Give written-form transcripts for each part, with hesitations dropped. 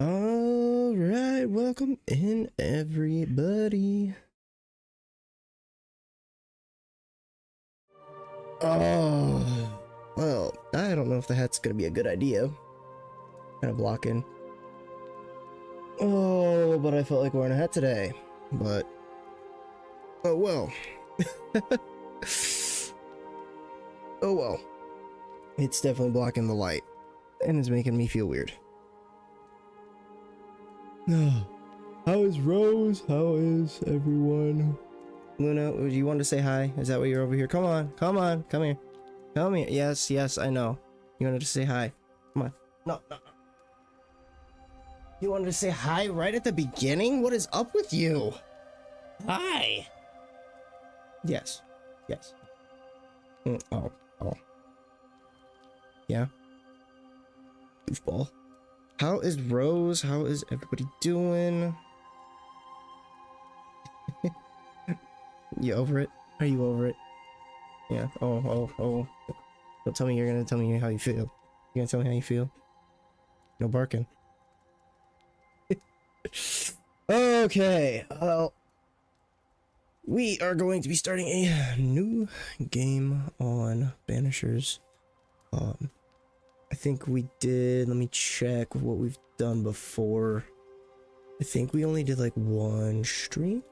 All right, welcome in everybody. Oh, well, I don't know if the hat's gonna be a good idea. Kind of blocking. Oh, but I felt like wearing a hat today. But, oh well. Oh well. It's definitely blocking the light, and it's making me feel weird. How is Rose? How is everyone? Luna, you want to say hi? Is that why you're over here? Come on, come on, come here. Come here. Yes, yes, I know. You wanted to say hi. Come on. No, no. You wanted to say hi right at the beginning? What is up with you? Hi. Yes. Yes. Oh. Yeah. Goofball. How is Rose? How is everybody doing? You over it? Are you over it? Yeah. Oh. Don't tell me you're gonna tell me how you feel. You're gonna tell me how you feel? No barking. Okay. Well, we are going to be starting a new game on Banishers. I think we did, let me check what we've done before. I think we only did like one stream.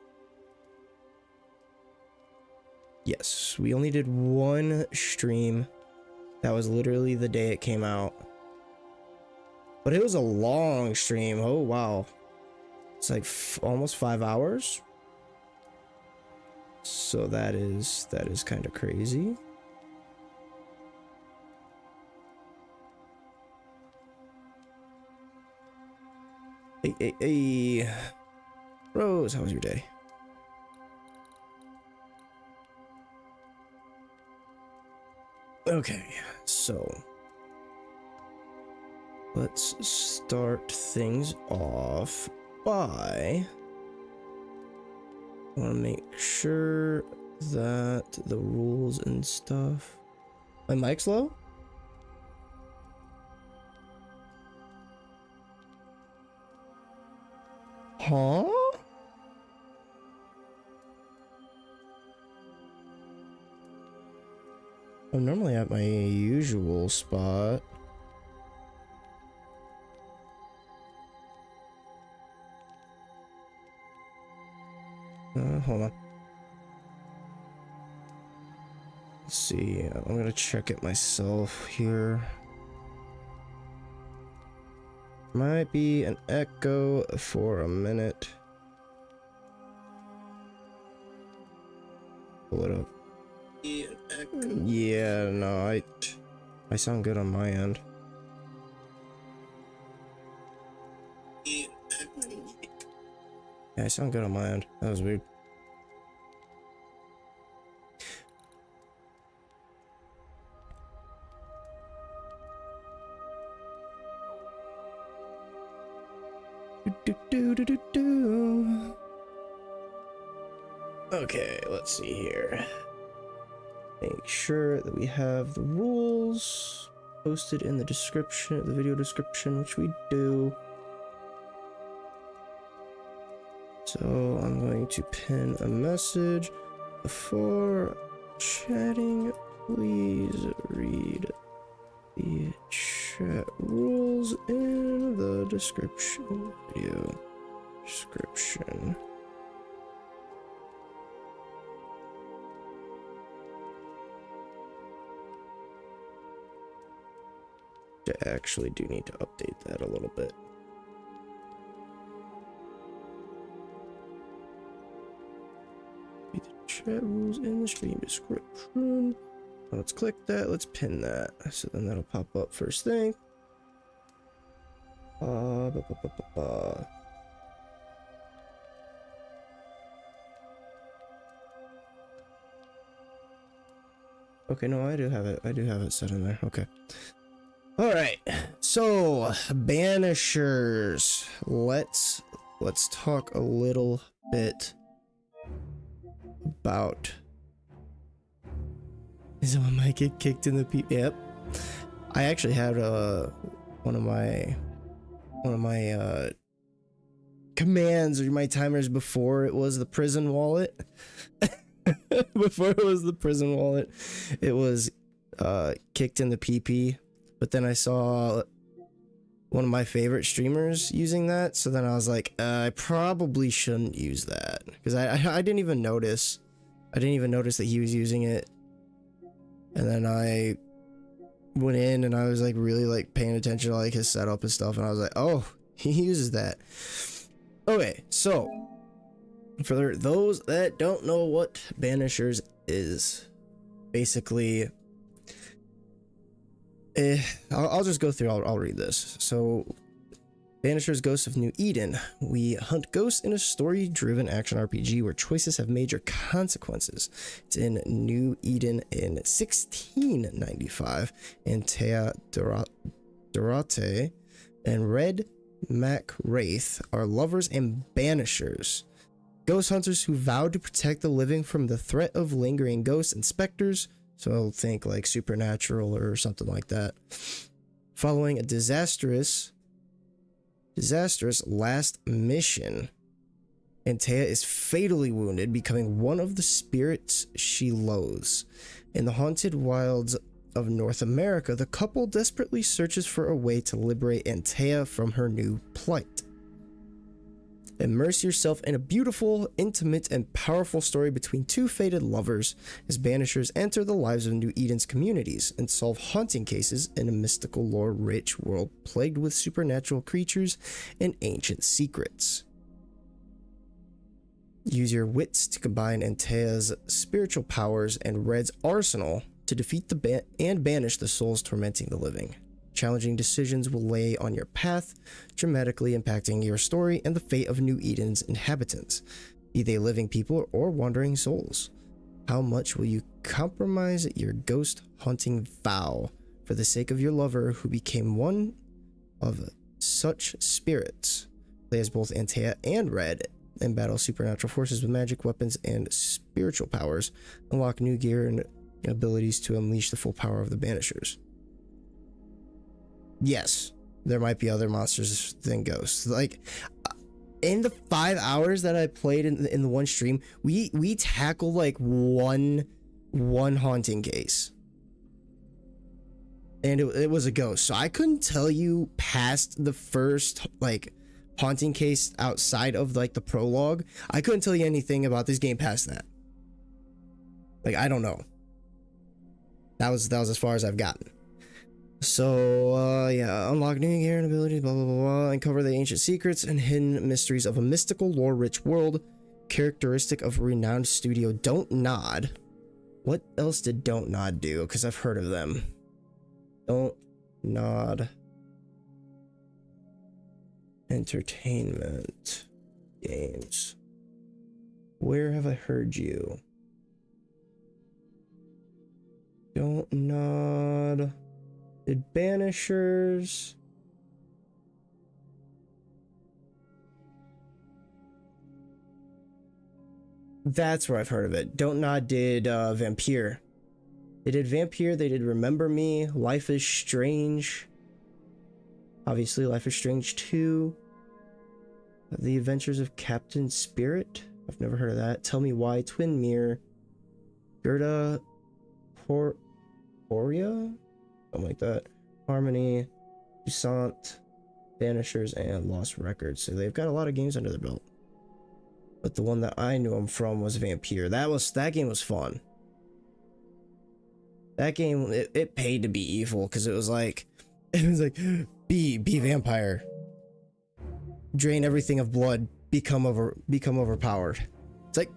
Yes, we only did one stream. That was literally the day it came out. But it was a long stream. Oh, wow. It's like almost 5 hours. So that is kind of crazy. Hey. Rose, how was your day? Okay, so let's start things off by, I want to make sure that the rules and stuff. My mic's low? Huh? I'm normally at my usual spot. Hold on. Let's see. I'm gonna check it myself here. Might be an echo for a minute. Pull it up. Yeah, no, I sound good on my end. Yeah, I sound good on my end. That was weird. Okay, let's see here. Make sure that we have the rules posted in the description, the video description, which we do. So I'm going to pin a message. Before chatting, please read the chat rules in the description. Video description. I actually do need to update that a little bit. Read the chat rules in the stream description. Let's click that. Let's pin that. So then that'll pop up first thing. Okay, no, I do have it. I do have it set in there. Okay. All right. So, Banishers. Let's talk a little bit about. Is it when I get kicked in the Yep. I actually had one of one of my commands or my timers before it was the prison wallet. Before it was the prison wallet, it was kicked in the PP. But then I saw one of my favorite streamers using that, so then I was like, I probably shouldn't use that, because I didn't even notice. I didn't even notice that he was using it. And then I went in and I was like really like paying attention to like his setup and stuff, and I was like, oh, he uses that. Okay, so for those that don't know what Banishers is, basically, I'll just go through. I'll read this. So, Banishers: Ghosts of New Eden. We hunt ghosts in a story-driven action RPG where choices have major consequences. It's in New Eden in 1695, and Tea Dorate and Red Mac Wraith are lovers and banishers. Ghost hunters who vow to protect the living from the threat of lingering ghosts and specters. So think like supernatural or something like that. Following a disastrous last mission, Antea is fatally wounded, becoming one of the spirits she loathes. In the haunted wilds of North America, the couple desperately searches for a way to liberate Antea from her new plight. Immerse yourself in a beautiful, intimate, and powerful story between two fated lovers as Banishers enter the lives of New Eden's communities and solve haunting cases in a mystical lore-rich world plagued with supernatural creatures and ancient secrets. Use your wits to combine Antea's spiritual powers and Red's arsenal to defeat and banish the souls tormenting the living. Challenging decisions will lay on your path, dramatically impacting your story and the fate of New Eden's inhabitants, be they living people or wandering souls. How much will you compromise your ghost hunting vow for the sake of your lover who became one of such spirits? Play as both Antea and Red and battle supernatural forces with magic, weapons, and spiritual powers. Unlock new gear and abilities to unleash the full power of the Banishers. Yes, there might be other monsters than ghosts. Like, in the 5 hours that I played in the one stream, we tackled like one haunting case, and it was a ghost. So I couldn't tell you past the first like haunting case outside of like the prologue. I couldn't tell you anything about this game past that. Like, I don't know. That was as far as I've gotten. So, yeah, unlock new gear and abilities, blah, blah, blah, blah, uncover the ancient secrets and hidden mysteries of a mystical, lore-rich world, characteristic of renowned studio Don't Nod. What else did Don't Nod do? Because I've heard of them. Don't Nod Entertainment Games. Where have I heard you? Don't Nod. Did Banishers? That's where I've heard of it. Don't Nod did Vampire. They did Vampire, they did Remember Me, Life is Strange. Obviously, Life is Strange 2. The Adventures of Captain Spirit. I've never heard of that. Tell Me Why, Twin Mirror. Gerda Poria? Something like that. Harmony, Toussaint, Banishers, and Lost Records. So they've got a lot of games under their belt. But the one that I knew them from was Vampire. That game was fun. That game, it paid to be evil, because it was like be vampire. Drain everything of blood, become overpowered. It's like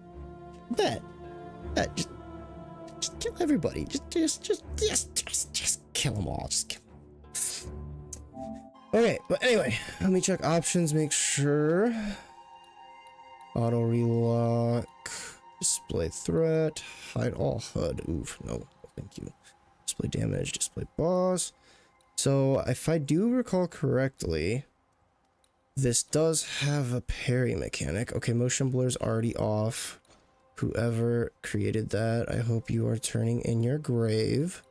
that just kill everybody. Just kill them all. Just kill them. Okay, but anyway, let me check options, make sure. Auto relock, display threat, hide all HUD. Oof, no, thank you. Display damage, display boss. So if I do recall correctly, this does have a parry mechanic. Okay, motion blur's already off. Whoever created that, I hope you are turning in your grave.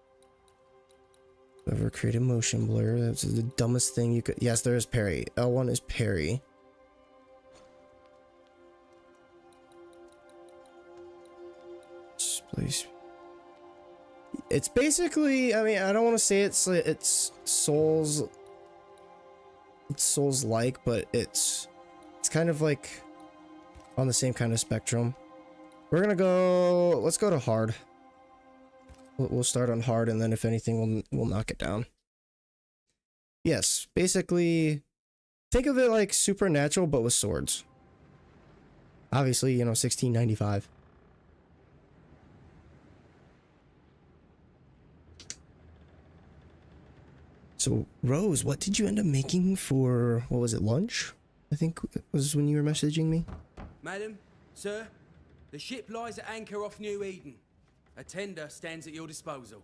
Whoever created motion blur, that's the dumbest thing you could. Yes, there is parry. L1 is parry. Please. It's basically, I mean, I don't want to say it's Souls-like, but it's kind of like on the same kind of spectrum. We're gonna go, let's go to hard. We'll start on hard, and then if anything, we'll knock it down. Yes, basically, think of it like Supernatural, but with swords. Obviously, you know, 1695. So, Rose, what did you end up making for, what was it, lunch? I think it was when you were messaging me. Madam, sir, the ship lies at anchor off New Eden. A tender stands at your disposal.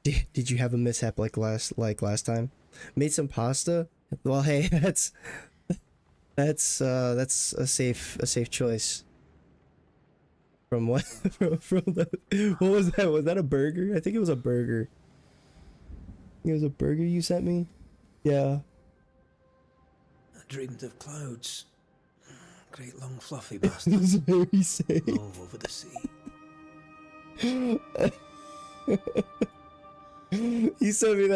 Did you have a mishap like last time? Made some pasta? Well, hey, that's a safe choice. From what? from the, what was that? Was that a burger? I think it was a burger. It was a burger you sent me? Yeah. I dreamed of clouds. Great long fluffy bastards. It was very safe. Move over the sea. You sent me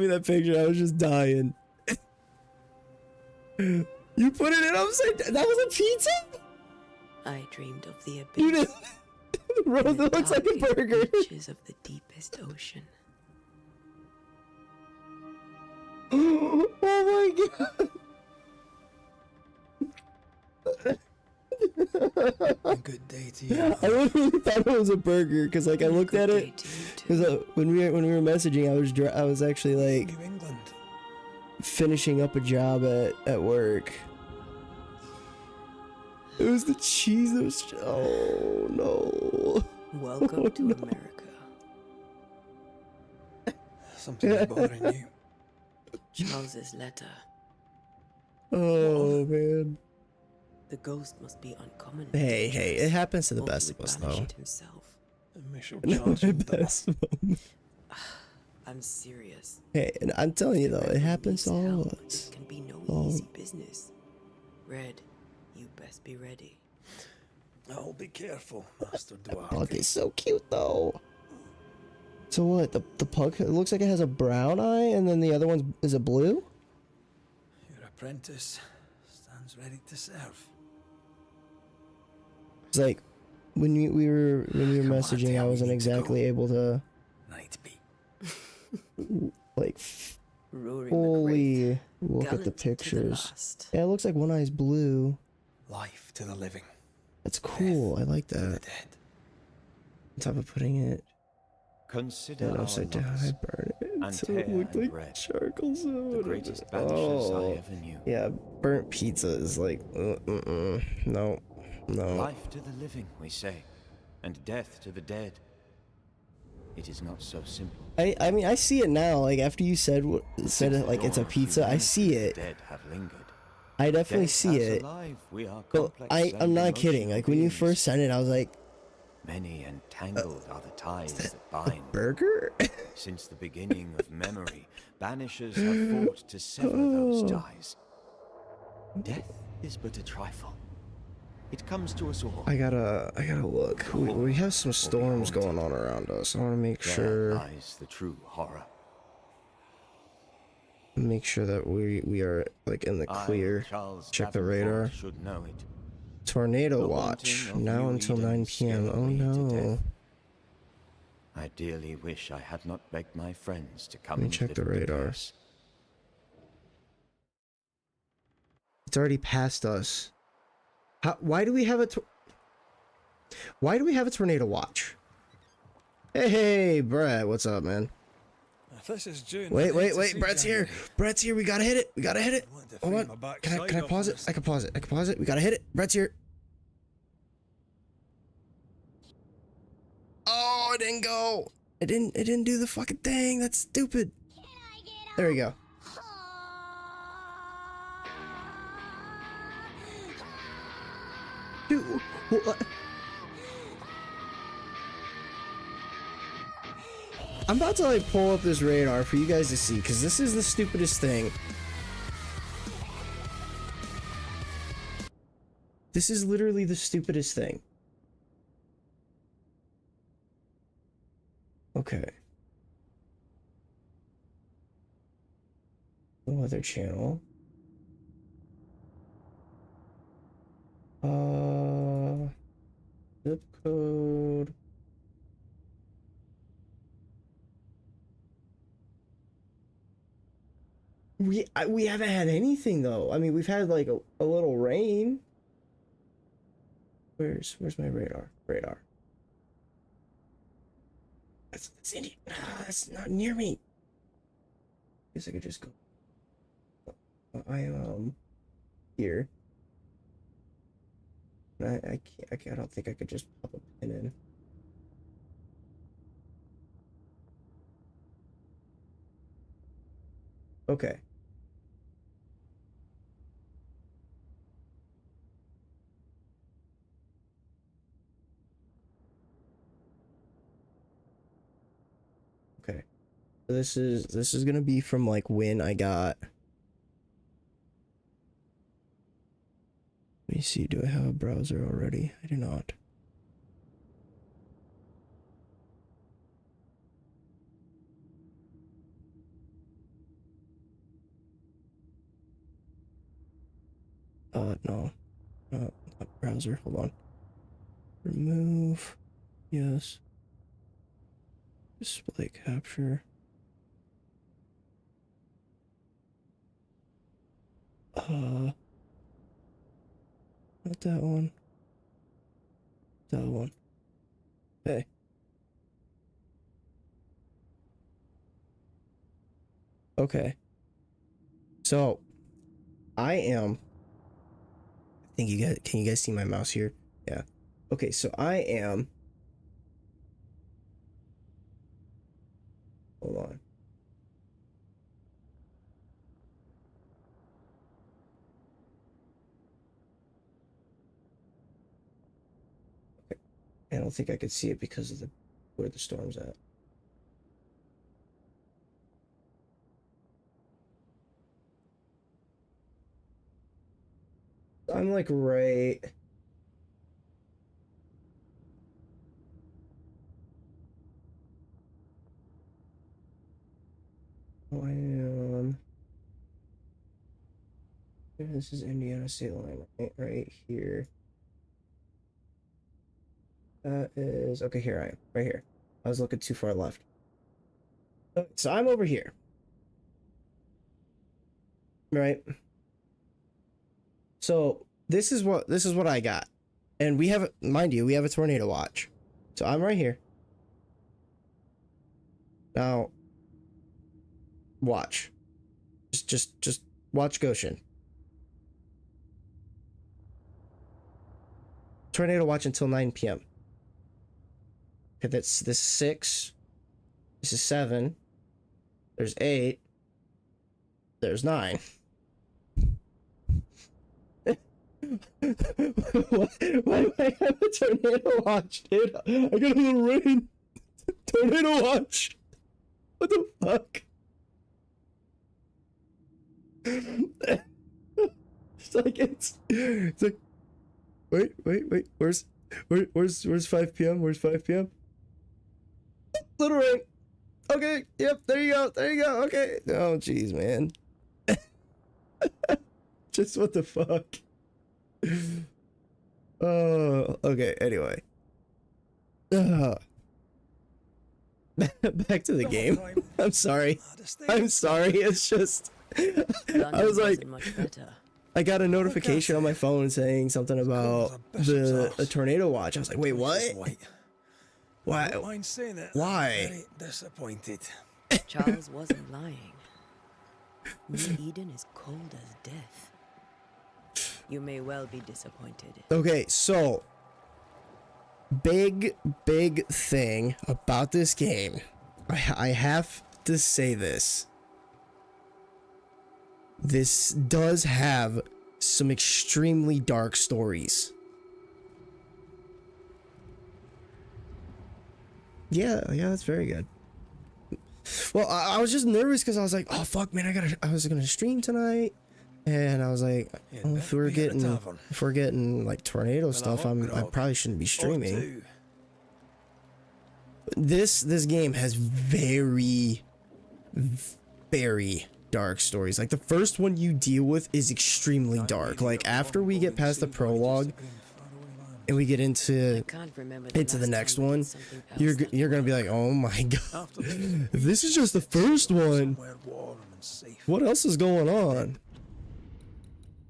that picture. I was just dying. You put it in upside down. That was a pizza? I dreamed of the abyss. You did. Rose, it looks like a burger. Reaches of the deepest ocean. Oh my god. A good day to you. I literally thought it was a burger because, like, I looked at it because when we were messaging, I was actually like New England. finishing up a job at work. It was the cheese that was. Oh no! Welcome to America. Something's bothering you. Charles's letter. Oh man! The ghost must be uncommon. Hey, it happens to the or he best would of us, banish though. it himself. Michelle Not Charles my would double. best moment. I'm serious. Hey, and I'm telling you though, it Whoever happens to needs all of help, us. It can be no Oh. easy business. Red, you best be ready. I'll be careful, Master Pug Duarte. is so cute though. So what? The pug, it looks like it has a brown eye, and then the other one is a blue. Your apprentice stands ready to serve. It's like when we were Come on, messaging, I tell me wasn't to exactly go. able to Night be. like Rory fully look at gallant the to pictures. last. Yeah, it looks like one eye's blue. Life to the living. That's cool. I like To the that. dead. On top of putting it Consider and our upside down, I lovers, burn it and so it tear looked and like red, charcoal. So the greatest banishers I ever knew. Yeah, burnt pizza is like, no. Life to the living, we say, and death to the dead. It is not so simple. I mean, I see it now. Like after you said it, like it's a pizza, I see The it. dead have lingered. I definitely Dead see as it. alive, we are But complex I'm and not kidding. emotional Like when you beings. first sent it, I was like, Many and tangled are the ties that bind. burger? Since the beginning of memory, banishers have fought to sever those ties. Death is but a trifle. It comes to us all. I gotta look. We have some storms going on around us. I want to make There sure lies the true horror. that we are like in the clear. Charles Check the Davenport radar. should know it. Tornado The watch haunting of now New until Eden 9 p.m. scared Oh me to no. death. I dearly wish I had not begged my friends to come Let me and check the lift radar. curse. It's already past us. Why do we have a tornado watch? Hey, Brett, what's up, man? If this is June, Wait, I need to see Brett's here. January. Brett's here. We gotta hit it. I want to Hold free on. my Can I backside pause off it? this. I can pause it. We gotta hit it. Brett's here. Oh, it didn't go. It didn't do the fucking thing. That's stupid. There we go. Dude, what? I'm about to like pull up this radar for you guys to see, because this is the stupidest thing. This is literally the stupidest thing. Okay. No other channel. Zip code. We haven't had anything though. I mean, we've had like a little rain. Where's my radar? Radar. That's Indian. That's not near me. Guess I could just go. I am here. I can't. I don't think I could just pop a pin in. Okay. Okay. So this is gonna be from like when I got. Let me see, do I have a browser already? I do not. No. Not browser, hold on. Remove. Yes. Display capture. Not that one. That one. Hey. Okay. So, I am. I think you guys. Can you guys see my mouse here? Yeah. Okay, so I am. Hold on. Okay. I don't think I could see it because of where the storm's at. I'm like right. Oh, I am. This is Indiana state line, right here. That is okay. Here I am, right here. I was looking too far left. Okay, so I'm over here, right? So this is what I got, and we have, mind you, we have a tornado watch. So I'm right here. Now, watch. Just watch Goshen. Tornado watch until 9 p.m. Okay, this is 6. This is 7. There's 8. There's 9. Why do I have a tornado watch, dude? I got a little rain. Tornado watch. What the fuck? It's like wait. Where's 5 p.m.? Where's 5 p.m.? Little rain. Okay, yep, there you go. Okay. Oh jeez, man. Just what the fuck? Oh, okay, anyway. Back to the game. I'm sorry. It's just I was like, much better. I got a notification on my phone saying something about a tornado watch. I was like, wait, what? Why? Don't mind saying it. Why? Very disappointed. Charles wasn't lying. New Eden is cold as death. You may well be disappointed. Okay, so big thing about this game. I have to say this. This does have some extremely dark stories. Yeah, that's very good. Well, I was just nervous because I was like, oh fuck, man, I was gonna stream tonight, and I was like, Yeah, oh, bet we at the tavern. if we're getting like tornado stuff, hot I grog. probably shouldn't be Or streaming. two. This game has very dark stories. Like the first one you deal with is extremely dark. Like after we get past the prologue and we get into the next one, you're gonna be like, oh my god, this is just the first one. Somewhere warm and safe. What else is going on?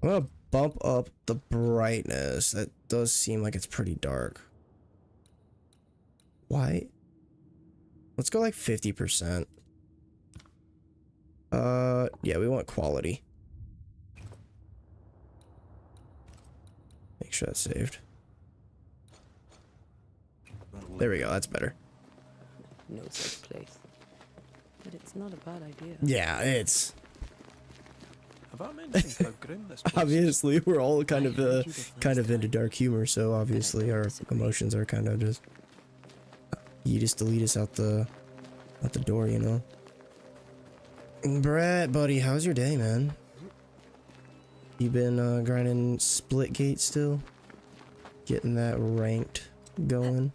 I'm gonna bump up the brightness. That does seem like it's pretty dark. Why? Let's go like 50%. Yeah, we want quality. Make sure that's saved. There we go, that's better. No such place. But it's not a bad idea. Yeah, it's... Have I mentioned how grim this place is? Obviously, we're all kind I heard you the first of into dark humor, so obviously our emotions are kind of just... You just delete us out the door, you know? Brett, buddy, how's your day, man? You been grinding Splitgate still? Getting that ranked going?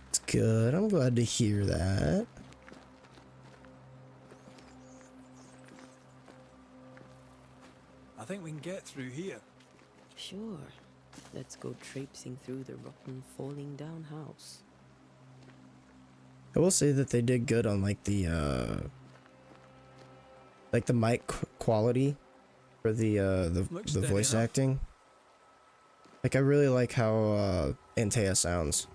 It's good. I'm glad to hear that. I think we can get through here. Sure. Let's go traipsing through the rotten, falling down house. I will say that they did good on like the mic quality for the steady voice enough. acting. Like I really like how Antea sounds.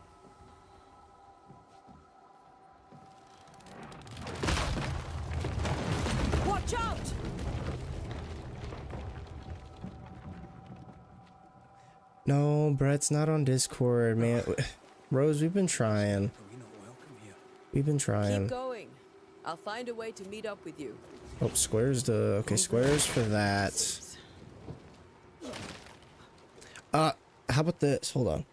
Watch out! No, Brett's not on Discord, man. Rose, we've been trying. Are we not welcome here? We've been trying. Keep going. I'll find a way to meet up with you. Oh, squares the... Okay, squares for that. How about this? Hold on.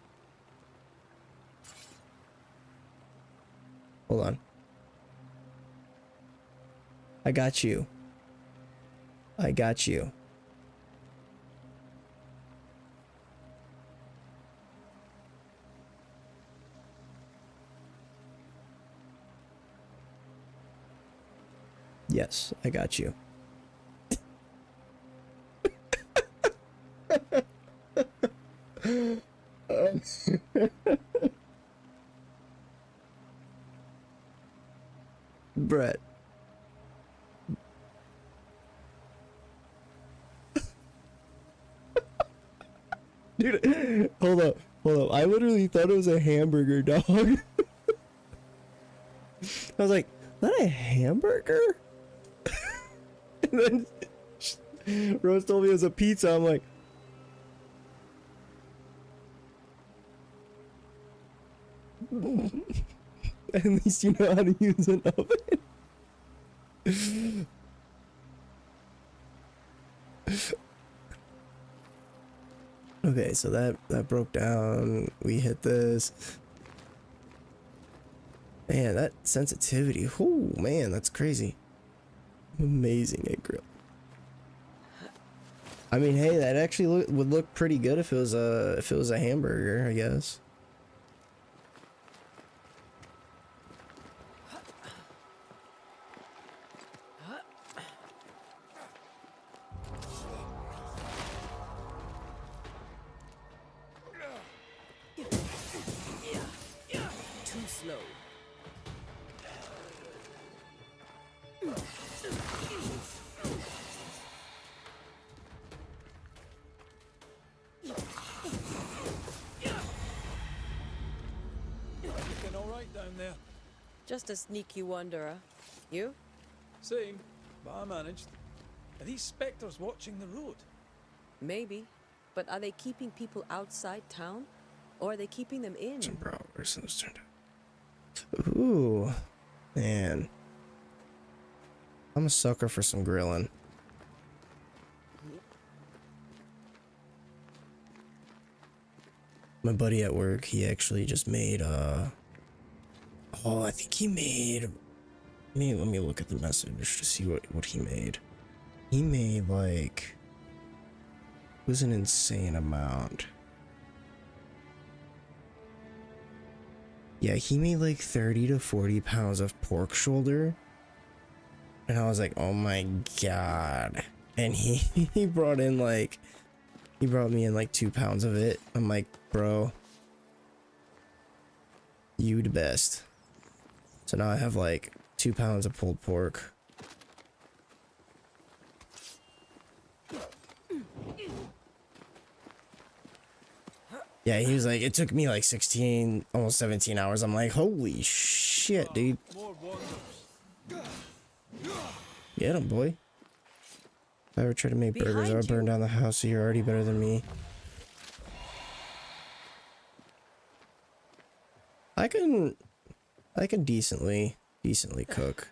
Hold on. I got you. I got you. Yes, I got you. Brett. Dude, hold up. I literally thought it was a hamburger, dog. I was like, is that a hamburger? And then Rose told me it was a pizza. I'm like, at least you know how to use an oven. Okay, so that broke down. We hit this. Man, that sensitivity. Oh man, that's crazy. Amazing egg grill. I mean, hey, that actually would look pretty good if it was a hamburger, I guess. Too slow. Looking all right down there. Just a sneaky wanderer. You? Same, but I managed. Are these spectres watching the road? Maybe. But are they keeping people outside town? Or are they keeping them in? Bro, where's this turned out? Ooh, man. I'm a sucker for some grilling. My buddy at work, he actually just made oh, I think he made, let me look at the message to see what he made. He made like, it was an insane amount. Yeah, he made like 30 to 40 pounds of pork shoulder. And I was like, oh my god. And he brought in like, he brought me in like 2 pounds of it. I'm like, bro, you the best. So now I have like 2 pounds of pulled pork. Yeah, he was like, it took me like 16, almost 17 hours. I'm like, holy shit, dude. Get him, boy. If I ever try to make burgers, I would burn down the house, so you're already better than me. I can decently cook.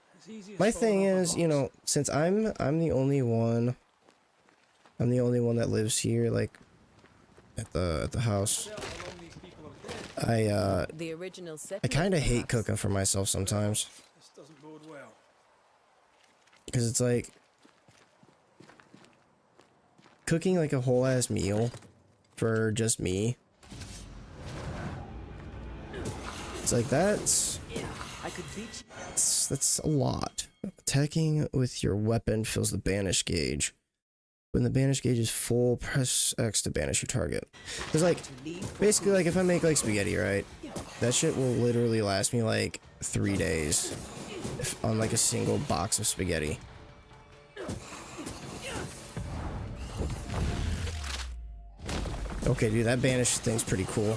My thing is, you know, since I'm the only one that lives here, like at the house. I kind of hate cooking for myself sometimes. This doesn't bode well. Because it's like cooking like a whole ass meal for just me. It's like that's a lot. Attacking with your weapon fills the banish gauge. When the banish gauge is full, press X to banish your target. It's like basically like if I make like spaghetti, right? That shit will literally last me like 3 days on like a single box of spaghetti. Okay, dude, that banish thing's pretty cool.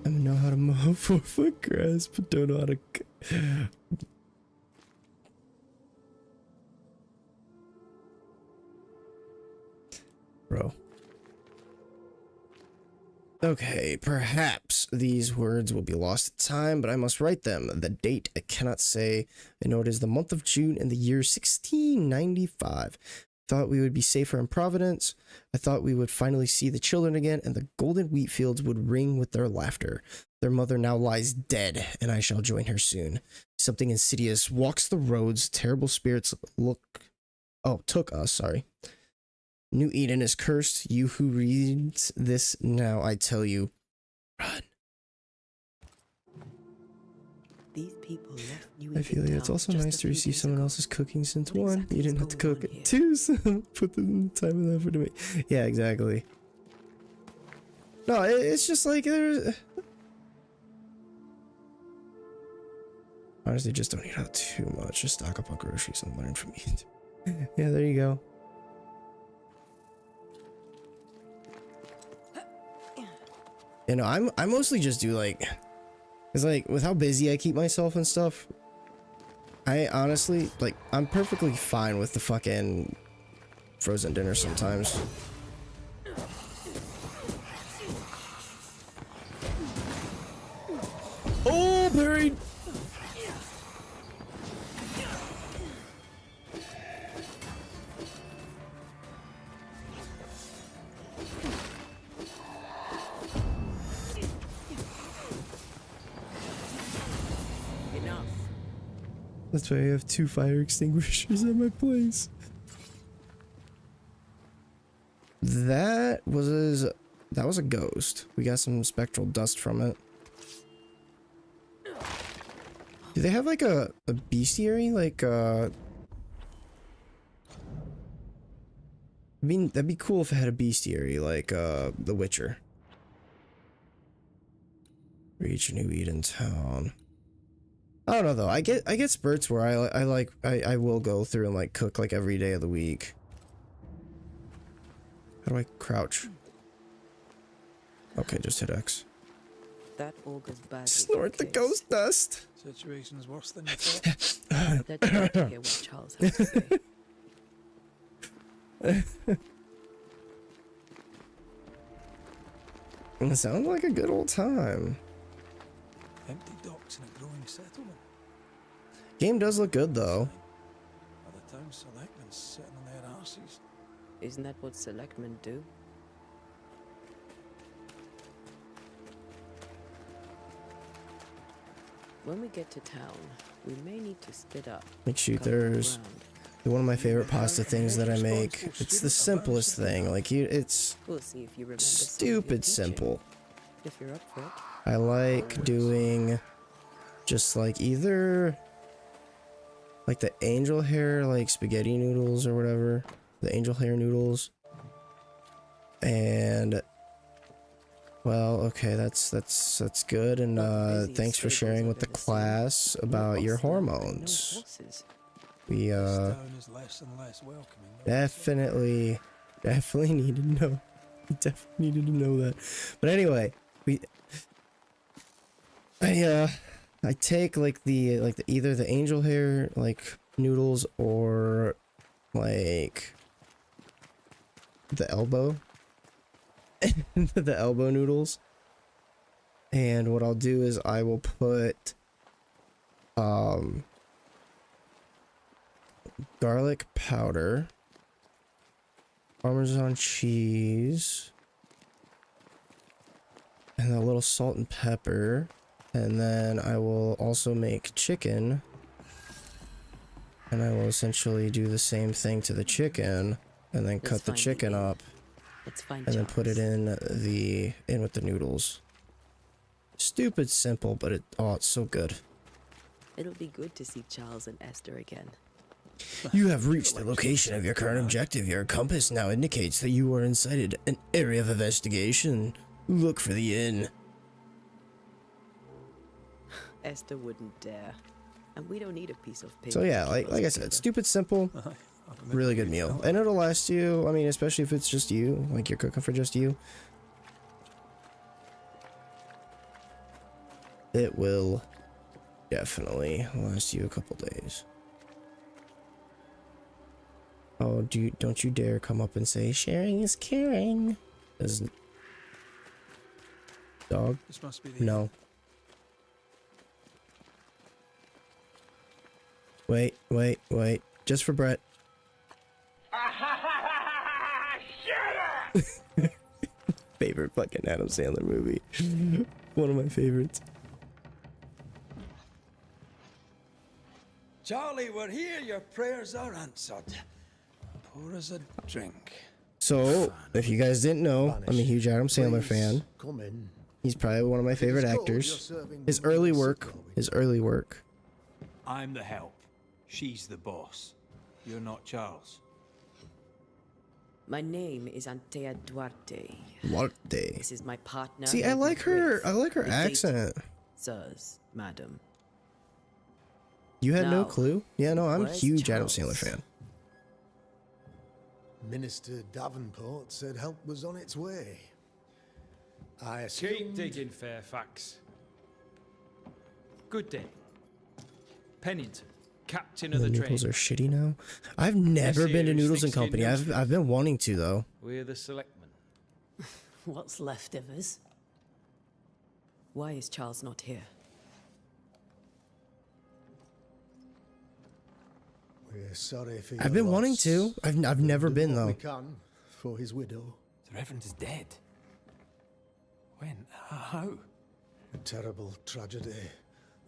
I know how to mow 4-foot grass, but don't know how to. Bro. Okay, perhaps these words will be lost in time, but I must write them. The date I cannot say. I know it is the month of June in the year 1695. Thought we would be safer in Providence. I thought we would finally see the children again, and the golden wheat fields would ring with their laughter. Their mother now lies dead, and I shall join her soon. Something insidious walks the roads. Terrible spirits took us, sorry. New Eden is cursed. You who reads this now, I tell you, run. These people left New I feel you. It's also nice to receive someone else's cooking since one, you didn't have to cook it. Two, so put the time and effort to make. Yeah, exactly. No, it's just like there's. Honestly, just don't eat out too much. Just stock up on groceries and learn from me. Yeah, there you go. You know, I mostly just do like, cause like with how busy I keep myself and stuff, I honestly like I'm perfectly fine with the fucking frozen dinner sometimes. Oh, buried. That's why I have 2 fire extinguishers at my place. That was a ghost. We got some spectral dust from it. Do they have like a bestiary? Like I mean, that'd be cool if it had a bestiary like The Witcher. Reach New Eden town. I don't know though. I get spurts where I will go through and like cook like every day of the week. How do I crouch? Okay, just hit X. That augurs badly. Snort the ghost dust. Situation is worse than you thought. Let's try to hear what Charles has to say. It sounds like a good old time. Empty docks in a growing settlement. Game does look good though. Other town selectmen sitting on their arses. Isn't that what selectmen do? When we get to town, we may need to split up. Like shoot, cover there's ground. one of my favorite pasta things that I make. It's the simplest thing. Like it's We'll see if you remember some of your stupid teaching, simple. if you're up for it. I like doing just like either like the angel hair like spaghetti noodles or whatever, the angel hair noodles. And well, okay, that's good. And thanks for sharing with the class about your hormones. We This town is less and less welcoming. definitely needed to know. Definitely needed to know that. But anyway, I take like the either the angel hair like noodles or like the elbow the elbow noodles, and what I'll do is I will put garlic powder, Parmesan cheese, and a little salt and pepper. And then I will also make chicken, and I will essentially do the same thing to the chicken, and then cut the chicken up, and then put it in with the noodles. Stupid simple, but it's so good. It'll be good to see Charles and Esther again. You have reached the location of your current objective. Your compass now indicates that you are inside an area of investigation. Look for the inn. Esther wouldn't dare. And we don't need a piece of paper. So yeah, to like keep us I said, together. stupid simple, really good meal. And it'll last you, I mean, especially if it's just you, like you're cooking for just you. It will definitely last you a couple days. Oh, don't you dare come up and say sharing is caring. Dog? This must be the No. Wait. Just for Brett. Favorite fucking Adam Sandler movie. One of my favorites. Charlie, we're here. Your prayers are answered. Pour us a drink. So, if you guys didn't know, I'm a huge Adam Sandler fan. Come in. He's probably one of my favorite actors. His early work. I'm the help. She's the boss. You're not Charles. My name is Antea Duarte. Duarte. This is my partner. See, I like her. I like her The accent. Sirs, madam. You had no Now, clue? Yeah, no, I'm a where's huge Adam Charles? Sandler fan. Minister Davenport said help was on its way. I Keep assumed... digging, Fairfax. Good day. Pennington, captain of The the noodles train. are shitty now. I've never been to This Noodles here and Company. is I've been wanting to though. We're the selectmen. What's left of us? Why is Charles not here? We're sorry for I've your been wanting loss. to. I've never Do been what we though. can for his widow. The Reverend is dead. When? How? A terrible tragedy.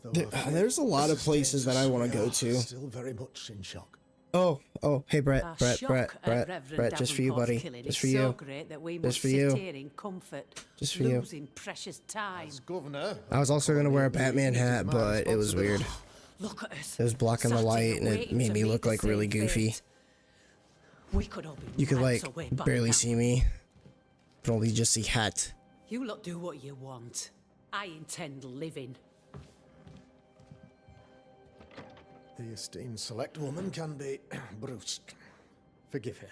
Though There- our there's a lot of faith places that I wanna sustains go us, to. we are Still very much in shock. Oh, hey Brett, Our Brett, shock Brett, at Brett, Reverend Brett, just for you, Davenport's buddy. killing Just is for so you. great that we Just must for sit you. here in comfort, Just for you. losing precious time. As governor, I was also gonna wear a Batman it is hat, my but it was weird. Look at us. It was blocking the sat light here and it waiting made to me meet look the like really same goofy. fate. We could all be You could miles like away by barely now. see me, but only just see hat. You lot do what you want. I intend living. the esteemed select woman can be brusque. Forgive her.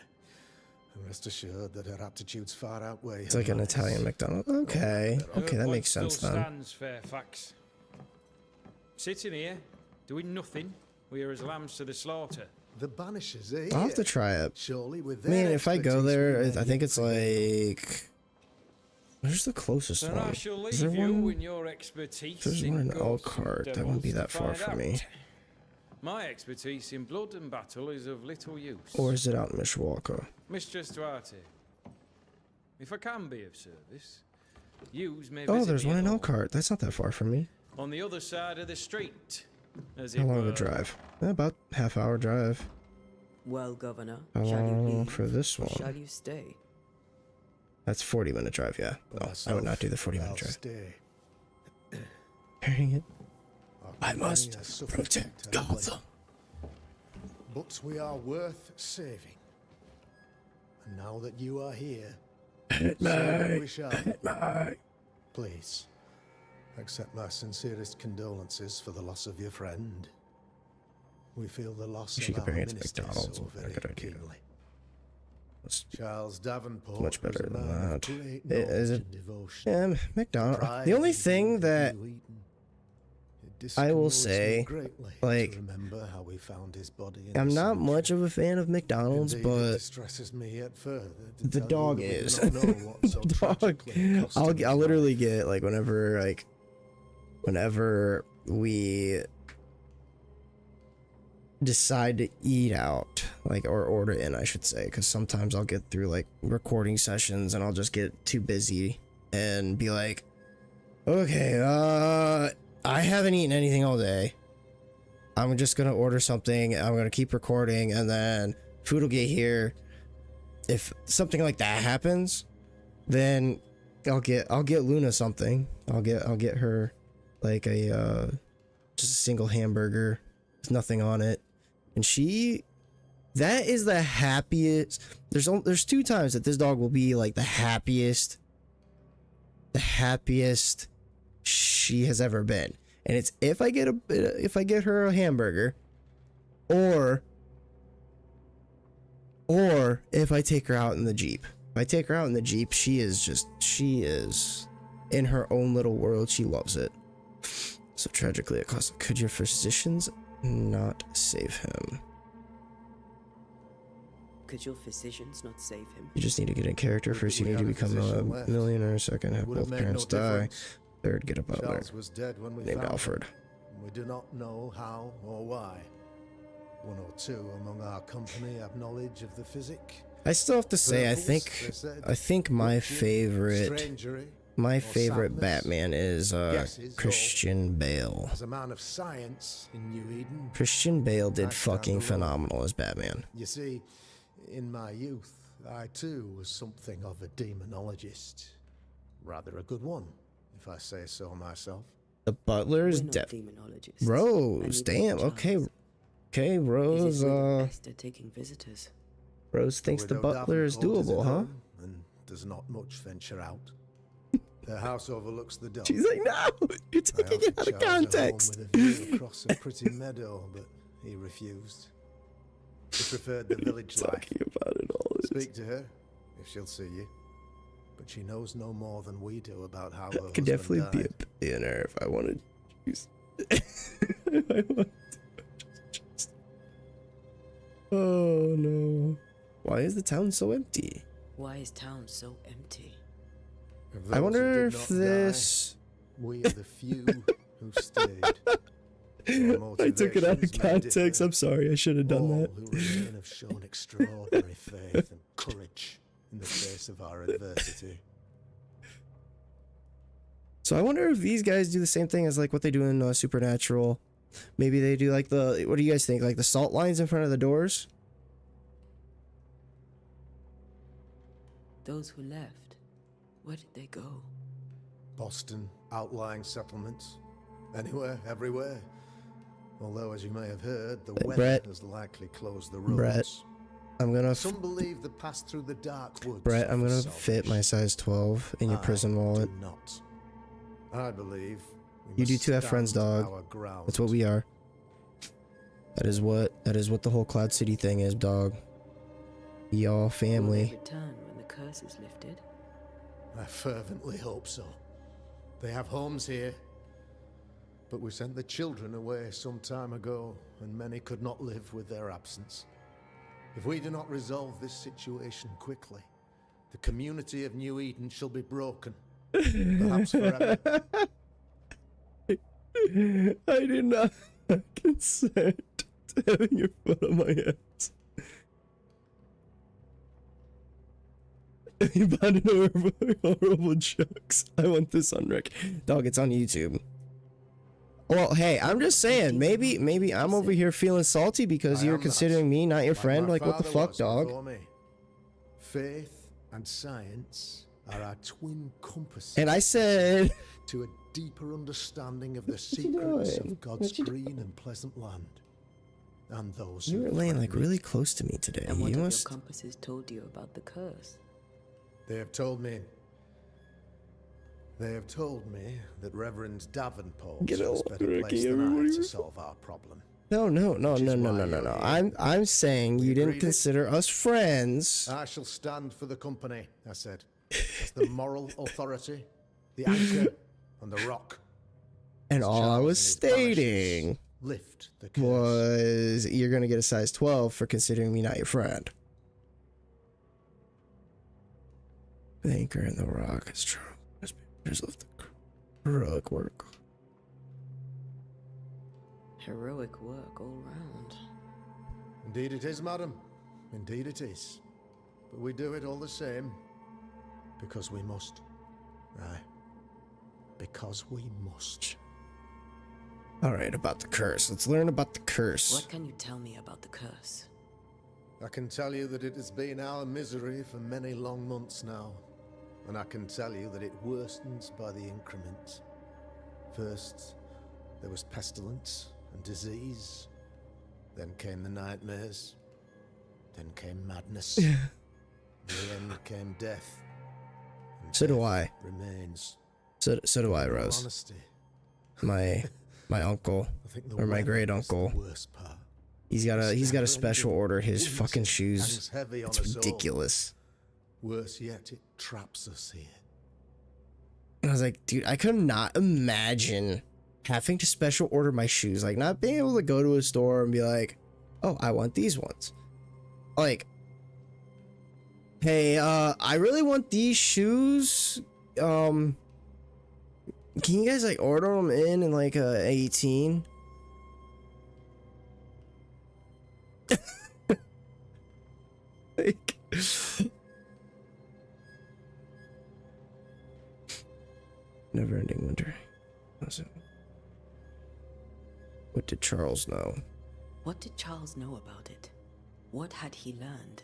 And rest assured that her aptitudes far outweigh It's her like an malice. Italian McDonald's. Okay, okay, that Point makes sense still then. stands, Fairfax. Sitting here, doing nothing. We are as lambs to the slaughter. The Banishers, eh? I'll have to try it. Surely with I mean, their if I go expertise, there, we I may think yet it's prevail. like. Where's the closest Then one? I shall Is there leave you one? and your expertise. There's in one in ghosts and Elkhart. That devils wouldn't be to that far find from me. out. My expertise in blood and battle is of little use. Or is it out in Mishawaka? Mistress Duarte, if I can be of service, use may Oh, visit there's me one in at home. Elkhart. That's not that far from me. On the other side of the street, as How it long of a were. drive? About half-hour drive. Well, Governor, How shall you long leave, for this or one? shall you stay? That's 40-minute drive, yeah. No, I would not do the 40-minute I'll drive. stay. Carrying it. Our I company must has suffered protect terribly, Gotham. but we are worth saving. And now that you are here, Hit so me. we shall. Hit me. Please, accept my sincerest condolences for the loss of your friend. We feel the loss You should of our compare it to minister McDonald's. so Would be a very good idea. keenly. That's Charles Davenport much better was a than man of that. great Is knowledge it? and devotion. Yeah, McDonald's. Pride The only and thing grief of that New Eden. It I will discommodes me say, greatly like, to remember how we found his body in I'm the not cemetery. much of a fan of McDonald's, Indeed, it but distresses me yet further to the tell dog you that we do is. not know what so The dog. tragically cost him his I'll literally life. get like whenever we decide to eat out, like, or order in, I should say, because sometimes I'll get through like recording sessions and I'll just get too busy and be like, okay, I haven't eaten anything all day. I'm just gonna order something. I'm gonna keep recording, and then food will get here. If something like that happens, then I'll get Luna something. I'll get her like a just a single hamburger with nothing on it, and that is the happiest. There's two times that this dog will be like the happiest she has ever been, and it's if I get her a hamburger, or if I take her out in the Jeep. If I take her out in the Jeep, she is in her own little world. She loves it. So tragically it cost. Could your physicians not save him? Could your physicians not save him? You just need to get in character. Would First, you we need to have a become physician a left? millionaire. Second, have Would have both made parents no die. difference. Third, get a butler Charles was dead when we named found Alfred. him. We do not know how or why. One or two among our company have knowledge of the physic. I still have to say, I Purples, think they said, my witchery, favorite strangery, my or favorite sadness. Batman is Guesses, or- Christian Bale. As a man of science in New Eden, Christian Bale did I stand fucking alone. phenomenal as Batman. you see, in my youth, I too was something of a demonologist. Rather a good one, if I say so myself. The Butler is We're not deaf. demonologists. Rose, And damn. neither Okay, Charles. okay. Is Rose. it really best at taking visitors? Rose thinks the Widow Butler is Davenport doable, at huh? home and does not much venture out. Their house overlooks the dock. She's like, no, you're I taking it offered out of Charles a home context. with a view across a pretty meadow, but he refused. He preferred the village life. Talking about it all. Speak to her, if she'll see you. But she knows no more than we do about how her I could husband definitely be died. a billionaire if I wanted to choose. If I wanted to choose. Oh no. Why is the town so empty? Why is town so empty? Of I those who wonder did if not die, this. we are the few who stayed. Our I took it out of motivations may context. differ. I'm sorry. I should have done All that. who remain have shown extraordinary faith and courage in the face of our adversity. So I wonder if these guys do the same thing as like what they do in Supernatural. Maybe they do like the. What do you guys think? Like the salt lines in front of the doors? Those who left, where did they go? Boston, outlying settlements. Anywhere, everywhere. Although, as you may have heard, the weather Brett. has likely closed the roads. Brett. I'm gonna. Some believe the path through the dark woods. Brett, I'm gonna offers fit my salvation. size 12 in your prison wallet. Do not. I believe we You do must too have friends, stand dog. our ground. That's what we are. That is what the whole Cloud City thing is, dog. We all Will family. they return when the curse is lifted? I fervently hope so. They have homes here. But we sent the children away some time ago, and many could not live with their absence. If we do not resolve this situation quickly, the community of New Eden shall be broken. Perhaps forever. I did not consent. Having your foot on my ass. You found an horrible jokes. I want this on rec. Dog, it's on YouTube. Well, hey, I'm just saying, maybe I'm over here feeling salty because you're considering me not your friend. Like, what the fuck, dog? Faith and science are our twin compasses. And I said, to a deeper understanding of the secrets of God's green and pleasant land. And those you were laying like really close to me today. And what You have must. your compasses told you about the curse? They have told me that Reverend Davenport Get is out, better Ricky, placed than I everybody. to solve our problem. No. Which is why you're here. I'm saying you didn't agreed? consider us friends. I shall stand for the company, I said, as the moral authority, the anchor, and the rock. And As all I Charles was and his Banishers stating lift the curse. was you're gonna get a size 12 for considering me not your friend. The anchor and the rock is true. Just left the heroic work. Heroic work all round. Indeed it is, madam. Indeed it is. But we do it all the same. Because we must. Aye. Because we must. Alright, about the curse. Let's learn about the curse. What can you tell me about the curse? I can tell you that it has been our misery for many long months now. And I can tell you that it worsens by the increment. First, there was pestilence and disease. Then came the nightmares. Then came madness. In the end came death. And So do death I. Remains. So do I, In Rose. honesty, My uncle I think the or my weather great is the uncle. worst part. He's got a special order his Winter fucking shoes. hangs heavy on It's us all. ridiculous. Worse yet, it traps us here. And I was like, dude, I could not imagine having to special order my shoes. Like, not being able to go to a store and be like, oh, I want these ones. Like, hey, I really want these shoes. Can you guys, like, order them in like, 18? Like... Never-ending winter. What did Charles know? What did Charles know about it? What had he learned?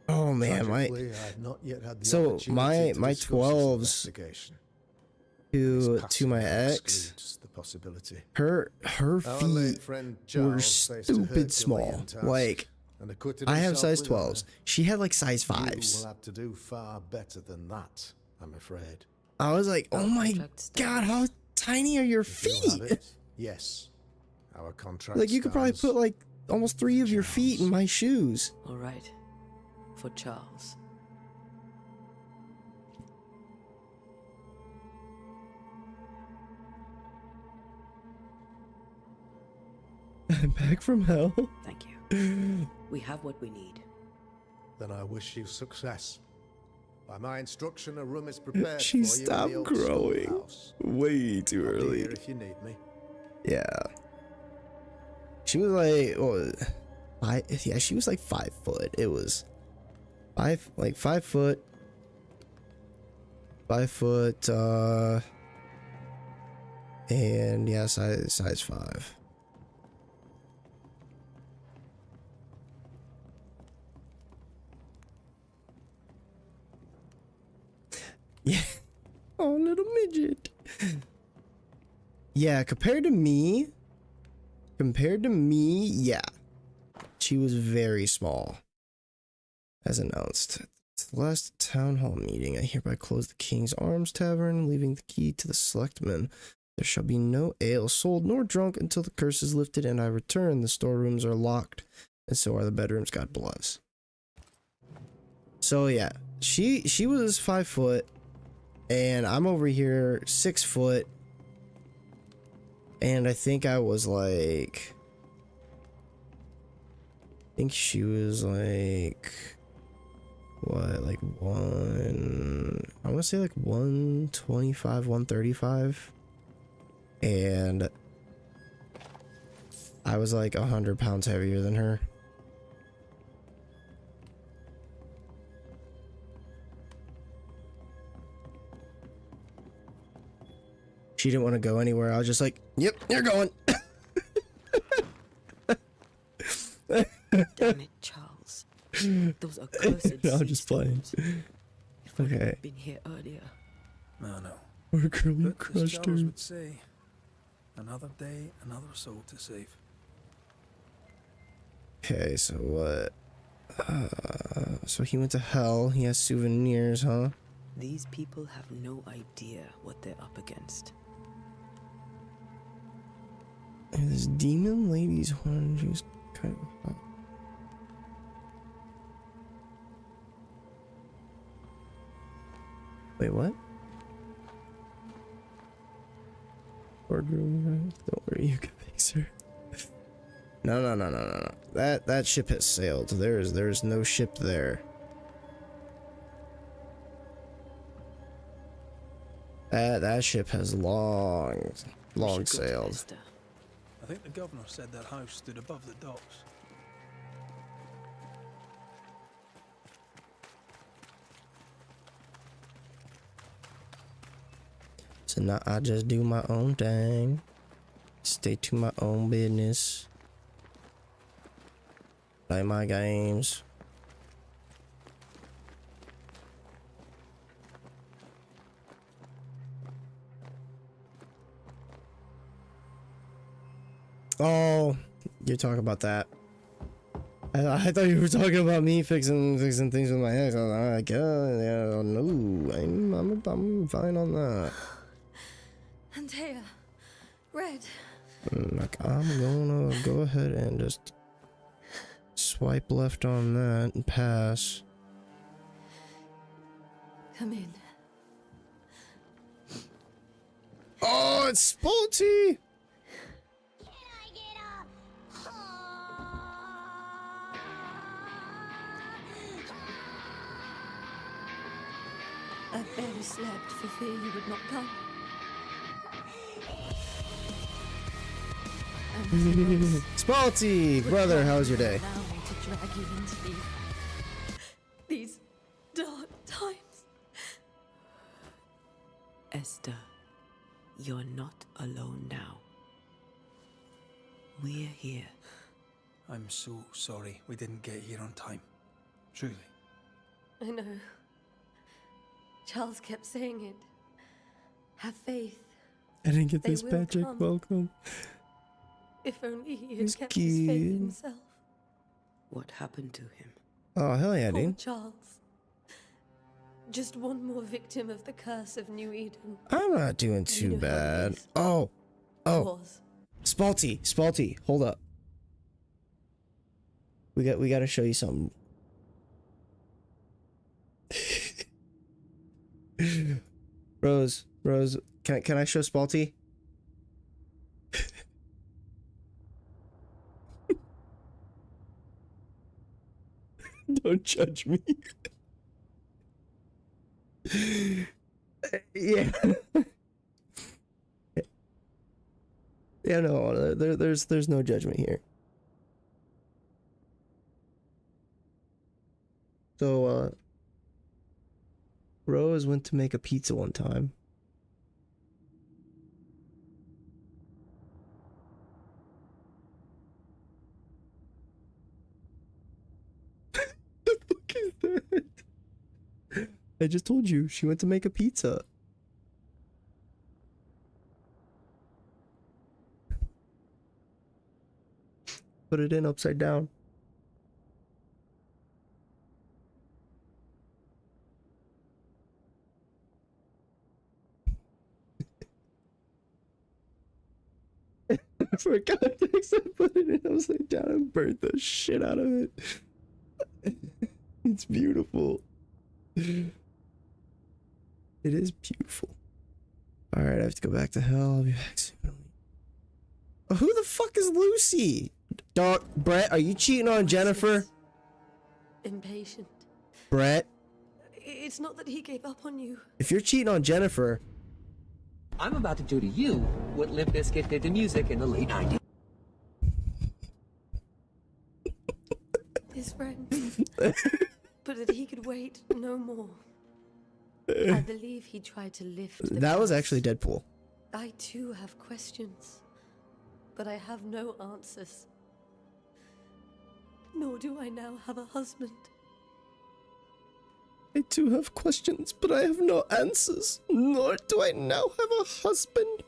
Oh man, Tragically, I had not yet had the so opportunity my to my discuss this 12s investigation. to This my passing ex, excludes the possibility. her Our late feet friend were Charles faced a stupid small. Herculean task Like, and acquitted I have himself size with 12s. honor. She had like size You 5s. will have to do far better than that, I'm afraid. I was like, oh my Contract god, stands. how tiny are your If you'll have feet? it, yes. Our contract Like, you could probably stands. put like almost 3 of your feet in my shoes. All right. For Charles. I'm back from hell. Thank you. We have what we need. Then I wish you success. By my instruction, a room is prepared She for you in stopped the old growing schoolhouse. way too I'll be early. here if you need me. Yeah. She was like, oh, yeah, she was like 5 foot. It was 5 foot. 5 foot, and yeah, size 5. Yeah. Oh, little midget. Yeah, compared to me, yeah. She was very small. As announced. At the last town hall meeting, I hereby close the King's Arms Tavern, leaving the key to the selectmen. There shall be no ale sold nor drunk until the curse is lifted and I return. The storerooms are locked, and so are the bedrooms, God bless. So yeah, she was 5 foot, and I'm over here 6 foot, and I think I was like, I think she was like, what, like I want to say like 125, 135, and I was like 100 pounds heavier than her. She didn't want to go anywhere. I was just like, yep, you're going. Damn it, Charles. Those accursed No, I'm just playing. If I Okay. had been here earlier. No, no. Poor girl, you But as crushed Charles her. would say, another day, another soul to save. Okay, so what? So he went to hell. He has souvenirs, huh? These people have no idea what they're up against. And this demon lady's one, she's kind of hot. Wait, what? Poor girl, don't worry, you can fix her. No. That ship has sailed. There's no ship there. That ship has long We should go to sailed. Esther. I think the governor said that house stood above the docks. So now I just do my own thing. Stay to my own business. Play my games. Oh, you're talking about that. I thought you were talking about me fixing things with my ex. I was like, yeah, no, I'm fine on that. Antea, Red. Like, I'm gonna go ahead and just swipe left on that and pass. Come in. Oh, it's Spalty! I barely slept for fear you would not come. Spalty! Brother, how was your day? Allow me to drag you into these dark times. Esther, you're not alone now. We're here. I'm so sorry we didn't get here on time. Truly. I know. Charles kept saying it. Have faith. I didn't get They this, will Patrick. come. Welcome. If only he He's had kept his faith in cute. himself. What happened to him? Oh, hell yeah, Poor dude. Charles. Just one more victim of the curse of New Eden. I'm not doing You too know how it bad. is. Oh, Was. Spalty, hold up. We got to show you something. Rose, can I show Spalty? Don't judge me. Yeah. Yeah, no, there's no judgment here. So, Rose went to make a pizza one time. The fuck is that? I just told you, she went to make a pizza. Put it in upside down. For context, I put it in upside down and burnt the shit out of it. It's beautiful. It is beautiful. Alright, I have to go back to hell. I'll be back soon. Oh, who the fuck is Lucy? Dog, Brett, are you cheating on Jennifer? Impatient. Brett, It's not that he gave up on you. if you're cheating on Jennifer, I'm about to do to you what Limp Bizkit did to music in the late 90s. his friends, but that he could wait no more. I believe he tried to lift the That was curse. actually Deadpool. I too have questions, but I have no answers. Nor do I now have a husband. I too have questions, but I have no answers. Nor do I now have a husband.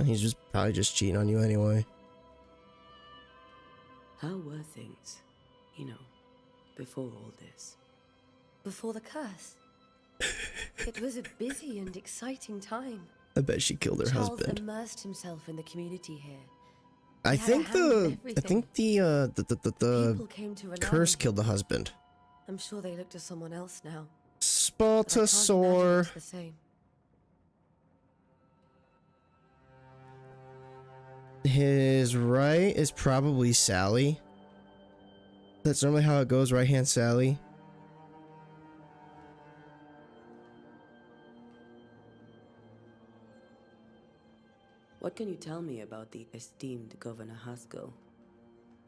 He's just probably just cheating on you anyway. How were things, you know, before all this? Before the curse, it was a busy and exciting time. I bet she killed her Charles husband. immersed himself in the community here. I He had a think hand in the everything. People came to rely curse on killed the him. husband. I'm sure they look to someone else now. But I can't imagine Spaltasaur. it's the same. His right is probably Sally. That's normally how it goes, right hand Sally. What can you tell me about the esteemed Governor Haskell?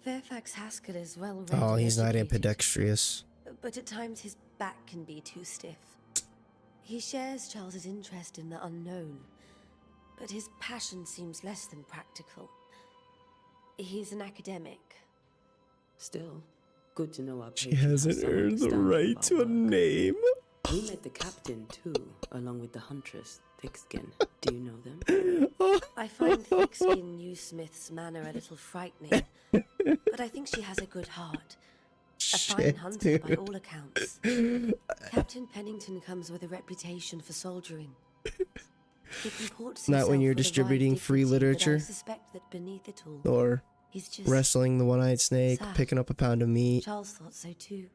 Fairfax Haskell is well read. Oh, and he's not educated, ambidextrous. but at times his back can be too stiff. He shares Charles's interest in the unknown, but his passion seems less than practical. He's an academic. Still, good to know our She patron hasn't has some earned the understanding right of to our a work. name. We met the captain too, along with the huntress, Thickskin. Do you know them? I find thick-skinned new Smith's manner a little frightening, but I think she has a good heart. A fine Shit, hunter by dude. all accounts. Captain Pennington comes with a reputation for soldiering. He comports Not when himself you're with a distributing wide free dignity, but literature. I suspect that beneath it all, Or he's just wrestling the one-eyed snake, sad. picking up a pound of meat. Charles thought so too.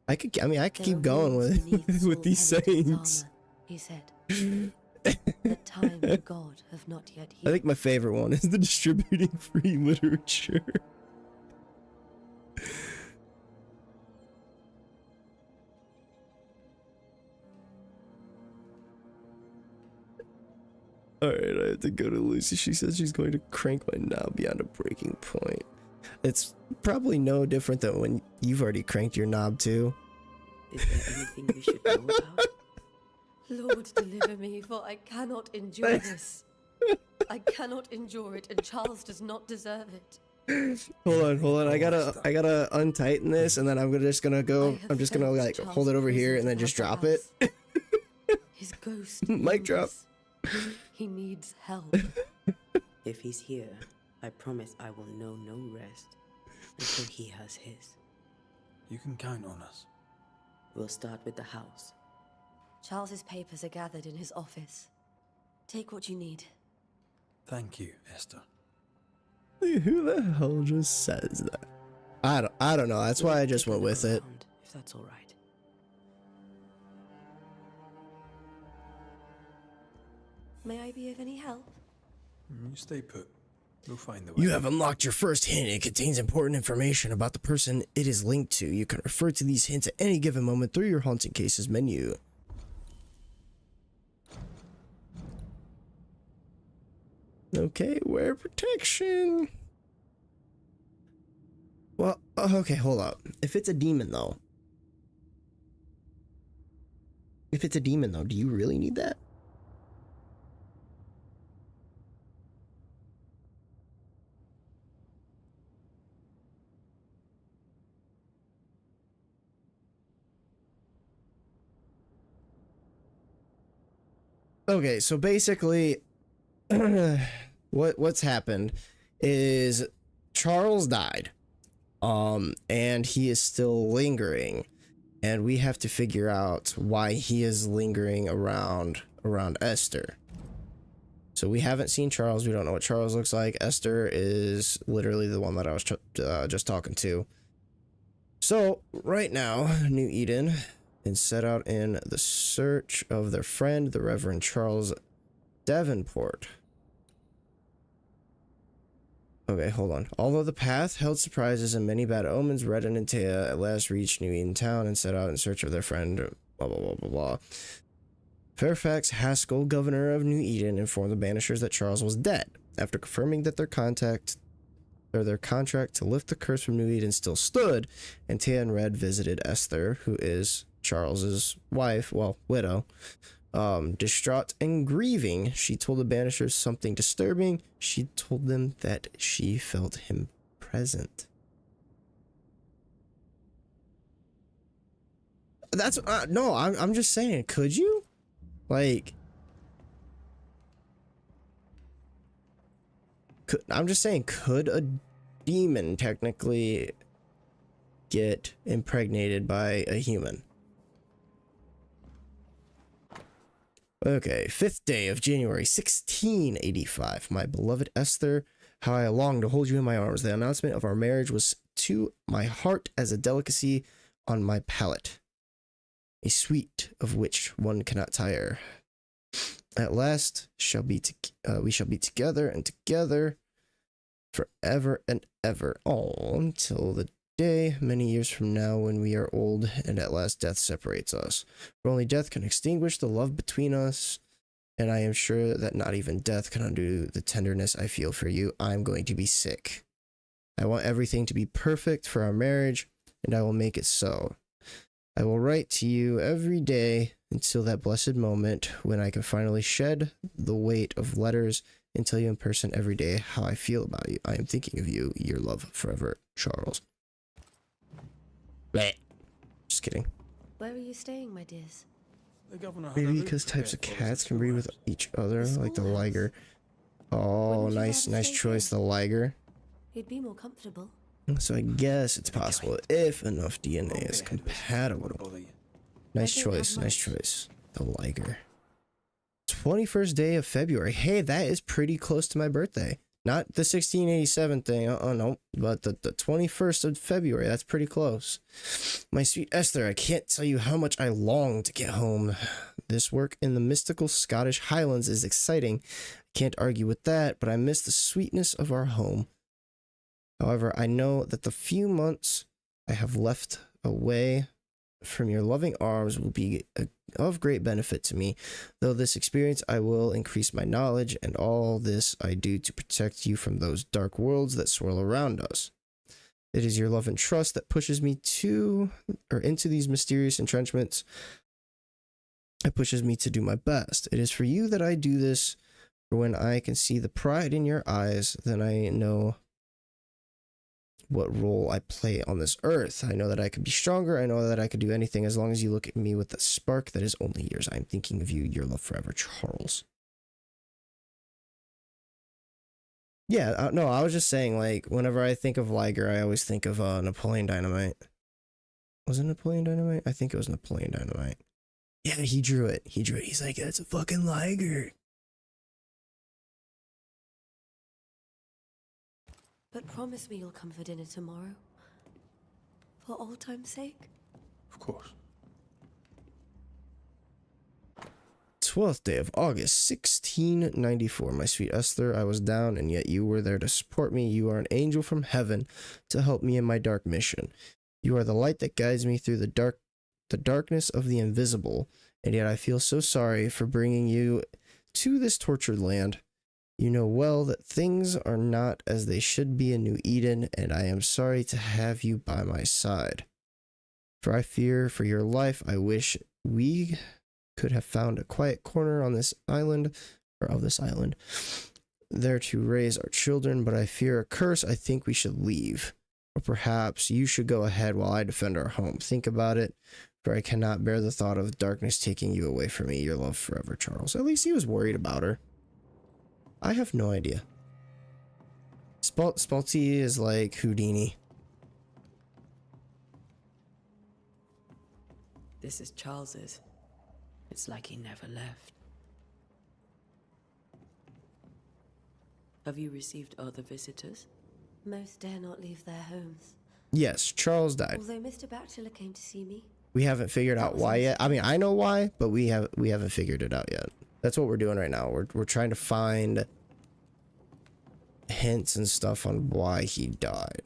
I could There keep are going wounds with beneath with these Saul Pennington's sayings. armor, he said. That time and God have not yet I healed. think my favorite one is the distributing free literature. Alright, I have to go to Lucy. She says she's going to crank my knob beyond a breaking point. It's probably no different than when you've already cranked your knob too. Is there anything we should know about? Lord, deliver me, for I cannot endure this. I cannot endure it, and Charles does not deserve it. Hold on. I gotta untighten this, and then just gonna go. I have I'm just gonna felt like Charles' hold it over here and then presence just drop above it. us. His ghost. Mic drop. lingers. He needs help. If he's here, I promise I will know no rest until he has his. You can count on us. We'll start with the house. Charles's papers are gathered in his office. Take what you need. Thank you, Esther. Who the hell just says that? I don't know. That's why I just Take a went look with it. around, if that's all right. May I be of any help? You stay put. We'll find the way. You have unlocked your first hint. It contains important information about the person it is linked to. You can refer to these hints at any given moment through your Haunting Cases menu. Okay, wear protection. Well, okay, hold up. If it's a demon, though. Do you really need that? Okay, so basically, what's happened is Charles died, and he is still lingering, and we have to figure out why he is lingering around Esther. So we haven't seen Charles. We don't know what Charles looks like. Esther is literally the one that I was just talking to. So right now, New Eden and set out in the search of their friend, the Reverend Charles Davenport. Okay, hold on. Although the path held surprises and many bad omens, Red and Antea at last reached New Eden Town and set out in search of their friend, blah, blah, blah, blah, blah. Fairfax Haskell, governor of New Eden, informed the Banishers that Charles was dead. After confirming that their contact their contract to lift the curse from New Eden still stood, and Tia and Red visited Esther, who is Charles's wife, well, widow. Distraught and grieving, she told the Banishers something disturbing. She told them that she felt him present. That's no, I'm just saying, could you? Like, I'm just saying, could a demon technically get impregnated by a human? Okay, 5th day of January, 1685. My beloved Esther, how I long to hold you in my arms. The announcement of our marriage was to my heart as a delicacy on my palate, a sweet of which one cannot tire. At last we shall be together and together forever and ever, all until the day many years from now when we are old and at last death separates us. For only death can extinguish the love between us, and I am sure that not even death can undo the tenderness I feel for you. I'm going to be sick. I want everything to be perfect for our marriage, and I will make it so. I will write to you every day until that blessed moment when I can finally shed the weight of letters and tell you in person every day how I feel about you. I am thinking of you, your love forever, Charles. Bleh. Just kidding. Where are you staying, my dears? The governor had a Maybe route because types of prepared for us cats at can breed with schoolhouse. each other, like the schoolhouse? liger. Oh, Wouldn't you nice rather stay choice, here? the liger. You'd be more comfortable. So I guess it's possible if enough DNA is Won't get ahead of us. compatible. Won't bother you. Nice I don't have choice, nice much. choice. The liger. 21st day of February. Hey, that is pretty close to my birthday. Not the 1687 thing, no, but the 21st of February. That's pretty close. My sweet Esther, I can't tell you how much I long to get home. This work in the mystical Scottish Highlands is exciting. I can't argue with that, but I miss the sweetness of our home. However, I know that the few months I have left away from your loving arms will be of great benefit to me. Though this experience, I will increase my knowledge, and all this I do to protect you from those dark worlds that swirl around us. It is your love and trust that pushes me into these mysterious entrenchments. It pushes me to do my best. It is for you that I do this, for when I can see the pride in your eyes, then I know what role I play on this earth. I know that I could be stronger. I know that I could do anything as long as you look at me with the spark that is only yours. I'm thinking of you, your love forever, Charles. Yeah, no, I was just saying, like, whenever I think of Liger, I always think of Napoleon Dynamite. Was it Napoleon Dynamite? I think it was Napoleon Dynamite. Yeah, he drew it. He's like, that's a fucking Liger. But promise me you'll come for dinner tomorrow. For old time's sake. Of course. 12th day of August, 1694. My sweet Esther, I was down, and yet you were there to support me. You are an angel from heaven to help me in my dark mission. You are the light that guides me through the darkness of the invisible, and yet I feel so sorry for bringing you to this tortured land. You know well that things are not as they should be in New Eden, and I am sorry to have you by my side. For I fear for your life. I wish we could have found a quiet corner on this island, or of this island, there to raise our children, but I fear a curse. I think we should leave. Or perhaps you should go ahead while I defend our home. Think about it, for I cannot bear the thought of darkness taking you away from me. Your love forever, Charles. At least he was worried about her. I have no idea. Spalty is like Houdini. This is Charles's. It's like he never left. Have you received other visitors? Most dare not leave their homes. Yes, Charles died. Although Mr. Bachelor came to see me. We haven't figured out why yet. I mean, I know why, but we haven't figured it out yet. That's what we're doing right now. We're trying to find hints and stuff on why he died.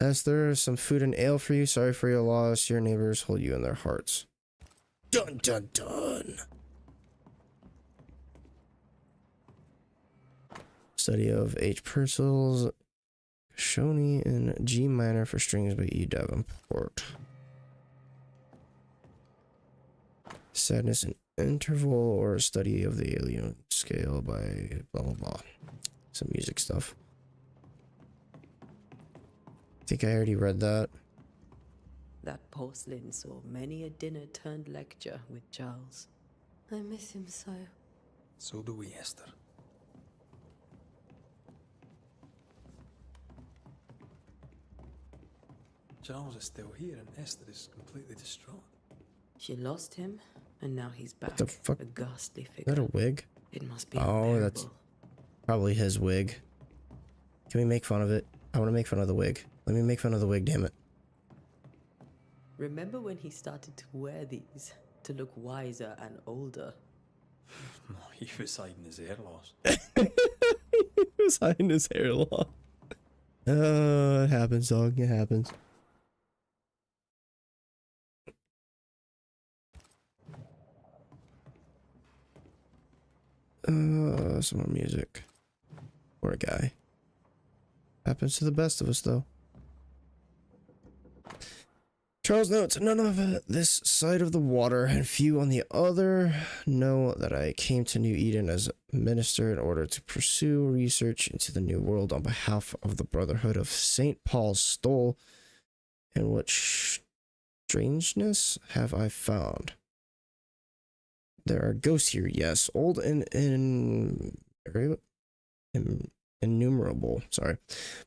Esther, some food and ale for you. Sorry for your loss. Your neighbors hold you in their hearts. Dun dun dun. study of H. Purcell's Shoni in G minor for strings by E. Davenport. Sadness in Interval, or a study of the alien scale by blah blah blah. Some music stuff. I think I already read that. That porcelain saw many a dinner turned lecture with Charles. I miss him so. So do we, Esther. Charles is still here and Esther is completely distraught. She lost him, and now he's back. The fuck? A ghastly Is figure. that a wig? It must be Oh, that's unbearable. probably his wig. Can we make fun of it? I want to make fun of the wig. Let me make fun of the wig, damn it. Remember when he started to wear these to look wiser and older? He was hiding his hair loss. He was hiding his hair long. It happens, dog. It happens. Some more music. Poor guy. Happens to the best of us, though. Charles notes, none of this side of the water and few on the other know that I came to New Eden as minister in order to pursue research into the New World on behalf of the Brotherhood of St. Paul's Stole. And what strangeness have I found? There are ghosts here, yes, old and innumerable, sorry,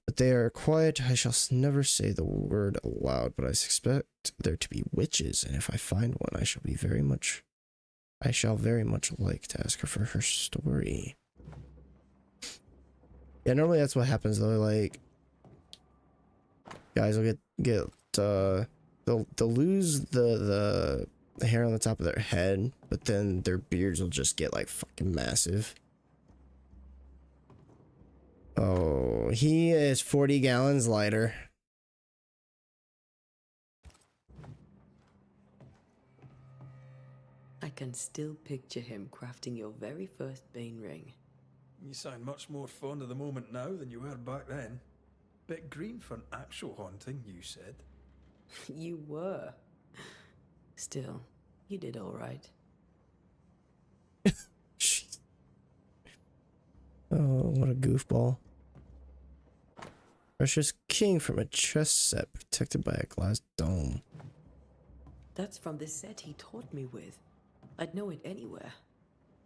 but they are quiet. I shall never say the word aloud, but I suspect there to be witches, and if I find one, I shall very much like to ask her for her story. Yeah, normally that's what happens though. Like, guys will they'll lose the hair on the top of their head, but then their beards will just get like fucking massive. Oh, he is 40 gallons lighter. I can still picture him crafting your very first Bane ring. You sound much more fond of the moment now than you were back then. Bit green for an actual haunting, you said. You were. Still, you did all right. Jeez. Oh, what a goofball. Precious king from a chess set protected by a glass dome. That's from the set he taught me with. I'd know it anywhere.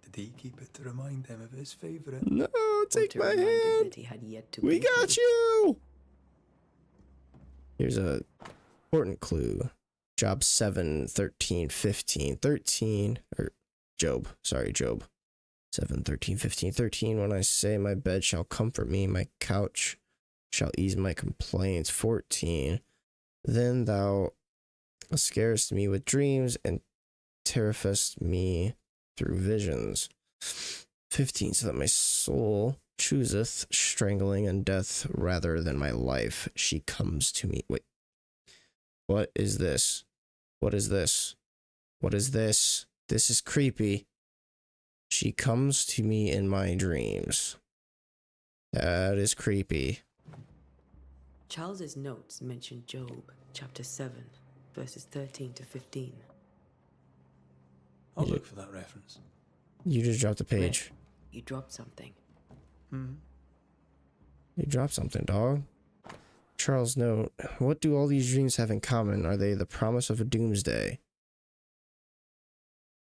Did he keep it to remind him of his favorite? No, take To my remind him hand. that he had yet to We beat got me. you. Here's a important clue. Job 7, 13, 15, 13, or Job. Sorry, Job. 7, 13, 15, 13. When I say my bed shall comfort me, my couch shall ease my complaints. 14. Then thou scarest me with dreams and terrifiest me through visions. 15. So that my soul chooseth strangling and death rather than my life. She comes to me. Wait. What is this? What is this? What is this? This is creepy. She comes to me in my dreams. That is creepy. Charles's notes mention Job, chapter 7, verses 13 to 15. I'll look for that reference. You just dropped a page. Red, you dropped something. You dropped something, dog. Charles note, what do all these dreams have in common? Are they the promise of a doomsday?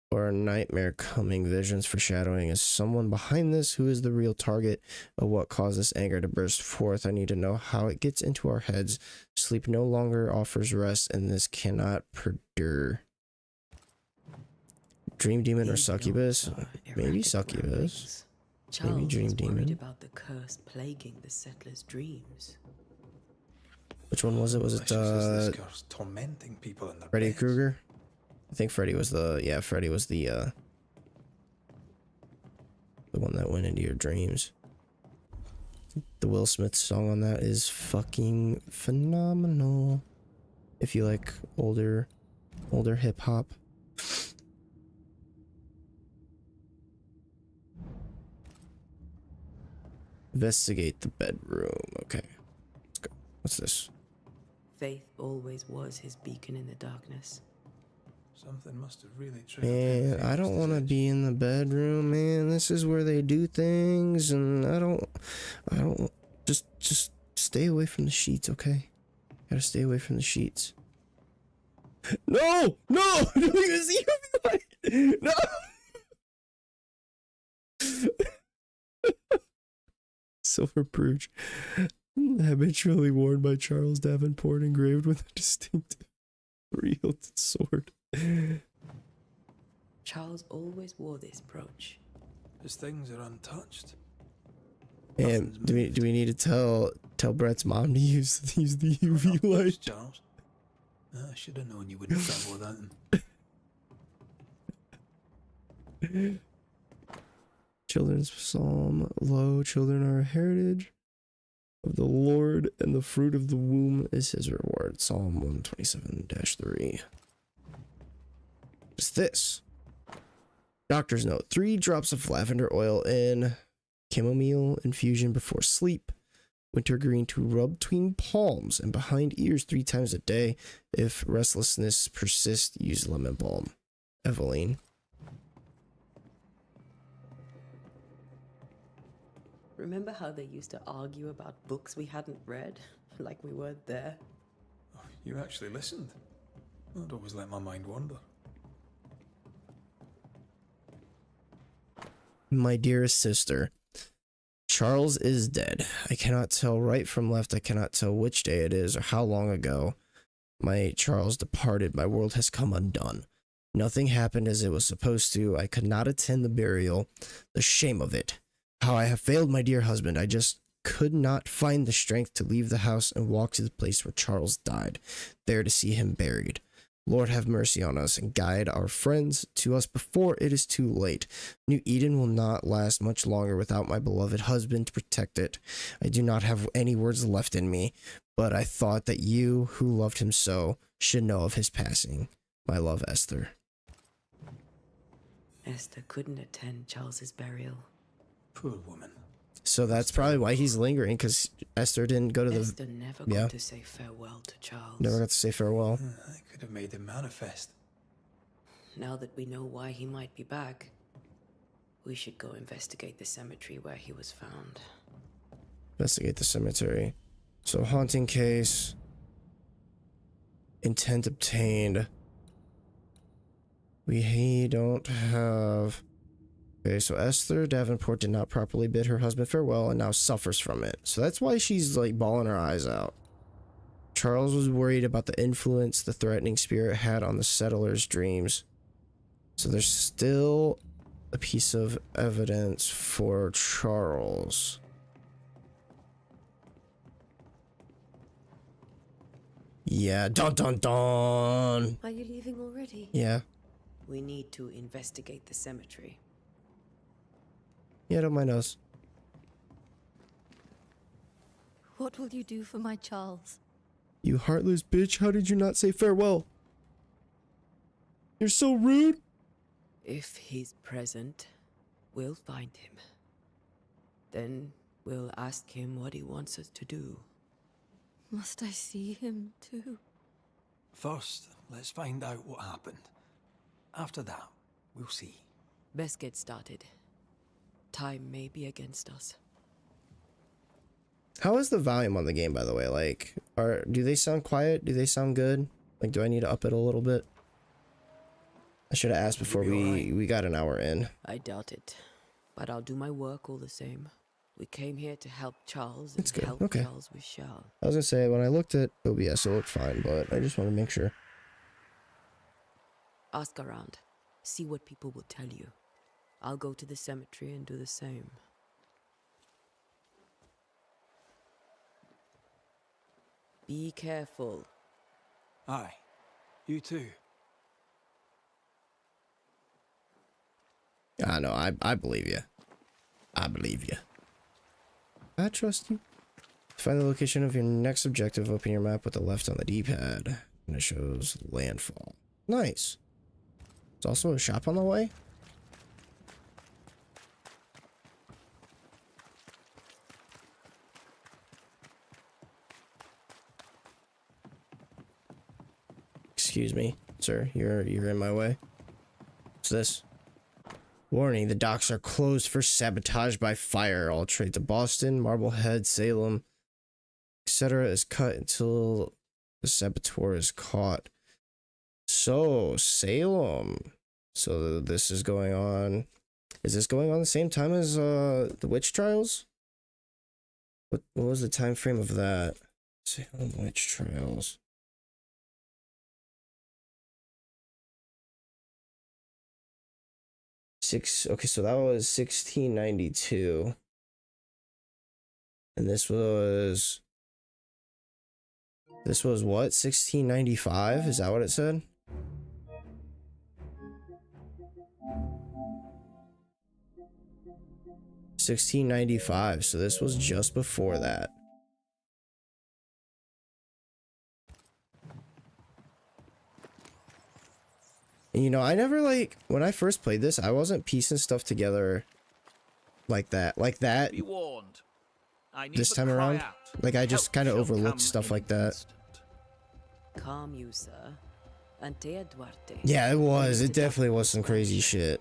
Or a nightmare coming, visions foreshadowing? Is someone behind this? Who is the real target of what caused this anger to burst forth? I need to know how it gets into our heads. Sleep no longer offers rest, and this cannot perdure. Dream demon or These succubus? notes are Maybe erratic succubus. ramblings. Charles dream was worried demon. about the curse plaguing the settlers' dreams. Which one was it? Was it Malicious is this curse tormenting people in their Freddy beds. Krueger? I think Freddy was Freddy was the one that went into your dreams. The Will Smith song on that is fucking phenomenal. If you like older hip hop. Investigate the bedroom. Okay. Let's go. What's this? Faith always was his beacon in the darkness. Something must have really triggered Man, Faith's I don't want to desire. be in the bedroom, man. This is where they do things, and I don't, just stay away from the sheets, okay? Gotta stay away from the sheets. No! No! No! Silver brooch. Habitually worn by Charles Davenport, engraved with a distinctive three-hilted sword. Charles always wore this brooch. His things are untouched. And Nothing's do we need to tell Brett's mom to use the UV light? Charles. I should have known you wouldn't travel without them. Children's Psalm. Lo, children are a heritage of the Lord, and the fruit of the womb is his reward. Psalm 127-3. What's this? Doctor's note. 3 drops of lavender oil in chamomile infusion before sleep. Wintergreen to rub between palms and behind ears 3 times a day. If restlessness persists, use lemon balm. Eveline. Remember how they used to argue about books we hadn't read? Like we weren't there? Oh, you actually listened. I'd always let my mind wander. My dearest sister, Charles is dead. I cannot tell right from left. I cannot tell which day it is or how long ago my Charles departed. My world has come undone. Nothing happened as it was supposed to. I could not attend the burial. The shame of it. How I have failed my dear husband. I just could not find the strength to leave the house and walk to the place where Charles died, there to see him buried. Lord, have mercy on us and guide our friends to us before it is too late. New Eden will not last much longer without my beloved husband to protect it. I do not have any words left in me, but I thought that you, who loved him so, should know of his passing. My love, Esther. Esther couldn't attend Charles's burial. Poor woman. So that's probably why he's lingering, because Esther didn't go to the... Esther never got to say farewell to Charles. Never got to say farewell. I could have made him manifest. Now that we know why he might be back, we should go investigate the cemetery where he was found. Investigate the cemetery. So haunting case. Intent obtained. We don't have... Okay, so Esther Davenport did not properly bid her husband farewell and now suffers from it. So that's why she's like bawling her eyes out. Charles was worried about the influence the threatening spirit had on the settlers' dreams. So there's still a piece of evidence for Charles. Yeah, dun dun dun. Are you leaving already? Yeah. We need to investigate the cemetery. Yeah, don't mind us. What will you do for my Charles? You heartless bitch, how did you not say farewell? You're so rude. If he's present, we'll find him. Then we'll ask him what he wants us to do. Must I see him too? First, let's find out what happened. After that, we'll see. Best get started. Time may be against us. How is the volume on the game, by the way? Like, do they sound quiet? Do they sound good? Like, do I need to up it a little bit? I should have asked before we got an hour in. I doubt it, but I'll do my work all the same. We came here to help Charles, It's and good. help Okay. Charles we shall. I was gonna say, when I looked at OBS, it looked fine, but I just want to make sure. Ask around. See what people will tell you. I'll go to the cemetery and do the same. Be careful. Aye. You too. I know, I believe you. I believe you. I trust you. Find the location of your next objective. Open your map with the left on the D-pad. And it shows landfall. Nice. There's also a shop on the way. Excuse me, sir. You're in my way. What's this? Warning, the docks are closed for sabotage by fire. All trade to Boston, Marblehead, Salem, etc. is cut until the saboteur is caught. So, Salem. So this is going on. Is this going on the same time as the witch trials? What was the time frame of that? Salem witch trials. Okay, so that was 1692. And this was what? 1695? Is that what it said? $1695, so this was just before that. And, you know, I never, like, when I first played this, I wasn't piecing stuff together like that. Be warned. I need This to time cry around. out. Like, I just Help kind of shall overlooked come stuff in like an that. instant. Calm you, sir. Ante Duarte. Yeah, it was. It definitely was some crazy shit.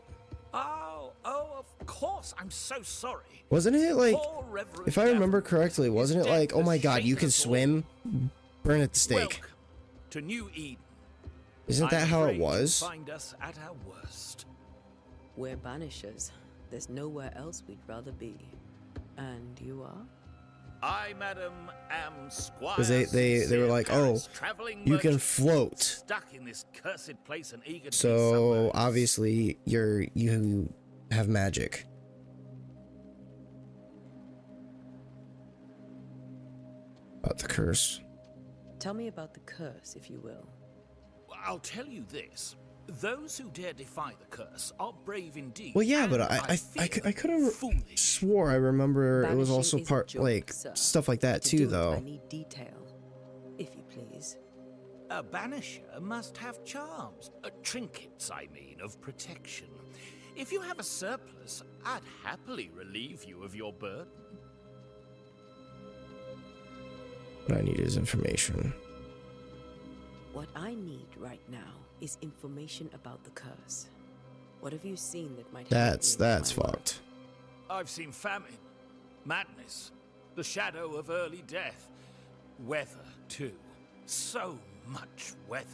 Oh, of course. I'm so sorry. Wasn't it, like, Poor Reverend if I remember Devon correctly, wasn't is it dead like, oh for my god, you shame can us all. swim? Burn at the stake. Welcome to New Eden. Isn't that how it I'm afraid you'll was? Find us at our worst. We're banishers. There's nowhere else we'd rather be. And you are? I, madam, am Squire. Because they were like, oh, Paris, traveling you can merchant, float. Stuck in this cursed place and eager to be So submerged. obviously you have magic. About the curse. Tell me about the curse, if you will. I'll tell you this. Those who dare defy the curse are brave indeed. Well, yeah, and but I could have foolish. swore I remember it was Banishing also is a part joke, like sir. stuff like that To too, do it, though. I need detail, if you please. A banisher must have charms, trinkets, I mean, of protection. If you have a surplus, I'd happily relieve you of your burden. What I need is information. What I need right now is information about the curse. What have you seen that might help That's me with my work? fucked. I've seen famine, madness, the shadow of early death, weather, too. So much weather.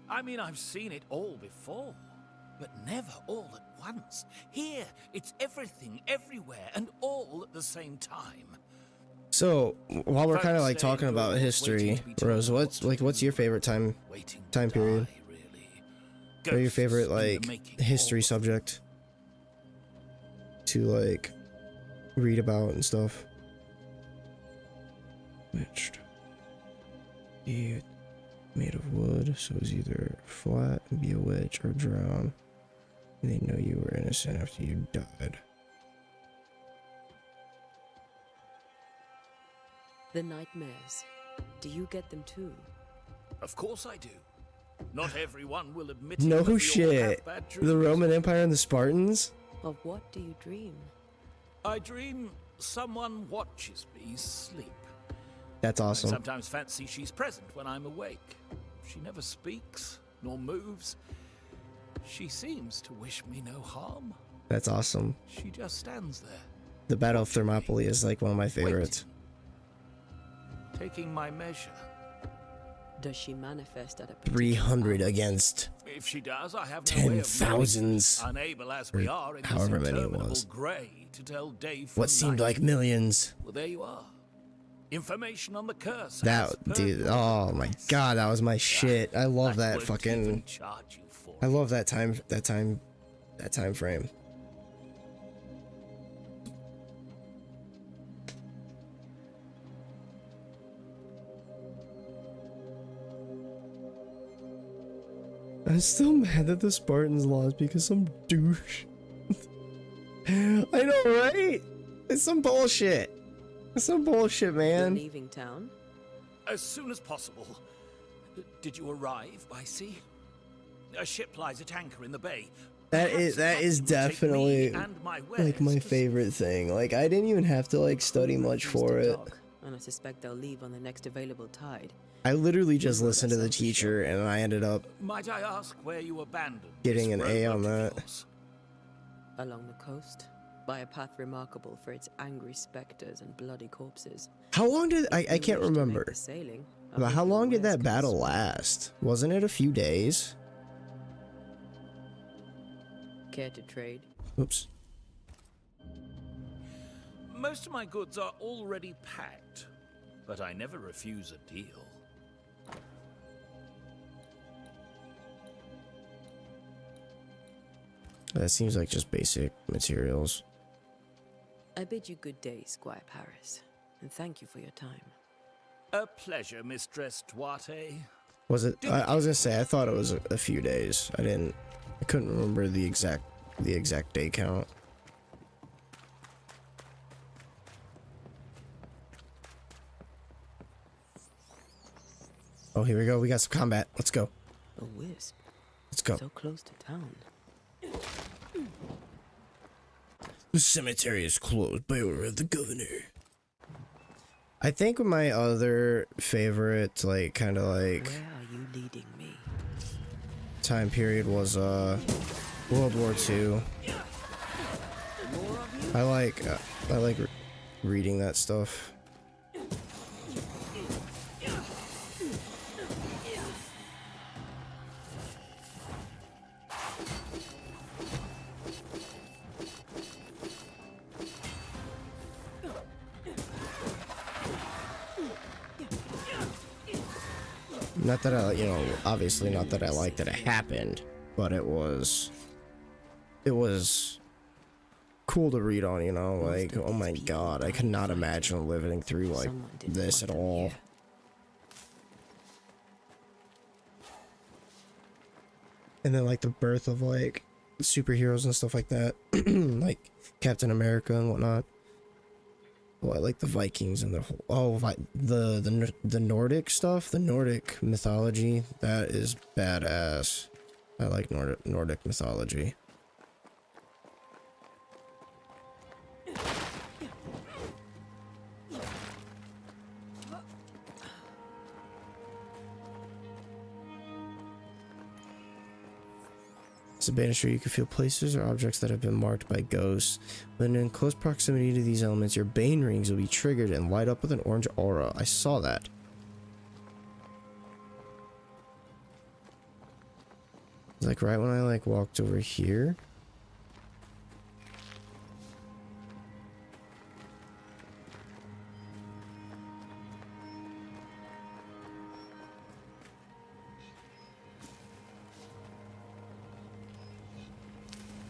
I mean, I've seen it all before, but never all at once. Here, it's everything, everywhere, and all at the same time. So while we're kind of Folks like say talking you're about always history, waiting to be told Rose, what's your favorite time Waiting to period? die, really. Or your Ghosts favorite in the like making, history all of them. subject to like read about and stuff? Witched. Be made of wood, so it's either flat and be a witch or drown. And they know you were innocent after you died. The nightmares. Do you get them too? Of course I do. Not everyone will admit it, No but we all shit. have bad The dreams. Roman Empire and the Spartans? Of what do you dream? I dream someone watches me sleep. That's I awesome. sometimes fancy she's present when I'm awake. She never speaks, nor moves. She seems to wish me no harm. That's awesome. She just stands there, The Battle of Thermopylae is like one of my favorites. taking my measure. Does she manifest at a 300 against If she does, I have no way of 10,000s. knowing, unable as we or are in however this many it interminable was. grey to tell day from what seemed night. like millions? Well, there you are. Information on the curse. That as per dude, your oh my request. god, that was my shit. I love I that won't fucking even charge you for I it. love that time frame. I'm still mad that the Spartans lost because some douche. I know, right? It's some bullshit. It's some bullshit, You're man. leaving town? As soon as possible. Did you arrive by sea? A ship lies at anchor in the bay. That Perhaps is the captain will take definitely me and my like my wares to favorite thing. Like I didn't even have to like study much Refuse for to it. talk. and I suspect they'll leave on the next available tide. I literally just listened to the teacher and I ended up Might I ask where you abandoned getting this an A on rowboat of that. yours? Along the coast, by a path remarkable for its angry specters and bloody corpses. How long did I If you can't wish to make remember. the sailing, I But hope how your long did wares that can battle swim. last? Wasn't it a few days? Care to trade? Oops. Most of my goods are already packed, but I never refuse a deal. That seems like just basic materials. I bid you good day, Squire Paris, and thank you for your time. A pleasure, Mistress Duarte. Was it? I was gonna say I thought it was a few days. I couldn't remember the exact day count. Oh, here we go. We got some combat. Let's go. A wisp. Let's go. So close to town. The cemetery is closed by order of the governor. I think my other favorite, like, kind of like Where are you leading me? time period was World War II. I like reading that stuff. Not that I, obviously not that I like that it happened, but it was cool to read on, like, oh my god, I could not imagine living through like this at all. And then like the birth of like superheroes and stuff like that, like Captain America and whatnot. Well, I like the Vikings and the whole, the Nordic stuff, the Nordic mythology. That is badass. I like Nordic mythology. As a banisher, you can feel places or objects that have been marked by ghosts. When in close proximity to these elements, your bane rings will be triggered and light up with an orange aura. I saw that. Like right when I like walked over here.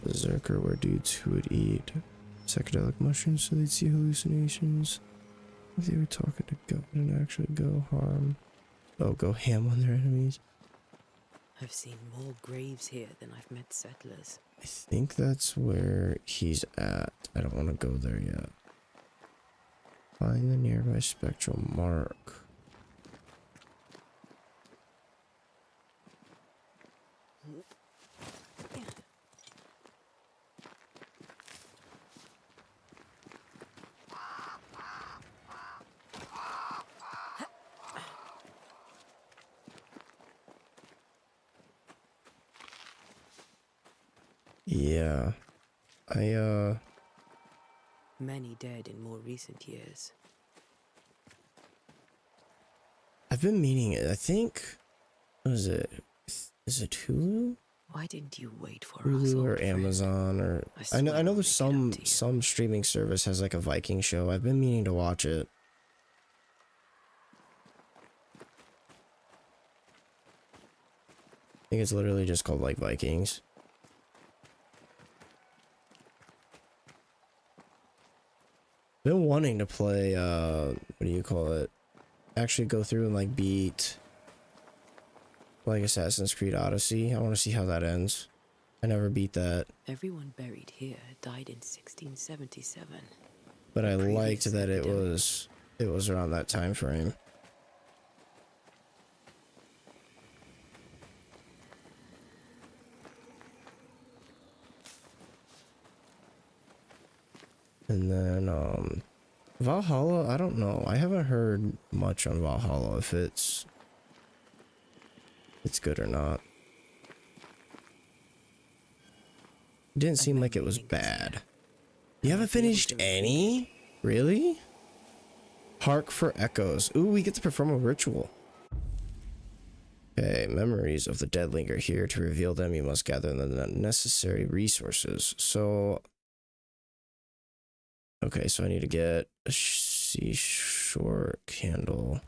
Berserker were dudes who would eat psychedelic mushrooms so they'd see hallucinations. If they were talking to God and actually go ham on their enemies. I've seen more graves here than I've met settlers. I think that's where he's at. I don't want to go there yet. Find the nearby spectral mark. Yeah. Many dead in more recent years. I've been meaning it. I think, what is it? Is it Hulu? Why didn't you wait for us? Hulu or old friend? Amazon or I know there's some streaming service has like a Viking show. I've been meaning to watch it. I think it's literally just called like Vikings. Been wanting to play what do you call it? Actually go through and like beat like Assassin's Creed Odyssey. I want to see how that ends. I never beat that. Everyone buried here died in 1677. But I liked that it was around that time frame. And then Valhalla, I don't know. I haven't heard much on Valhalla if it's good or not. It didn't seem like it was bad. You haven't finished any? Really? Hark for echoes. Ooh, we get to perform a ritual. Okay, memories of the dead linger here. To reveal them, you must gather the necessary resources. So, okay, so I need to get a seashore candle.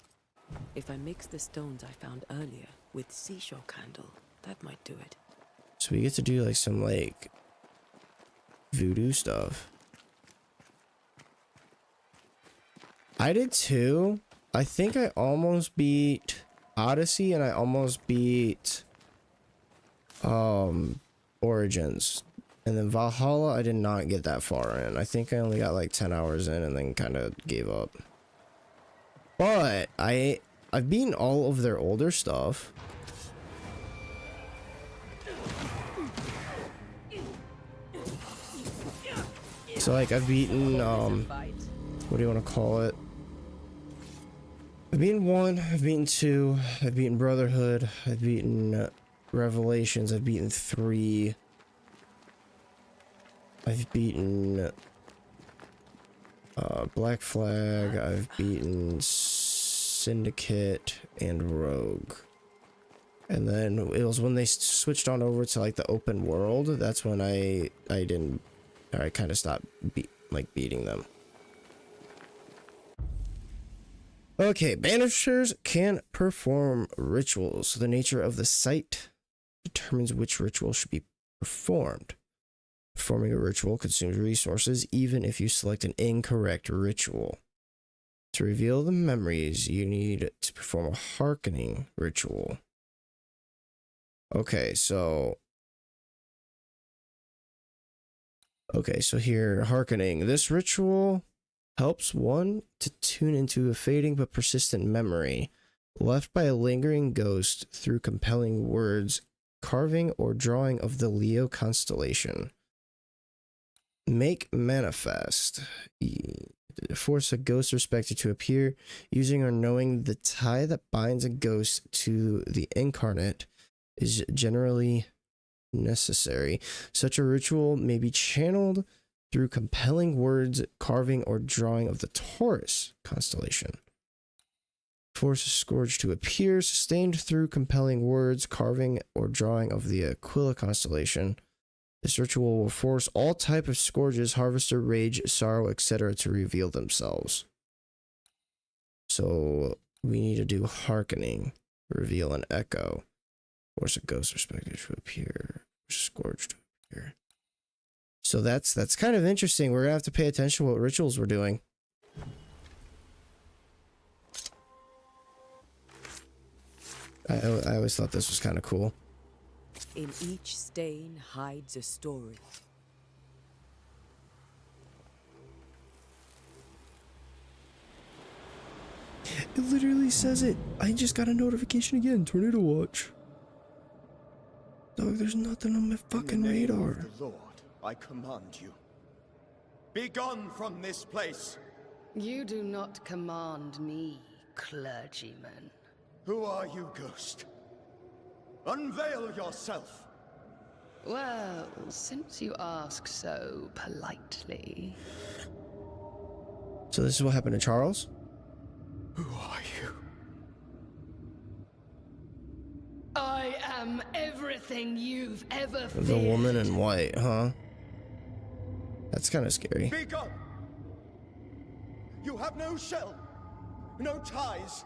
If I mix the stones I found earlier with seashore candle, that might do it. So we get to do like some like voodoo stuff. I did too. I think I almost beat Odyssey and I almost beat Origins. And then Valhalla I did not get that far in. I think I only got like 10 hours in and then kind of gave up. But I've beaten all of their older stuff. So like I've beaten what do you want to call it? I've beaten 1, I've beaten 2, I've beaten Brotherhood, I've beaten Revelations, I've beaten 3. I've beaten Black Flag, I've beaten Syndicate and Rogue. And then it was when they switched on over to like the open world, that's when I kind of stopped beating them. Okay, Banishers can perform rituals. The nature of the site determines which ritual should be performed. Performing a ritual consumes resources even if you select an incorrect ritual. To reveal the memories, you need to perform a hearkening ritual. Okay, so here, hearkening. This ritual helps one to tune into a fading but persistent memory left by a lingering ghost through compelling words, carving, or drawing of the Leo constellation. Make manifest. Force a ghost respected to appear using or knowing the tie that binds a ghost to the incarnate is generally necessary. Such a ritual may be channeled through compelling words, carving, or drawing of the Taurus constellation. Force a scourge to appear, sustained through compelling words, carving, or drawing of the Aquila constellation. This ritual will force all type of scourges, harvester, rage, sorrow, etc. to reveal themselves. So we need to do hearkening, reveal an echo, force a ghost respected to appear, scourge to appear. So that's kind of interesting. We're gonna have to pay attention to what rituals we're doing. I always thought this was kind of cool. In each stain hides a story. It literally says it. I just got a notification again. Tornado watch. Dog, there's nothing on my fucking radar. In the name of the Lord, I command you. Be gone from this place. You do not command me, clergyman. Who are you, ghost? Unveil yourself. Well, since you ask so politely. So this is what happened to Charles? Who are you? I am everything you've ever feared. The woman in white, huh? That's kind of scary. Be gone. You have no shell, no ties,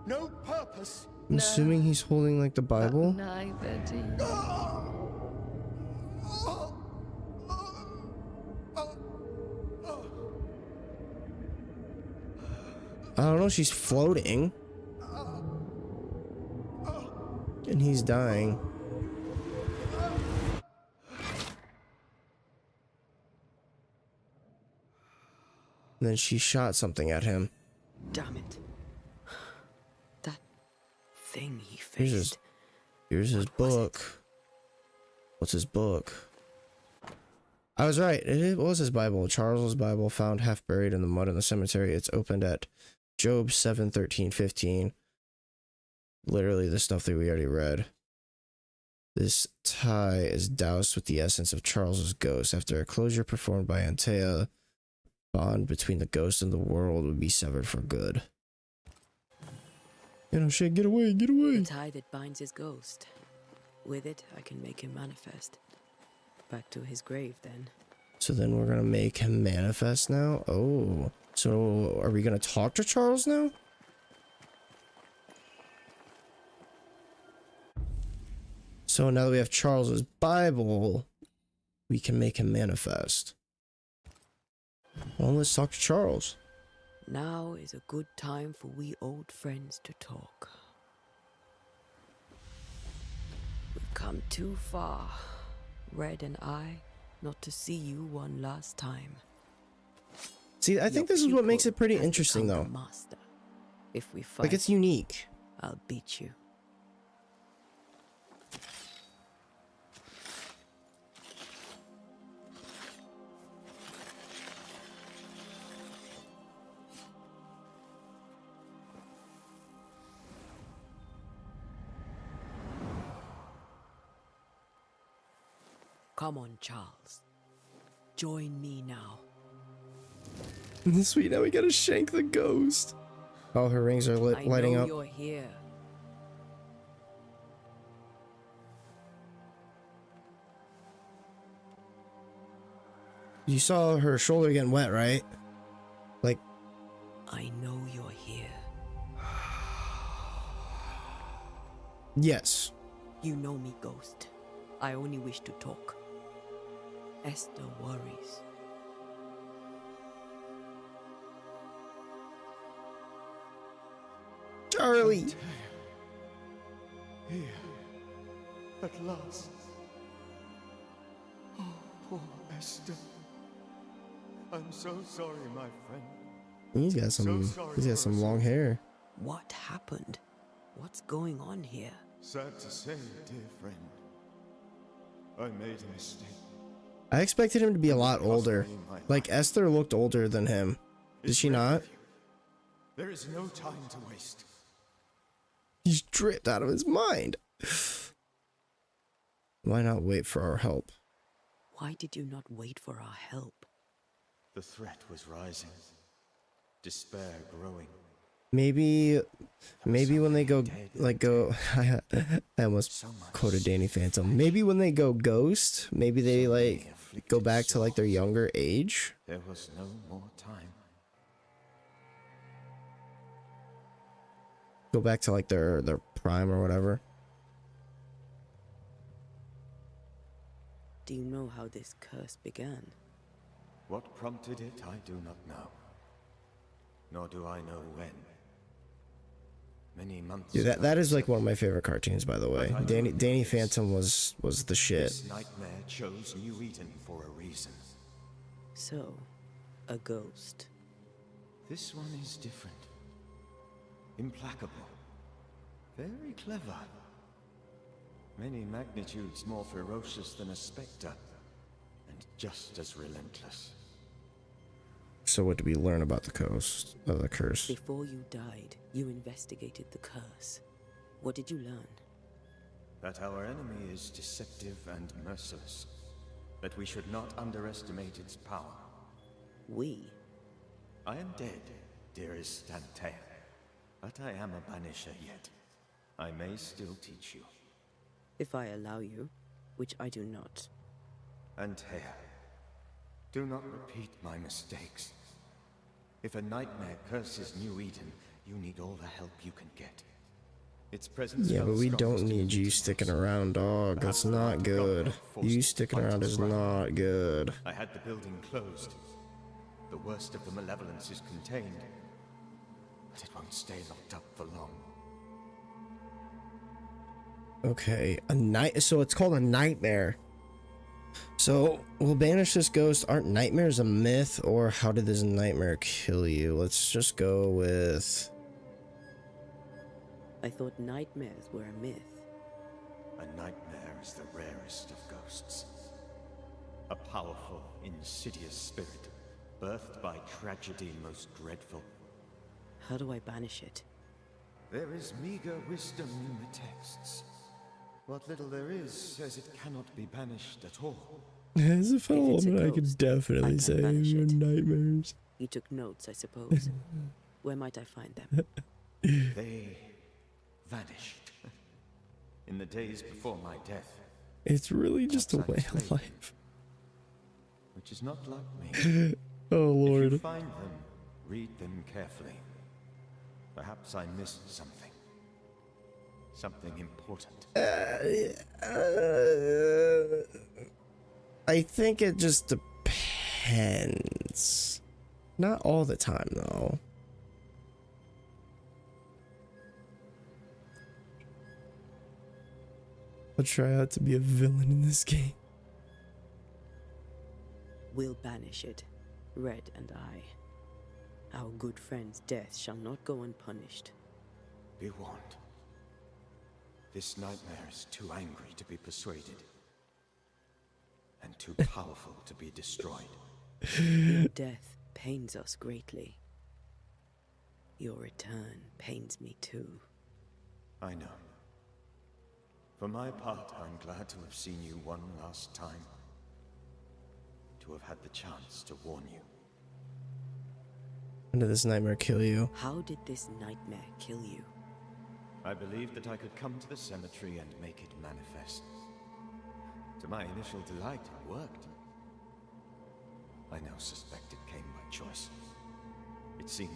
no purpose. I'm assuming he's holding like the Bible. Neither do you. I don't know, she's floating. And he's dying. And then she shot something at him. Damn it. That thing he faced. Here's his book. What's his book? I was right. It was his Bible. Charles's Bible, found half buried in the mud in the cemetery. It's opened at Job 7:13-15. Literally the stuff that we already read. This tie is doused with the essence of Charles's ghost. After a closure performed by Antea, bond between the ghost and the world would be severed for good. You know, shit, get away, get away. The tie that binds his ghost. With it, I can make him manifest. Back to his grave, then. So then we're gonna make him manifest now? Oh. So are we gonna talk to Charles now? So now that we have Charles's Bible, we can make him manifest. Well, let's talk to Charles. Now is a good time for we old friends to talk. We've come too far, Red and I, not to see you one last time. See, I think this is what makes it pretty interesting, though. Master. If we fight, Like, it's unique. I'll beat you. Come on, Charles. Join me now. Sweet, now we gotta shank the ghost. Oh, her rings are lighting I know up. you're here. You saw her shoulder getting wet, right? Like, I know you're here. yes. You know me, Ghost. I only wish to talk. Esther worries. Charlie! Here, at last. Oh, poor Esther. I'm so sorry, my friend. He's got some long hair. What happened? What's going on here? Sad to say, dear friend. I made a mistake. I expected him to be a lot older. Like, Esther looked older than him. Did she not? There is no time to waste. He's dripped out of his mind. Why not wait for our help? Why did you not wait for our help? The threat was rising. Despair growing. Maybe when they go, I almost quoted Danny Phantom. Maybe when they go ghost, maybe they, like, go back to, like, their younger age. There was no more time. Go back to, like, their prime or whatever. Do you know how this curse began? What prompted it, I do not know. Nor do I know when. Many months Yeah, that is like one of my favorite cartoons, by the way. Danny Phantom was the shit. This nightmare chose New Eden for a reason. So, a ghost. This one is different. Implacable. Very clever. Many magnitudes more ferocious than a spectre. And just as relentless. So what did we learn about the curse? Before you died, you investigated the curse. What did you learn? That our enemy is deceptive and merciless. That we should not underestimate its power. We? I am dead, dearest Antea. But I am a banisher yet. I may still teach you. If I allow you, which I do not. Antea, do not repeat my mistakes. If a nightmare curses New Eden, you need all the help you can get. Its presence. Yeah, but we don't need you sticking around, dog. That's not good. You sticking around is not good. I had the building closed. The worst of the malevolence is contained. But it won't stay locked up for long. Okay, so it's called a nightmare. So, we'll banish this ghost. Aren't nightmares a myth, or how did this nightmare kill you? Let's just go with... I thought nightmares were a myth. A nightmare is the rarest of ghosts. A powerful, insidious spirit, birthed by tragedy most dreadful. How do I banish it? There is meager wisdom in the texts. What little there is says it cannot be banished at all. As a fellow If it's a woman, I could ghost, definitely I can say banish your it. nightmares. You took notes, I suppose. Where might I find them? They vanished. In the days before my death. It's really just a way of life. Which is not like me. Oh If lord. you find them, read them carefully. Perhaps I missed something. Something important. I think it just depends. Not all the time, though. I'll try out to be a villain in this game. We'll banish it, Red and I. Our good friend's death shall not go unpunished. Be warned. This nightmare is too angry to be persuaded. And too powerful to be destroyed. Your death pains us greatly. Your return pains me too. I know. For my part, I'm glad to have seen you one last time. To have had the chance to warn you. When did this nightmare kill you? How did this nightmare kill you? I believed that I could come to the cemetery and make it manifest. To my initial delight, it worked. I now suspect it came by choice. It seemed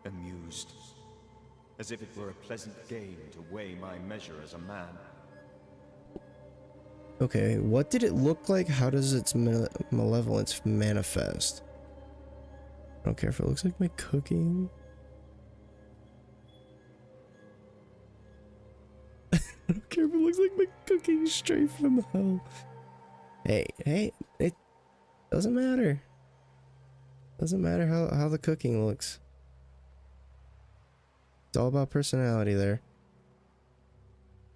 amused, as if it were a pleasant game to weigh my measure as a man. Okay, what did it look like? How does its malevolence manifest? I don't care if it looks like my cooking. I don't care if it looks like my cooking straight from hell. Hey, it doesn't matter. Doesn't matter how the cooking looks. It's all about personality there.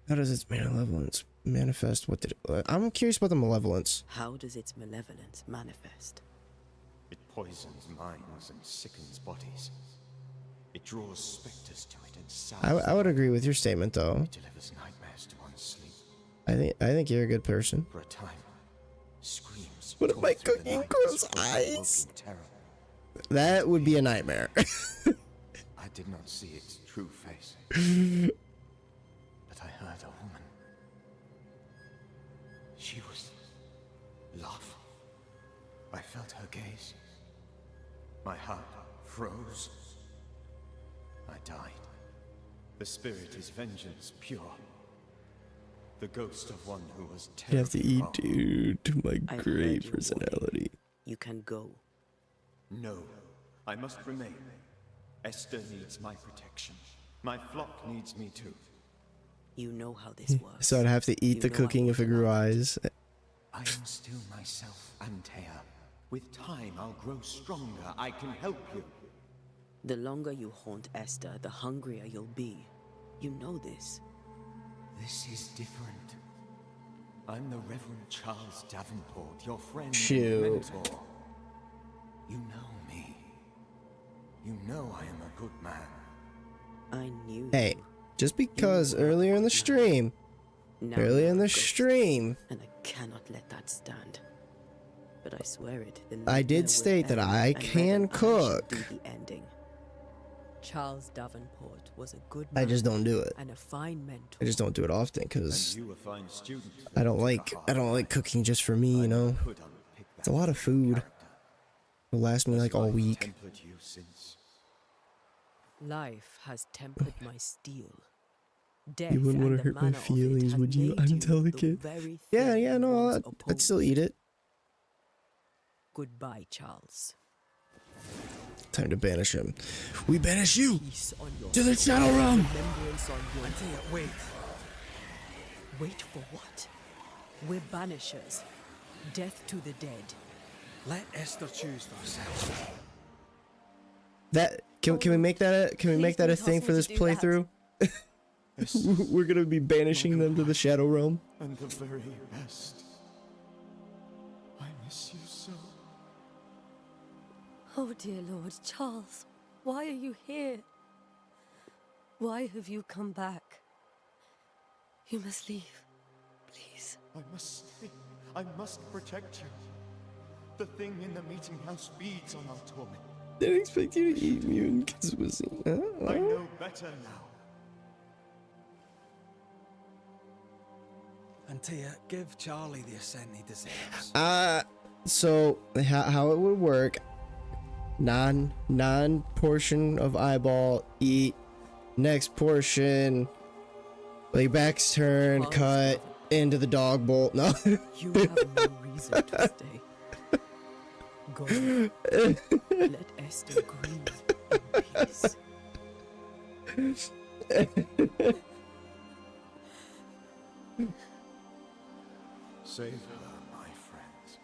How does its malevolence manifest? What did it... I'm curious about the malevolence. How does its malevolence manifest? It poisons minds and sickens bodies. It draws specters to it and salves. I would agree with your statement, though. It delivers nightmares to one's sleep. I think you're a good person. For a time, screams. What am I cooking? Gross eyes. That would be a nightmare. I did not see its true face. But I heard a woman. She was laughing. I felt her gaze. My heart froze. I died. The spirit is vengeance pure. The ghost of one who was terrible. You have to eat, dude, to my I've great heard your personality. You can go. No, I must remain. Esther needs my protection. My flock needs me too. You know how this works. So I'd have to eat the cooking if it grew eyes. I am still myself, Antea. With time, I'll grow stronger. I can help you. The longer you haunt Esther, the hungrier you'll be. You know this. This is different. I'm the Reverend Charles Davenport, your friend Shoot. and mentor. You know me. You know I am a good man. I knew Hey, you. just because earlier in the stream, Now earlier you're in a the ghost, stream, and I cannot let that stand. But I swear it. The I nightmare did will state that end, I and can Red and I shall cook. do the ending. Charles Davenport was a good I man just don't do it. and a fine mentor. I just don't do it often And because you a fine student. I don't like cooking just for me, you know. It's a lot of food. It'll last me like all week. Tempered you since. Life has tempered my steel. Death You wouldn't and want the to hurt my manner of it feelings, has would you? made I'm the delicate. very Yeah, thing yeah, you no, once I'd still eat it. Goodbye, Charles. Time to banish him. We banish you Peace on your to the Shadow Realm. remembrance on your Antea, wait. Wait for what? We're banishers. Death to the dead. Let Esther choose for herself. That can we make that a thing for this playthrough? We're gonna be banishing them to the Shadow Realm. And the very best. I miss you so. Oh, dear Lord, Charles, why are you here? Why have you come back? You must leave, please. I must stay. I must protect you. The thing in the meeting house feeds on our torment. Didn't expect you to eat mutant because it was. I know better now. And Tia, give Charlie the ascent he deserves. So how it would work? Non portion of eyeball, eat. Next portion, like back's turn, cut into the dog bowl. No. You have no reason to stay. Go. Let Esther grieve in peace. Save her, my friends.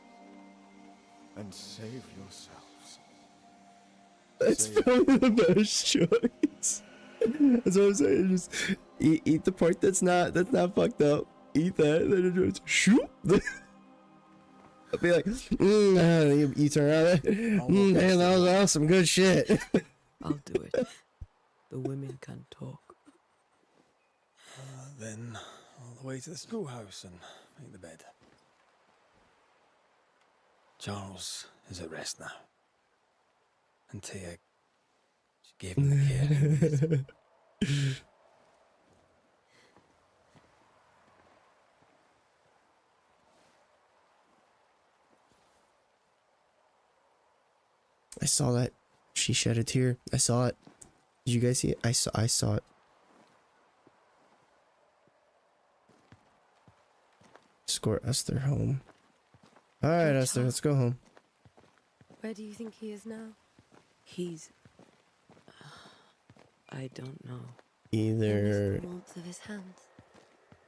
And save yourselves. That's probably the best choice. That's what I'm saying. Just eat the part that's not fucked up. Eat that, then it just shoot. I'll be like, you turn around there. Man, that was awesome. Good shit. I'll do it. The women can talk. Then all the way to the schoolhouse and make the bed. Charles is at rest now. And Tia, she gave him the care he needed. I saw that. She shed a tear. I saw it. Did you guys see it? I saw it. Escort Esther home. Alright, Esther, let's go home. Where do you think he is now? He's... I don't know. Either The warmth of his hands.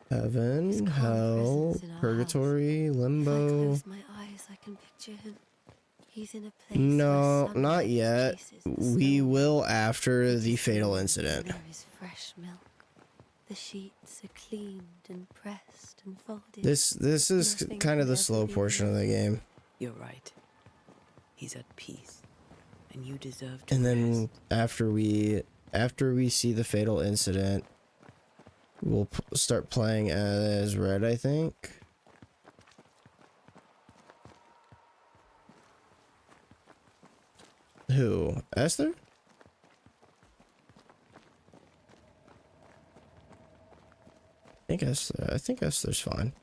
heaven, hell, presence in our purgatory, If I limbo. close my eyes, I can picture him. He's in a place No, where not sunlight yet. chases the We snow. will after the fatal incident. There is fresh milk. The sheets are cleaned and pressed and folded. This is Nothing kind of could the ever slow be portion of the game. You're right. He's at peace. And you deserve to And then rest. after we see the fatal incident, we'll start playing as Red, I think. Who? Esther? I think Esther's fine.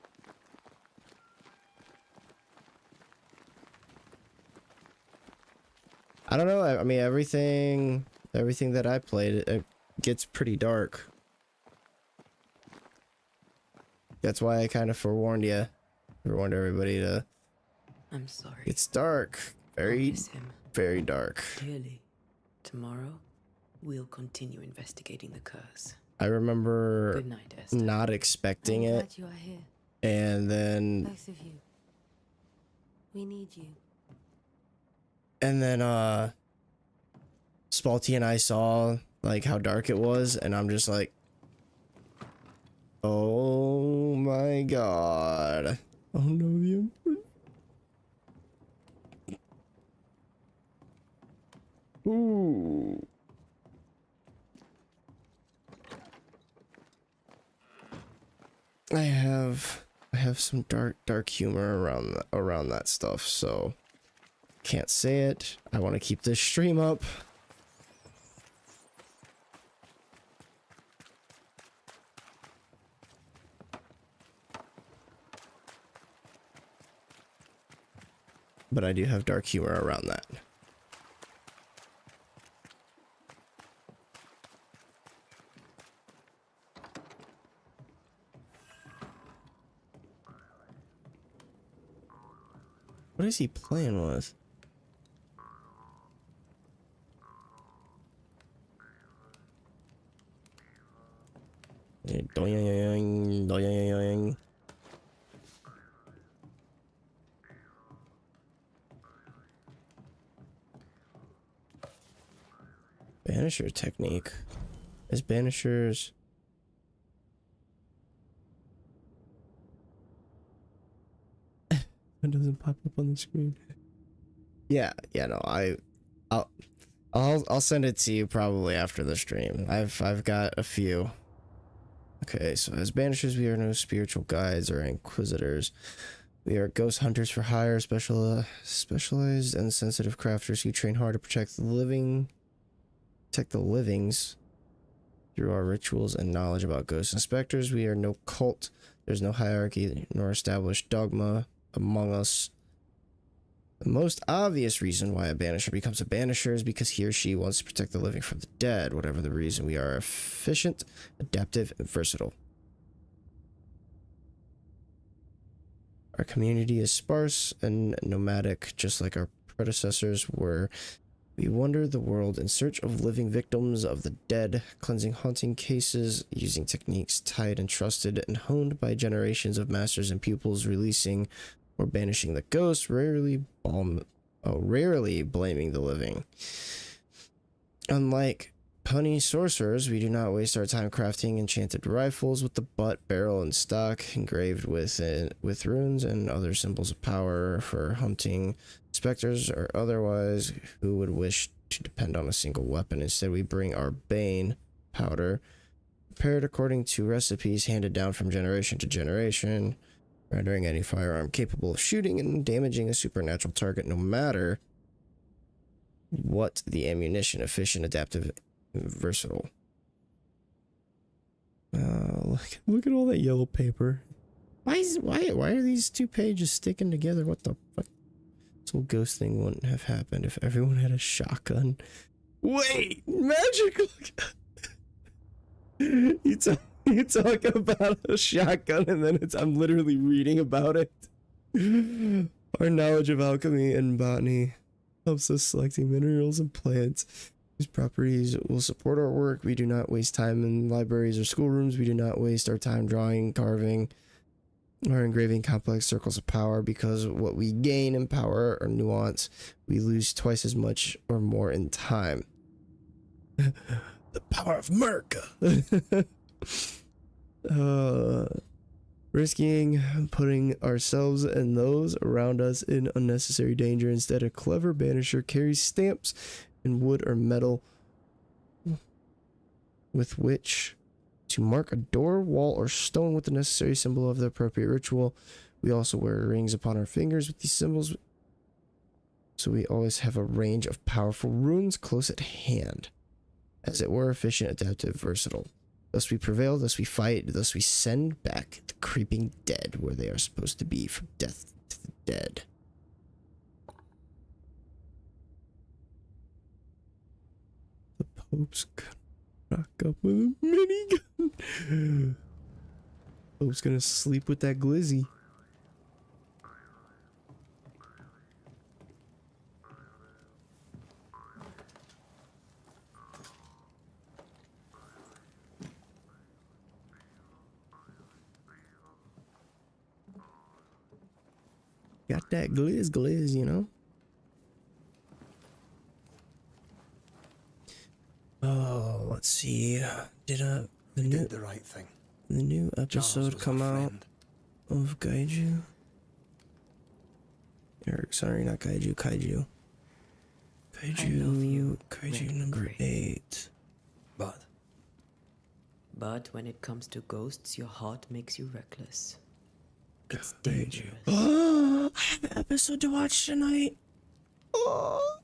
I don't know. I mean, everything that I played, it gets pretty dark. That's why I kind of forewarned everybody to. I'm sorry. It's dark. I'll Very, miss him very dark. dearly. Tomorrow, we'll continue investigating the curse. I remember Good night, Esther. not expecting I'm it, glad you are here, and then both of you. We need you. Spalty and I saw like how dark it was, and I'm just like, oh my god. Oh no, the Emperor. Ooh. I have some dark humor around that stuff, so can't say it. I want to keep this stream up. But I do have dark humor around that. What is he playing with? Doing, doing. Banisher technique. Is Banishers... It doesn't pop up on the screen. Yeah, no, I'll send it to you probably after the stream. I've got a few. Okay, so as Banishers, we are no spiritual guides or inquisitors. We are ghost hunters for hire, specialized and sensitive crafters who train hard to protect the livings through our rituals and knowledge about ghosts and specters. We are no cult. There's no hierarchy nor established dogma among us. The most obvious reason why a banisher becomes a banisher is because he or she wants to protect the living from the dead. Whatever the reason, we are efficient, adaptive, and versatile. Our community is sparse and nomadic, just like our predecessors were. We wander the world in search of living victims of the dead, cleansing haunting cases, using techniques tried and trusted and honed by generations of masters and pupils, releasing or banishing the ghosts, rarely blaming the living. Unlike punny sorcerers, we do not waste our time crafting enchanted rifles with the butt, barrel, and stock engraved with runes and other symbols of power for hunting specters or otherwise who would wish to depend on a single weapon. Instead, we bring our bane powder, prepared according to recipes handed down from generation to generation, rendering any firearm capable of shooting and damaging a supernatural target no matter what the ammunition, efficient, adaptive, and versatile. Look at all that yellow paper. Why are these 2 pages sticking together? What the fuck? This whole ghost thing wouldn't have happened if everyone had a shotgun. Wait, magical. You talk about a shotgun and then I'm literally reading about it. Our knowledge of alchemy and botany helps us selecting minerals and plants whose properties will support our work. We do not waste time in libraries or schoolrooms. We do not waste our time drawing, carving, or engraving complex circles of power, because what we gain in power or nuance, we lose twice as much or more in time. The power of America. Risking putting ourselves and those around us in unnecessary danger. Instead, a clever banisher carries stamps in wood or metal with which to mark a door, wall, or stone with the necessary symbol of the appropriate ritual. We also wear rings upon our fingers with these symbols, so we always have a range of powerful runes close at hand. As it were, efficient, adaptive, versatile. Thus we prevail, thus we fight, thus we send back the creeping dead where they are supposed to be, from death to the dead. The Pope's gonna rock up with a minigun. Pope's gonna sleep with that glizzy. Got that glizz, you know? Oh, let's see. Did the right thing. The new episode come out of Kaiju? Or, sorry, not Kaiju, Kaiju. Kaiju number 8. But when it comes to ghosts, your heart makes you reckless. It's dangerous. Oh, I have an episode to watch tonight. Oh.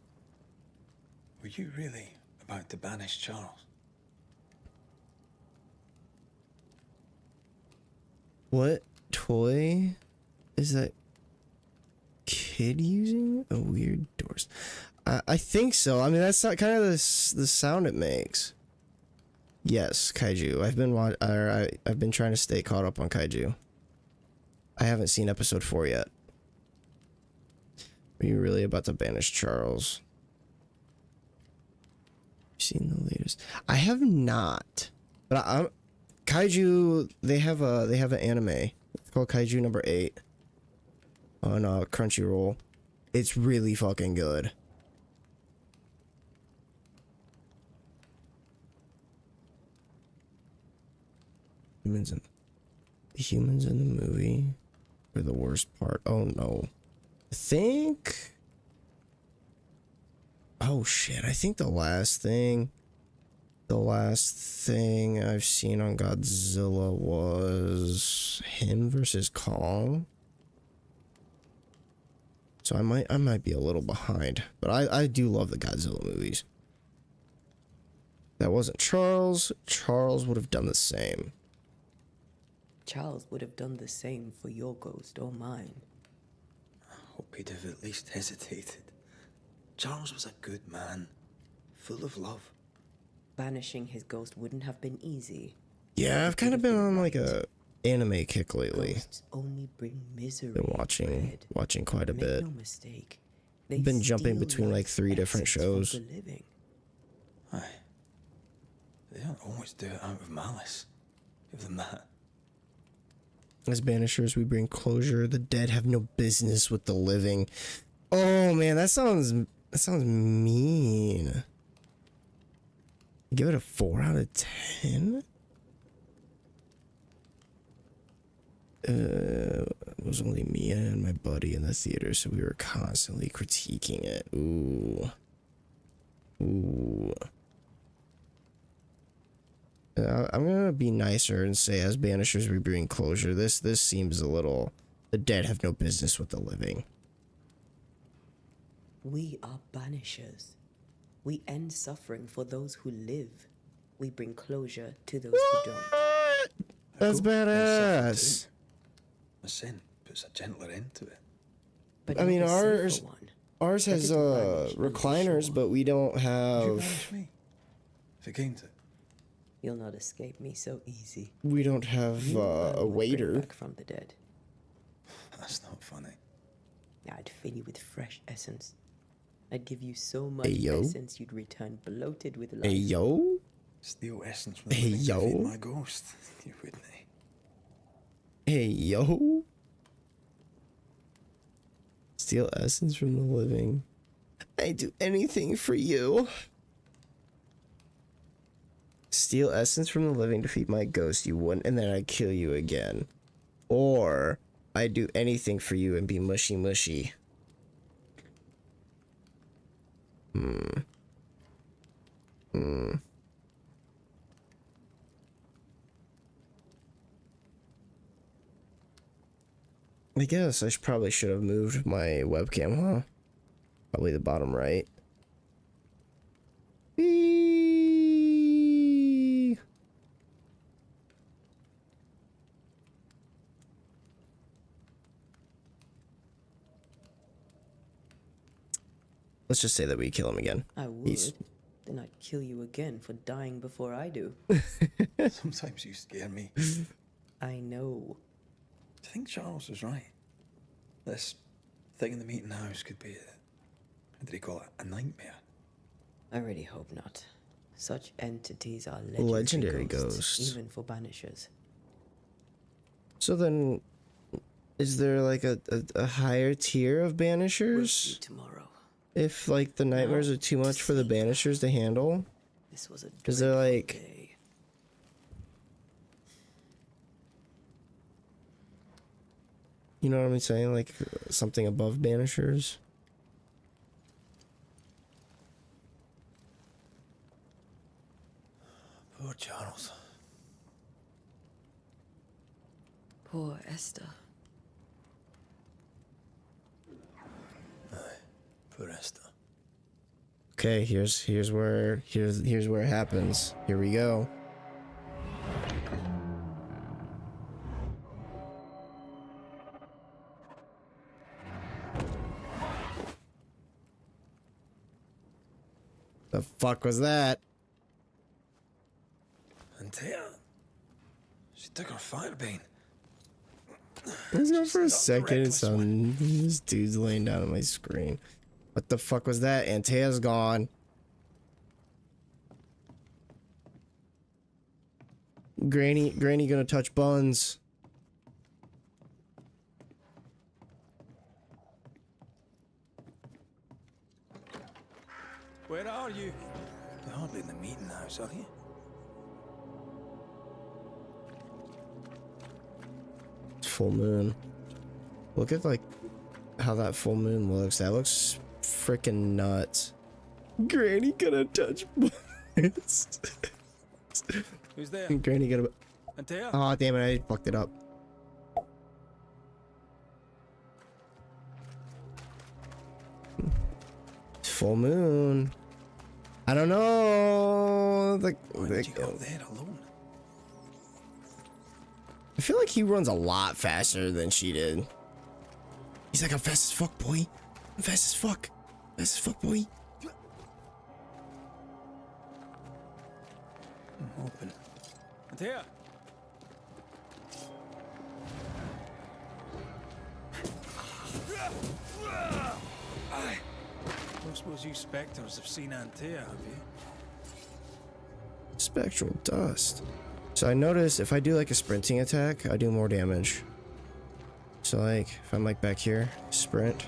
Were you really about to banish Charles? What toy is that kid using? A weird doors. I think so. I mean, that's not kind of the sound it makes. Yes, Kaiju. I've been trying to stay caught up on Kaiju. I haven't seen episode 4 yet. Are you really about to banish Charles? Seen the latest? I have not. But I'm Kaiju. They have an anime. It's called Kaiju number 8 on Crunchyroll. It's really fucking good. Humans in the movie. For the worst part. Oh no. I think... Oh shit, I think the last thing I've seen on Godzilla was him versus Kong. So I might be a little behind, but I do love the Godzilla movies. That wasn't Charles. Charles would have done the same. Charles would have done the same for your ghost or mine. I hope he'd have at least hesitated. Charles was a good man, full of love. Banishing his ghost wouldn't have been easy. Yeah, I've kind of been on like a anime kick lately. Ghosts only bring misery. Been watching quite a bit. Make no mistake. I've been jumping between like 3 different shows. Aye. They don't always do it out of malice. Give them that. As Banishers, we bring closure. The dead have no business with the living. Oh man, that sounds mean. Give it a 4 out of 10. It was only me and my buddy in the theater, so we were constantly critiquing it. Ooh. I'm gonna be nicer and say, as Banishers, we bring closure. This seems a little. The dead have no business with the living. We are banishers. We end suffering for those who live. We bring closure to those who don't. That's badass. A sin puts a gentler end to it. But I mean, not a ours sinful one. has recliners, but we don't Would you have. banish me? If it came to it. You'll not escape me so easy. We don't have You a would bring waiter. back from the dead. That's not funny. I'd fill you with fresh essence. I'd give you so much Ayo. essence you'd return bloated with life. Hey yo. Steal essence from the Hey, living to yo. feed my ghost. You wouldn't. Hey yo. Steal essence from the living. I'd do anything for you. Steal essence from the living to feed my ghost, you wouldn't, and then I'd kill you again. Or I'd do anything for you and be mushy mushy. I guess I probably should have moved my webcam, huh? Probably the bottom right. Eee. Let's just say that we kill him again. I would. He's- Then I'd kill you again for dying before I do. Sometimes you scare me. I know. Do you think Charles was right? This thing in the meeting house could be what did he call it? A nightmare? I really hope not. Such entities are Legendary ghosts, ghosts. even for banishers. So then, is there like a higher tier of We'll banishers? see tomorrow. If like the nightmares are too much for the banishers to handle? This was a Is there dreadful like day. You know what I'm saying? Like something above banishers? Poor Charles. Poor Esther. Poor Esther. Okay, here's where it happens. Here we go. The fuck was that? Antea. She took her firebane. Let's go for a Not the second. reckless This dude's laying down on my screen. What the fuck was that? Antea's gone. Granny gonna touch buns. Where are you? You're hardly in the meeting house, are you? It's full moon. Look at like how that full moon looks. That looks freaking nuts. Granny gonna touch boys. Who's there? Granny gonna. Antea? Oh damn it! I fucked it up. Full moon. I don't know. Why did you go there alone? I feel like he runs a lot faster than she did. He's like, I'm fast as fuck, boy. I'm fast as fuck. Fast as fuck, boy. I'm open. Antea? I don't suppose you spectres have seen Antea, have you? Spectral dust. So I notice if I do like a sprinting attack, I do more damage. So like, if I'm like back here, sprint.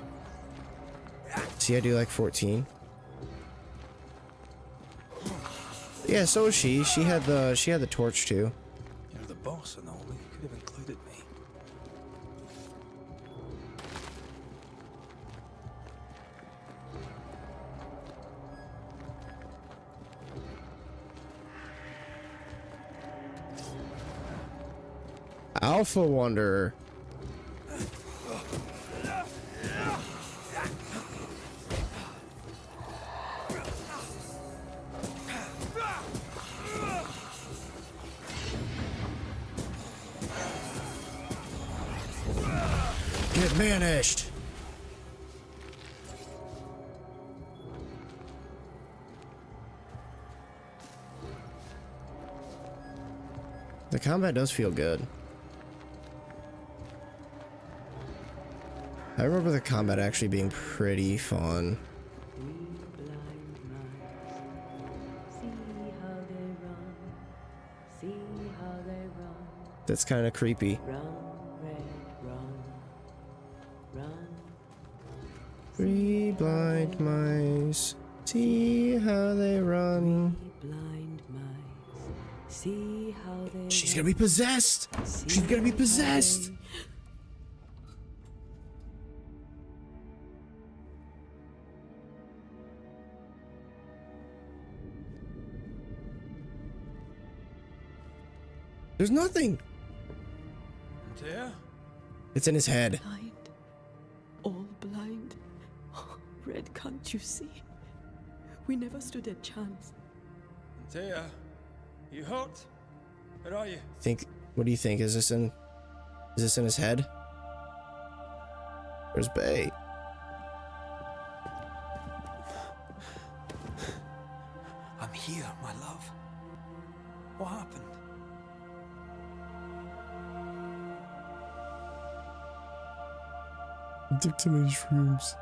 See, I do like 14. Yeah, so is she. She had the torch too. You're the boss and all, but you could have included me. Alpha Wanderer. Get banished. The combat does feel good. I remember the combat actually being pretty fun. That's kind of creepy. Three blind mice, see how they run. She's gonna be possessed! She's gonna be possessed! There's nothing! Antea? It's in his head. Blind. All blind. Red, can't you see? We never stood a chance. Antea? You hurt? Where are you? What do you think? Is this in his head? Where's Bay? I'm here, my love. What happened? I took too many shrooms.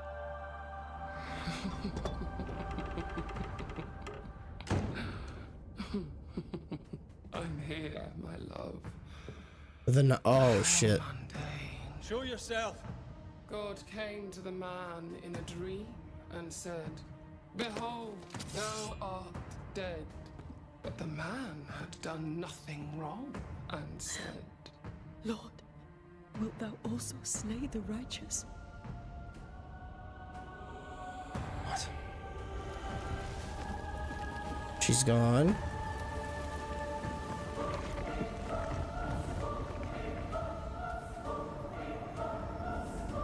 I'm here, my love. Oh shit. Show yourself. God came to the man in a dream and said, Behold, thou art dead. But the man had done nothing wrong and said, Lord, wilt thou also slay the righteous? What? She's gone.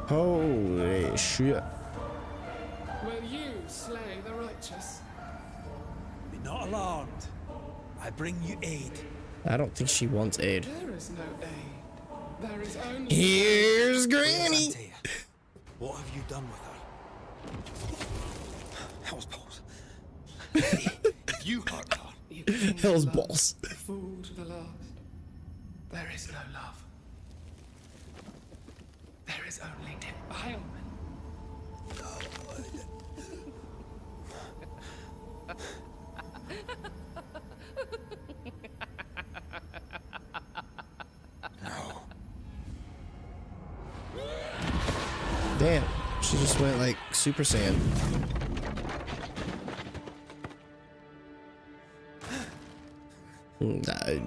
Holy shit. Will you slay the righteous? Be not alarmed. I bring you aid. I don't think she wants aid. There is no aid. There is only... Here's Granny! Antea? What have you done with her? Hell's balls. If you hurt her... You cling to Hell's love, balls. Fool to the last. There is no love. There is only defilement. No. Damn, she just went like Super Saiyan.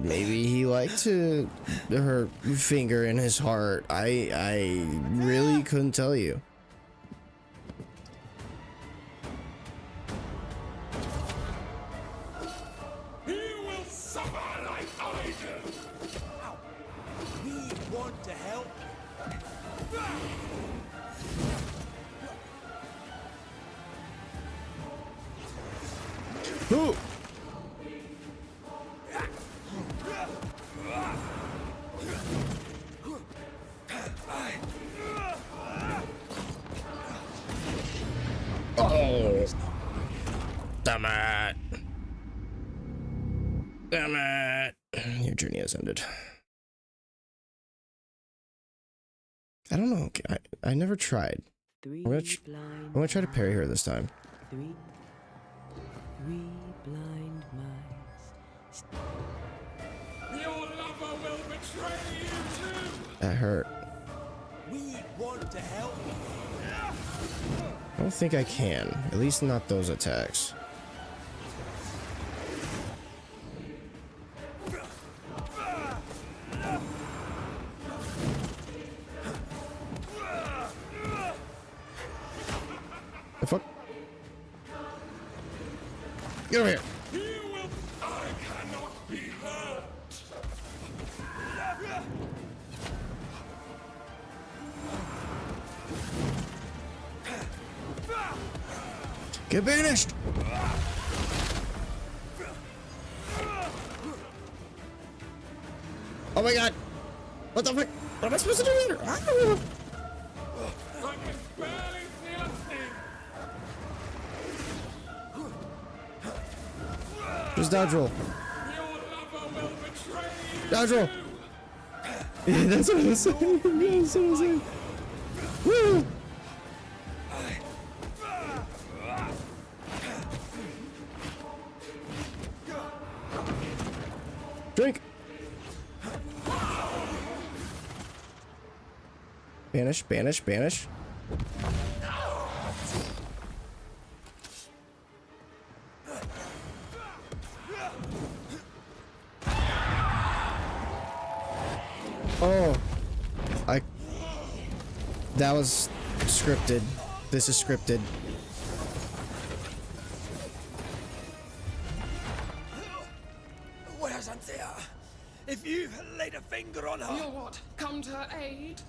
Maybe he liked her finger in his heart. I really couldn't tell you. Ooh. Oh. Damn it. Damn it. Your journey has ended. I don't know. I never tried. I'm gonna try to parry her this time. Three blind mice. Your lover will betray you too! That hurt. We want to help. I don't think I can. At least not those attacks. The fuck? Get over here. I cannot be hurt! Get banished! Oh my god! What the frick? What am I supposed to do here? I can barely feel a thing! Just dodge roll. Your lover will betray you Dodge roll. too! Yeah, that's what I was saying. That's what I was saying. Woo! Drink. Banish, banish, banish. Oh, that was scripted. This is scripted. Where's Anthea? If you laid a finger on her... You'll what? Come to her aid?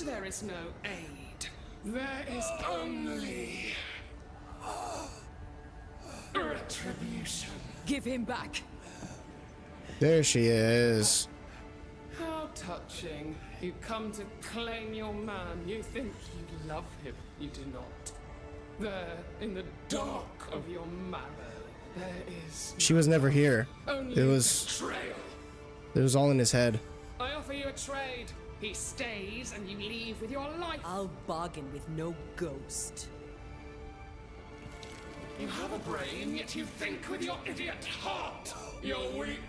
There is no aid. There is only... retribution. Give him back. There she is. How touching. You come to claim your man. You think you love him. You do not. There, in the dark of your marrow, there is... She was never here. only It was betrayal. all in his head. I offer you a trade. He stays and you leave with your life. I'll bargain with no ghost. You have a brain, yet you think with your idiot heart. You're weak.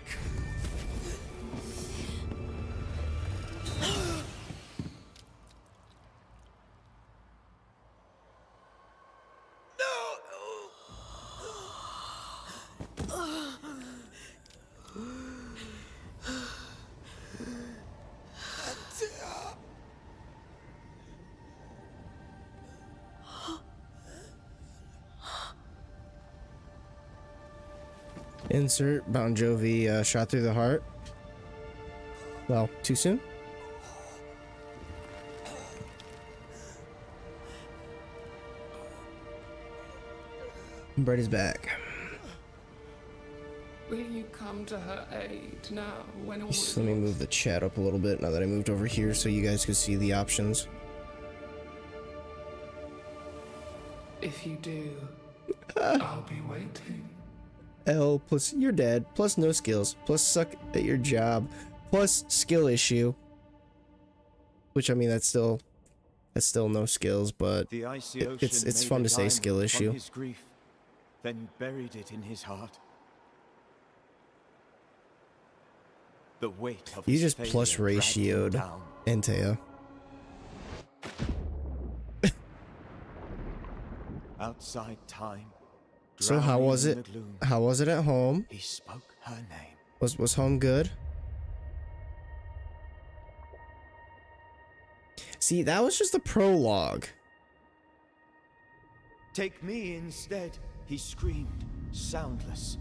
Insert Bon Jovi shot through the heart. Well, too soon? Brett is back. Will you come to her aid now when all Just is let me lost? move the chat up a little bit now that I moved over here so you guys could see the options. If you do, I'll be waiting. L plus you're dead, plus no skills, plus suck at your job, plus skill issue. Which I mean that's still no skills, but The icy it's ocean fun made to a say skill diamond from issue. his grief, then buried it in his heart. The weight of You his just plus failure dragged him ratioed down. Antea. Outside time. So how drowning was in it? the gloom, How was it at home? he spoke her name. Was home good? See, that was just the prologue. Take me instead, he screamed, soundless.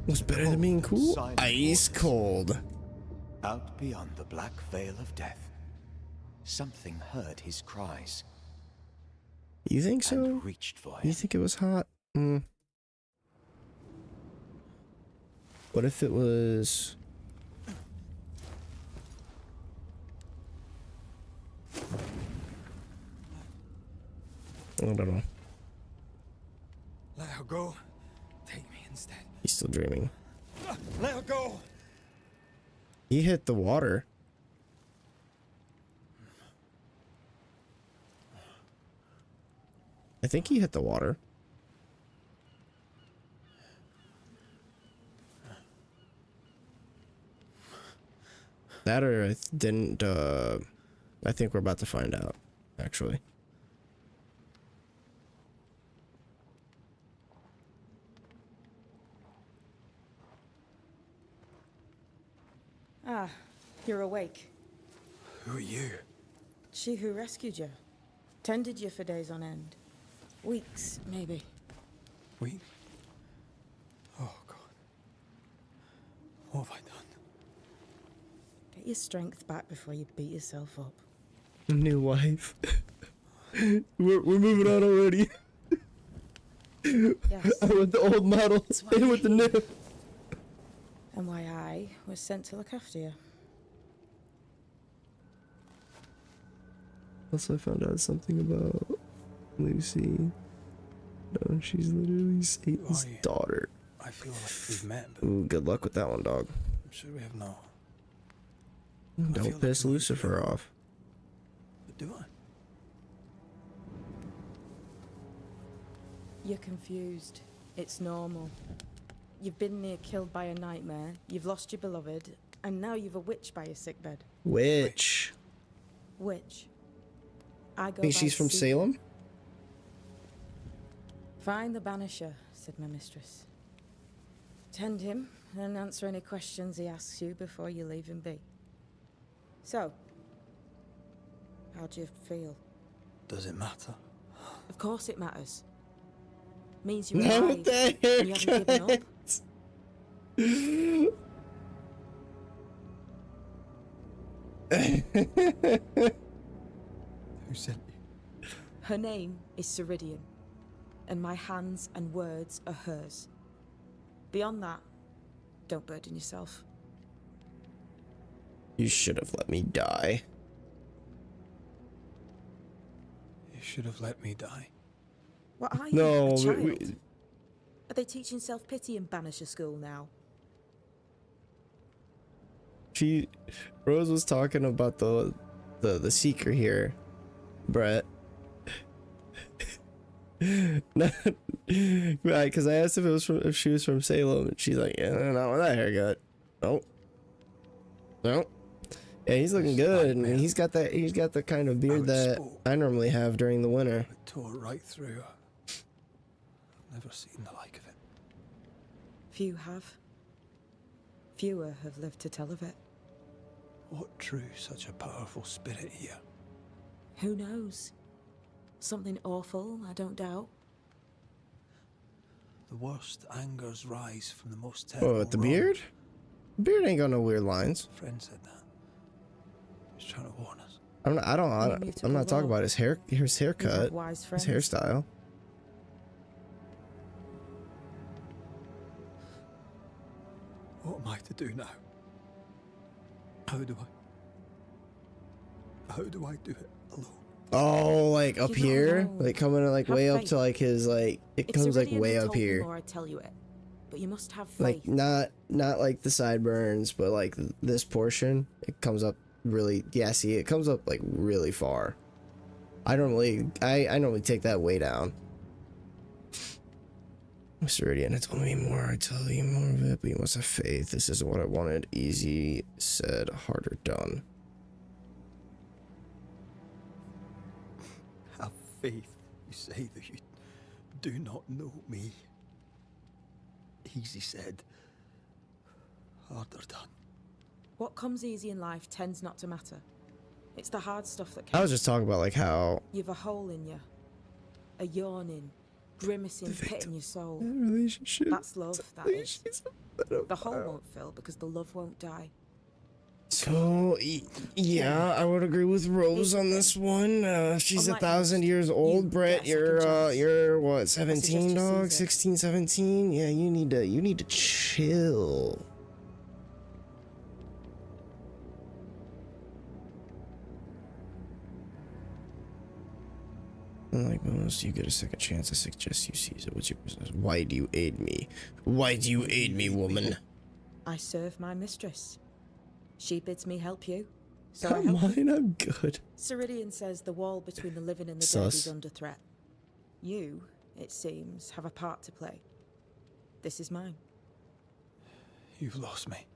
What's better than being cool? Silent Ice waters. cold. Out beyond the black veil of death, something heard his cries You think so? and reached for him. You think it was hot? What if it was... I don't know. Let her go. Take me instead. He's still dreaming. Let her go. He hit the water. I think he hit the water. That or I didn't, I think we're about to find out, actually. Ah, you're awake. Who are you? She who rescued you. Tended you for days on end. Weeks, maybe. We? Oh, God. What have I done? Get your strength back before you beat yourself up. New wife. we're moving on already. Yes. I want the old model in with the new. And why I was sent to look after you. Also, I found out something about Lucy. No, she's literally Satan's daughter. I feel like we've met, but Ooh, good luck with that one, dog. I'm sure we have not. Don't piss Lucifer off. But do I? You're confused. It's normal. You've been near killed by a nightmare, you've lost your beloved, and now you've a witch by your sickbed. Witch. Witch. I go Think by she's from secret. Salem? Find the Banisher, said my mistress. Tend him, and answer any questions he asks you before you leave him be. So, how do you feel? Does it matter? Of course it matters. Means you're Not alive, with the and you haven't given up. Who sent you? Her name is Ceridian, and my hands and words are hers. Beyond that, don't burden yourself. You should have let me die. You should have let me die. What are you, No, a child? we- Are they teaching self-pity in Banisher school now? Rose was talking about the seeker here, Brett. Right, because I asked if she was from Salem, and she's like, yeah, not with that haircut. Nope. Yeah, he's looking good, and he's got the kind of beard that I normally have during the winter. It tore right through her. I've never seen the like of it. Few have. Fewer have lived to tell of it. What drew such a powerful spirit here? Who knows? Something awful, I don't doubt. The worst angers rise from the most terrible. Oh, with the beard? Beard ain't got no weird lines. A friend said that. He was trying to warn us. I'm not talking about his haircut, his hairstyle. What am I to do now? How do I do it alone? Oh, like up You don't here, know. like coming like Have way up faith. to like his like it If comes like Ceridian way had up told me here, more, I'd tell you it. But you must have faith. like not like the sideburns, but like this portion, it comes up really. Yeah, see, it comes up like really far. I normally take that way down. Ceridian had told me more. I tell you more of it, but you must have faith. This isn't what I wanted. Easy said, harder done. Have faith. You say that you do not know me. Easy said, harder done. What comes easy in life tends not to matter. It's the hard stuff that counts. I was just talking about like how You've a hole in you. A yawning, grimacing pit in your soul. relationship. That's love, that is. The hole won't fill because the love won't die. So, yeah, I would agree with Rose on this one. She's 1,000 years old. Brett, you're what, 17, dog? 16, 17? Yeah, you need to chill. Unlike most, you get a second chance. I suggest you seize it. What's your business? Why do you aid me? Why do you aid me, woman? I serve my mistress. She bids me help you. So Not I help mine, you. I'm good. Ceridian says the wall between the living and the dead is under threat. You, it seems, have a part to play. This is mine. You've lost me.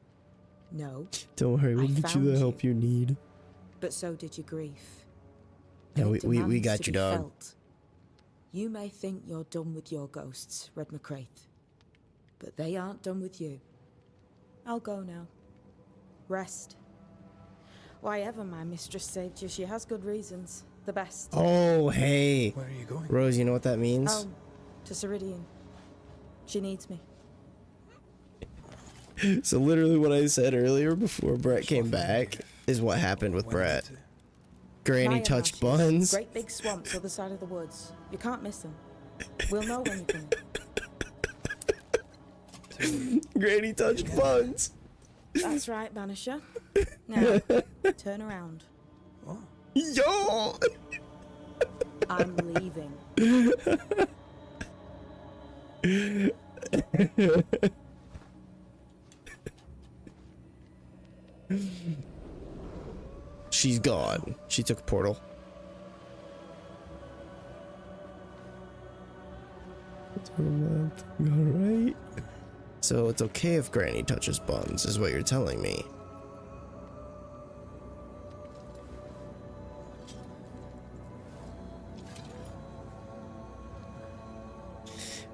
No. Don't worry, we'll I get you the help you need. But so did your grief. Yeah, And it we demands got to you, be dog. felt. You may think you're done with your ghosts, Red McCraith. But they aren't done with you. I'll go now. Rest. Why ever my mistress saved you, she has good reasons. The best. Oh, hey. Where are you going? Rose, you know what that means? Home. To Ceridian. She needs me. So literally what I said earlier before Brett came back is what happened with Brett. Granny Maya touched marshes, buns. Great big swamps other side of the woods. You can't miss them. We'll know when you come. Granny touched buns. That's right, Banisher. Now, turn around. Yo! I'm leaving. She's gone. She took a portal. Alright. So it's okay if Granny touches buns, is what you're telling me.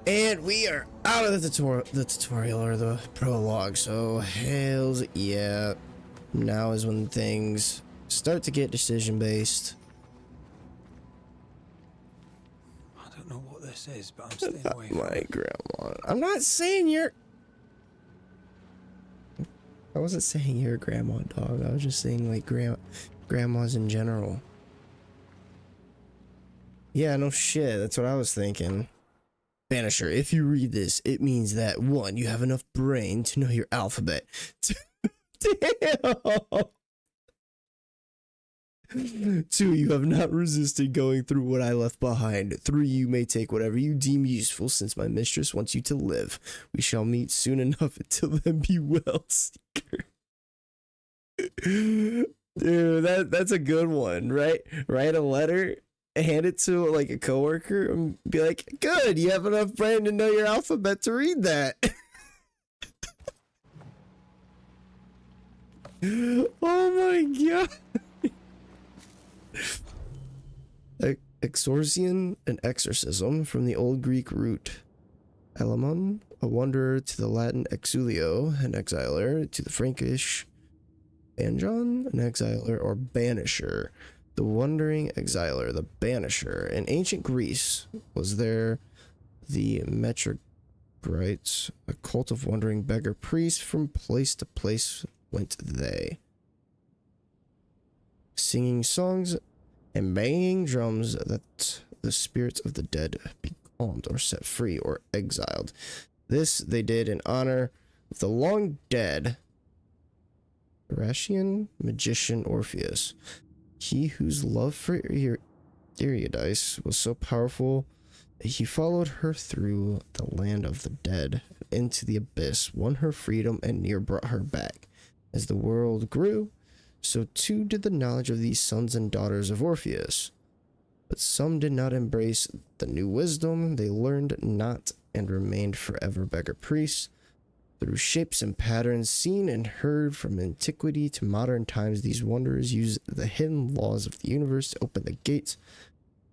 And we are out of the tutorial or the prologue, so hells yeah. Now is when things start to get decision based. I don't know what this is, but I'm staying away from My grandma. I'm not saying you're... I wasn't saying you're a grandma, dog. I was just saying like grandmas in general. Yeah, no shit. That's what I was thinking. Banisher, if you read this, it means that 1, you have enough brain to know your alphabet. Damn! 2, you have not resisted going through what I left behind. 3, you may take whatever you deem useful, since my mistress wants you to live. We shall meet soon enough. Until then, be well, Seeker. Dude, that's a good one, right? Write a letter, hand it to like a coworker, and be like, "Good, you have enough brain to know your alphabet to read that." Oh my god. Exorcian, an exorcism, from the Old Greek root elamon, a wanderer, to the Latin exulio, an exiler, to the Frankish banjon, an exiler or banisher, the wandering exiler, the banisher. In ancient Greece was there the metrogrites, a cult of wandering beggar priests. From place to place went they, singing songs and banging drums that the spirits of the dead be calmed or set free or exiled. This they did in honor of the long dead Thracian magician Orpheus, he whose love for Eurydice was so powerful that he followed her through the land of the dead into the abyss, won her freedom, and near brought her back. As the world grew, so too did the knowledge of these sons and daughters of Orpheus. But some did not embrace the new wisdom, they learned not, and remained forever beggar priests. Through shapes and patterns seen and heard from antiquity to modern times, these wanderers use the hidden laws of the universe to open the gates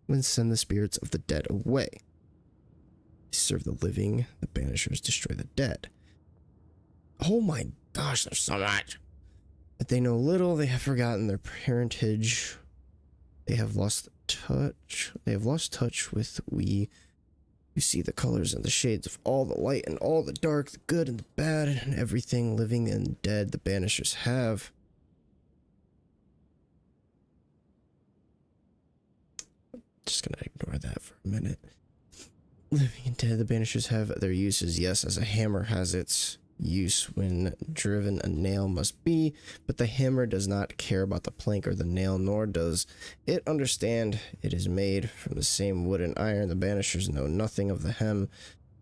and send the spirits of the dead away. They serve the living, the banishers destroy the dead. Oh my gosh, there's so much. But they know little, they have forgotten their parentage. They have lost touch. They have lost touch with we who see the colors and the shades of all the light and all the dark, the good and the bad, and everything living and dead the banishers have. just gonna ignore that for a minute. Living and dead, the Banishers have their uses. Yes, as a hammer has its use when driven a nail must be, but the hammer does not care about the plank or the nail, nor does it understand it is made from the same wood and iron. The Banishers know nothing of the hem,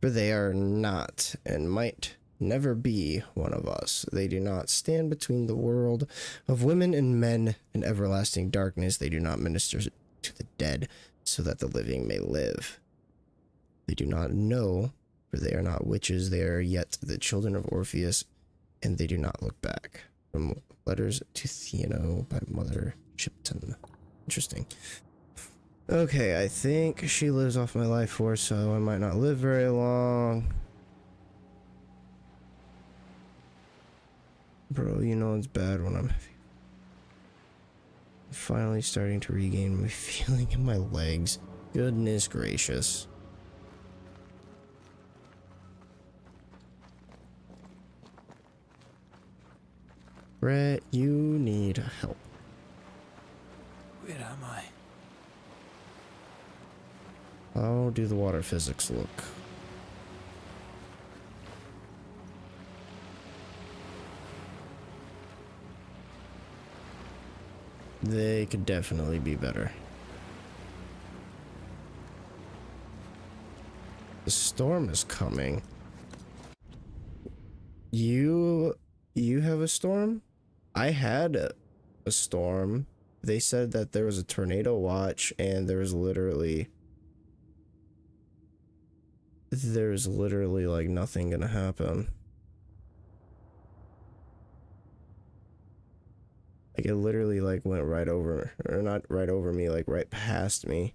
for they are not and might never be one of us. They do not stand between the world of women and men and everlasting darkness. They do not minister to the dead so that the living may live. They do not know, for they are not witches. They are yet the children of Orpheus, and they do not look back. From Letters to Theano by Mother Shipton. Interesting. Okay, I think she lives off my life force, so I might not live very long. Bro, you know it's bad when I'm finally starting to regain my feeling in my legs. Goodness gracious. Brett, you need help. Where am I? How do the water physics look? They could definitely be better. The storm is coming. You have a storm? I had a storm. They said that there was a tornado watch and there was literally like nothing gonna happen. Like it literally like went right over, or not right over me, like right past me.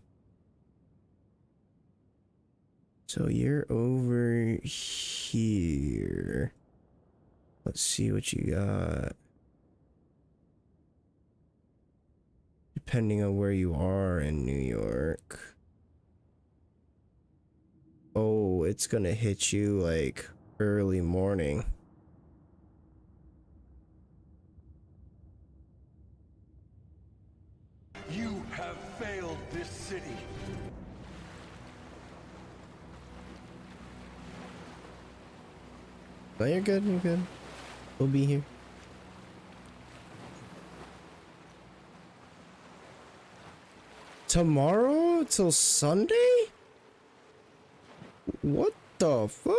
So you're over here. Let's see what you got. Depending on where you are in New York. Oh, it's gonna hit you like early morning. You have failed this city. No, you're good, you're good. We'll be here. Tomorrow till Sunday? What the fuck?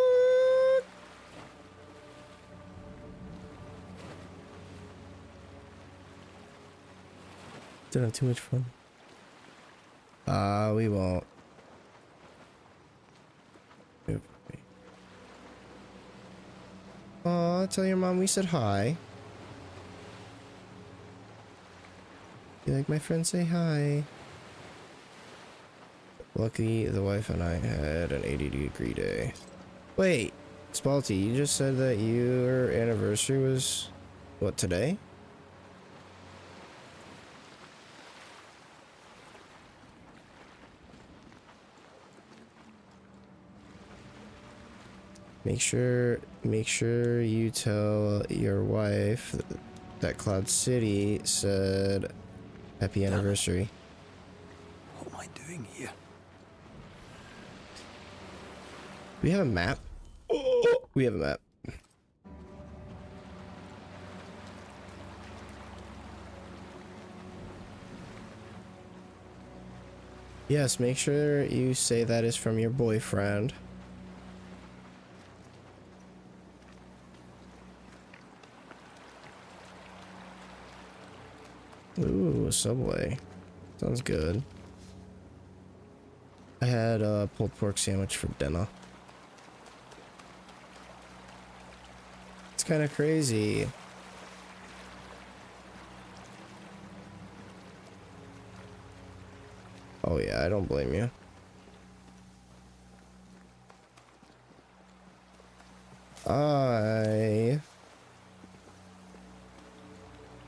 Didn't have too much fun. We won't. Aw, tell your mom we said hi. You like my friend say hi. Lucky the wife and I had an 80-degree day. Wait, Spalty, you just said that your anniversary was, what, today? Make sure you tell your wife that Cloud City said happy anniversary. What am I doing here? We have a map. Oh, we have a map. Yes, make sure you say that is from your boyfriend. Ooh, a Subway. Sounds good. I had a pulled pork sandwich for dinner. It's kind of crazy. Oh yeah, I don't blame you.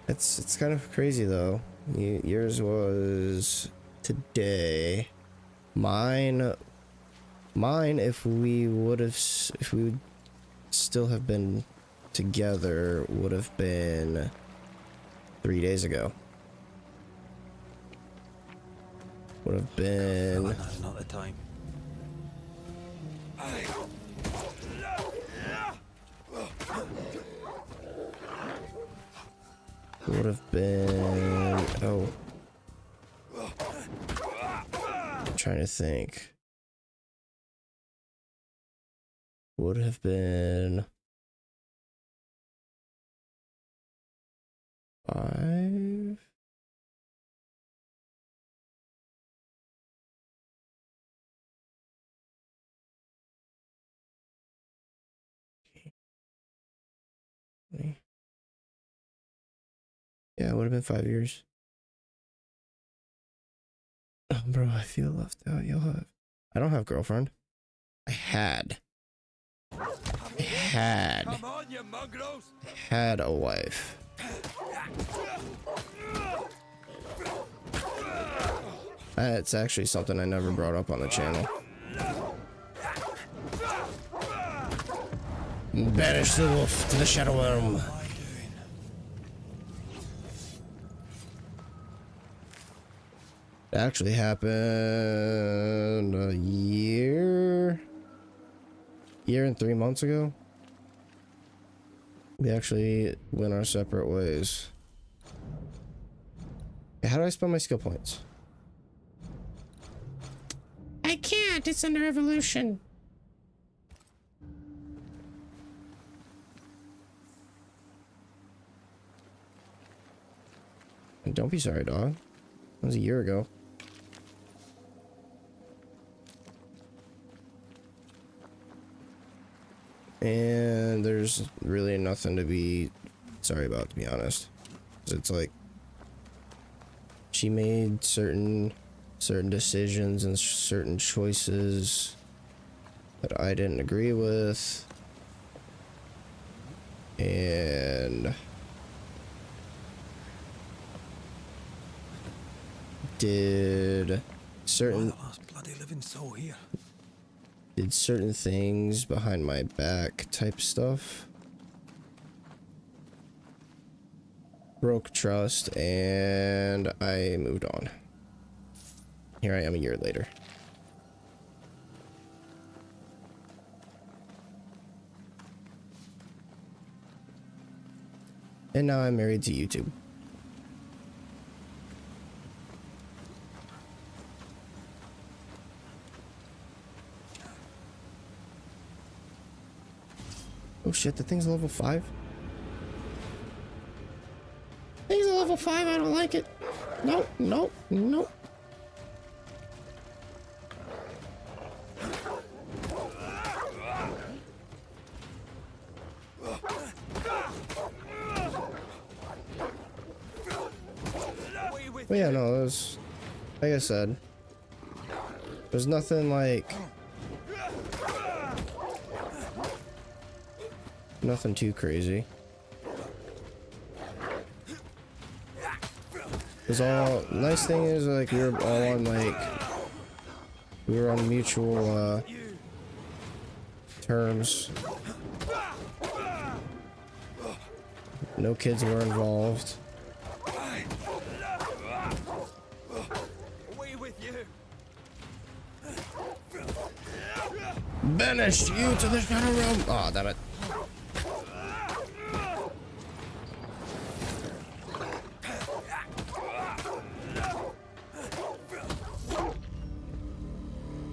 It's kind of crazy though. Yours was today. Mine, if we would still have been together, would have been 3 days ago. would have been. God, now's not the time. Would have been. Oh. I'm trying to think. Would have been 5. Yeah, it would have been 5 years. Oh, bro, I feel left out. Y'all have. I don't have girlfriend. I had a wife. That's actually something I never brought up on the channel. Banish the wolf to the shadow realm. It actually happened a year and 3 months ago. We actually went our separate ways. How do I spell my skill points? I can't, it's under evolution. And don't be sorry, dog. That was a year ago. And there's really nothing to be sorry about, to be honest. It's like she made certain decisions and certain choices that I didn't agree with, and did certain bloody living soul here. Did certain things behind my back type stuff. Broke trust, and I moved on. Here I am a year later. And now I'm married to YouTube. Oh shit, the thing's level 5? Thing's a level 5, I don't like it. Nope, nope, nope. But yeah, no, it was, like I said, there's nothing like, nothing too crazy. Cause all nice thing is like we were all on we were on mutual terms. No kids were involved. Banish you to the shadow realm. Oh, damn it.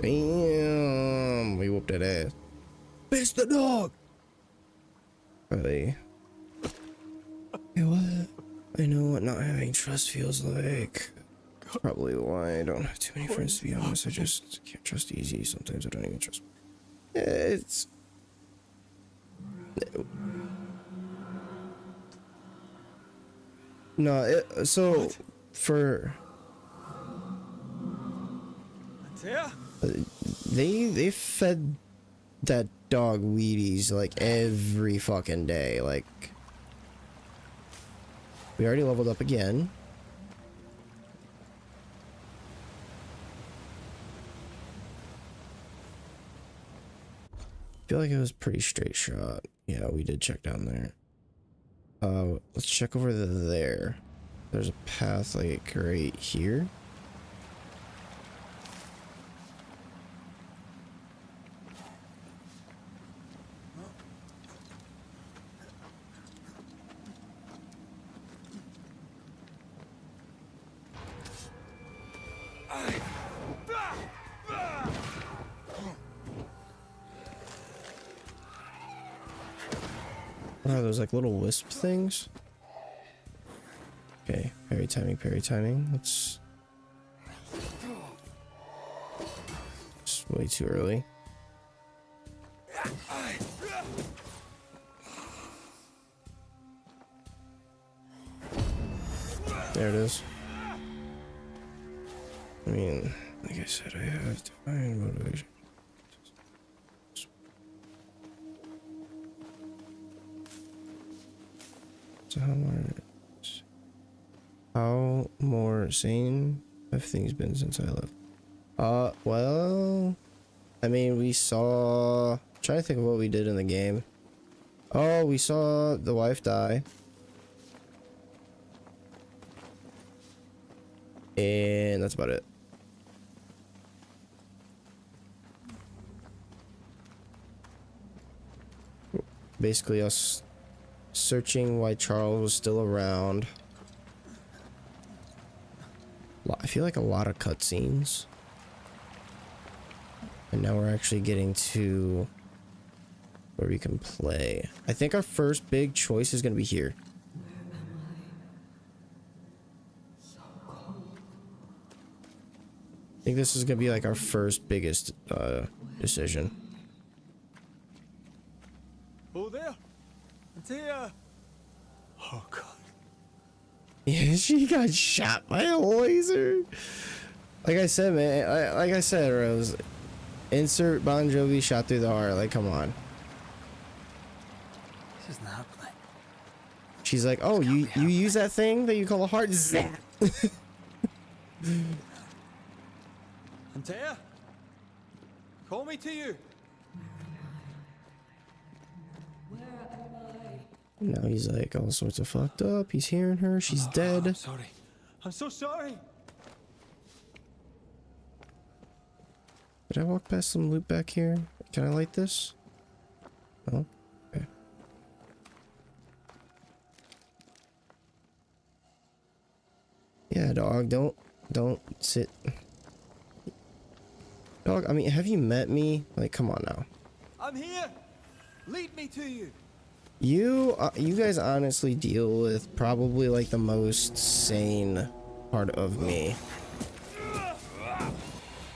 Damn, we whooped that ass. Face the dog. Really? You know what? I know what not having trust feels like. That's probably why I don't have too many friends, to be honest. I just can't trust easy. Sometimes I don't even trust. It's... No, so for they fed that dog Wheaties like every fucking day. Like we already leveled up again. I feel like it was pretty straight shot. Yeah, we did check down there. Let's check over there. There's a path like right here. What are those, like little wisp things? Okay, parry timing, parry timing. Let's... It's way too early. There it is. I mean, like I said, I have to find motivation. So how more sane have things been since I left? Well, I mean, we saw... I'm trying to think of what we did in the game. Oh, we saw the wife die. And that's about it. Basically us searching why Charles was still around. I feel like a lot of cutscenes. And now we're actually getting to where we can play. I think our first big choice is going to be here. I think this is going to be like our first biggest decision. Oh, there. There. Oh, God. Yeah, she got shot by a laser. Like I said, man. Like I said, Rose. Insert Bon Jovi shot through the heart. Like, come on. This isn't happening. She's like, oh, you use that thing that you call a heart? Zap. Antea? Call me to you. Now he's like all sorts of fucked up. He's hearing her. She's dead. I'm sorry. I'm so sorry. Did I walk past some loot back here? Can I light this? No? Okay. Yeah, dog, don't sit. Dog, I mean, have you met me? Like, come on now. I'm here. Lead me to you. You guys honestly deal with probably like the most sane part of me.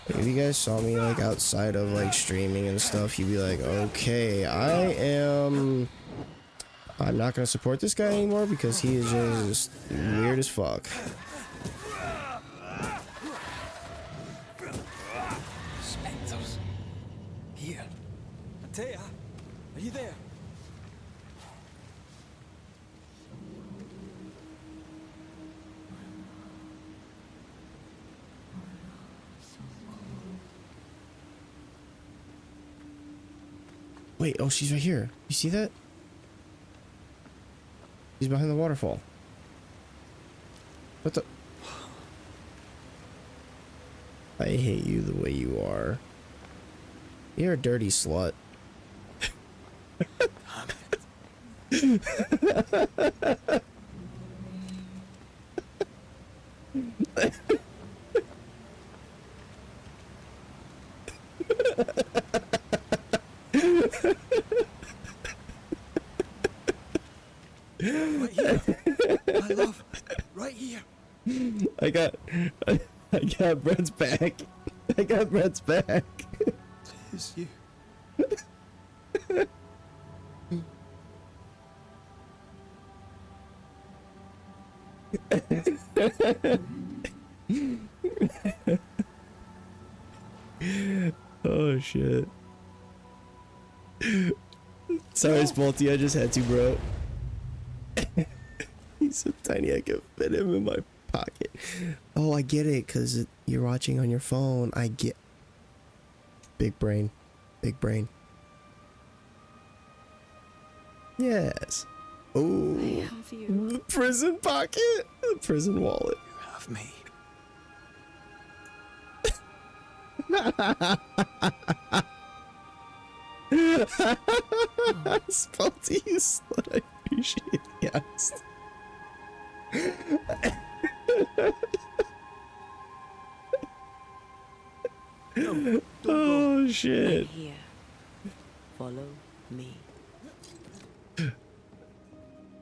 If you guys saw me like outside of like streaming and stuff, you'd be like, okay, I'm not gonna support this guy anymore because he is just weird as fuck. Spectres. Here. Antea, are you there? Wait, oh, she's right here. You see that? She's behind the waterfall. What the? I hate you the way you are. You're a dirty slut. Right here. My love. Right here. I got Brett's back. I got Brett's back. It's you. Oh shit. Sorry, Spalty, I just had to, bro. He's so tiny I can fit him in my pocket. Oh, I get it, because you're watching on your phone. I get... Big brain. Big brain. Yes. Oh. I have you. Prison pocket. Prison wallet. You have me. Spalty, you slut. I appreciate the honesty. Oh shit. I'm here. Follow me.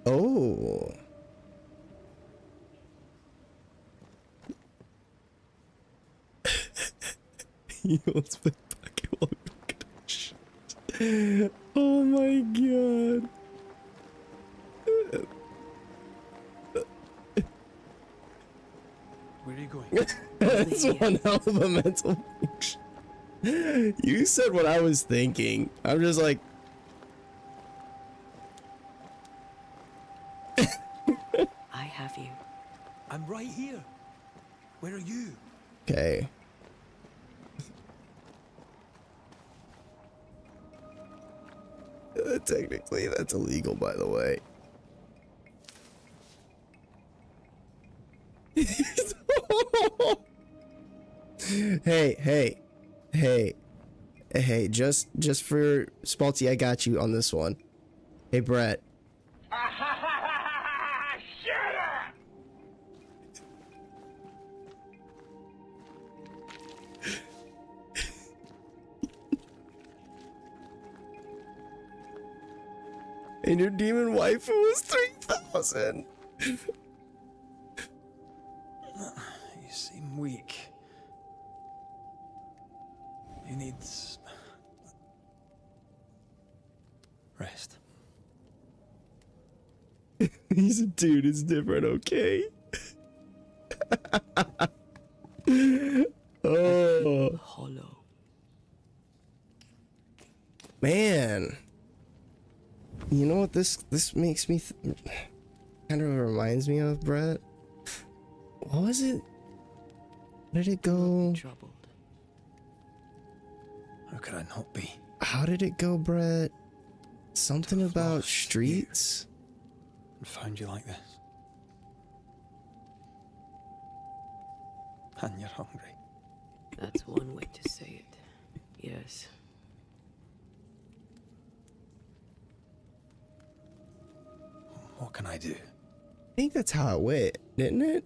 Oh. He owns my pocket while we look at shit. Oh my god. Where are you going? That's one hell of a mental function. You said what I was thinking. I'm just like. I have you. I'm right here. Where are you? Okay. Technically, that's illegal, by the way. Hey, just for Spalty, I got you on this one. Hey, Brett. Shut up! And your demon waifu was 3,000. You seem weak. You need rest. He's a dude, it's different, okay? Oh. Hollow. Man. You know what this makes me kind of reminds me of, Brett? What was it? Where did it go? Troubled. How could I not be? How did it go, Brett? Something I've about lost streets? And found you like this. And you're hungry. That's one way to say it. Yes. What can I do? I think that's how it went, didn't it?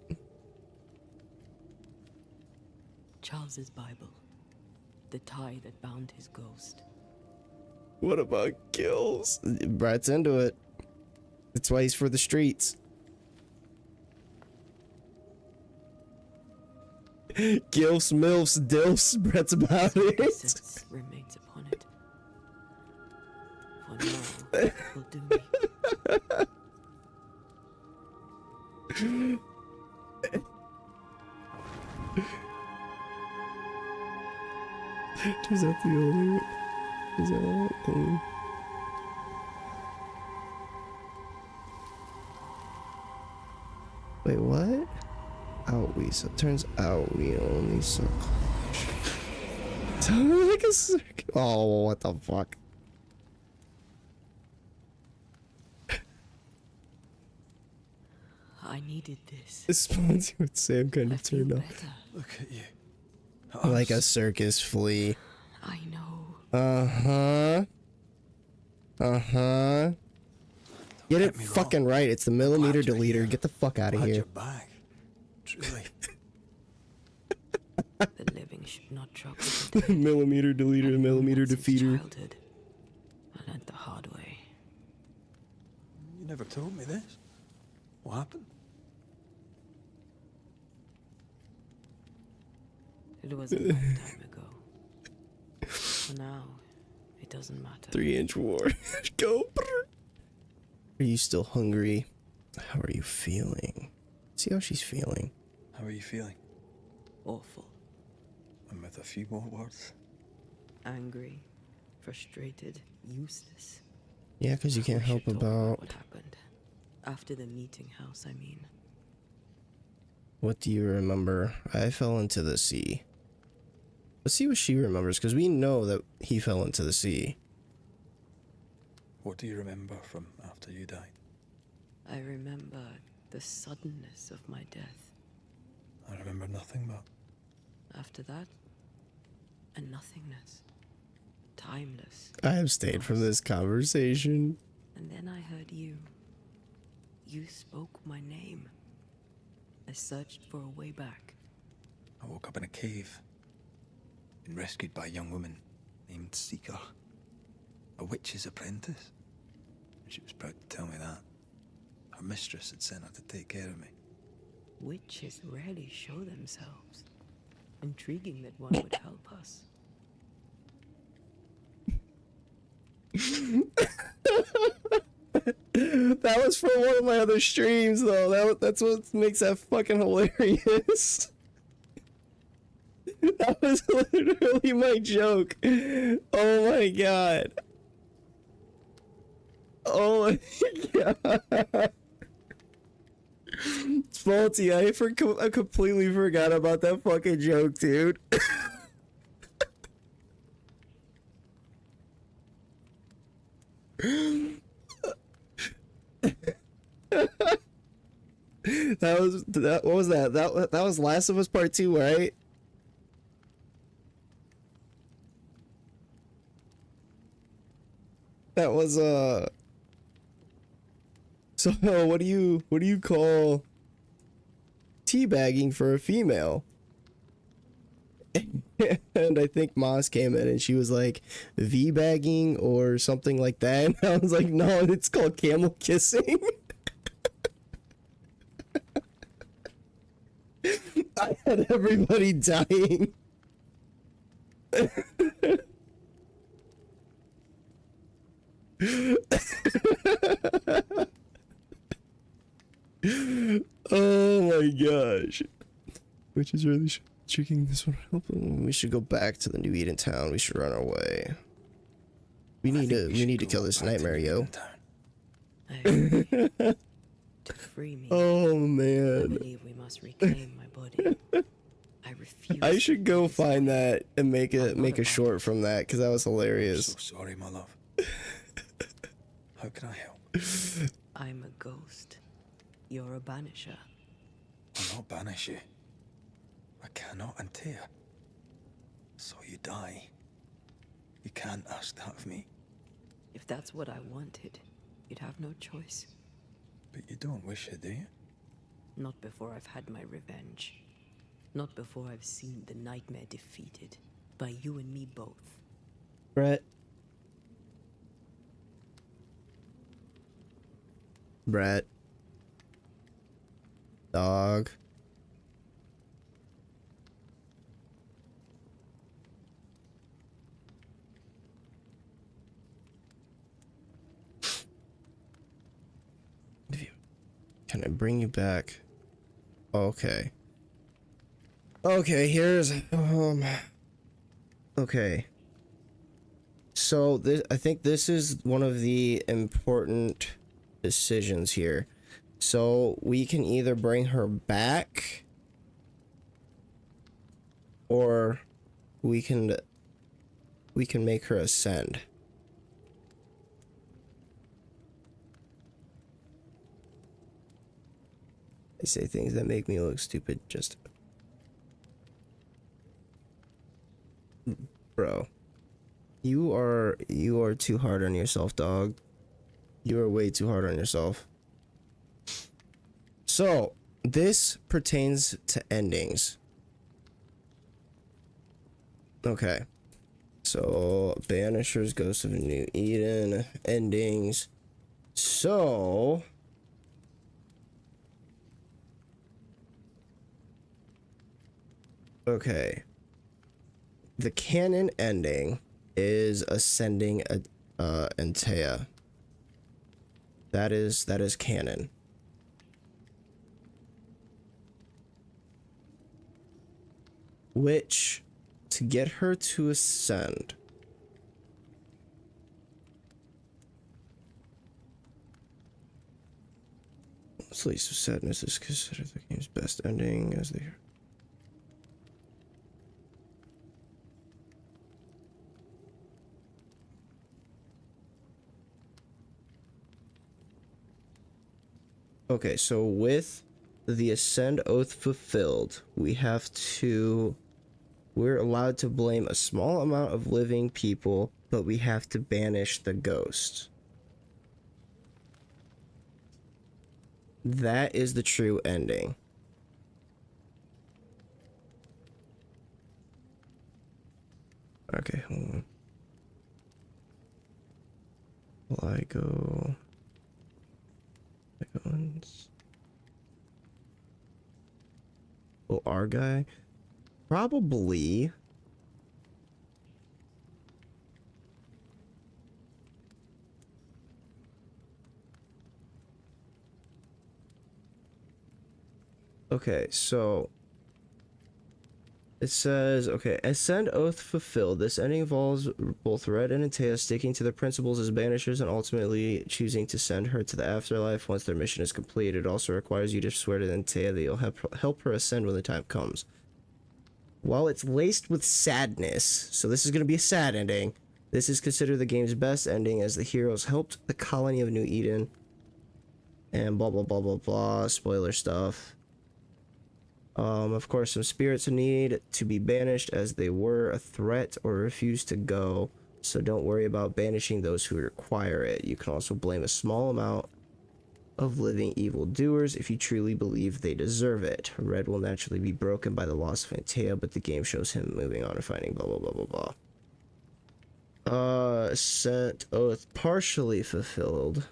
Charles's Bible. The tie that bound his ghost. What about kills? Brett's into it. That's why he's for the streets. Gilfs, milfs, dilfs. Brett's about it. Essence remains upon it. For now, it will do me. Is that the only? Is that only? Wait, what? Out we so turns out we only suck. Like a circle. Oh, what the fuck? I needed this. This spawns with Sam kind of turned up. Look at you. Like a circus flea. I know. Uh-huh. Uh-huh. Get it fucking right. It's the millimeter deleter. Get the fuck out of here. Your back. Truly. The living should not trouble the dead. Millimeter deleter, millimeter defeater. Childhood. I learned the hard way. You never told me this. What happened? It was a long time ago. For now, it doesn't matter. 3-inch war. Go. Are you still hungry? How are you feeling? See how she's feeling. How are you feeling? Awful. And with a few more words. Angry, frustrated, useless. Yeah, because you can't help about... What happened. After the meeting house, I mean. What do you remember? I fell into the sea. Let's see what she remembers, because we know that he fell into the sea. What do you remember from after you died? I remember the suddenness of my death. I remember nothing but... After that, a nothingness. Timeless. I abstained from this conversation. And then I heard you. You spoke my name. I searched for a way back. I woke up in a cave. Been rescued by a young woman named Seeker. A witch's apprentice. And she was proud to tell me that. Her mistress had sent her to take care of me. Witches rarely show themselves. Intriguing that one would help us. That was from one of my other streams, though. That's what makes that fucking hilarious. That was literally my joke. Oh my god. Oh my god. It's faulty. I completely forgot about that fucking joke, dude. What was that? That was Last of Us Part 2, right? That was so what do you call teabagging for a female? And I think Moss came in and she was like V-bagging or something like that. And I was like, no, it's called camel kissing. I had everybody dying. Oh my gosh. Which is really tricking this one. We should go back to the New Eden town. We should run our way. We need to kill this nightmare, yo. To free me. Oh I man. believe we must reclaim my body. I refuse. I should go find that and make a short from that because that was hilarious. I'm so sorry, my love. How can I help? I'm a ghost. You're a banisher. I'll not banish you. I cannot, Antea. So you die. You can't ask that of me. If that's what I wanted, you'd have no choice. But you don't wish it, do you? Not before I've had my revenge. Not before I've seen the nightmare defeated. By you and me both. Brett. Dog. Can I bring you back? Okay. Okay, here's okay. So this, I think this is one of the important decisions here. So we can either bring her back or we can make her ascend. I say things that make me look stupid just bro. You are too hard on yourself, dog. You are way too hard on yourself. So, this pertains to endings. Okay. So, Banishers, Ghost of New Eden, endings. So, okay. The canon ending is ascending Antea. That is canon. Which, to get her to ascend, Slates of Sadness is considered the game's best ending as they. Okay, so with the Ascend Oath fulfilled, we're allowed to blame a small amount of living people, but we have to banish the ghost. That is the true ending. Okay, hold on. Will I go? Icons. Oh, our guy? Probably. Okay, so it says, okay, ascend oath fulfilled. This ending involves both Red and Antea sticking to their principles as banishers and ultimately choosing to send her to the afterlife once their mission is complete. It also requires you to swear to Antea that you'll help her ascend when the time comes. While it's laced with sadness, so this is going to be a sad ending, this is considered the game's best ending as the heroes helped the colony of New Eden and blah blah blah blah blah, spoiler stuff. Of course, some spirits need to be banished as they were a threat or refused to go, so don't worry about banishing those who require it. You can also blame a small amount of living evildoers if you truly believe they deserve it. Red will naturally be broken by the loss of Antea, but the game shows him moving on and finding blah blah blah blah blah. Sent oath partially fulfilled.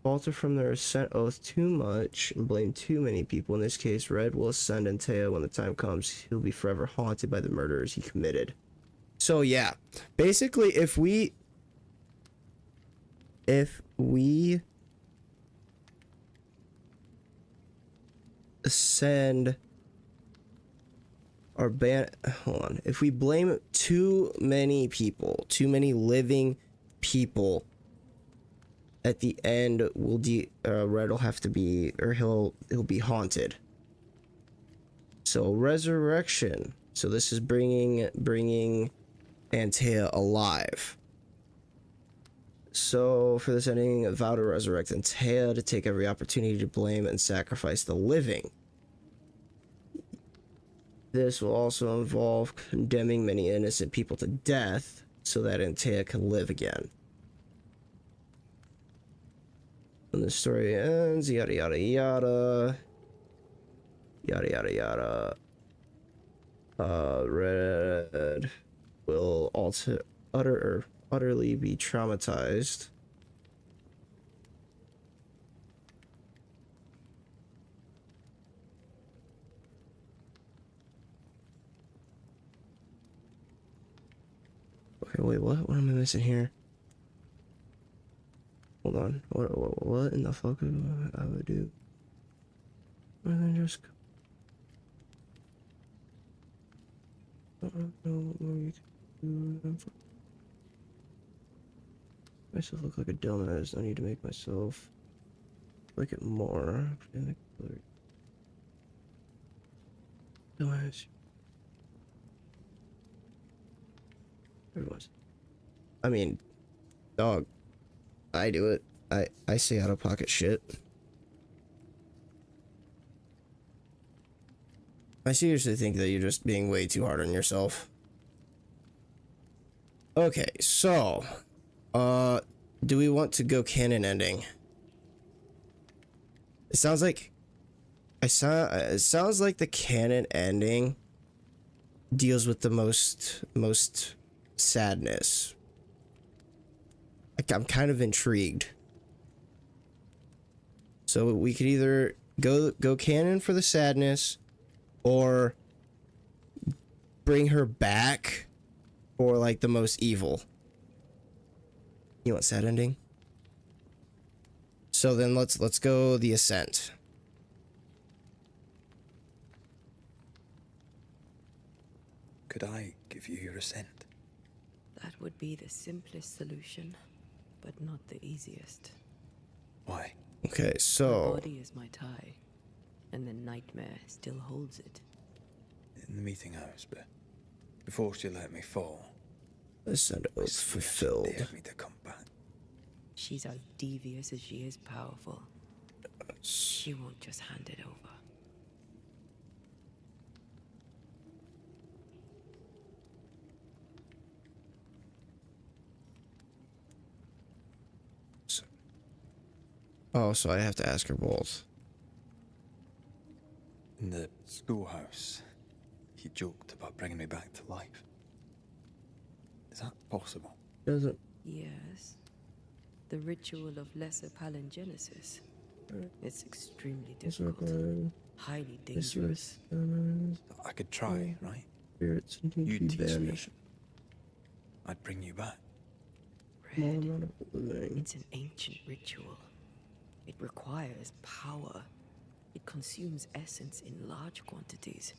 Falter from their ascent oath too much and blame too many people. In this case, Red will ascend Antea when the time comes. He'll be forever haunted by the murders he committed. So yeah, basically if we ascend or if we blame too many people, too many living people, at the end Red will have to be, or he'll be haunted. So resurrection, so this is bringing Antea alive. So for this ending, vow to resurrect Antea, to take every opportunity to blame and sacrifice the living. This will also involve condemning many innocent people to death so that Antea can live again. When the story ends, yada yada yada. Yada yada yada. Red will utterly be traumatized. Okay, wait, what? What am I missing here? Hold on. What in the fuck would I would do? Rather than just... I don't know what more you can do. Myself look like a dumbass. I need to make myself like it more. Dumbass. There it was. I mean, dog. I do it. I say out of pocket shit. I seriously think that you're just being way too hard on yourself. Okay, so do we want to go canon ending? It sounds like it sounds like the canon ending deals with the most sadness. I'm kind of intrigued. So we could either go canon for the sadness, or bring her back for like the most evil. You want sad ending? So then let's go the ascent. Could I give you your ascent? That would be the simplest solution, but not the easiest. Why? Okay, My so body is my tie, and the nightmare still holds it. In the meeting house, but before she let me fall, ascent oath fulfilled. dared me to come back. She's as devious as she is powerful. She won't just hand it over. Oh, so I have to ask her both. In the schoolhouse, he joked about bringing me back to life. Is that possible? Doesn't. Yes. The ritual of lesser palingenesis. It's extremely What's up, difficult, highly dangerous. I could try, right? Spirits need to You'd be teach me. banished. I'd bring you back. Red. It's an ancient ritual. It requires power. It consumes essence in large quantities.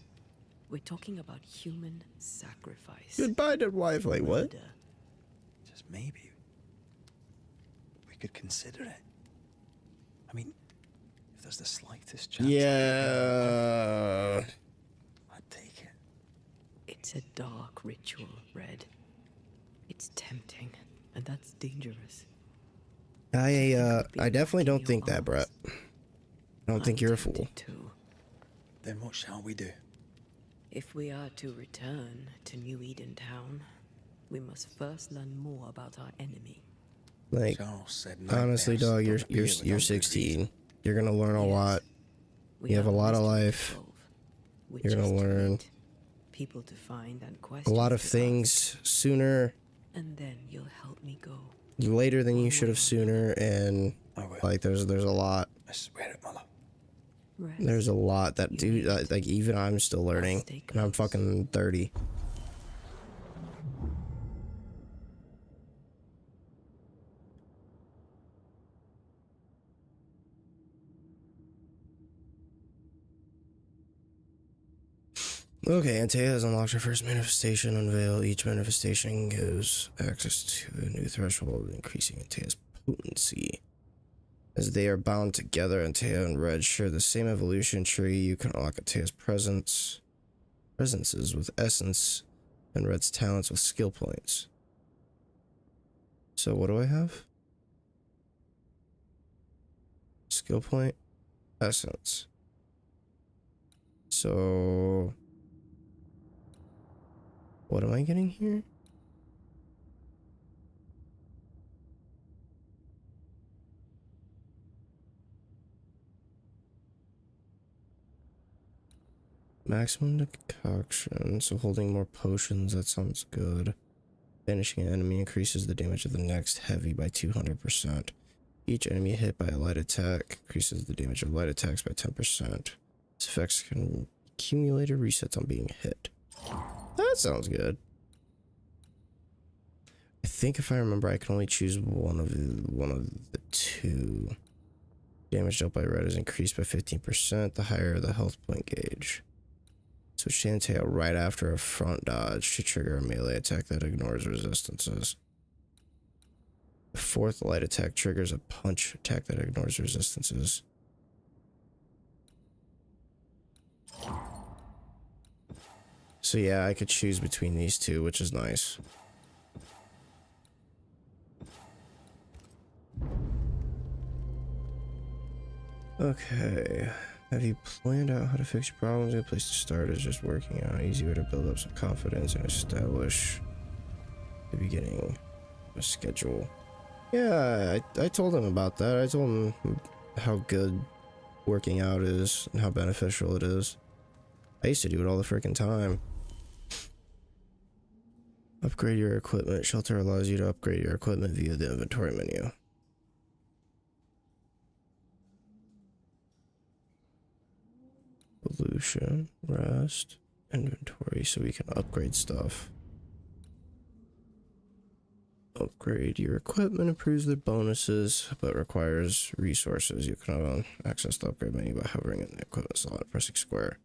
We're talking about human sacrifice. Goodbye, dead wife. Like what? Murder. Just maybe. We could consider it. I mean, if there's the slightest chance. Yeah. I'd take it. It's a dark ritual, Red. It's tempting, and that's dangerous. I definitely don't think that, Brett. I don't think you're a fool. Too. Then what shall we do? If we are to return to New Eden Town, we must first learn more about our enemy. Like, Charles said honestly, dog, you're 16. You're gonna learn a lot. You have a lot of life. You're gonna learn people to find and question a lot of things sooner, and then you'll help me go. later than you should have sooner, and like there's a lot. I swear it, mother. There's a lot that dude, like even I'm still learning, and I'm fucking 30. Okay, Antea has unlocked her first manifestation. Unveil. Each manifestation gives access to a new threshold, increasing Antea's potency. As they are bound together, Antea and Red share the same evolution tree. You can unlock Antea's presences with essence, and Red's talents with skill points. So what do I have? Skill point, essence. So what am I getting here? Maximum decoction, so holding more potions, that sounds good. Banishing an enemy increases the damage of the next heavy by 200%. Each enemy hit by a light attack increases the damage of light attacks by 10%. This effect can accumulate or resets on being hit. That sounds good. I think if I remember, I can only choose one of the two. Damage dealt by Red is increased by 15%, the higher the health point gauge. Switch to Antea right after a front dodge to trigger a melee attack that ignores resistances. The fourth light attack triggers a punch attack that ignores resistances. So yeah, I could choose between these two, which is nice. Okay. Have you planned out how to fix your problems? A good place to start is just working out. Easy way to build up some confidence and establish the beginning of a schedule. Yeah, I told him about that. I told him how good working out is and how beneficial it is. I used to do it all the freaking time. Upgrade your equipment. Shelter allows you to upgrade your equipment via the inventory menu. Evolution, rest, inventory, so we can upgrade stuff. Upgrade your equipment improves the bonuses, but requires resources. You can access the upgrade menu by hovering in the equipment slot and pressing square.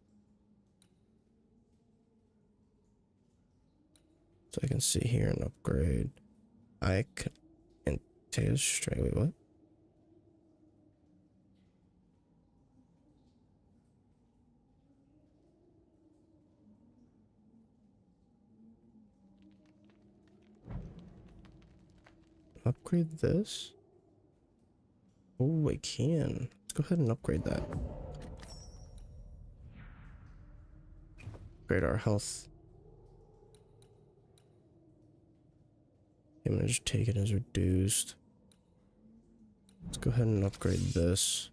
So I can sit here and upgrade. I can Antea's strength. Wait, what? Upgrade this? Oh, I can. Let's go ahead and upgrade that. Upgrade our health. Damage taken is reduced. Let's go ahead and upgrade this.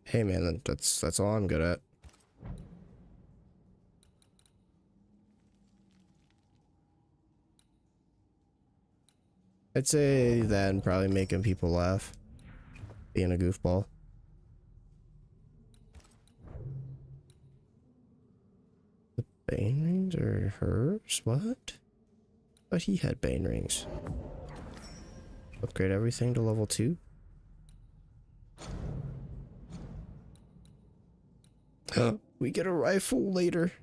Hey man, that's all I'm good at. I'd say that and probably making people laugh. Being a goofball. The bane rings are hers? What? But he had bane rings. Upgrade everything to level 2? We get a rifle later.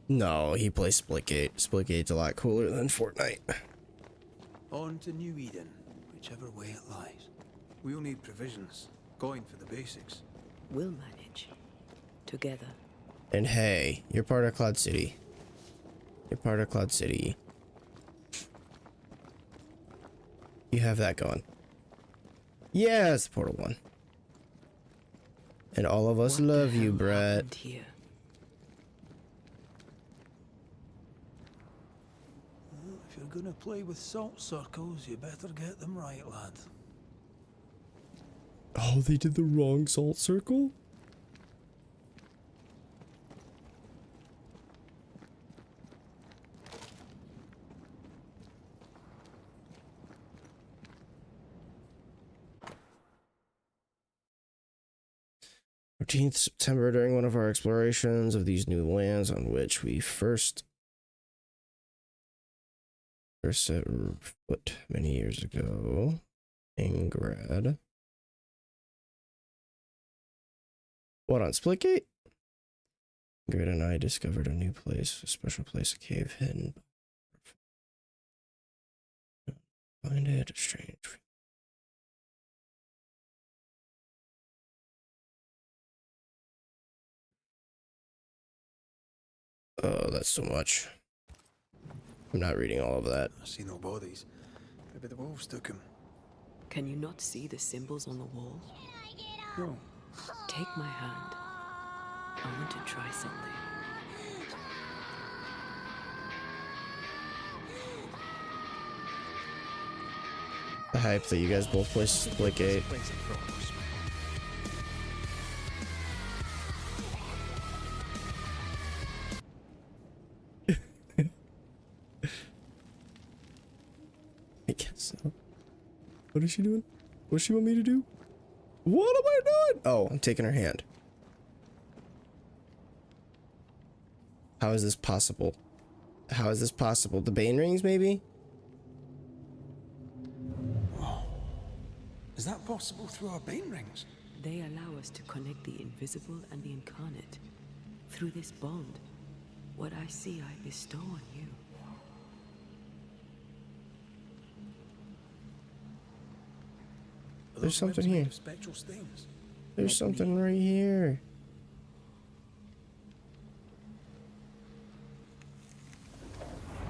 No, he plays Splitgate. Splitgate's a lot cooler than Fortnite. On to New Eden, whichever way it lies. We'll need provisions. Going for the basics. We'll manage. Together. And hey, you're part of Cloud City. You're part of Cloud City. You have that going. Yeah, it's the Portal 1. And all of us love you, Brett. Here? If you're gonna play with salt circles, you better get them right, lad. Oh, they did the wrong salt circle? September, during one of our explorations of these new lands on which we first set foot many years ago, Ingrad. What, on Splitgate? Ingrid and I discovered a new place, a special place, a cave hidden. Find it strange. Oh, that's so much. I'm not reading all of that. I see no bodies. Maybe the wolves took him. Can you not see the symbols on the wall? No. Take my hand. I want to try something. The hype that you guys both play Splitgate. I guess so. What is she doing? What does she want me to do? What am I doing? Oh, I'm taking her hand. How is this possible? How is this possible? The Bane rings, maybe? Is that possible through our bane rings? They allow us to connect the invisible and the incarnate. Through this bond, what I see I bestow on you. There's something here. Spectral stains. There's something right here.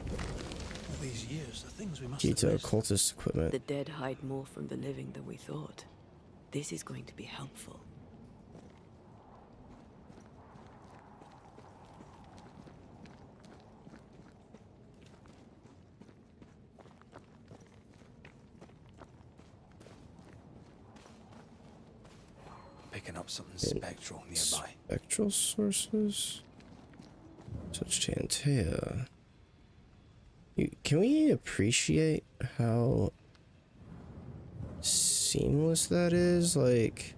All these years, the things we must Key have to missed. occultist equipment. The dead hide more from the living than we thought. This is going to be helpful. Picking up something spectral nearby. Spectral sources. Touch Tantea. Can we appreciate how seamless that is? Like,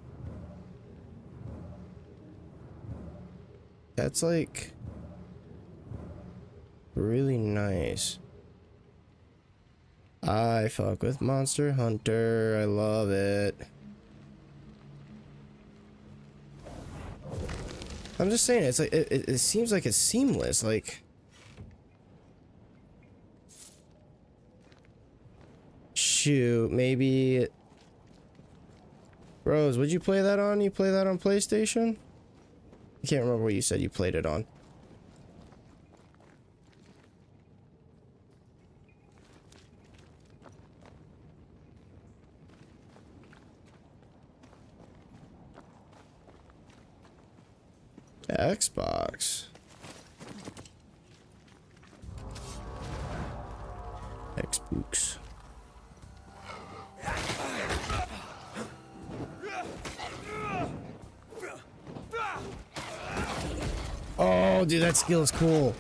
that's like really nice. I fuck with Monster Hunter. I love it. I'm just saying, it's like it seems like it's seamless. Like, shoot, maybe. Rose, would you play that on? You play that on PlayStation? I can't remember what you said you played it on. Xbox. Oops. Oh, dude, that skill is cool.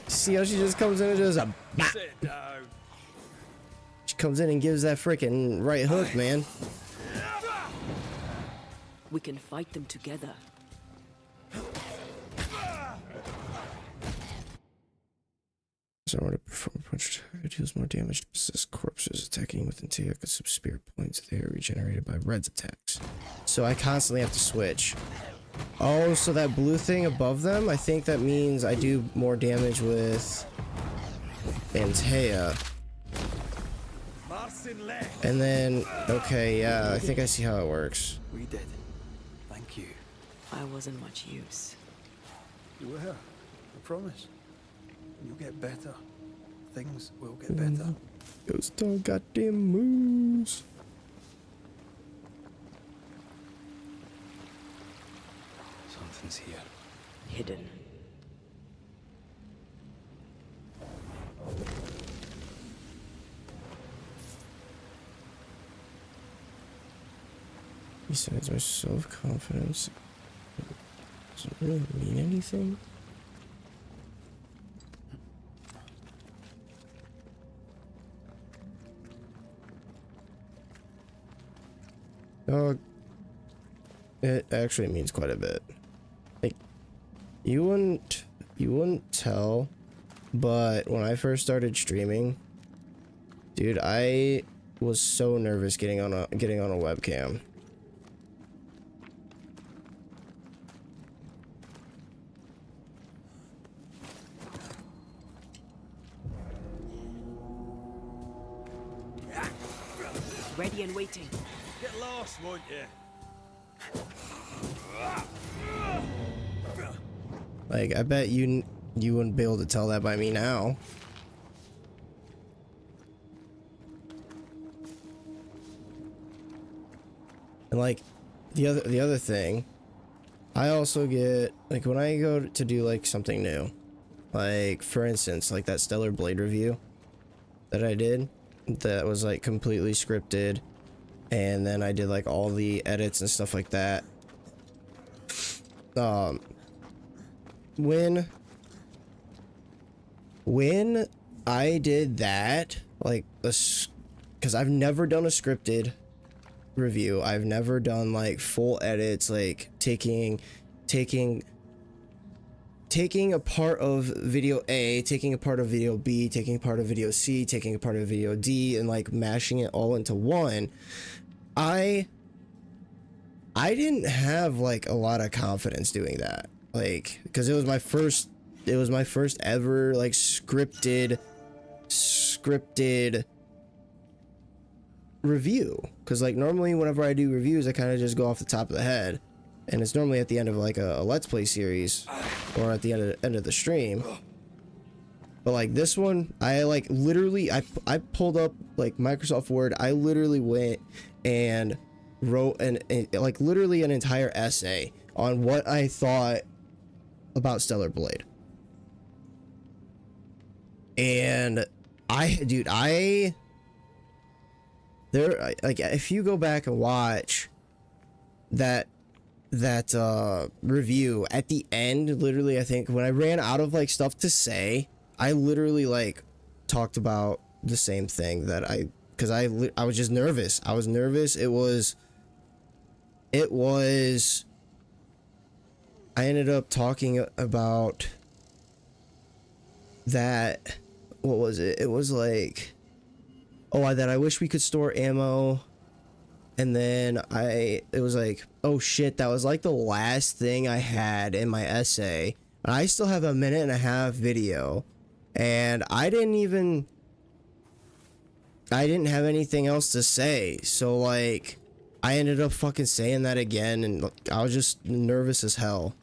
See how she just comes in and does a bop. She comes in and gives that freaking right hook, man. We can fight them together. So I want to perform a punch attack. It deals more damage to possessed corpses. Attacking with Antea could some spirit points. They are regenerated by Red's attacks. So I constantly have to switch. Oh, so that blue thing above them, I think that means I do more damage with Antea. And then, okay, yeah, I think I see how it works. We did. Thank you. I wasn't much use. You were. I promise. You'll get better. Things will get better. Those dog goddamn moves. Something's here. Hidden. Besides my self-confidence, doesn't really mean anything. It actually means quite a bit. Like, you wouldn't tell, but when I first started streaming, dude, I was so nervous getting on a webcam. Ready and waiting. Get lost, won't you? Like, I bet you wouldn't be able to tell that by me now. And like, the other thing, I also get, like, when I go to do like something new, like for instance, like that Stellar Blade review that I did, that was like completely scripted, and then I did like all the edits and stuff like that. When I did that, like, because I've never done a scripted review, I've never done like full edits, like taking a part of video A, taking a part of video B, taking a part of video C, taking a part of video D, and like mashing it all into one. I didn't have like a lot of confidence doing that, like, because it was my first ever like scripted review. Because like normally whenever I do reviews, I kind of just go off the top of the head, and it's normally at the end of like a let's play series or at the end of the stream. But like this one, I like literally I pulled up like Microsoft Word. I literally went and wrote like literally an entire essay on what I thought about Stellar Blade. And like if you go back and watch that review at the end, literally I think when I ran out of like stuff to say, I literally like talked about the same thing that because I was just nervous. I was nervous. It was I ended up talking about that. What was it? It was like, that I wish we could store ammo. And then it was like, oh shit, that was like the last thing I had in my essay. And I still have a 1.5-minute video. And I didn't have anything else to say. So like, I ended up fucking saying that again, and I was just nervous as hell.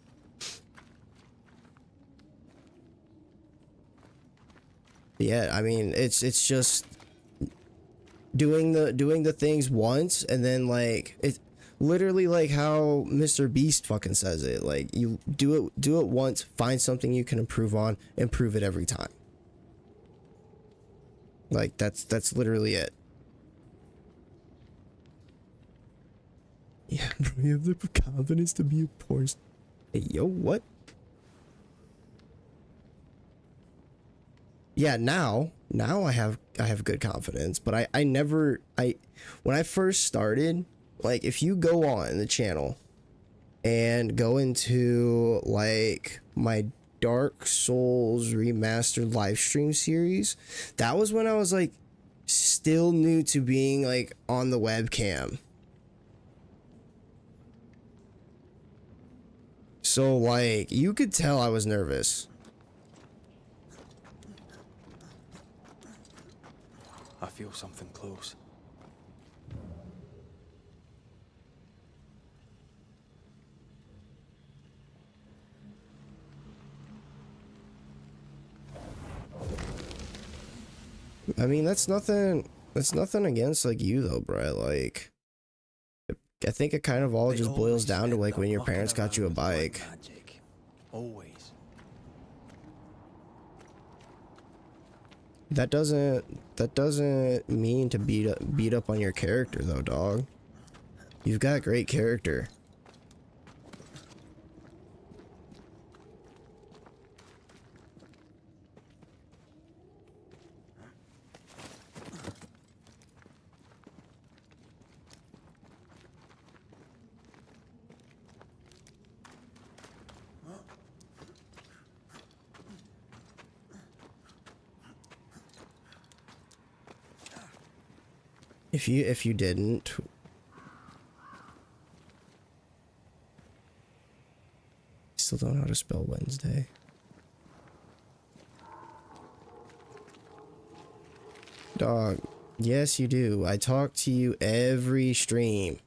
Yeah, I mean, it's just doing the things once, and then like it's literally like how Mr. Beast fucking says it. Like, you do it once, find something you can improve on, improve it every time. Like, that's literally it. Yeah, bro, you have the confidence to be a porn star. Hey, yo, what? Yeah, now I have good confidence, but I never, when I first started, like, if you go on the channel and go into like my Dark Souls remastered livestream series, that was when I was like still new to being like on the webcam. So like you could tell I was nervous. I feel something close. I mean, that's nothing against like you though, bro. Like, I think it kind of all just boils down to like when your parents got you a bike. Magic. Always. That doesn't mean to beat up on your character though, dog. You've got great character. If you didn't, still don't know how to spell Wednesday. Dog, yes you do. I talk to you every stream.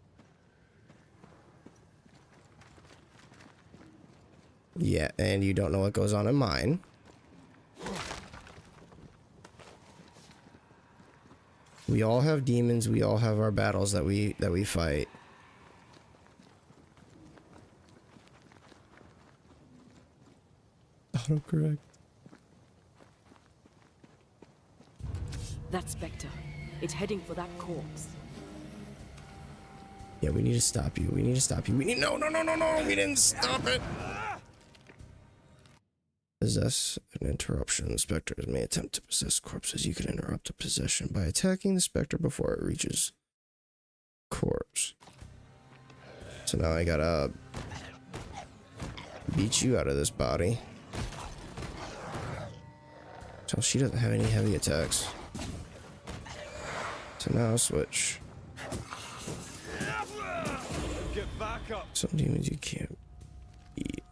Yeah, and you don't know what goes on in mine. We all have demons, we all have our battles that we fight. Autocorrect. That Spectre. It's heading for that corpse. Yeah, we need to stop you. We need to stop you. We need no, we didn't stop it. Possess an interruption. Spectres may attempt to possess corpses. You can interrupt a possession by attacking the spectre before it reaches corpse. So now I gotta beat you out of this body. So she doesn't have any heavy attacks. So now I'll switch. Get back up. Some demons you can't beat.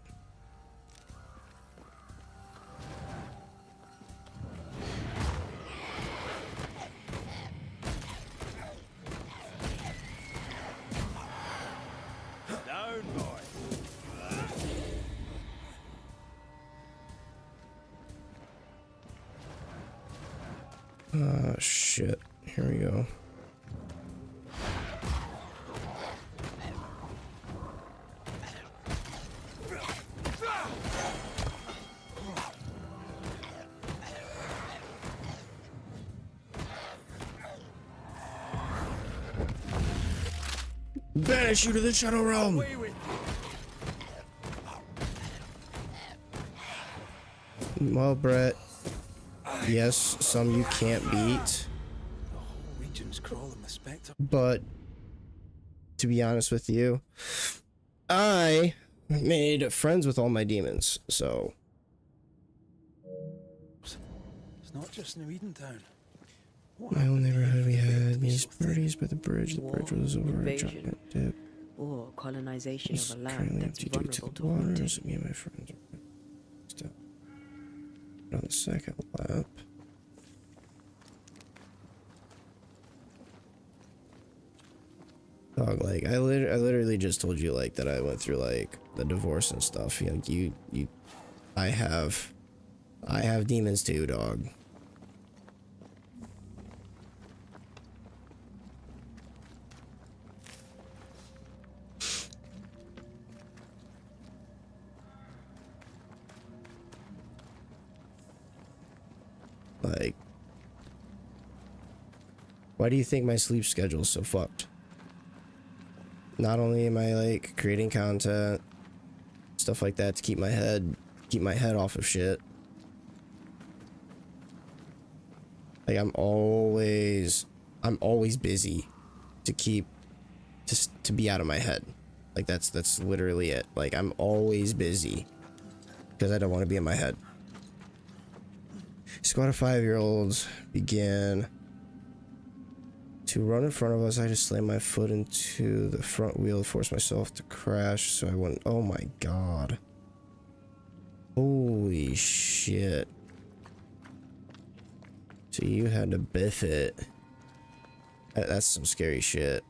Down, boy. Shit. Here we go. Banish you to the Shadow Realm! Well, Brett, yes, some you can't beat. The whole region's crawling with Spectre. But to be honest with you, I made friends with all my demons, so It's not just New Eden Town. my old neighborhood we had these parties by the bridge. The bridge was over a giant dip. Or colonization It's of a land currently that's empty due to vulnerable the to haunting. waters. Me and my friends are still on the second lap. Dog, like I literally just told you like that I went through like the divorce and stuff. You know, I have demons too, dog. Like, Why do you think my sleep schedule is so fucked? Not only am I like creating content, stuff like that to keep my head off of shit. Like I'm always busy to be out of my head. Like that's literally it. Like I'm always busy because I don't want to be in my head. Squad of 5-year-olds began to run in front of us. I just slammed my foot into the front wheel to force myself to crash, so I went, oh my god. Holy shit. So you had to biff it. That's some scary shit.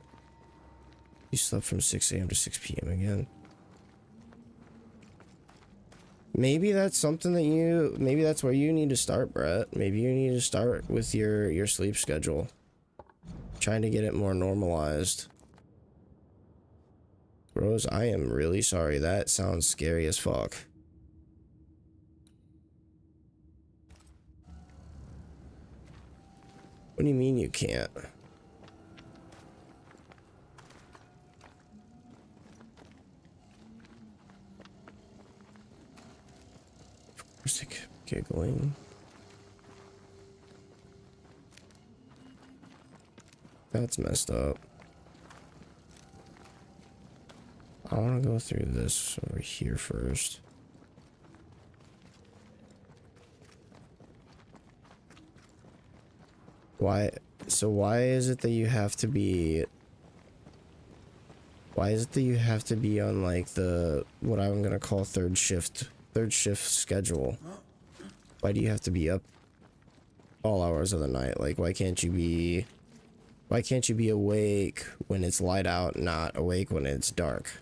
You slept from 6 a.m. to 6 p.m. again. Maybe that's something that maybe that's where you need to start, Brett. Maybe you need to start with your sleep schedule. Trying to get it more normalized. Rose, I am really sorry. That sounds scary as fuck. What do you mean you can't? Of course they kept giggling. That's messed up. I want to go through this over here first. Why? So why is it that you have to be... Why is it that you have to be on like the... what I'm gonna call third shift schedule? Why do you have to be up all hours of the night? Like why can't you be awake when it's light out, not awake when it's dark?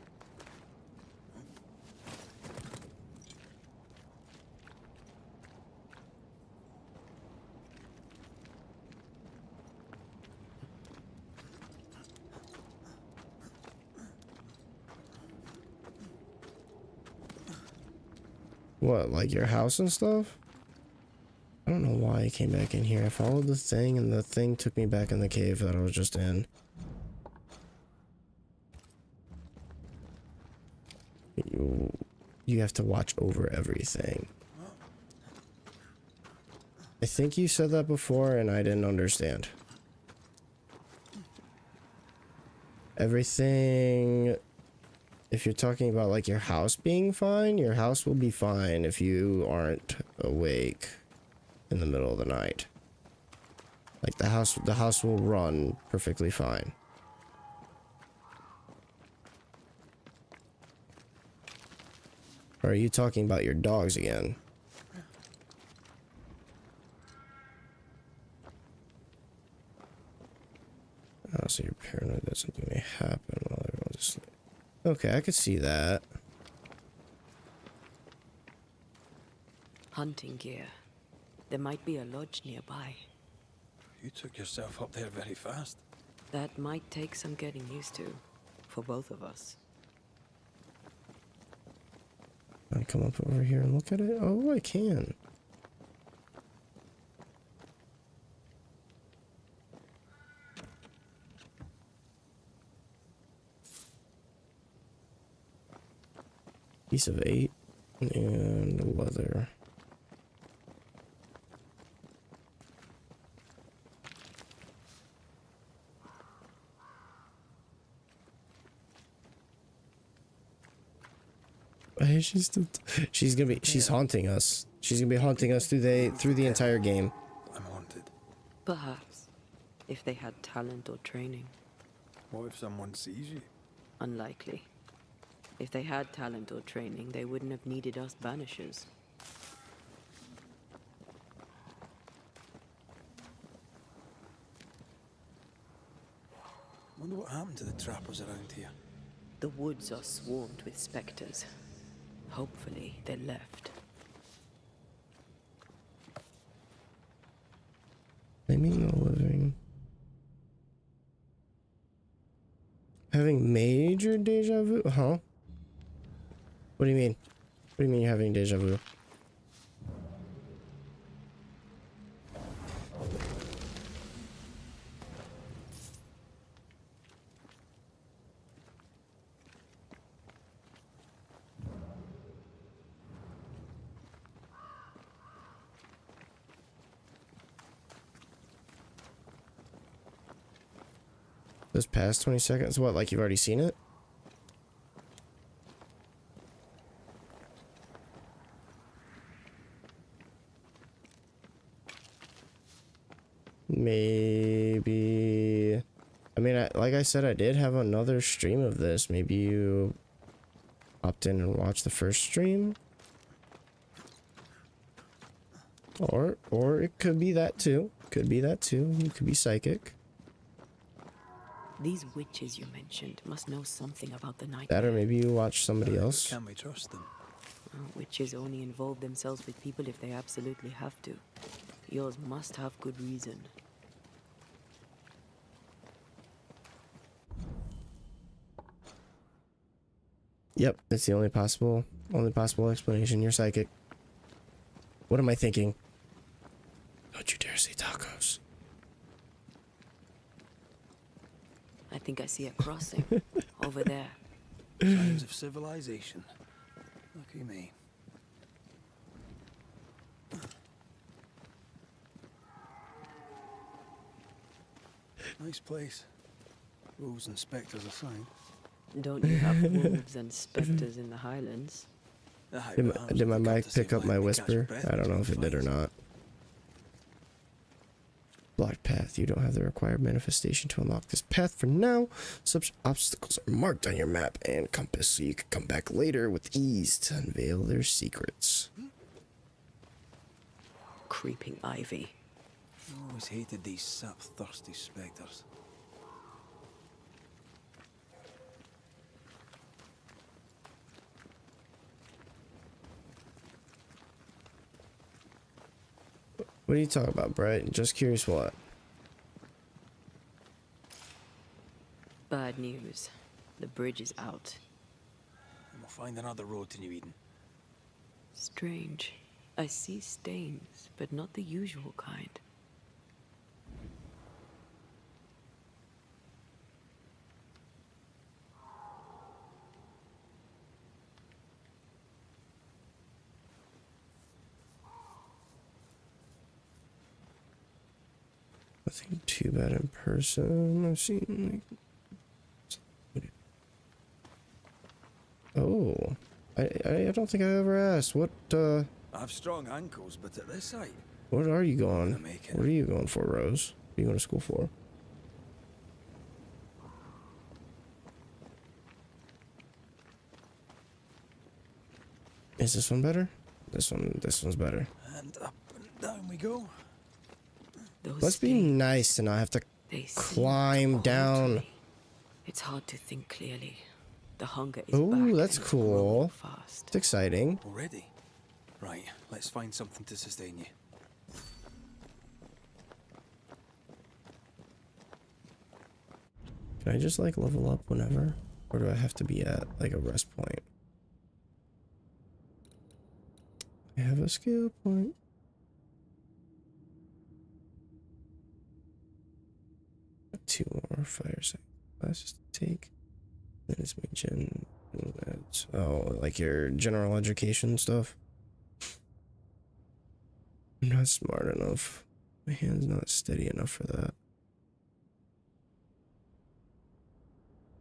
What, like your house and stuff? I don't know why I came back in here. I followed the thing and the thing took me back in the cave that I was just in. You have to watch over everything. I think you said that before and I didn't understand. Everything... If you're talking about like your house being fine, your house will be fine if you aren't awake in the middle of the night. Like the house will run perfectly fine. Or are you talking about your dogs again? Oh, so you're paranoid that something may happen while everyone's asleep. Okay, I could see that. Hunting gear. There might be a lodge nearby. You took yourself up there very fast. That might take some getting used to, for both of us. Can I come up over here and look at it? Oh, I can. Piece of 8 and leather. She's haunting us. She's gonna be haunting us through the entire game. I'm haunted. Perhaps, if they had talent or training. What if someone sees you? Unlikely. If they had talent or training, they wouldn't have needed us Banishers. Wonder what happened to the trappers around here. The woods are swarmed with specters. Hopefully, they left. I mean the living. Having major deja vu? Huh? What do you mean? What do you mean you're having deja vu? goes past 20 seconds. What, like you've already seen it? Maybe. I mean, like I said, I did have another stream of this. Maybe you opt in and watch the first stream. Or it could be that too. Could be that too. You could be psychic. These witches you mentioned must know something about the night. That, or maybe you watch somebody else. Can we trust them? Witches only involve themselves with people if they absolutely have to. Yours must have good reason. Yep, that's the only possible explanation. You're psychic. What am I thinking? Don't you dare say tacos. I think I see a crossing over there. Signs of civilization. Lucky me. Nice place. Wolves and spectres aside. Don't you have wolves and spectres in the Highlands? Did my mic pick up my whisper? I don't know if it did or not. Blocked path. You don't have the required manifestation to unlock this path for now. Such obstacles are marked on your map and compass, so you can come back later with ease to unveil their secrets. Creeping ivy. I always hated these sap-thirsty spectres. What are you talking about, Brett? Just curious what? Bad news. The bridge is out. And we'll find another road to New Eden. Strange. I see stains, but not the usual kind. Nothing too bad in person. I've seen like. Oh, I don't think I ever asked. What I have strong ankles, but at this height. What are you going? What are you going for, Rose? What are you going to school for? Is this one better? This one's better. And up and down we go. Must be nice to not have to climb down. It's hard to think clearly. The hunger is Oh, that's cool. Fast. It's exciting. Already? Right, let's find something to sustain you. Can I just like level up whenever? Or do I have to be at like a rest point? I have a skill point. Two more fire site classes to take. Then it's my gen. Oh, like your general education stuff. I'm not smart enough. My hand's not steady enough for that.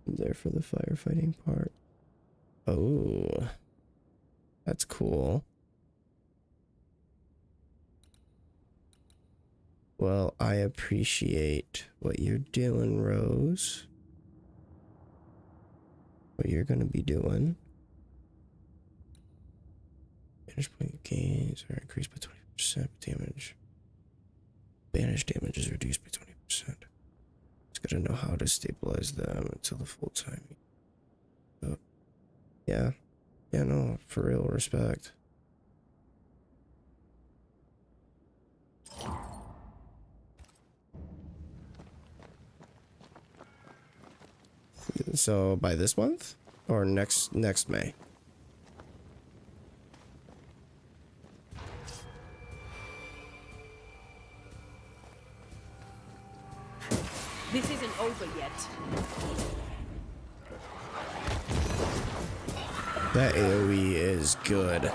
I'm there for the firefighting part. Oh, that's cool. Well, I appreciate what you're doing, Rose. What you're gonna be doing. Banish point gains are increased by 20%. Damage. Banish damage is reduced by 20%. It's gotta know how to stabilize them until the full time. Oh. Yeah. Yeah, no, for real, respect. So by this month or next May? This isn't over yet. That AoE is good.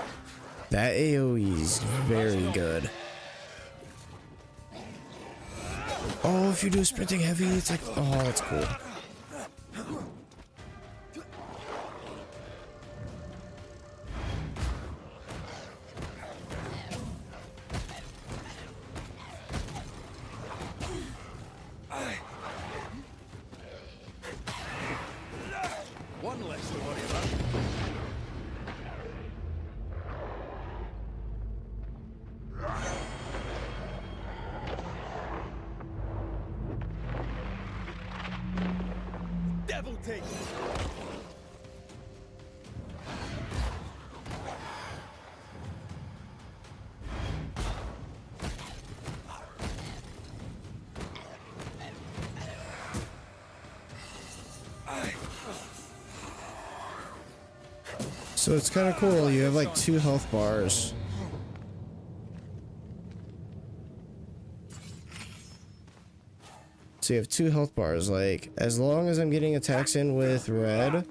That AoE is very good. Oh, if you do sprinting heavy, it's like, oh, that's cool. So it's kind of cool. You have like 2 health bars. So you have 2 health bars. Like, as long as I'm getting attacks in with red,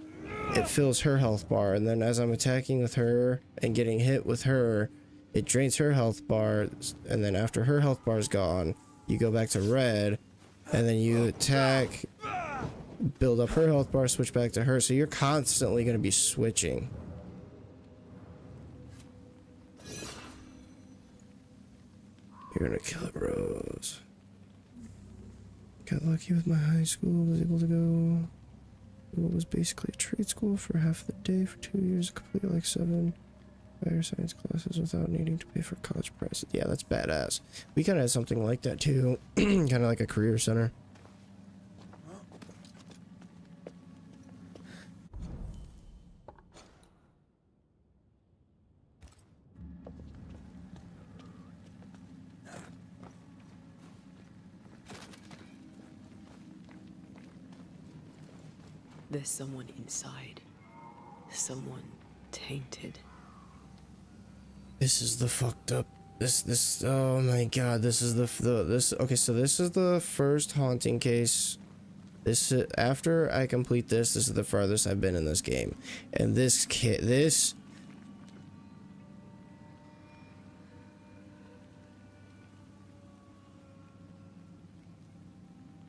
it fills her health bar. And then as I'm attacking with her and getting hit with her, it drains her health bar. And then after her health bar is gone, you go back to red. And then you attack, build up her health bar, switch back to her. So you're constantly going to be switching. You're gonna kill it, Rose. Got lucky with my high school. Was able to go what was basically a trade school for half the day for 2 years. Complete like 7 fire science classes without needing to pay for college prices. Yeah, that's badass. We kind of had something like that too. Kind of like a career center. There's someone inside. Someone tainted. This is the fucked up. This. Oh my god. This is this. Okay, so this is the first haunting case. This after I complete this. This is the farthest I've been in this game, and this kid. This.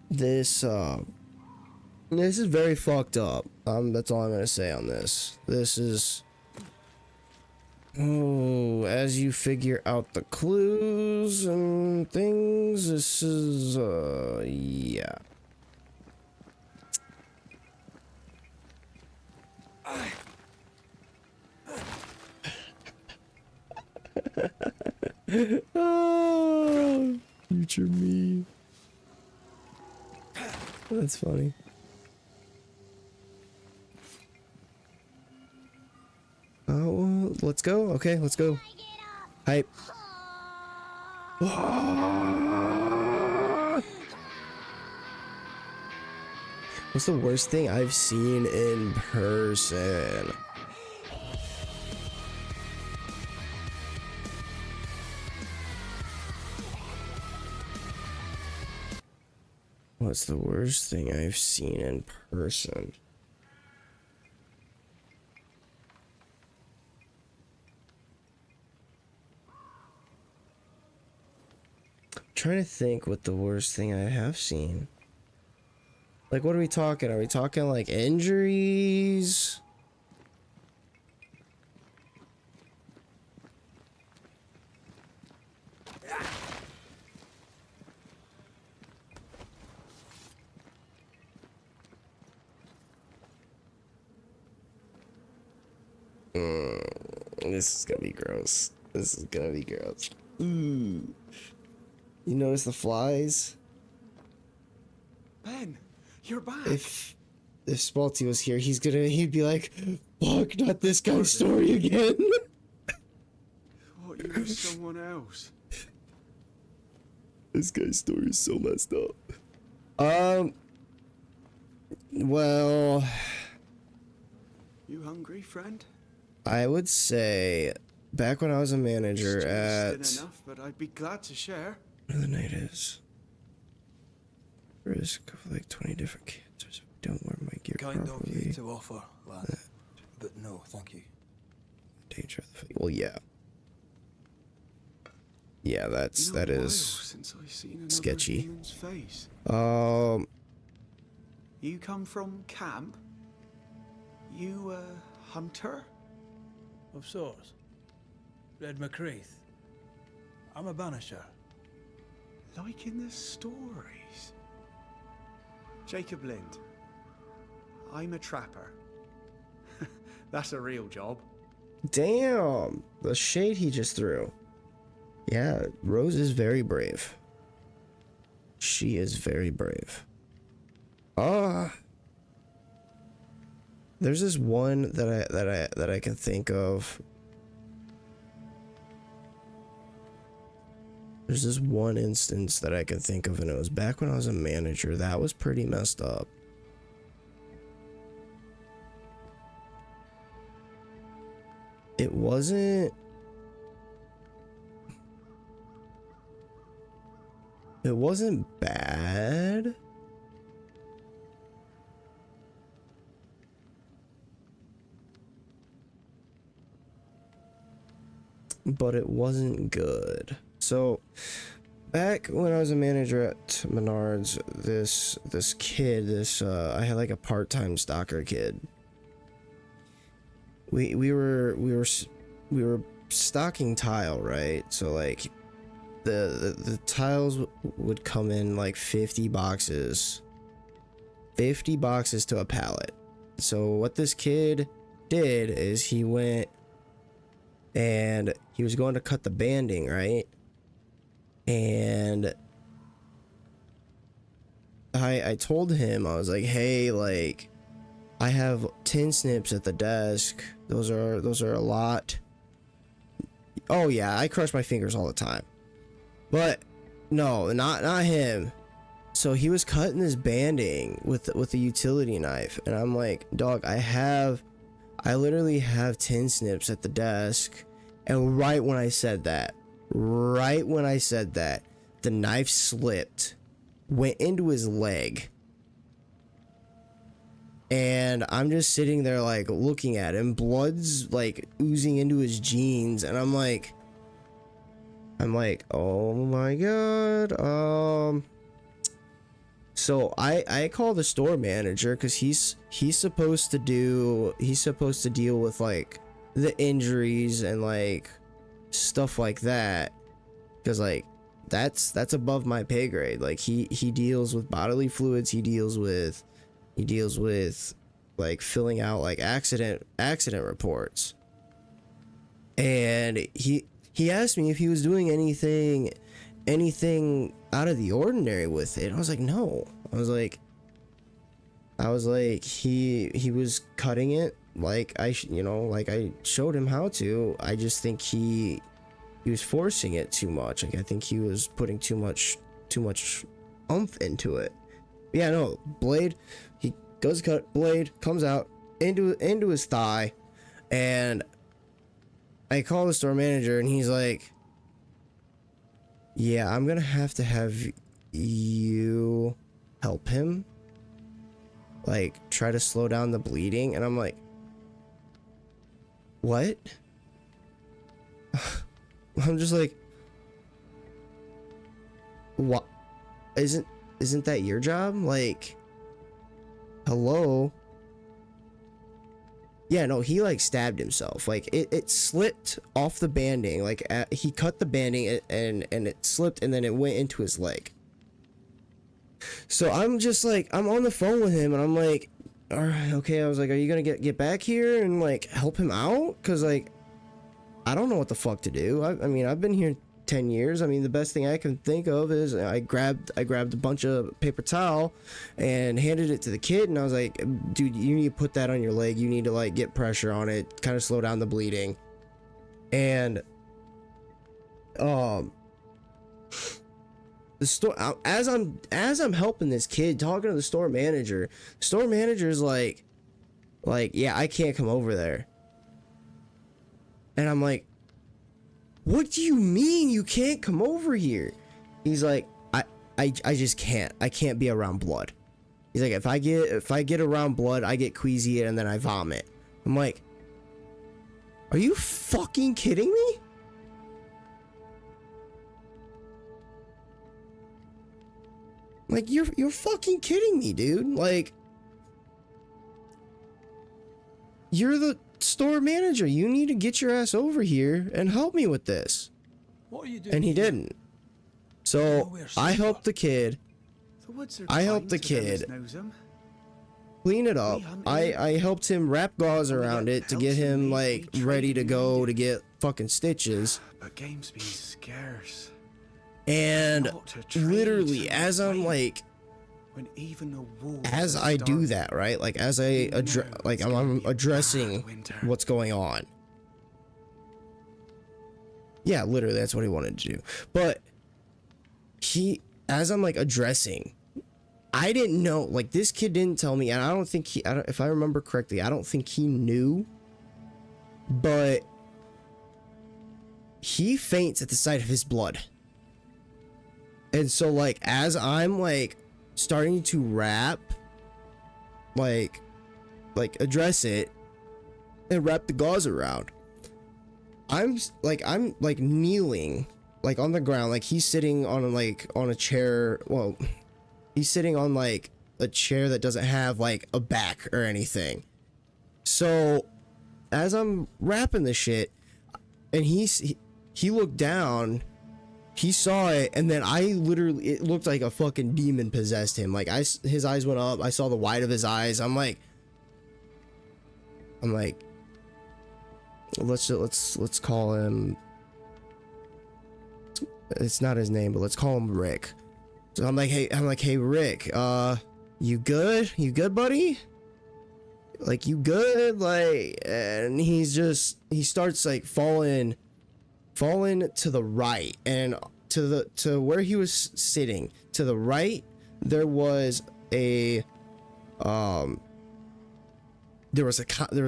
This is very fucked up. That's all I'm gonna say on this. This is. Oh, as you figure out the clues and things, this is, yeah. Oh, future me. That's funny. Oh, well, let's go. Okay, let's go. Hype. What's the worst thing I've seen in person? What's the worst thing I've seen in person? Trying to think what the worst thing I have seen. Like, what are we talking? Are we talking like injuries? This is gonna be gross. This is gonna be gross. Ooh. You notice the flies? Ben, you're back. If Spalty was here, he'd be like, fuck, not this guy's story again. What, you were someone else? This guy's story is so messed up. Well, You hungry, friend? I would say back when I was a manager at Thin enough, but I'd be glad to share. where the night is. Risk of like 20 different cancers if I don't wear my gear Kind of properly. you to offer, lad. But no, thank you. Danger of the well, yeah. Yeah, that is Since I've seen another sketchy. human's face. You come from camp? You a hunter? Of sorts. Red McCreath. I'm a banisher. Like in the stories. Jacob Lind. I'm a trapper. That's a real job. Damn, the shade he just threw. Yeah, Rose is very brave. She is very brave. There's this one that I can think of. There's this one instance that I can think of, and it was back when I was a manager. That was pretty messed up. it wasn't bad. But it wasn't good. So back when I was a manager at Menards, this kid, I had like a part-time stalker kid. We were stocking tile, right? So like the tiles would come in like 50 boxes to a pallet. So what this kid did is he went and he was going to cut the banding, right? And I told him, I was like, hey, like, I have tin snips at the desk. Those are a lot. Oh yeah, I crush my fingers all the time. But no, not him. So he was cutting this banding with a utility knife, and I'm like, dog, I literally have tin snips at the desk. And right when I said that, the knife slipped, went into his leg. And I'm just sitting there like looking at him, blood's like oozing into his jeans, and I'm like, oh my god. So I call the store manager because he's supposed to deal with like the injuries and like stuff like that, because like that's above my pay grade. Like he deals with bodily fluids, he deals with like filling out like accident reports. And he asked me if he was doing anything out of the ordinary with it. I was like, no. I was like he was cutting it like I showed him how to. I just think he was forcing it too much. Like I think he was putting too much oomph into it. But yeah, no, blade, he goes to cut, blade comes out into his thigh, and I call the store manager and he's like, yeah, I'm gonna have you help him, like try to slow down the bleeding. And I'm like, what? I'm just like, what? Isn't that your job? Like, hello? Yeah, no, he like stabbed himself. Like it slipped off the banding. Like he cut the banding and it slipped and then it went into his leg. So I'm just like, I'm on the phone with him and I'm like, all right, okay. I was like, are you gonna get back here and like help him out? Cause like, I don't know what the fuck to do. I mean, I've been here 10 years. I mean, the best thing I can think of is I grabbed a bunch of paper towel and handed it to the kid, and I was like, dude, you need to put that on your leg. You need to like get pressure on it, kind of slow down the bleeding. And the store, as I'm helping this kid, talking to the store manager's like, yeah, I can't come over there. And I'm like, what do you mean you can't come over here? He's like, I just can't. I can't be around blood. He's like, if I get around blood, I get queasy and then I vomit. I'm like, are you fucking kidding me? Like, you're fucking kidding me, dude. Like, you're the store manager. You need to get your ass over here and help me with this. What are you doing? And he didn't. So I helped the kid. Clean it up. I helped him wrap gauze around it to get him like ready to go to get fucking stitches. But game's been scarce. And literally, as I'm like, as I do that, right? Like as I'm addressing what's going on. Yeah, literally, that's what he wanted to do. But as I'm like addressing, I didn't know, like this kid didn't tell me, and I don't think if I remember correctly, I don't think he knew, but he faints at the sight of his blood. And so like as I'm like starting to wrap, like address it and wrap the gauze around, I'm like kneeling like on the ground, like he's sitting on a chair. Well, he's sitting on like a chair that doesn't have like a back or anything. So as I'm wrapping the shit, and he looked down, he saw it, and then it looked like a fucking demon possessed him. Like his eyes went up, I saw the white of his eyes. I'm like let's call him, it's not his name, but let's call him Rick. So I'm like, hey Rick, you good buddy? Like, you good? Like, and he starts like falling to the right, and to where he was sitting to the right, there was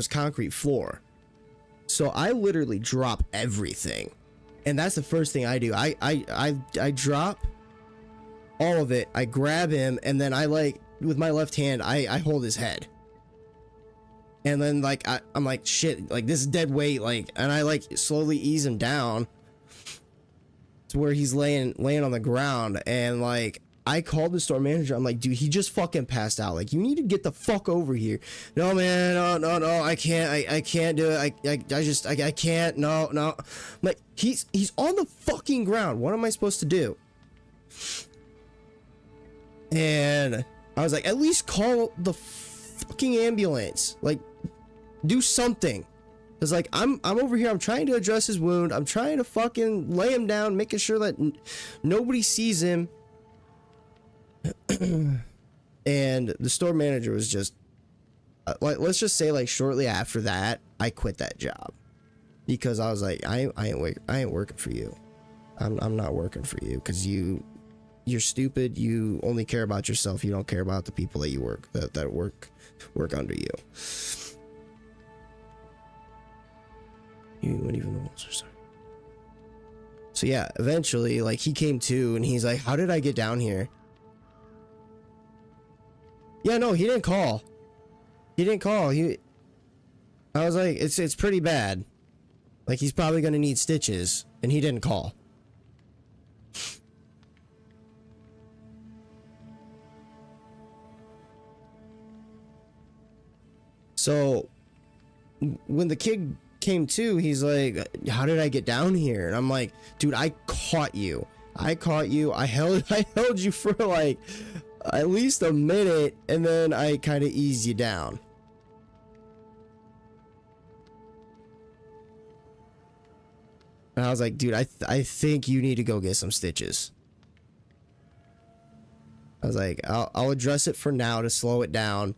concrete floor. So I literally drop everything, and that's the first thing I do. I drop all of it. I grab him, and then I like with my left hand I hold his head. And then like I'm like, shit, like this is dead weight, like, and I like slowly ease him down to where he's laying on the ground. And like I called the store manager. I'm like, dude, he just fucking passed out. Like, you need to get the fuck over here. No man, no, I can't do it. I can't. No. I'm like, he's on the fucking ground. What am I supposed to do? And I was like, at least call the fucking ambulance. Like, do something. Cause like I'm over here, I'm trying to address his wound, I'm trying to fucking lay him down, making sure that nobody sees him. And the store manager was just like, let's just say like shortly after that I quit that job, because I was like, I ain't working for you. I'm not working for you, because you're stupid. You only care about yourself. You don't care about the people that you work under you. You wouldn't even know what to say. So yeah, eventually, like, he came to, and he's like, how did I get down here? Yeah, no, he didn't call. I was like, it's pretty bad. Like, he's probably gonna need stitches, and he didn't call. So when the kid came to, he's like, how did I get down here? And I'm like, dude, I caught you. I held you for like at least a minute, and then I kind of eased you down. And I was like, dude, I think you need to go get some stitches. I was like, I'll address it for now to slow it down,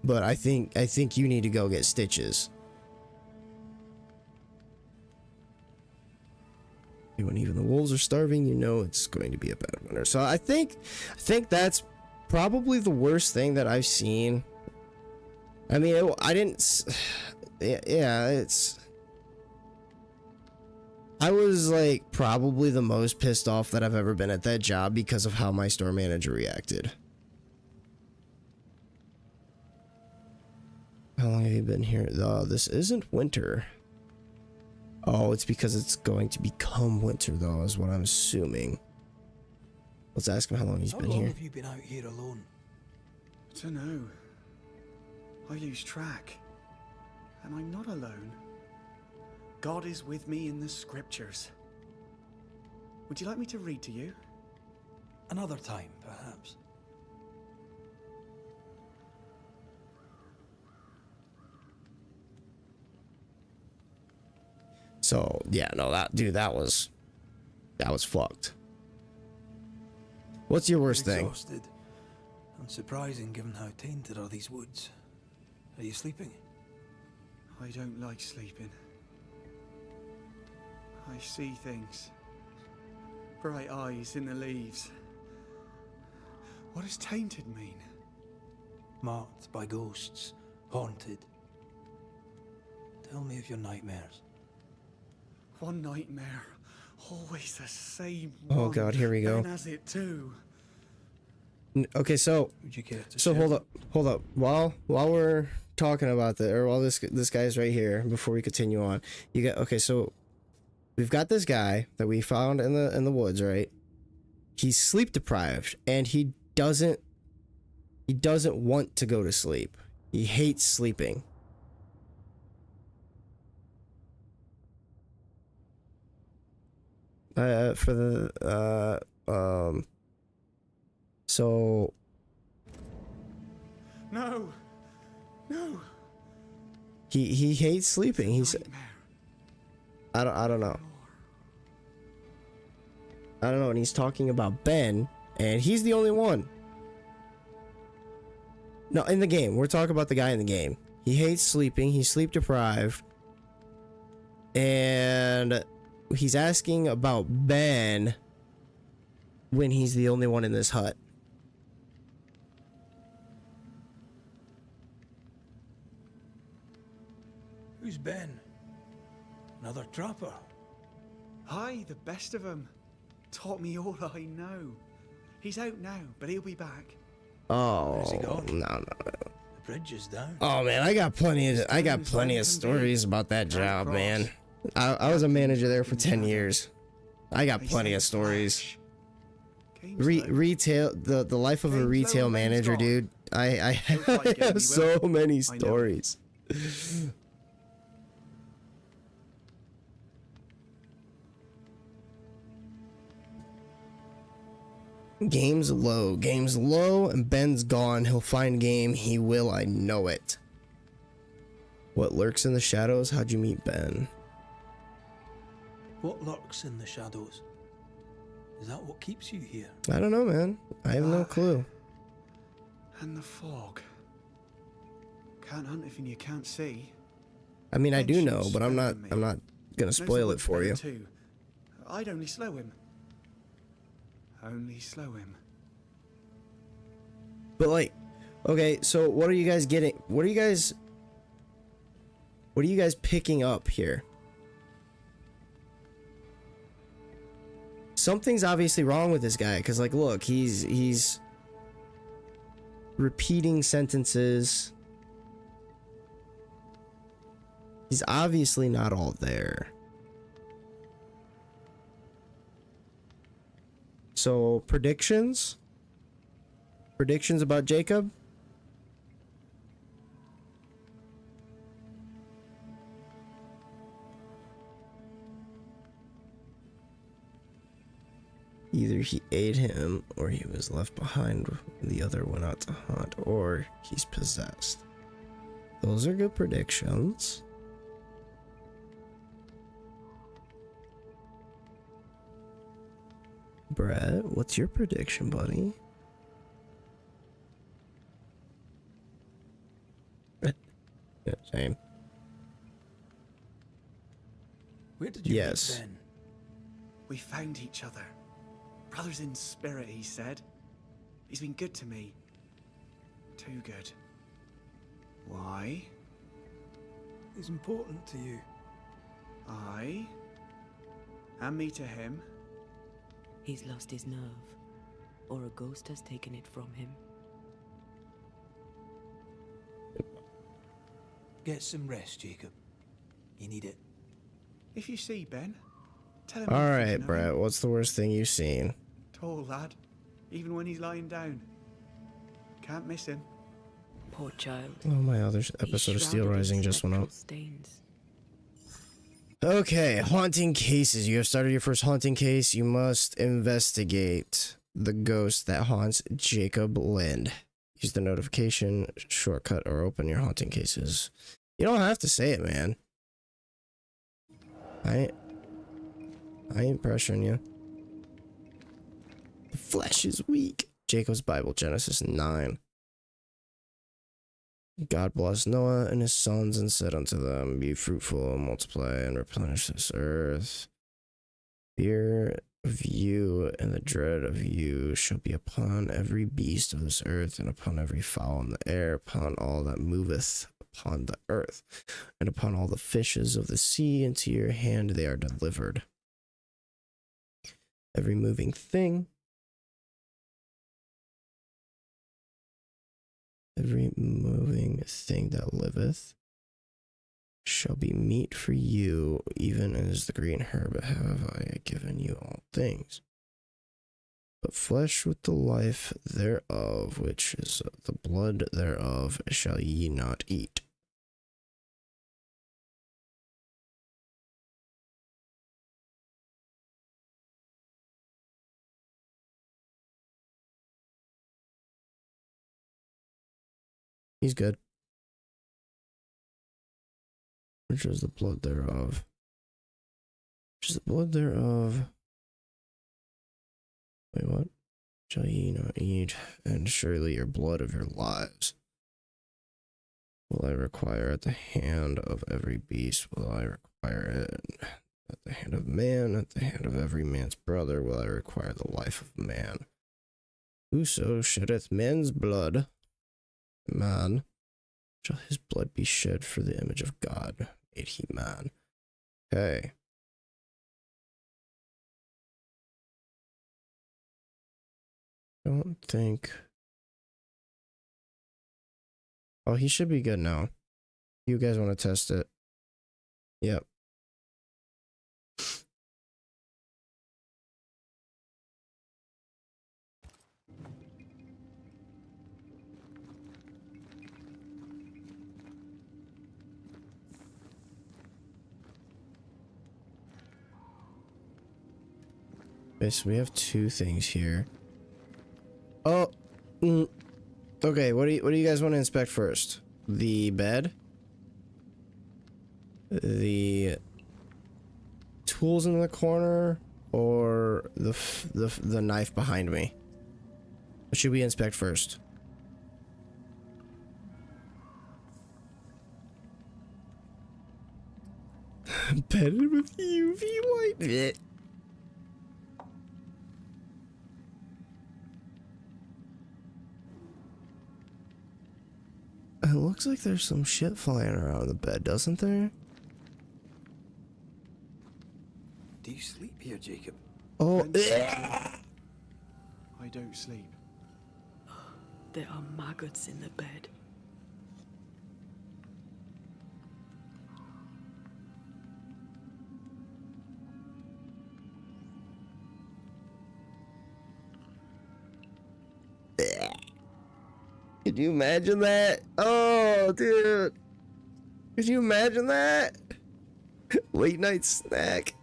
but I think you need to go get stitches. When even the wolves are starving, you know it's going to be a bad winter. So I think that's probably the worst thing that I've seen. I mean, I was like probably the most pissed off that I've ever been at that job because of how my store manager reacted. How long have you been here? This isn't winter. Oh, it's because it's going to become winter, though, is what I'm assuming. Let's ask him how long he's been here. How long have you been out here alone? I don't know. I lose track. And I'm not alone. God is with me in the scriptures. Would you like me to read to you? Another time, perhaps. So yeah, no, that was fucked. What's your worst thing? Exhausted. Unsurprising, given how tainted are these woods. Are you sleeping? I don't like sleeping. I see things. Bright eyes in the leaves. What does tainted mean? Marked by ghosts. Haunted. Tell me of your nightmares. One nightmare. Always the same Oh one. God, here we go. Ben has it too. Okay, so hold up. While we're talking about that, or while this guy's right here, before we continue on, so we've got this guy that we found in the woods, right? He's sleep deprived, and he doesn't want to go to sleep. He hates sleeping. So No. he hates sleeping. He's I don't know. And he's talking about Ben, and he's the only one. No, in the game. We're talking about the guy in the game. He hates sleeping. He's sleep deprived. And he's asking about Ben when he's the only one in this hut. Who's Ben? Another trapper? Aye, the best of them. Taught me all I know. He's out now, but he'll be back. Oh, Where's he gone? no. The bridge is down. Oh man, I got plenty of stories about that job, man. I was a manager there for 10 years. I got plenty of stories. Retail, the life of a retail manager, dude. I have so many stories. Game's low, and Ben's gone. He'll find game. He will, I know it. What lurks in the shadows? How'd you meet Ben? What lurks in the shadows? Is that what keeps you here? I don't know, man. I have no clue. And the fog. Can't hunt if you can't see. I mean, I do know, but I'm not gonna spoil it for you. Too. I'd only slow him. Only slow him. But like, okay, so what are you guys getting? What are you guys picking up here? Something's obviously wrong with this guy, because like, look, he's repeating sentences. He's obviously not all there. So, predictions about Jacob? Either he ate him, or he was left behind when the other went out to hunt, or he's possessed. Those are good predictions. Brett, what's your prediction, buddy? Yeah, same. Where did you meet Ben? We found each other. Brothers in spirit, he said. He's been good to me. Too good. Why? He's important to you. Aye. And me to him. He's lost his nerve, or a ghost has taken it from him. Get some rest, Jacob. You need it. If you see Ben, tell him. All right, Brett, what's the worst thing you've seen? Tall lad, even when he's lying down. Can't miss him. Poor child. Oh, my other episode of Steel Rising just went up. Stains. Okay, haunting cases. You have started your first haunting case. You must investigate the ghost that haunts Jacob Lind. Use the notification shortcut or open your haunting cases. You don't have to say it, man. I ain't pressuring you. The flesh is weak. Jacob's Bible, Genesis 9. God blessed Noah and his sons and said unto them, be fruitful and multiply and replenish this earth. Fear of you and the dread of you shall be upon every beast of this earth, and upon every fowl in the air, upon all that moveth upon the earth, and upon all the fishes of the sea. Into your hand they are delivered. Every moving thing, every moving thing that liveth, shall be meat for you, even as the green herb have I given you all things. But flesh with the life thereof, which is the blood thereof, shall ye not eat. He's good. Which is the blood thereof. Which is the blood thereof. Wait, what? Shall ye not eat, and surely your blood of your lives will I require at the hand of every beast, will I require it at the hand of man, at the hand of every man's brother will I require the life of man. Whoso sheddeth man's blood, man, shall his blood be shed, for the image of God made he man. Okay. Don't think. Oh, he should be good now. You guys want to test it? Yep. Okay, so we have two things here. Oh, okay. What do you guys want to inspect first? The bed, the tools in the corner, or the knife behind me? What should we inspect first? Bedded with UV light. It looks like there's some shit flying around the bed, doesn't there? Do you sleep here, Jacob? Oh, I don't sleep. There are maggots in the bed. Could you imagine that? Oh, dude. Could you imagine that? Late night snack.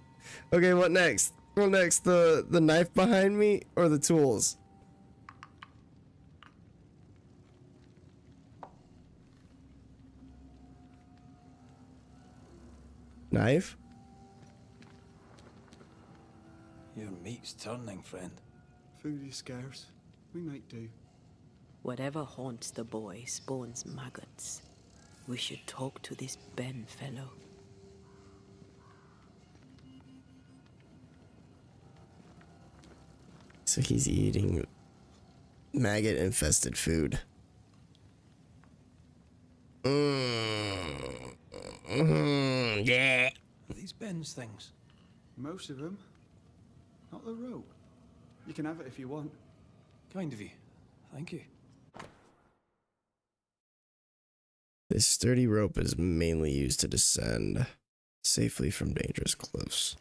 Okay, what next? What next? The knife behind me or the tools? Knife? Your meat's turning, friend. Food is scarce. We make do. Whatever haunts the boy spawns maggots. We should talk to this Ben fellow. So he's eating maggot-infested food. Yeah. Are these Ben's things? Most of them. Not the rope. You can have it if you want. Kind of you. Thank you. This sturdy rope is mainly used to descend safely from dangerous cliffs.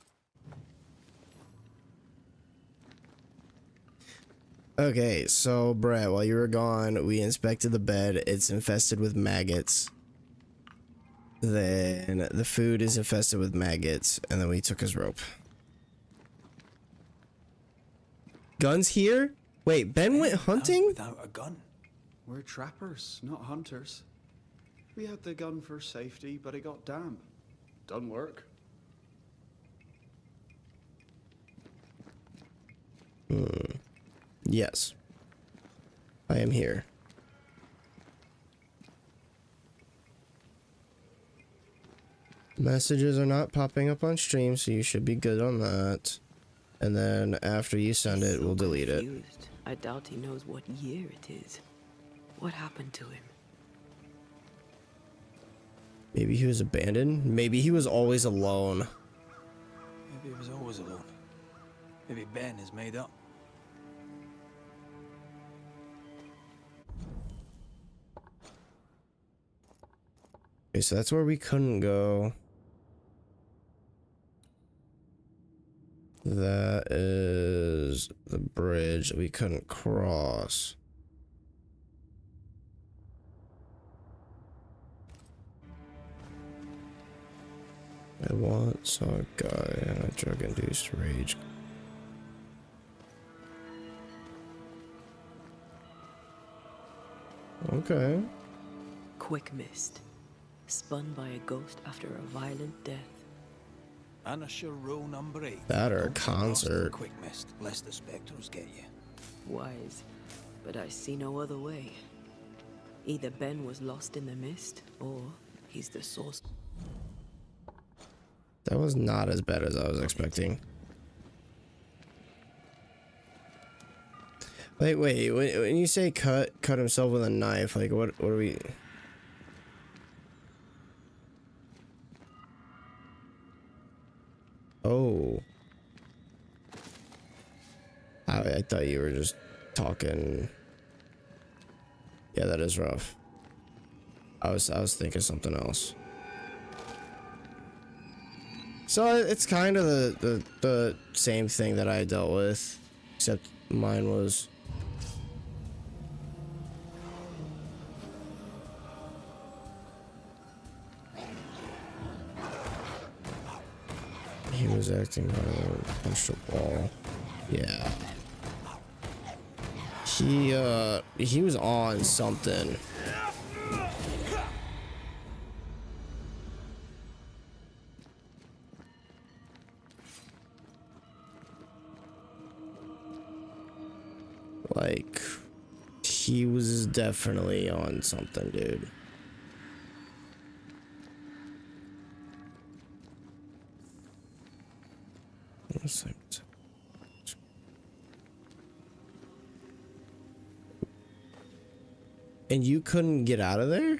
Okay, so Brett, while you were gone, we inspected the bed. It's infested with maggots. Then the food is infested with maggots, and then we took his rope. Guns here? Wait, Ben went hunting? Without a gun. We're trappers, not hunters. We had the gun for safety, but it got damp. Done work. Yes. I am here. Messages are not popping up on stream, so you should be good on that. And then after you send it, we'll delete it. Confused. I doubt he knows what year it is. What happened to him? Maybe he was abandoned? Maybe he was always alone. Maybe he was always alone. Maybe Ben is made up. Okay, so that's where we couldn't go. That is the bridge that we couldn't cross. I once saw a guy on a drug-induced rage. Okay. Quick mist. Spun by a ghost after a violent death. Banisher row number 8. That or a Don't get lost in concert. Quick mist, lest the spectres get you. Wise, but I see no other way. Either Ben was lost in the mist, or he's the source. That was not as bad as I was expecting. Wait, when you say cut himself with a knife, like what are we? Oh. I thought you were just talking. Yeah, that is rough. I was thinking something else. So it's kind of the same thing that I dealt with, except mine was. He was acting violent, punched a wall. Yeah. He was on something. Like, he was definitely on something, dude. And you couldn't get out of there?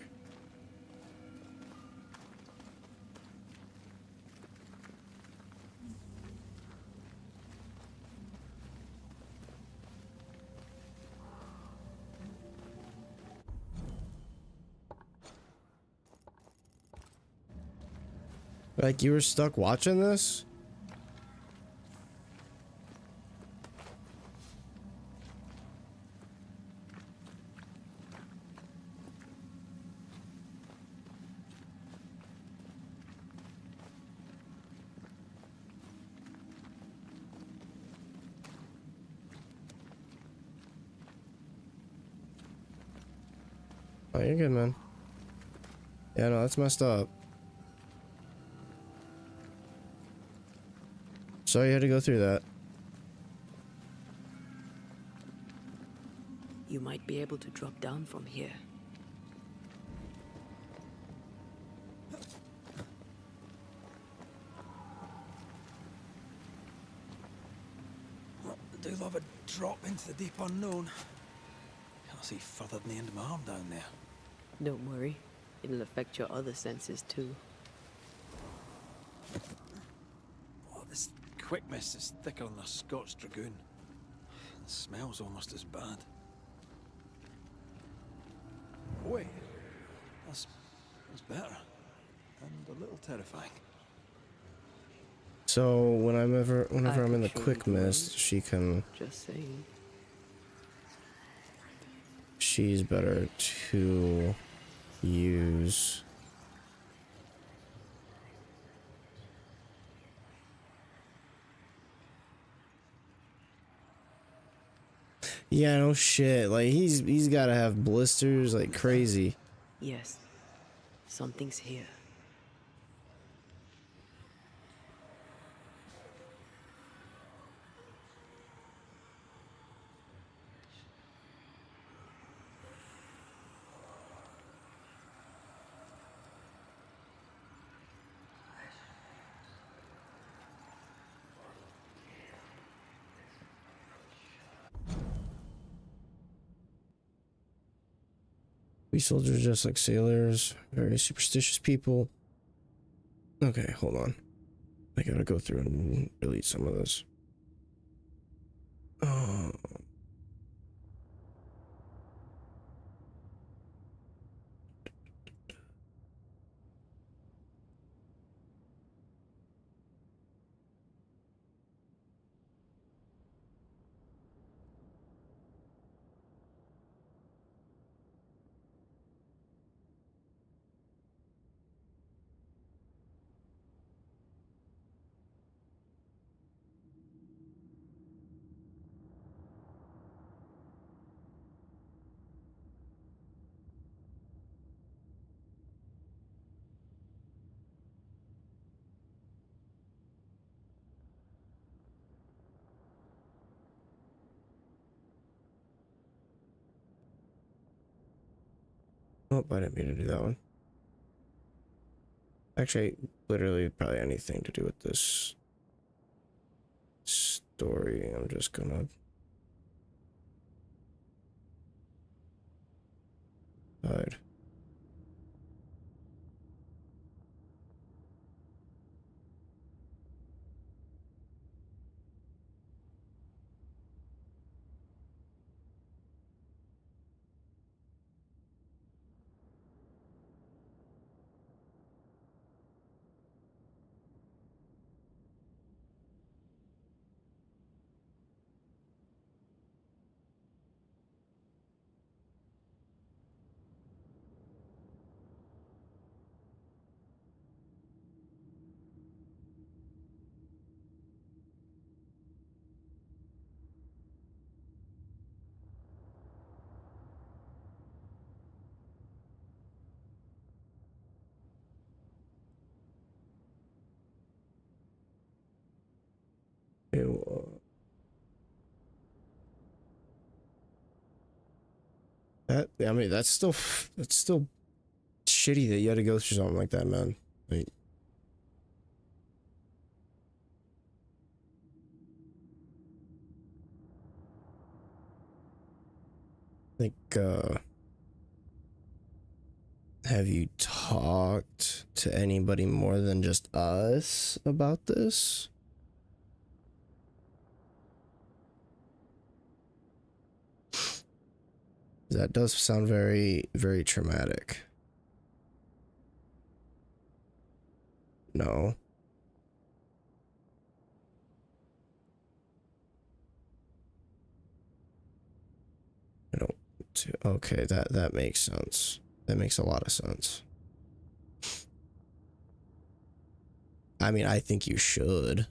Like, you were stuck watching this? Oh, you're good, man. Yeah, no, that's messed up. Sorry you had to go through that. You might be able to drop down from here. I do love a drop into the deep unknown. Can't see further than the end of my arm down there. Don't worry. It'll affect your other senses too. Oh, this quick mist is thicker than a Scotch dragoon. The smell's almost as bad. Wait, that's better. And a little terrifying. So whenever I'm in the quick mist, she can. Just saying. She's better to use. Yeah, no shit. Like he's got to have blisters like crazy. Yes. Something's here. We soldiers just like sailors, very superstitious people. Okay, hold on. I gotta go through and delete some of this. Oh. Oh, I didn't mean to do that one. Actually, literally probably anything to do with this story. I'm just gonna hide. Ew. That, I mean, that's still shitty that you had to go through something like that, man. Like, have you talked to anybody more than just us about this? That does sound very, very traumatic. No. I don't. Okay, that makes sense. That makes a lot of sense. I mean, I think you should,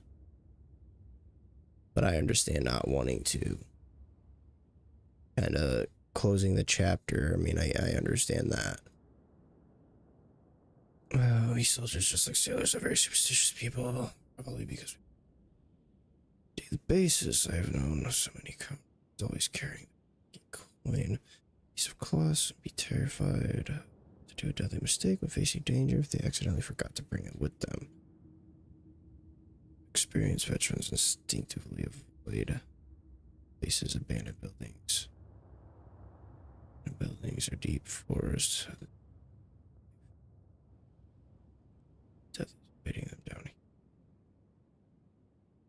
but I understand not wanting to. Kind of closing the chapter. I mean, I understand that. We soldiers, just like sailors, are very superstitious people. Probably because on a daily basis, I have known so many companies always carrying a coin, piece of cloth, and be terrified to do a deadly mistake when facing danger if they accidentally forgot to bring it with them. Experienced veterans instinctively avoid places, abandoned buildings. The buildings are deep forests. Death is waiting them down.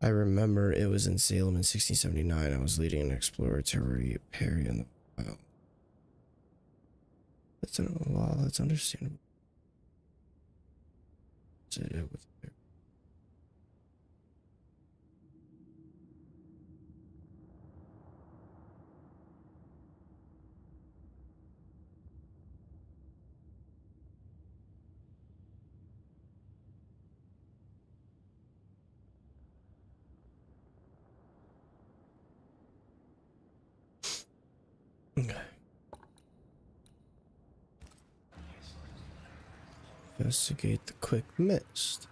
I remember it was in Salem in 1679. I was leading an exploratory parry in the wild. That's understandable. Okay. Investigate the quick mist.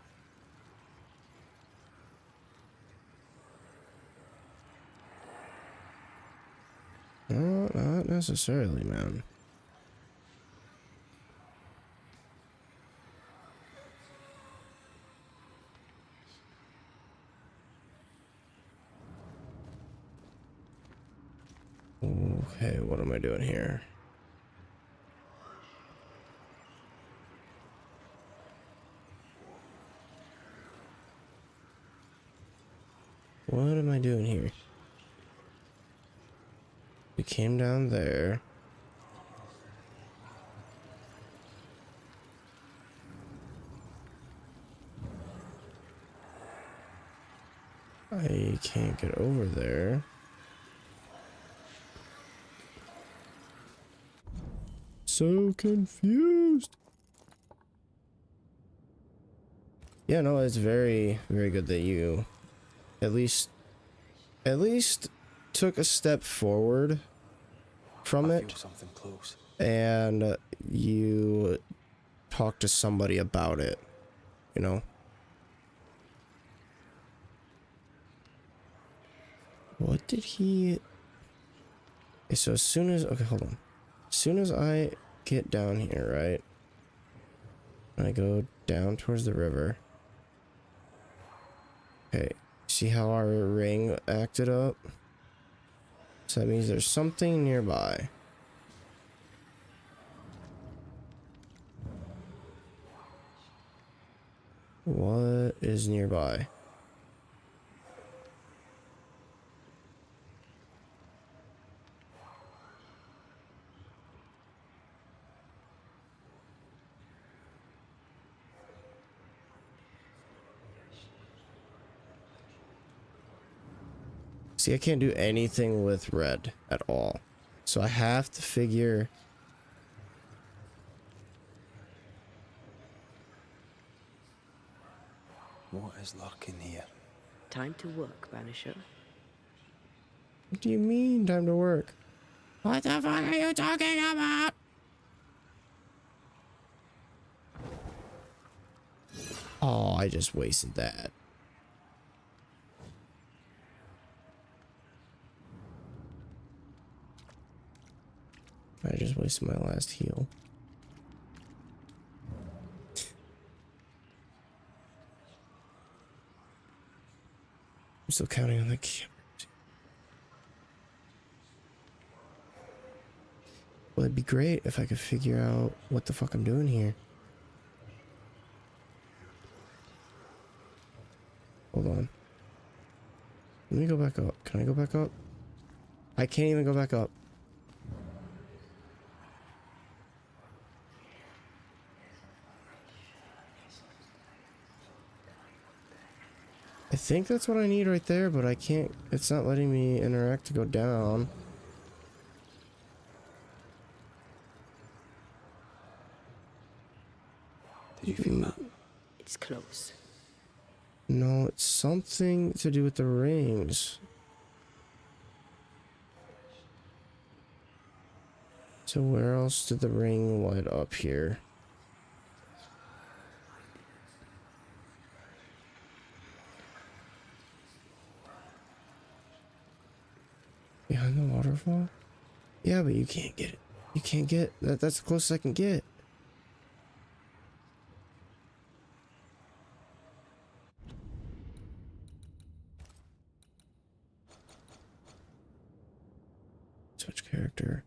No, not necessarily, man. Okay, what am I doing here? What am I doing here? We came down there. I can't get over there. So confused. Yeah, no, it's very, very good that you at least took a step forward from it. Feel something close. And you talked to somebody about it, you know? What did he... Okay, so as soon as... Okay, hold on. As soon as I get down here, right? I go down towards the river. Okay, see how our ring acted up? So that means there's something nearby. What is nearby? See, I can't do anything with red at all. So I have to figure... What is lurking here? Time to work, Banisher. What do you mean, time to work? What the fuck are you talking about? Oh, I just wasted that. I just wasted my last heal. I'm still counting on the camera. Well, it'd be great if I could figure out what the fuck I'm doing here. Hold on. Let me go back up. Can I go back up? I can't even go back up. I think that's what I need right there, but I can't. It's not letting me interact to go down. Did you feel that? It's close. No, it's something to do with the rings. So where else did the ring light up here? Behind the waterfall? Yeah, but you can't get it. You can't get that. That's the closest I can get. Switch character.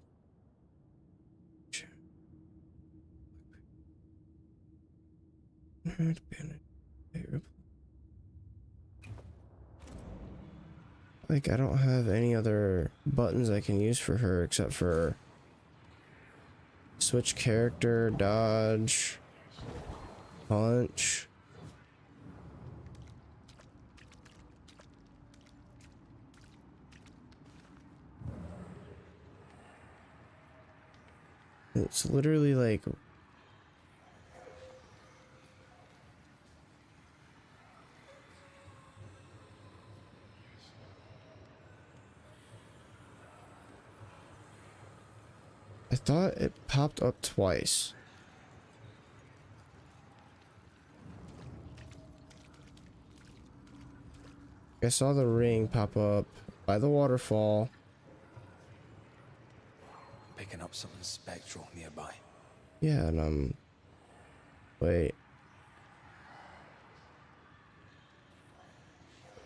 Like, I don't have any other buttons I can use for her except for switch character, dodge, punch. It's literally like... I thought it popped up twice. I saw the ring pop up by the waterfall. Picking up something spectral nearby. Yeah, and wait.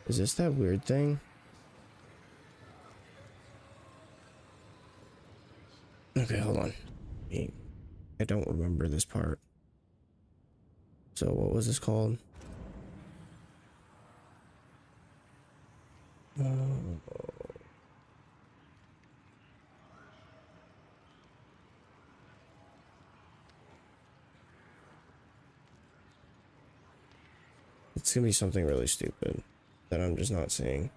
Is this that weird thing? Okay, hold on. I don't remember this part. So what was this called? It's gonna be something really stupid that I'm just not seeing.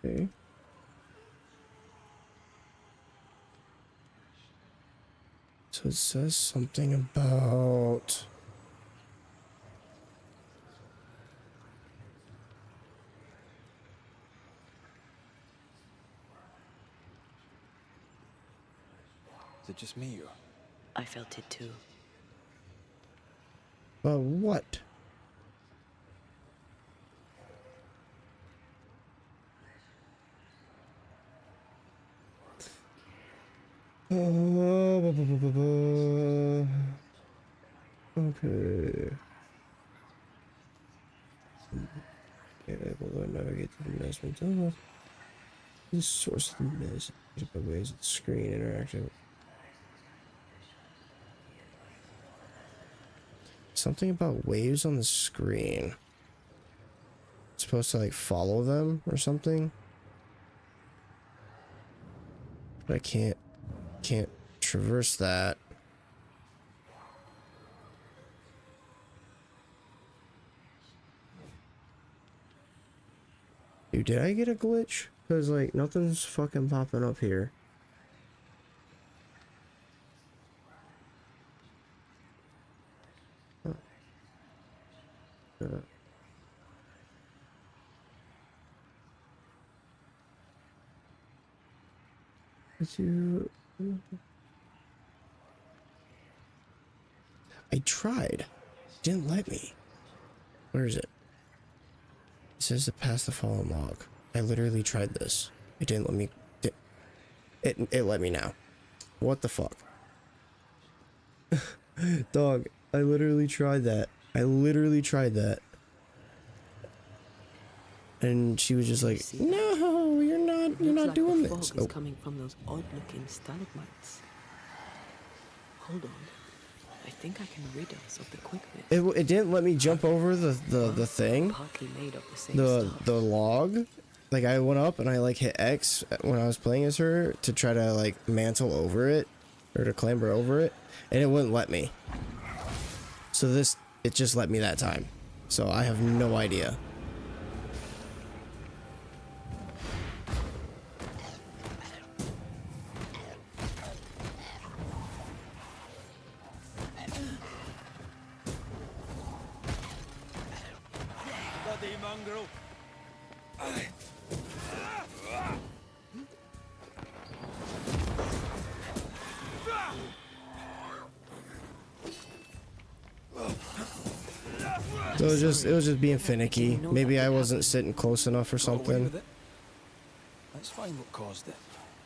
Okay. So it says something about... Is it just me or? I felt it too. What? Okay. Able to navigate to the measurement. The source of the message by ways of the screen interaction. Something about waves on the screen. It's supposed to like follow them or something. But I can't traverse that. Dude, did I get a glitch? Cause like nothing's fucking popping up here. I tried. Didn't let me. Where is it? It says to pass the fallen log. I literally tried this. It didn't let me. It let me now. What the fuck? Dog, I literally tried that. And she was just like, no, you're not doing the this. Fog is coming from those odd-looking stalagmites. Hold on. I think I can rid us of the quick bit. It didn't let me jump over the thing. Partly made of the same stuff. The log. Like I went up and I like hit X when I was playing as her to try to like mantle over it or to clamber over it, and it wouldn't let me. So it just let me that time. So I have no idea. Bloody mongrel. So it was just being finicky. Maybe I wasn't sitting close enough or something. Let's find what caused it.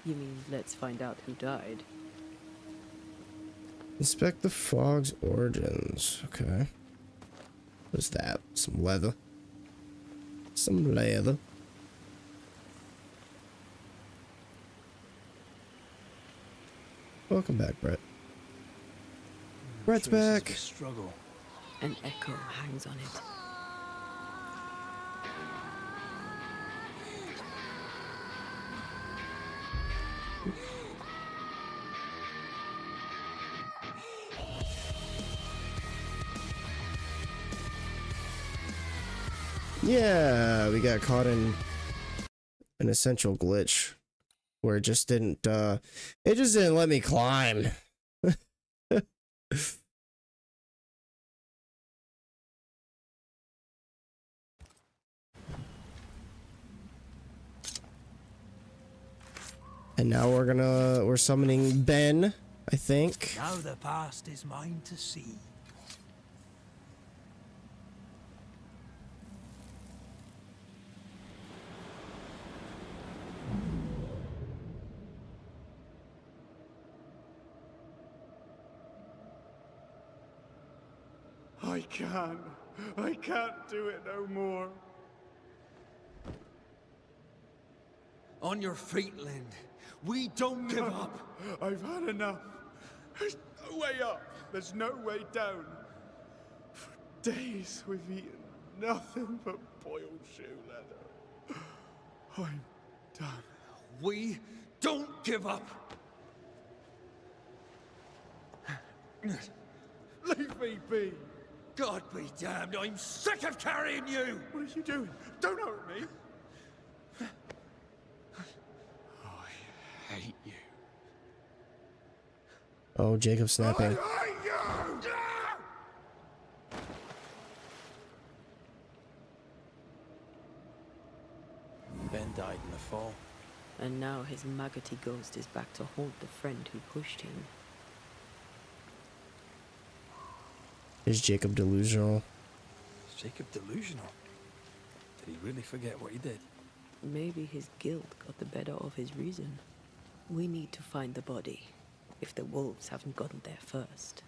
You mean, let's find out who died? Inspect the fog's origins. Okay. What's that? Some leather. Some leather. Welcome back, Brett. Brett's back. Struggle. An echo hangs on it. Yeah, we got caught in an essential glitch where it just didn't let me climb. And now we're summoning Ben, I think. Now the past is mine to see. I can't. I can't do it no more. On your feet, Lind. We don't give up. I've had enough. There's no way up. There's no way down. For days we've eaten nothing but boiled shoe leather. I'm done. We don't give up. Leave me be. God be damned, I'm sick of carrying you! What are you doing? Don't hurt me. I hate you. Oh, Jacob snapping. I hate you! Ben died in the fall. And now his maggoty ghost is back to haunt the friend who pushed him. Is Jacob delusional? Is Jacob delusional? Did he really forget what he did? Maybe his guilt got the better of his reason. We need to find the body, if the wolves haven't gotten there first.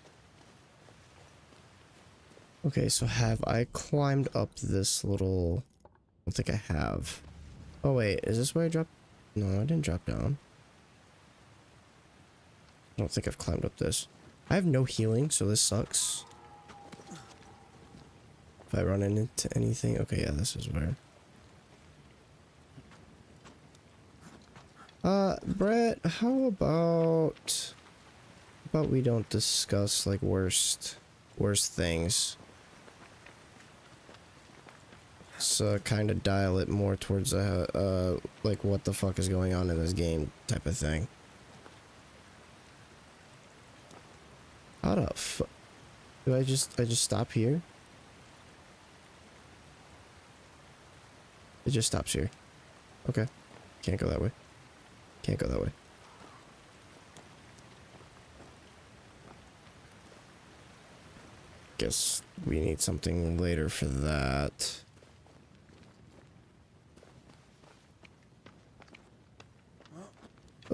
Okay, so have I climbed up this little... I don't think I have. Oh wait, is this where I dropped? No, I didn't drop down. I don't think I've climbed up this. I have no healing, so this sucks. If I run into anything... Okay, yeah, this is where... Brett, how about we don't discuss, like, worst things? So kind of dial it more towards like what the fuck is going on in this game type of thing. How the fuck? Do I just stop here? It just stops here. Okay. Can't go that way. Can't go that way. Guess we need something later for that.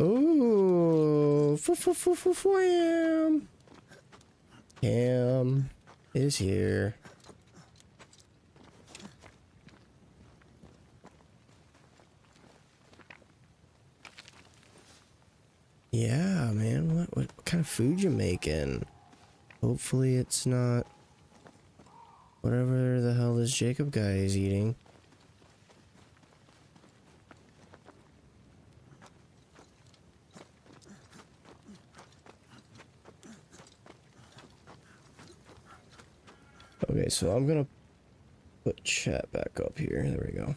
Ooh, Cam is here. Yeah, man. What kind of food you making? Hopefully it's not whatever the hell this Jacob guy is eating. Okay, so I'm gonna put chat back up here. There we go.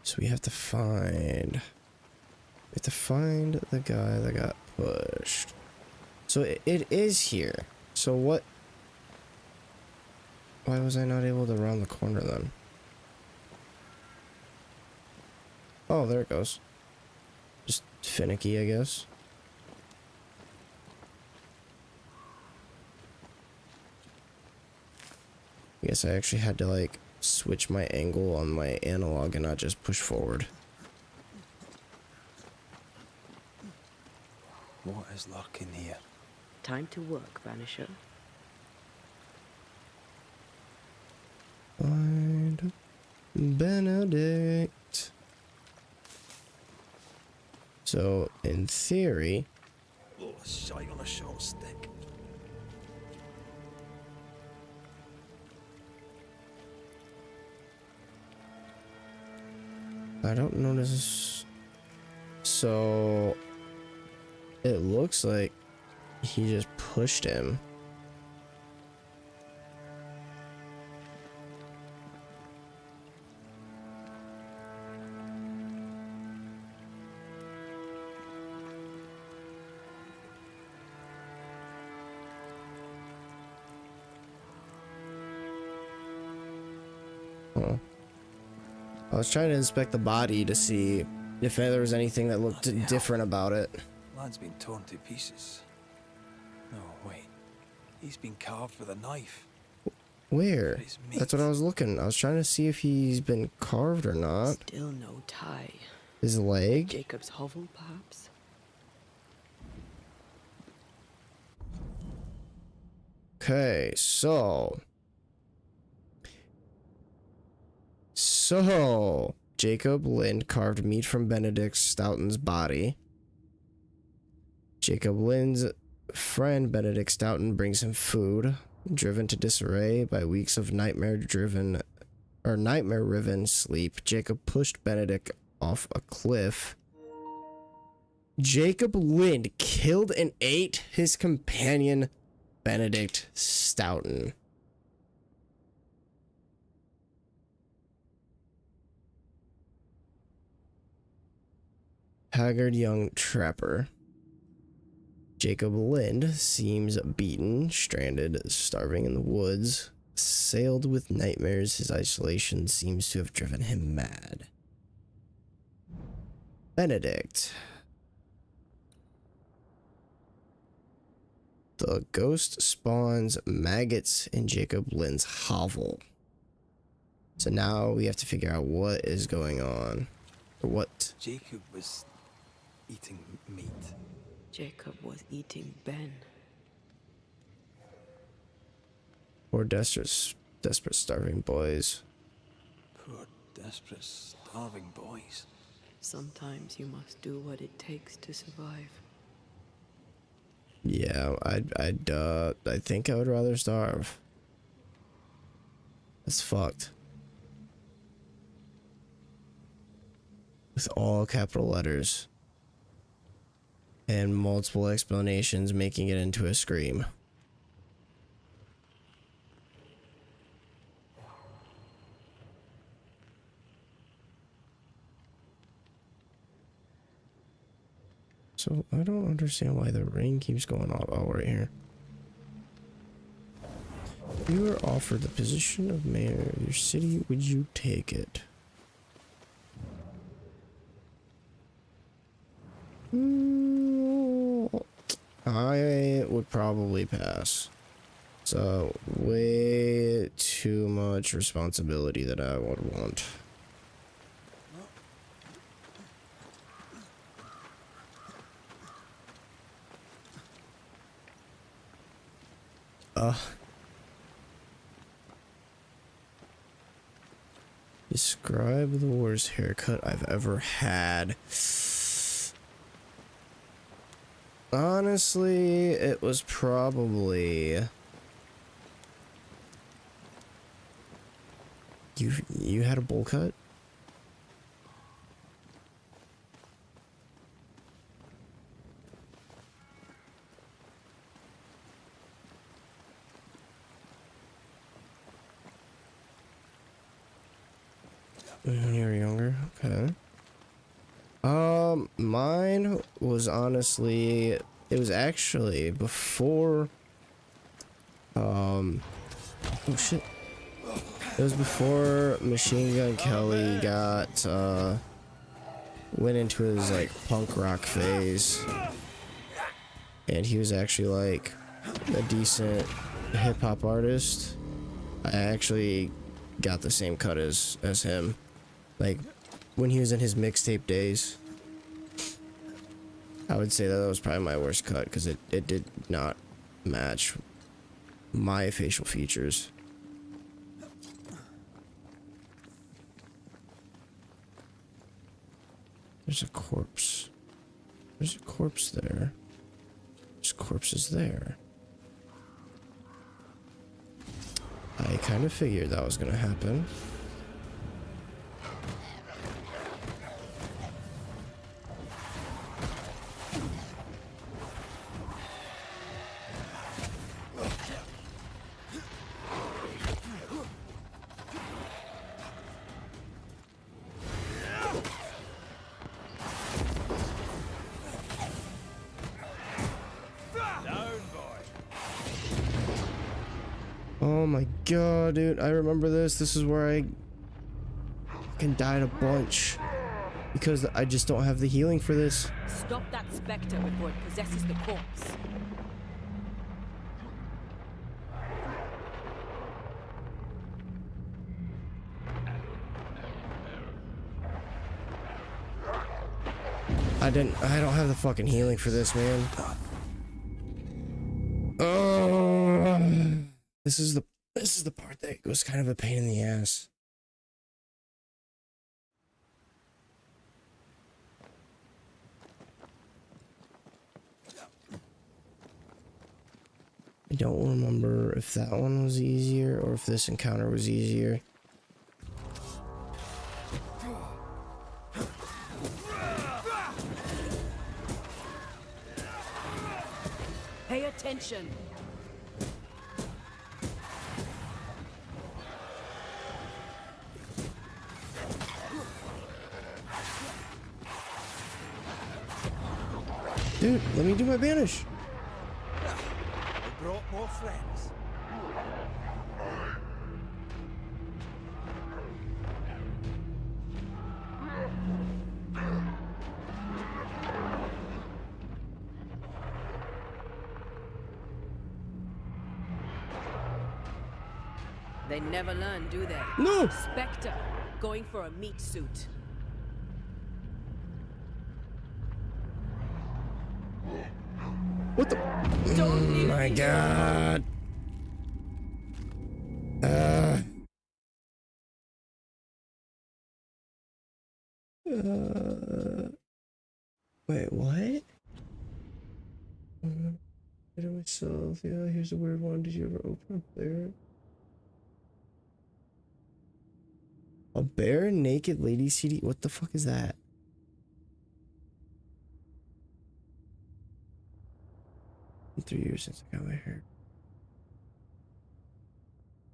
So we have to find the guy that got pushed. So it is here. So what? Why was I not able to round the corner then? Oh, there it goes. Just finicky, I guess. I guess I actually had to like switch my angle on my analog and not just push forward. What is lurking here? Time to work, Banisher. Find Benedict. So, in theory... Oh, a shite on a short stick. I don't notice... So... It looks like he just pushed him. Huh. I was trying to inspect the body to see if there was anything that looked different about it. Lad's been torn to pieces. No, wait. He's been carved with a knife. Where? That's what I was looking. I was trying to see if he's been carved or not. Still no tie. His leg? Jacob's hovel, perhaps? Okay, so Jacob Lind carved meat from Benedict Stoughton's body. Jacob Lind's friend Benedict Stoughton brings him food. Driven to disarray by weeks of nightmare-riven sleep, Jacob pushed Benedict off a cliff. Jacob Lind killed and ate his companion Benedict Stoughton. Haggard young trapper. Jacob Lind seems beaten, stranded, starving in the woods. Sailed with nightmares, his isolation seems to have driven him mad. Benedict. The ghost spawns maggots in Jacob Lind's hovel. So now we have to figure out what is going on. Or what? Jacob was eating meat. Jacob was eating Ben. Poor desperate starving boys. Poor desperate starving boys. Sometimes you must do what it takes to survive. Yeah, I think I would rather starve. That's fucked. With all capital letters. And multiple explanations making it into a scream. So I don't understand why the ring keeps going off. Oh, right here. If you were offered the position of mayor of your city, would you take it? I would probably pass. So way too much responsibility that I would want. Describe the worst haircut I've ever had. Honestly, it was probably... You had a bowl cut? When you were younger? Okay. Mine was honestly, it was actually before, oh shit. It was before Machine Gun Kelly went into his, like, punk rock phase. And he was actually, like, a decent hip-hop artist. I actually got the same cut as him. Like, when he was in his mixtape days. I would say that was probably my worst cut, because it did not match my facial features. There's a corpse. There's a corpse there. There's corpses there. I kind of figured that was gonna happen. Oh my god, dude, I remember this. This is where I fucking died a bunch. Because I just don't have the healing for this. Stop that specter before it possesses the corpse. I don't have the fucking healing for this, man. Oh. This is the part that was kind of a pain in the ass. I don't remember if that one was easier or if this encounter was easier. Pay attention. Dude, let me do my banish. We brought more friends. They never learn, do they? No! Spectre, going for a meat suit. What the? Oh my god. Wait, what? I did myself. Yeah, here's a weird one. Did you ever open a bear? A bare naked lady CD? What the fuck is that? In 3 years since I got my hair.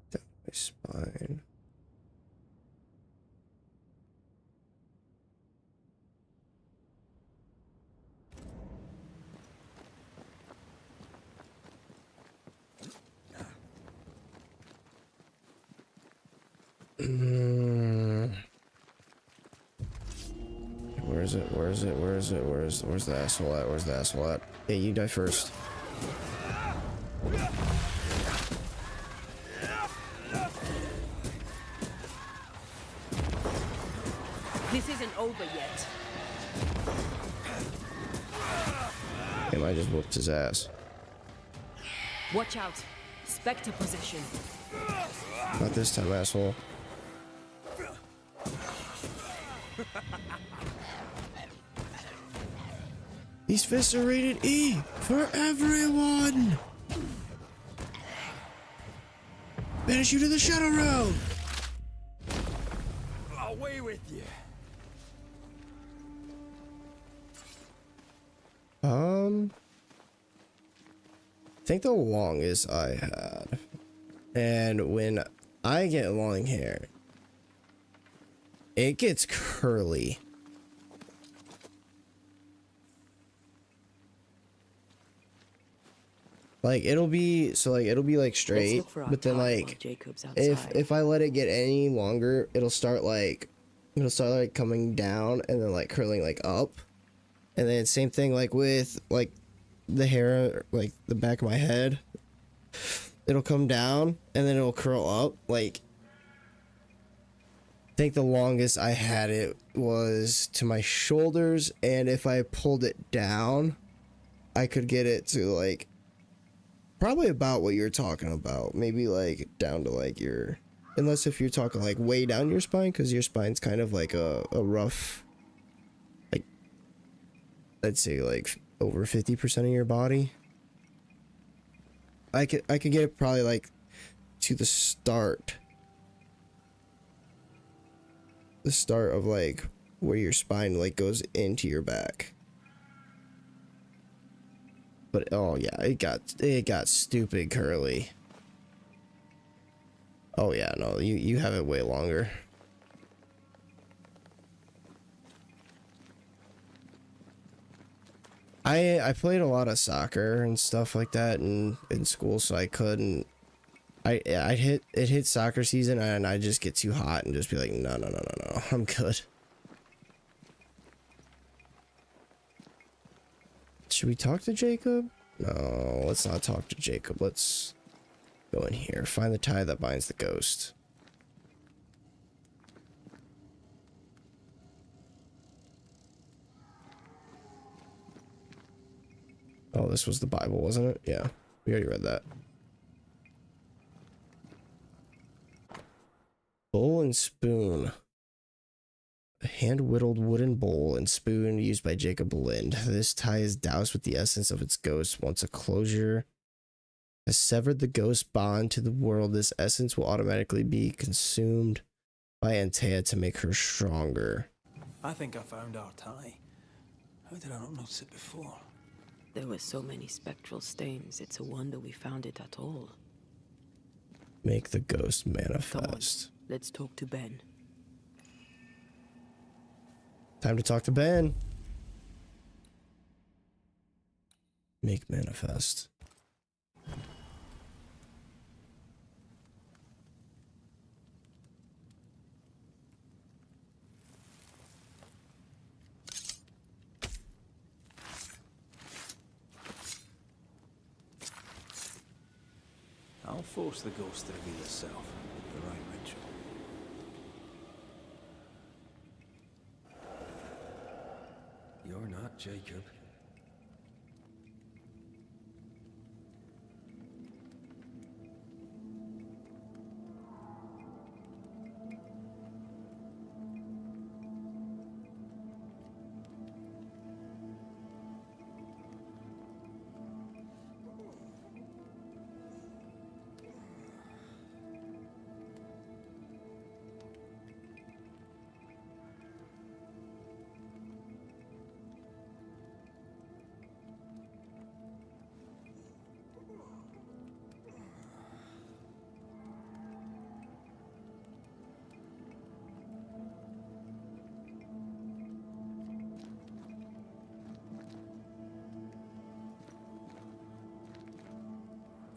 Down my spine. Where is it? Where is it? Where is it? Where's the asshole at? Where's the asshole at? Hey, you die first. This isn't over yet. Damn, I just whooped his ass. Watch out. Spectre possession. Not this time, asshole. These fists are rated E for everyone. Banish you to the shadow realm. Away with you. I think the longest I had, and when I get long hair, it gets curly. Like it'll be like straight, but then like if I let it get any longer, it'll start like coming down and then like curling like up. And then same thing like with like the hair, like the back of my head, it'll come down and then it'll curl up. Like I think the longest I had it was to my shoulders, and if I pulled it down, I could get it to like probably about what you're talking about. Maybe like down to like your, unless if you're talking like way down your spine, because your spine's kind of like a rough, like I'd say like over 50% of your body. I could get it probably like to the start of like where your spine like goes into your back. But oh yeah, it got stupid curly. Oh yeah, no, you have it way longer. I played a lot of soccer and stuff like that in school, so I couldn't. It hit soccer season and I just get too hot and just be like, no, I'm good. Should we talk to Jacob? No, let's not talk to Jacob. Let's go in here. Find the tie that binds the ghost. Oh, this was the Bible, wasn't it? Yeah, we already read that. Bowl and spoon. A hand-whittled wooden bowl and spoon used by Jacob Lind. This tie is doused with the essence of its ghost. Once a closure has severed the ghost bond to the world, this essence will automatically be consumed by Antea to make her stronger. I think I found our tie. How did I not notice it before? There were so many spectral stains, it's a wonder we found it at all. Make the ghost manifest. Come on, let's talk to Ben. Time to talk to Ben. Make manifest. I'll force the ghost to reveal itself with the right ritual. You're not Jacob.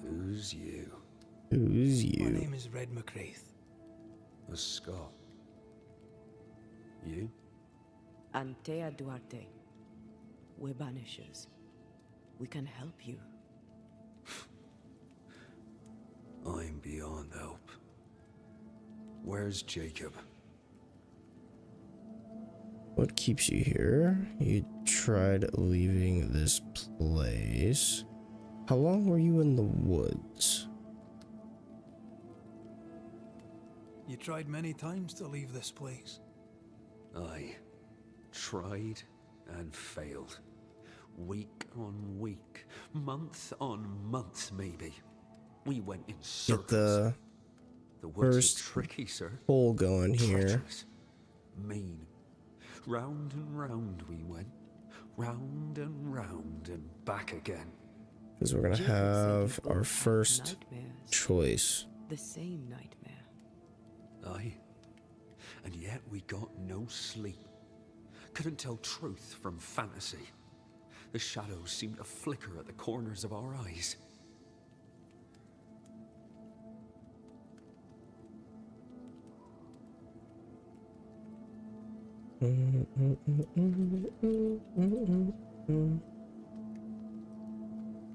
Who's you? Who's you? My name is Red McCraith. A Scot. You? Antea Duarte. We're Banishers. We can help you. I'm beyond help. Where's Jacob? What keeps you here? You tried leaving this place. How long were you in the woods? You tried many times to leave this place. I tried and failed. Week on week, month on month, maybe. We went in circles. Get the woods first are tricky, sir. poll going here. Treacherous, mean. Round and round we went. Round and back again. Because we're gonna have our first Nightmares. choice. The same nightmare. Aye. And yet we got no sleep. Couldn't tell truth from fantasy. The shadows seemed to flicker at the corners of our eyes.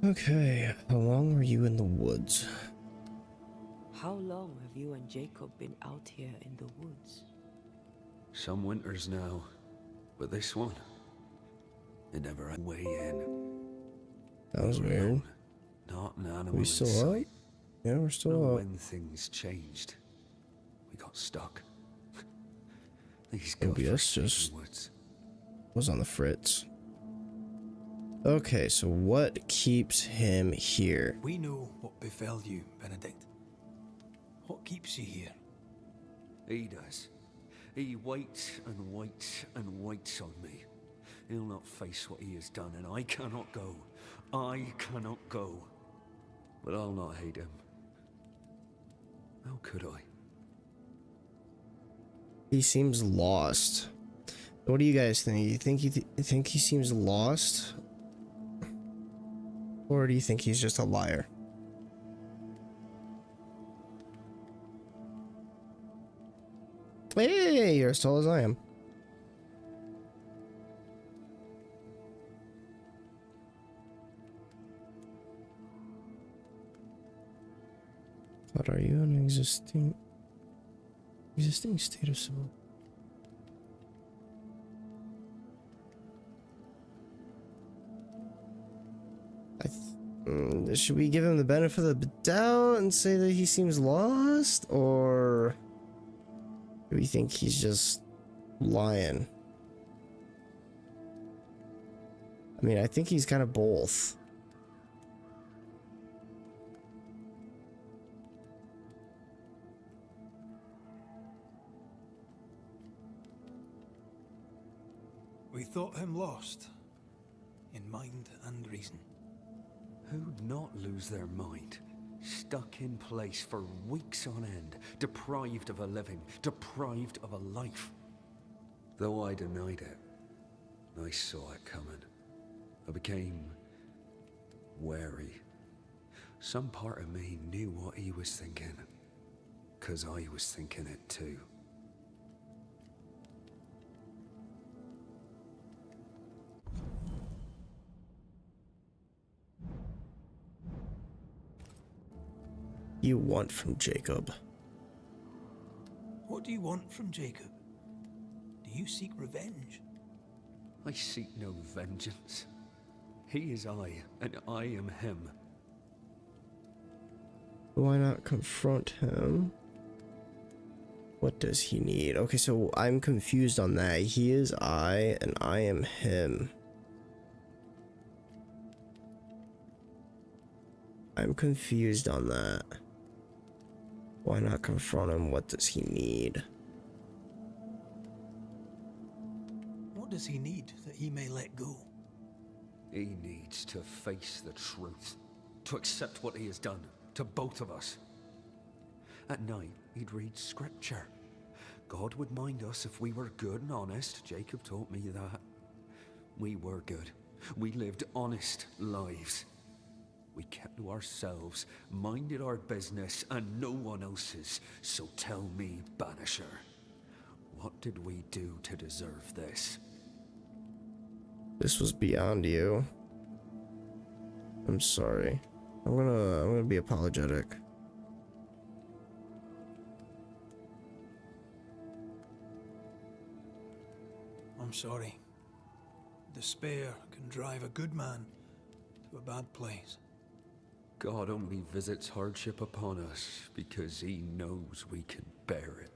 Okay, how long were you in the woods? How long have you and Jacob been out here in the woods? Some winters now, but this one, it never had way in. That was weird. Alone, not an animal We in still sight. up? Yeah, we're still And up. when things changed, we got stuck. These OBS just was on the fritz. Okay, so what keeps him here? We know what befell you, Benedict. What keeps you here? He does. He waits and waits and waits on me. He'll not face what he has done, and I cannot go. I cannot go. But I'll not hate him. How could I? He seems lost. What do you guys think? You think he seems lost? Or do you think he's just a liar? Hey, you're as tall as I am. What are you an existing state of civil? Should we give him the benefit of the doubt and say that he seems lost, or Do we think he's just lying? I mean, I think he's kind of both. We thought him lost, in mind and reason. Who'd not lose their mind? Stuck in place for weeks on end, deprived of a living, deprived of a life. Though I denied it, I saw it coming. I became wary. Some part of me knew what he was thinking, 'cause I was thinking it too. You want from Jacob? What do you want from Jacob? Do you seek revenge? I seek no vengeance. He is I, and I am him. Why not confront him? What does he need? Okay, so I'm confused on that. He is I, and I am him. I'm confused on that. Why not confront him? What does he need? What does he need that he may let go? He needs to face the truth, to accept what he has done to both of us. At night, he'd read scripture. God would mind us if we were good and honest. Jacob taught me that. We were good. We lived honest lives. We kept to ourselves, minded our business and no one else's. So tell me, Banisher, what did we do to deserve this? This was beyond you. I'm sorry. I'm gonna be apologetic. I'm sorry. Despair can drive a good man to a bad place. God only visits hardship upon us because he knows we can bear it.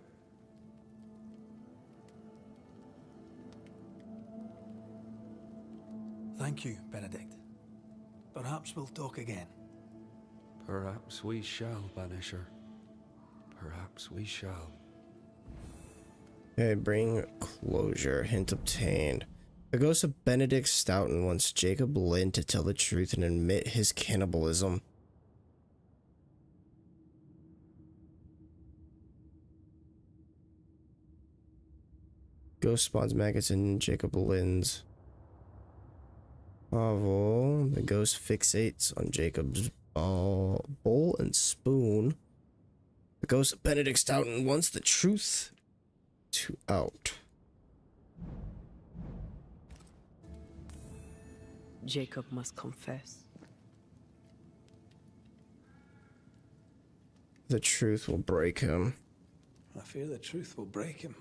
Thank you, Benedict. Perhaps we'll talk again. Perhaps we shall, Banisher. Perhaps we shall. Okay, bring closure. Hint obtained. The ghost of Benedict Stoughton wants Jacob Lynn to tell the truth and admit his cannibalism. Ghost spawns maggots in Jacob Lynn's novel. The ghost fixates on Jacob's bowl and spoon. The ghost of Benedict Stoughton wants the truth to out. Jacob must confess. The truth will break him. I fear the truth will break him.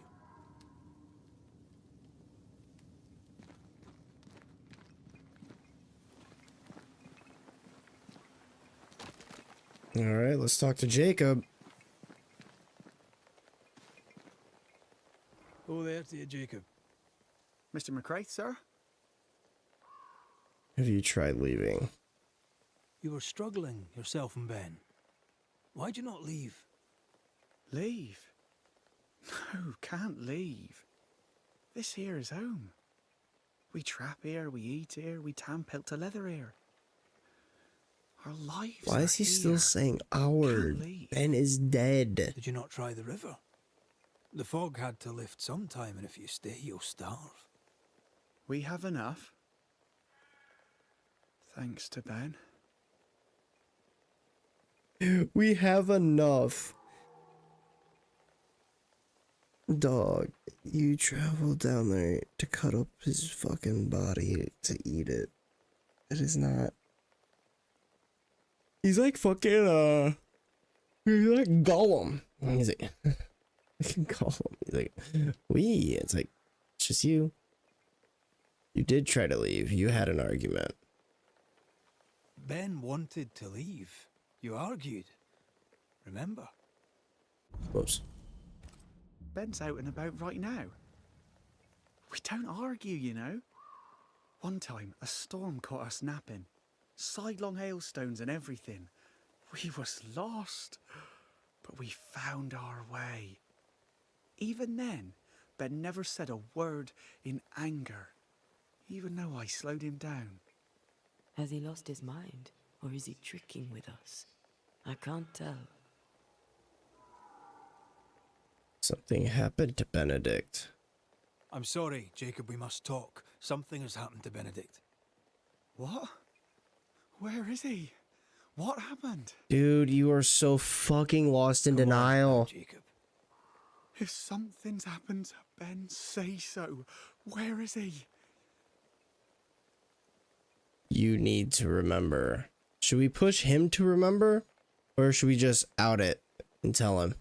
All right, let's talk to Jacob. Oh, there to you, Jacob. Mr. McCraith, sir? Have you tried leaving? You were struggling, yourself and Ben. Why'd you not leave? Leave? No, can't leave. This here is home. We trap here, we eat here, we tan pelt to leather here. Our lives Why is he still here. saying our? Ben is dead. Did you not try the river? The fog had to lift sometime, and if you stay, you'll starve. We have enough. Thanks to Ben. We have enough. Dog, you traveled down there to cut up his fucking body to eat it. It is not. He's like fucking, he's like Gollum. He's like, Gollum. He's like, we. It's like, it's just you. You did try to leave. You had an argument. Ben wanted to leave. You argued. Remember? Whoops. Ben's out and about right now. We don't argue, you know. One time, a storm caught us napping. Sidelong hailstones and everything. We was lost, but we found our way. Even then, Ben never said a word in anger, even though I slowed him down. Has he lost his mind, or is he tricking with us? I can't tell. Something happened to Benedict. I'm sorry, Jacob, we must talk. Something has happened to Benedict. What? Where is he? What happened? Dude, you are so fucking lost in denial. Jacob. If something's happened to Ben, say so. Where is he? You need to remember. Should we push him to remember? Or should we just out it and tell him?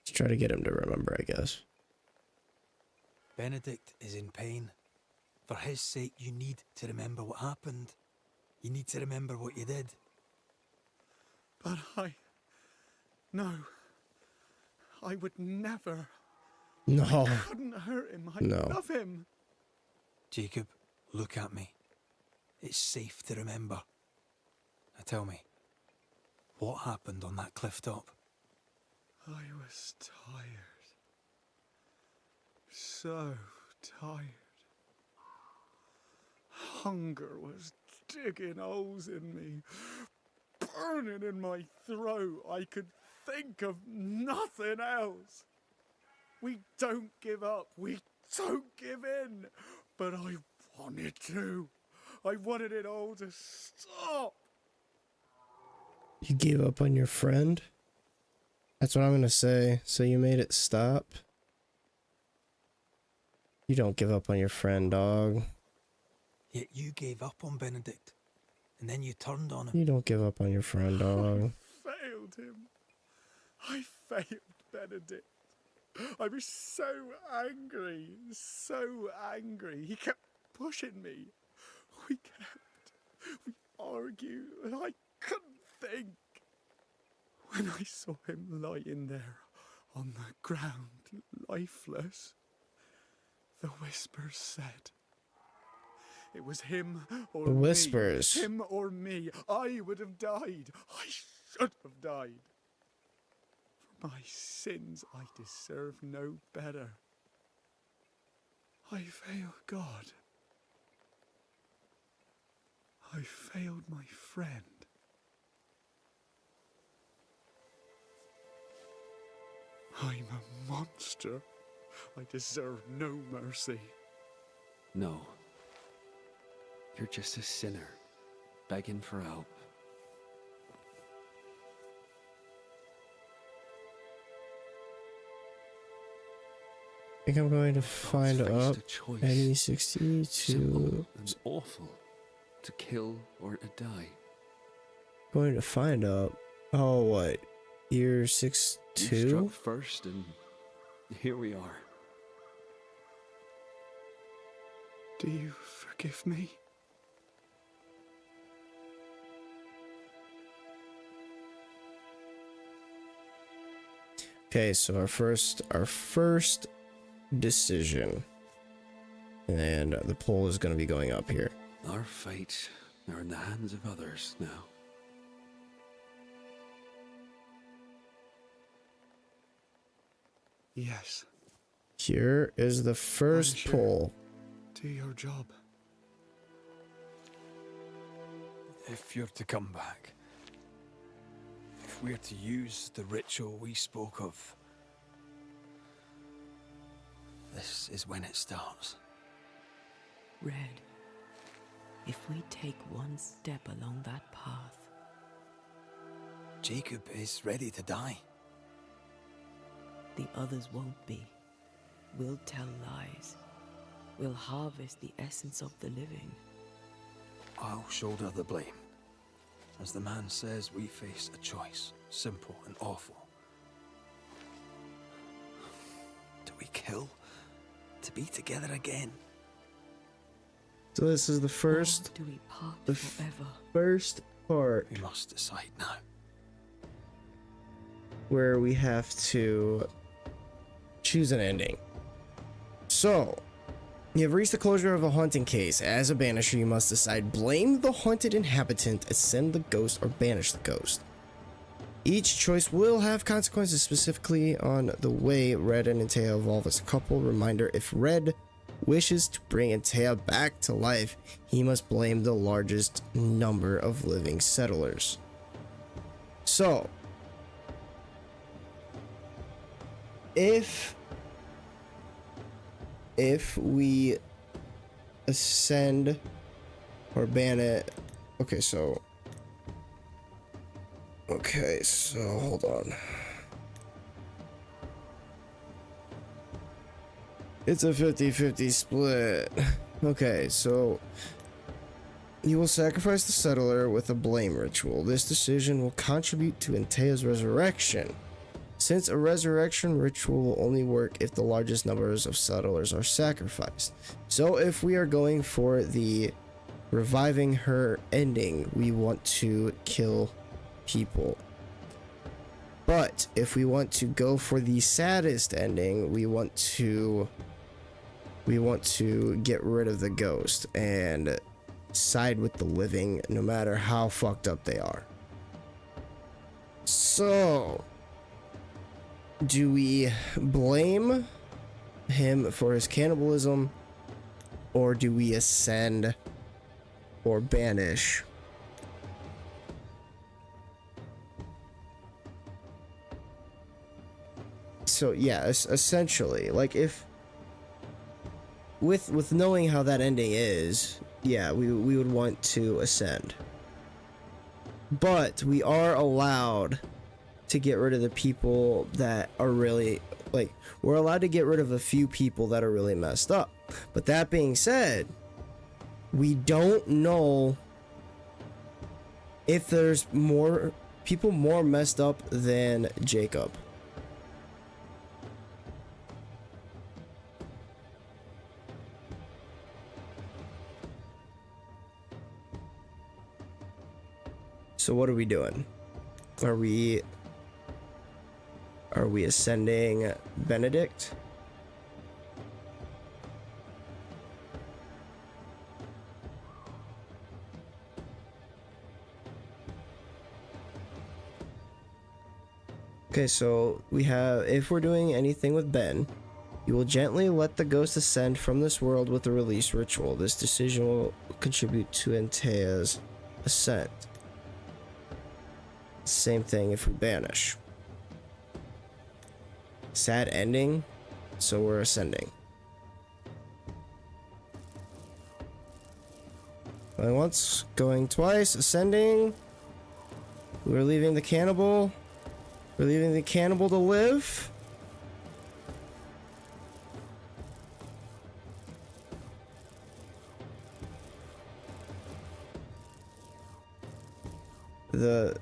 Let's try to get him to remember, I guess. Benedict is in pain. For his sake, you need to remember what happened. You need to remember what you did. But No. I would never. No. I couldn't hurt him. I No. love him. Jacob, look at me. It's safe to remember. Now tell me, what happened on that cliff top? I was tired. So tired. Hunger was digging holes in me, burning in my throat. I could think of nothing else. We don't give up. We don't give in. But I wanted to. I wanted it all to stop. You gave up on your friend? That's what I'm gonna say. So you made it stop? You don't give up on your friend, dog. Yet you gave up on Benedict, and then you turned on him. You don't give up on your friend, dog. I failed him. I failed Benedict. I was so angry, so angry. He kept pushing me. We argued, and I couldn't think. When I saw him lying there on the ground, lifeless, the whispers said, it was him or The whispers. me. Him or me. I would have died. I should have died. For my sins, I deserve no better. I failed God. I failed my friend. I'm a monster. I deserve no mercy. No. You're just a sinner, begging for help. I think I'm going to find Faced up a choice. Eddie 62. Simple and awful. To kill or to die. Going to find up. Oh, what? Year You 62? struck first, and here we are. Do you forgive me? Okay, so our first decision, and the poll is going to be going up here. Our fate are in the hands of others now. Yes. Here is the first Banisher, poll. do your job. If you're to come back, if we're to use the ritual we spoke of, this is when it starts. Red, if we take one step along that path... Jacob is ready to die. the others won't be. We'll tell lies. We'll harvest the essence of the living. I'll shoulder the blame. As the man says, we face a choice, simple and awful. Do we kill to be together again? So this is the first, Or do we part the forever? first part We must decide now. where we have to choose an ending. So, you have reached the closure of a haunting case. As a banisher, you must decide: blame the haunted inhabitant, ascend the ghost, or banish the ghost. Each choice will have consequences, specifically on the way Red and Antea evolve as a couple. Reminder: if Red wishes to bring Antea back to life, he must blame the largest number of living settlers. So, if we ascend or ban it, okay, so hold on. It's a 50-50 split. Okay, so you will sacrifice the settler with a blame ritual. This decision will contribute to Antea's resurrection, since a resurrection ritual will only work if the largest numbers of settlers are sacrificed. So if we are going for the reviving her ending, we want to kill people. But if we want to go for the saddest ending, we want to get rid of the ghost and side with the living, no matter how fucked up they are. So, do we blame him for his cannibalism, or do we ascend or banish? So yeah, essentially, like, if with knowing how that ending is, yeah, we would want to ascend, but we are allowed to get rid of the people that are really, like, we're allowed to get rid of a few people that are really messed up. But that being said, we don't know if there's more people more messed up than Jacob. So what are we doing? Are we ascending Benedict? Okay, so we have, if we're doing anything with Ben, you will gently let the ghost ascend from this world with the release ritual. This decision will contribute to Antea's ascent. Same thing if we banish. Sad ending, so we're ascending. Going once, going twice, ascending. We're leaving the cannibal. We're leaving the cannibal to live. The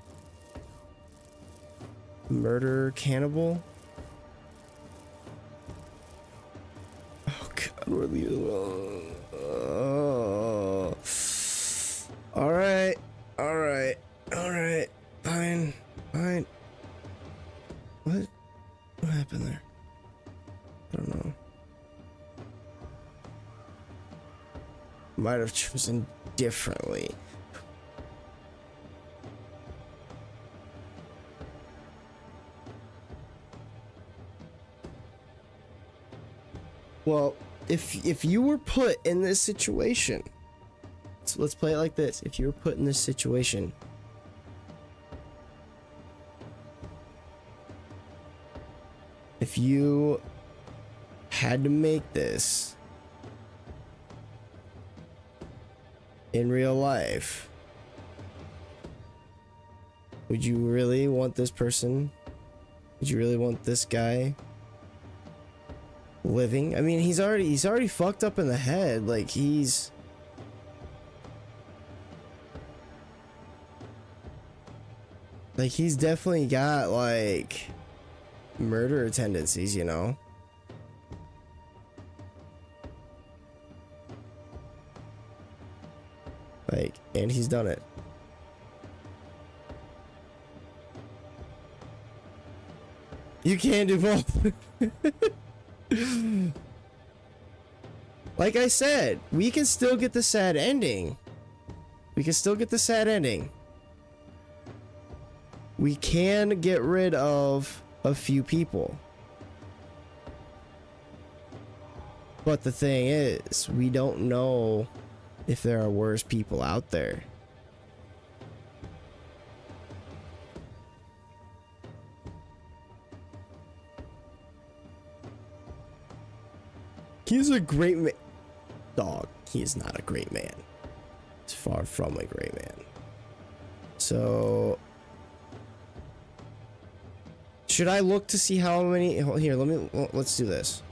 murder cannibal. Oh god, we're leaving. Oh. Alright. Fine. What happened there? I don't know. Might have chosen differently. Well, if you were put in this situation, so let's play it like this. If you were put in this situation, if you had to make this in real life, would you really want this person? Would you really want this guy living. I mean, he's already fucked up in the head. Like he's definitely got like murder tendencies, you know. Like, and he's done it. You can't do both. Like I said, we can still get the sad ending. We can still get the sad ending. We can get rid of a few people. But the thing is, we don't know if there are worse people out there. He's a great man. Dog, he is not a great man. He's far from a great man. So, should I look to see how many? Here, let's do this.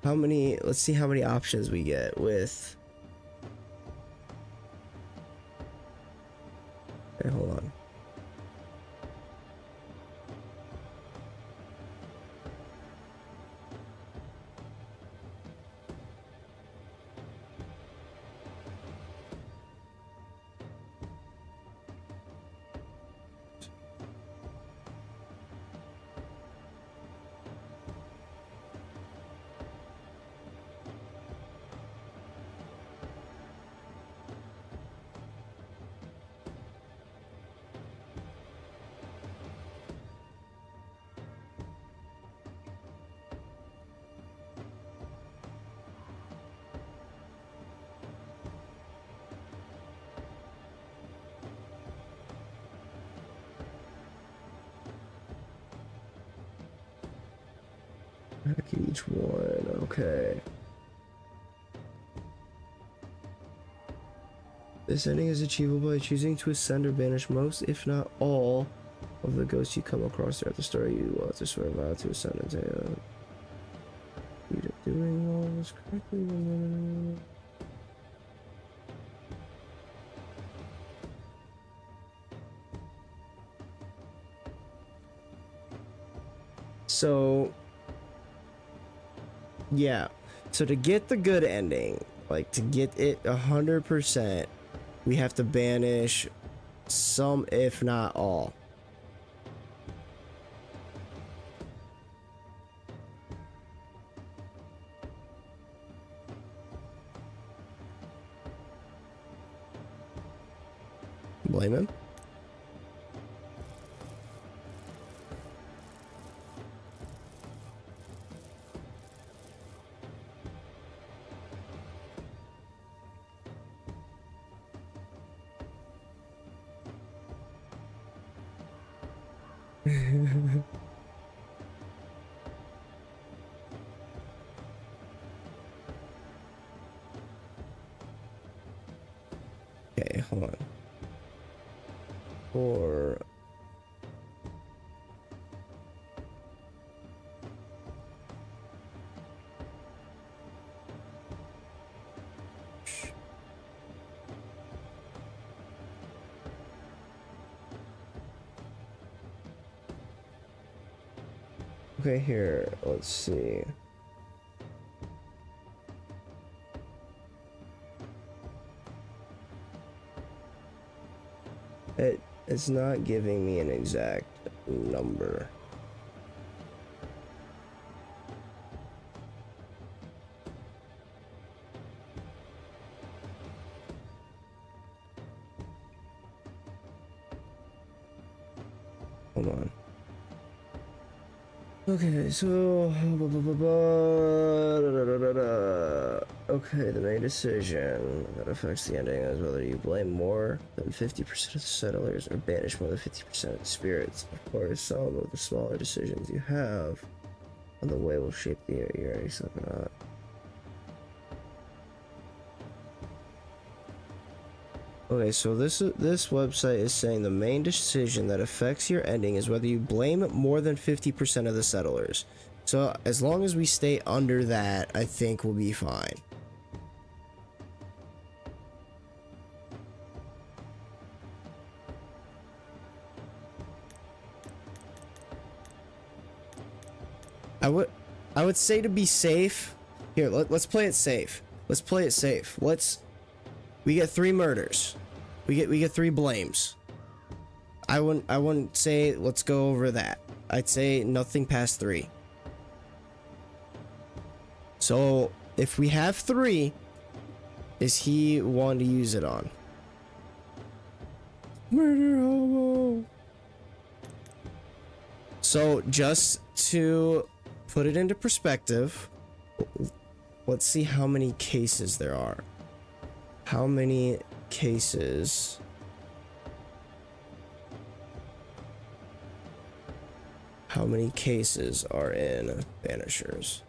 How many? Let's see how many options we get with. Okay, hold on. Each one, okay. This ending is achievable by choosing to ascend or banish most, if not all, of the ghosts you come across throughout the story. You will have to swear a vow to ascend and say, you're doing all this correctly. So, yeah. So to get the good ending, like to get it 100%, we have to banish some, if not all. Blame him? Okay, hold on. Or okay, here, let's see. It's not giving me an exact number. Hold on. Okay, so okay, the main decision that affects the ending is whether you blame more than 50% of the settlers or banish more than 50% of the spirits. Of course, some of the smaller decisions you have on the way will shape the year you sleep or not. Okay, so this website is saying the main decision that affects your ending is whether you blame more than 50% of the settlers. So as long as we stay under that, I think we'll be fine. I would say to be safe. Here, let's play it safe. Let's play it safe. We get 3 murders. We get 3 blames. I wouldn't say let's go over that. I'd say nothing past 3. So if we have 3, is he one to use it on? Murder hobo. So just to put it into perspective, let's see how many cases there are. How many cases? How many cases are in Banishers?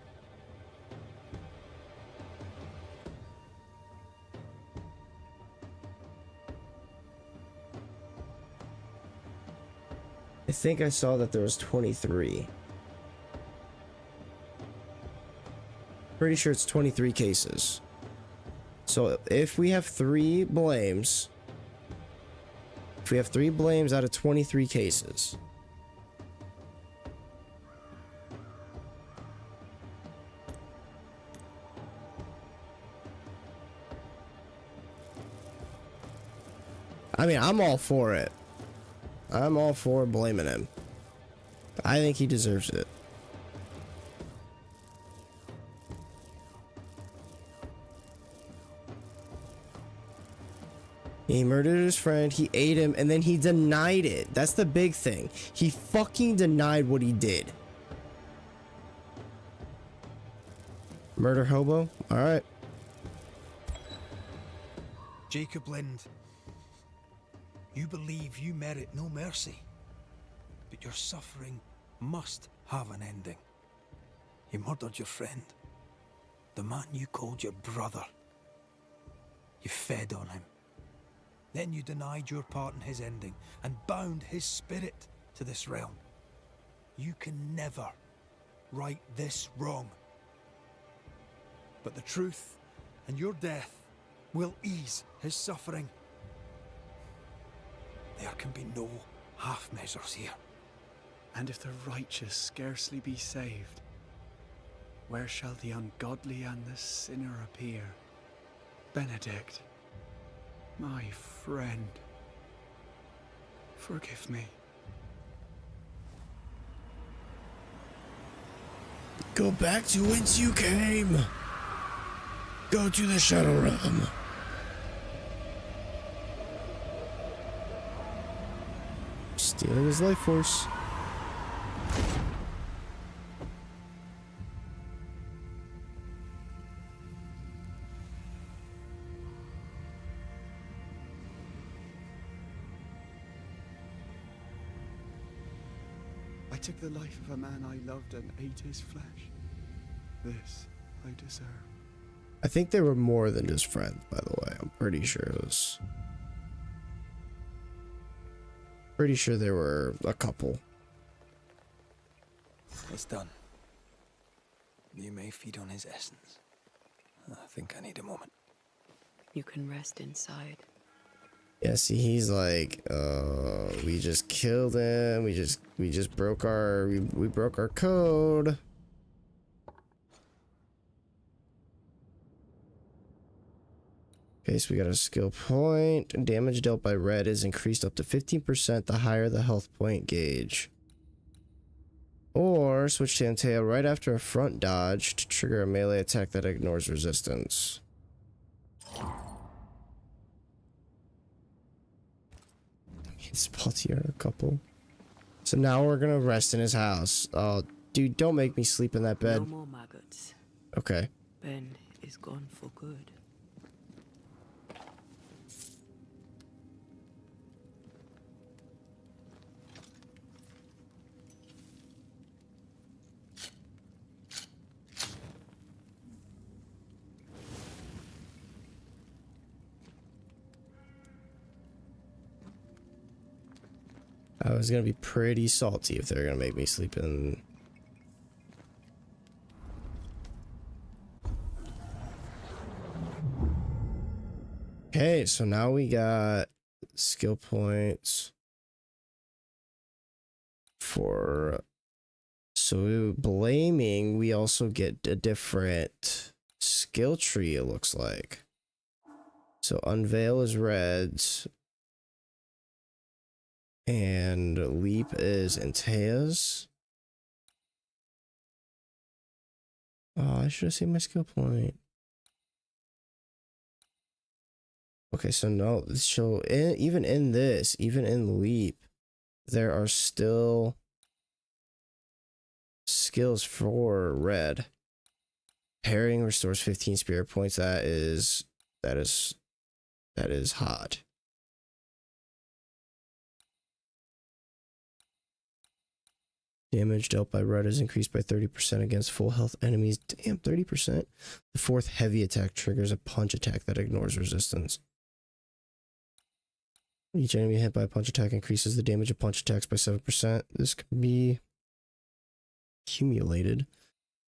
I think I saw that there was 23. Pretty sure it's 23 cases. So if we have 3 blames, out of 23 cases, I mean, I'm all for it. I'm all for blaming him. I think he deserves it. He murdered his friend, he ate him, and then he denied it. That's the big thing. He fucking denied what he did. Murder hobo? Alright. Jacob Lind, you believe you merit no mercy, but your suffering must have an ending. You murdered your friend, the man you called your brother. You fed on him. Then you denied your part in his ending and bound his spirit to this realm. You can never right this wrong. But the truth and your death will ease his suffering. There can be no half measures here. And if the righteous scarcely be saved, where shall the ungodly and the sinner appear? Benedict, my friend, forgive me. Go back to whence you came. Go to the Shadow Realm. Stealing his life force. I took the life of a man I loved and ate his flesh. This I deserve. I think they were more than just friends, by the way. I'm pretty sure it was... Pretty sure there were a couple. It's done. You may feed on his essence. I think I need a moment. You can rest inside. Yeah, see, he's like, we just killed him. We just broke our, we broke our code. Okay, so we got a skill point. Damage dealt by red is increased up to 15% the higher the health point gauge. Or switch to Anteo right after a front dodge to trigger a melee attack that ignores resistance. Spotty are a couple. So now we're gonna rest in his house. Oh, dude, don't make me sleep in that bed. No more maggots. Okay. Ben is gone for good. I was gonna be pretty salty if they're gonna make me sleep in Okay, so now we got skill points for, so blaming, we also get a different skill tree, it looks like. So unveil is reds, and leap is Antea's. Oh, I should have seen my skill point. Okay, so no, so even in this, even in leap, there are still skills for red. Parrying restores 15 spirit points. That is hot. Damage dealt by red is increased by 30% against full health enemies. Damn, 30%. The fourth heavy attack triggers a punch attack that ignores resistance. Each enemy hit by a punch attack increases the damage of punch attacks by 7%. This can be accumulated.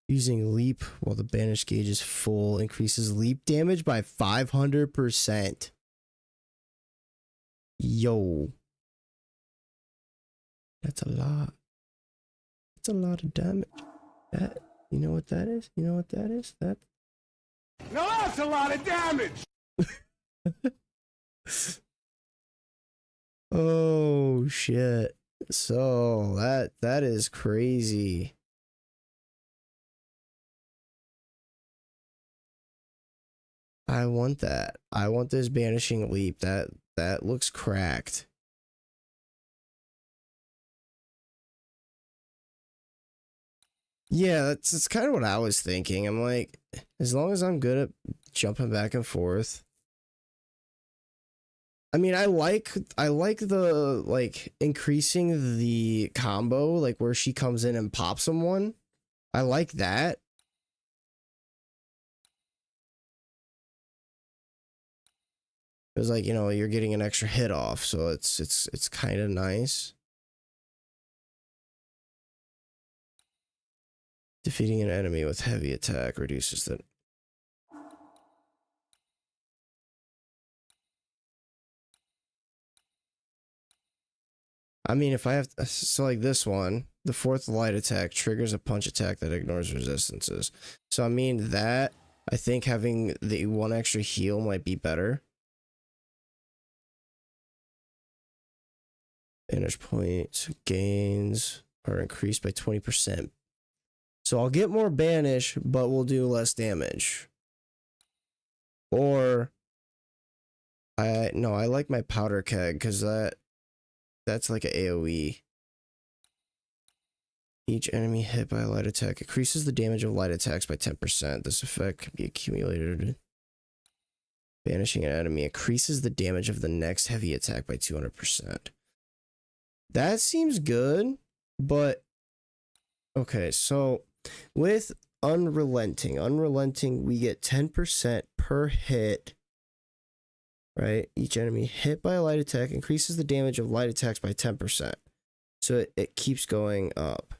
Using leap while the banish gauge is full increases leap damage by 500%. Yo. That's a lot. That's a lot of damage. That, you know what that is? You know what that is? That. Now that's a lot of damage! Oh shit. So that is crazy. I want that. I want this banishing leap. That looks cracked. Yeah, that's kind of what I was thinking. I'm like, as long as I'm good at jumping back and forth. I mean, I like the, like, increasing the combo, like where she comes in and pops someone. I like that. It's like, you know, you're getting an extra hit off, so it's kind of nice. Defeating an enemy with heavy attack reduces the... I mean, if I have... So like this one, the fourth light attack triggers a punch attack that ignores resistances. So I mean that, I think having the one extra heal might be better. Banish points gains are increased by 20%. So I'll get more banish, but we'll do less damage. Or I like my powder keg because that's like an AoE. Each enemy hit by a light attack increases the damage of light attacks by 10%. This effect can be accumulated. Banishing an enemy increases the damage of the next heavy attack by 200%. That seems good, but okay, so with unrelenting, we get 10% per hit, right? Each enemy hit by a light attack increases the damage of light attacks by 10%. So it keeps going up.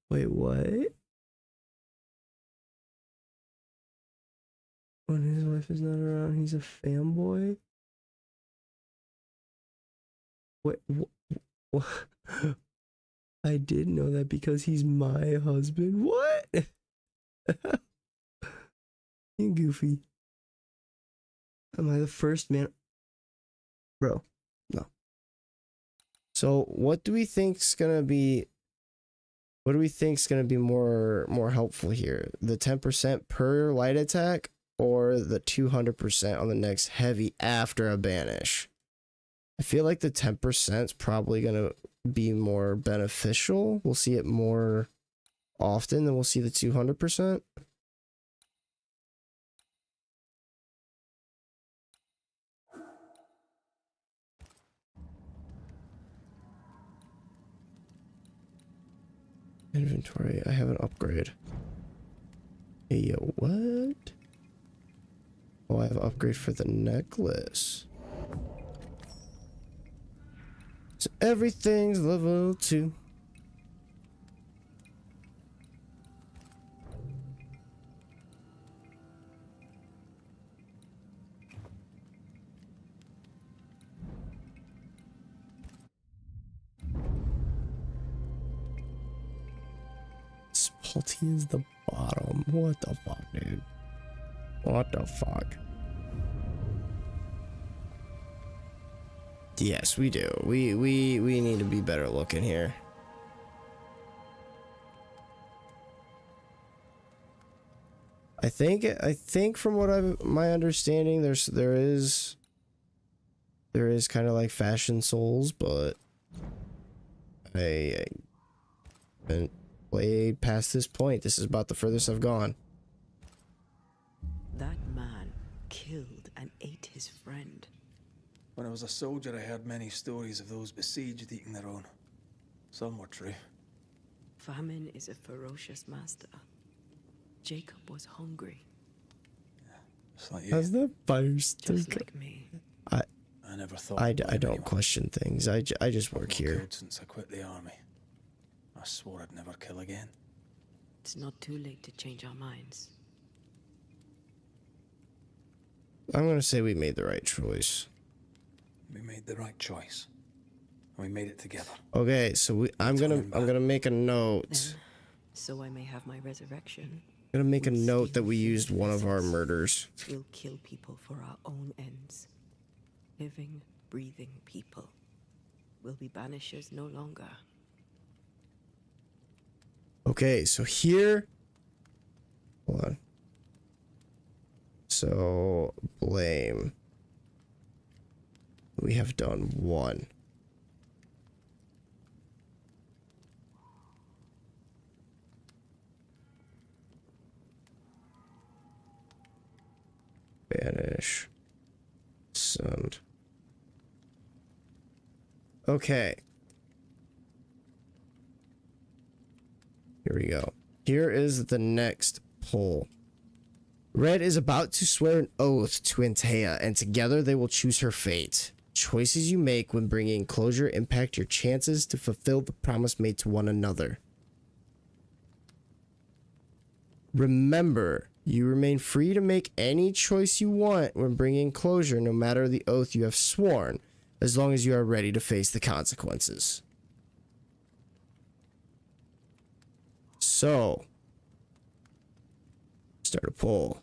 Wait, what? When his wife is not around, he's a fanboy? What? I did know that because he's my husband. What? You goofy. Am I the first man? Bro, no. So what do we think's gonna be? What do we think's gonna be more helpful here? The 10% per light attack, or the 200% on the next heavy after a banish? I feel like the 10% is probably going to be more beneficial. We'll see it more often than we'll see the 200%. Inventory. I have an upgrade. Hey, yo, what? Oh, I have an upgrade for the necklace. So everything's level 2. difficulty is the bottom. What the fuck, dude? What the fuck? Yes, we do. We need to be better looking here. I think from what my understanding, there is kind of like fashion souls, but I haven't played past this point. This is about the furthest I've gone. That man killed and ate his friend. When I was a soldier, I heard many stories of those besieged eating their own. Some were true. Famine is a ferocious master. Jacob was hungry. It's like you. As the first, Just like me. I never thought. I don't question things. I just work here. Killed since I quit the army. I swore I'd never kill again. It's not too late to change our minds. I'm gonna say we made the right choice. We made the right choice. And we made it together. Okay, so I'm gonna make a note. Then, so I may have my resurrection. I'm gonna make a note that we used one of our murders. We'll kill people for our own ends. Living, breathing people. We'll be banishers no longer. Okay, so here. Hold on. So, blame. We have done one. Banish. Send. Okay. Here we go. Here is the next poll. Red is about to swear an oath to Antea, and together they will choose her fate. Choices you make when bringing closure impact your chances to fulfill the promise made to one another. Remember, you remain free to make any choice you want when bringing closure, no matter the oath you have sworn, as long as you are ready to face the consequences. So, start a poll.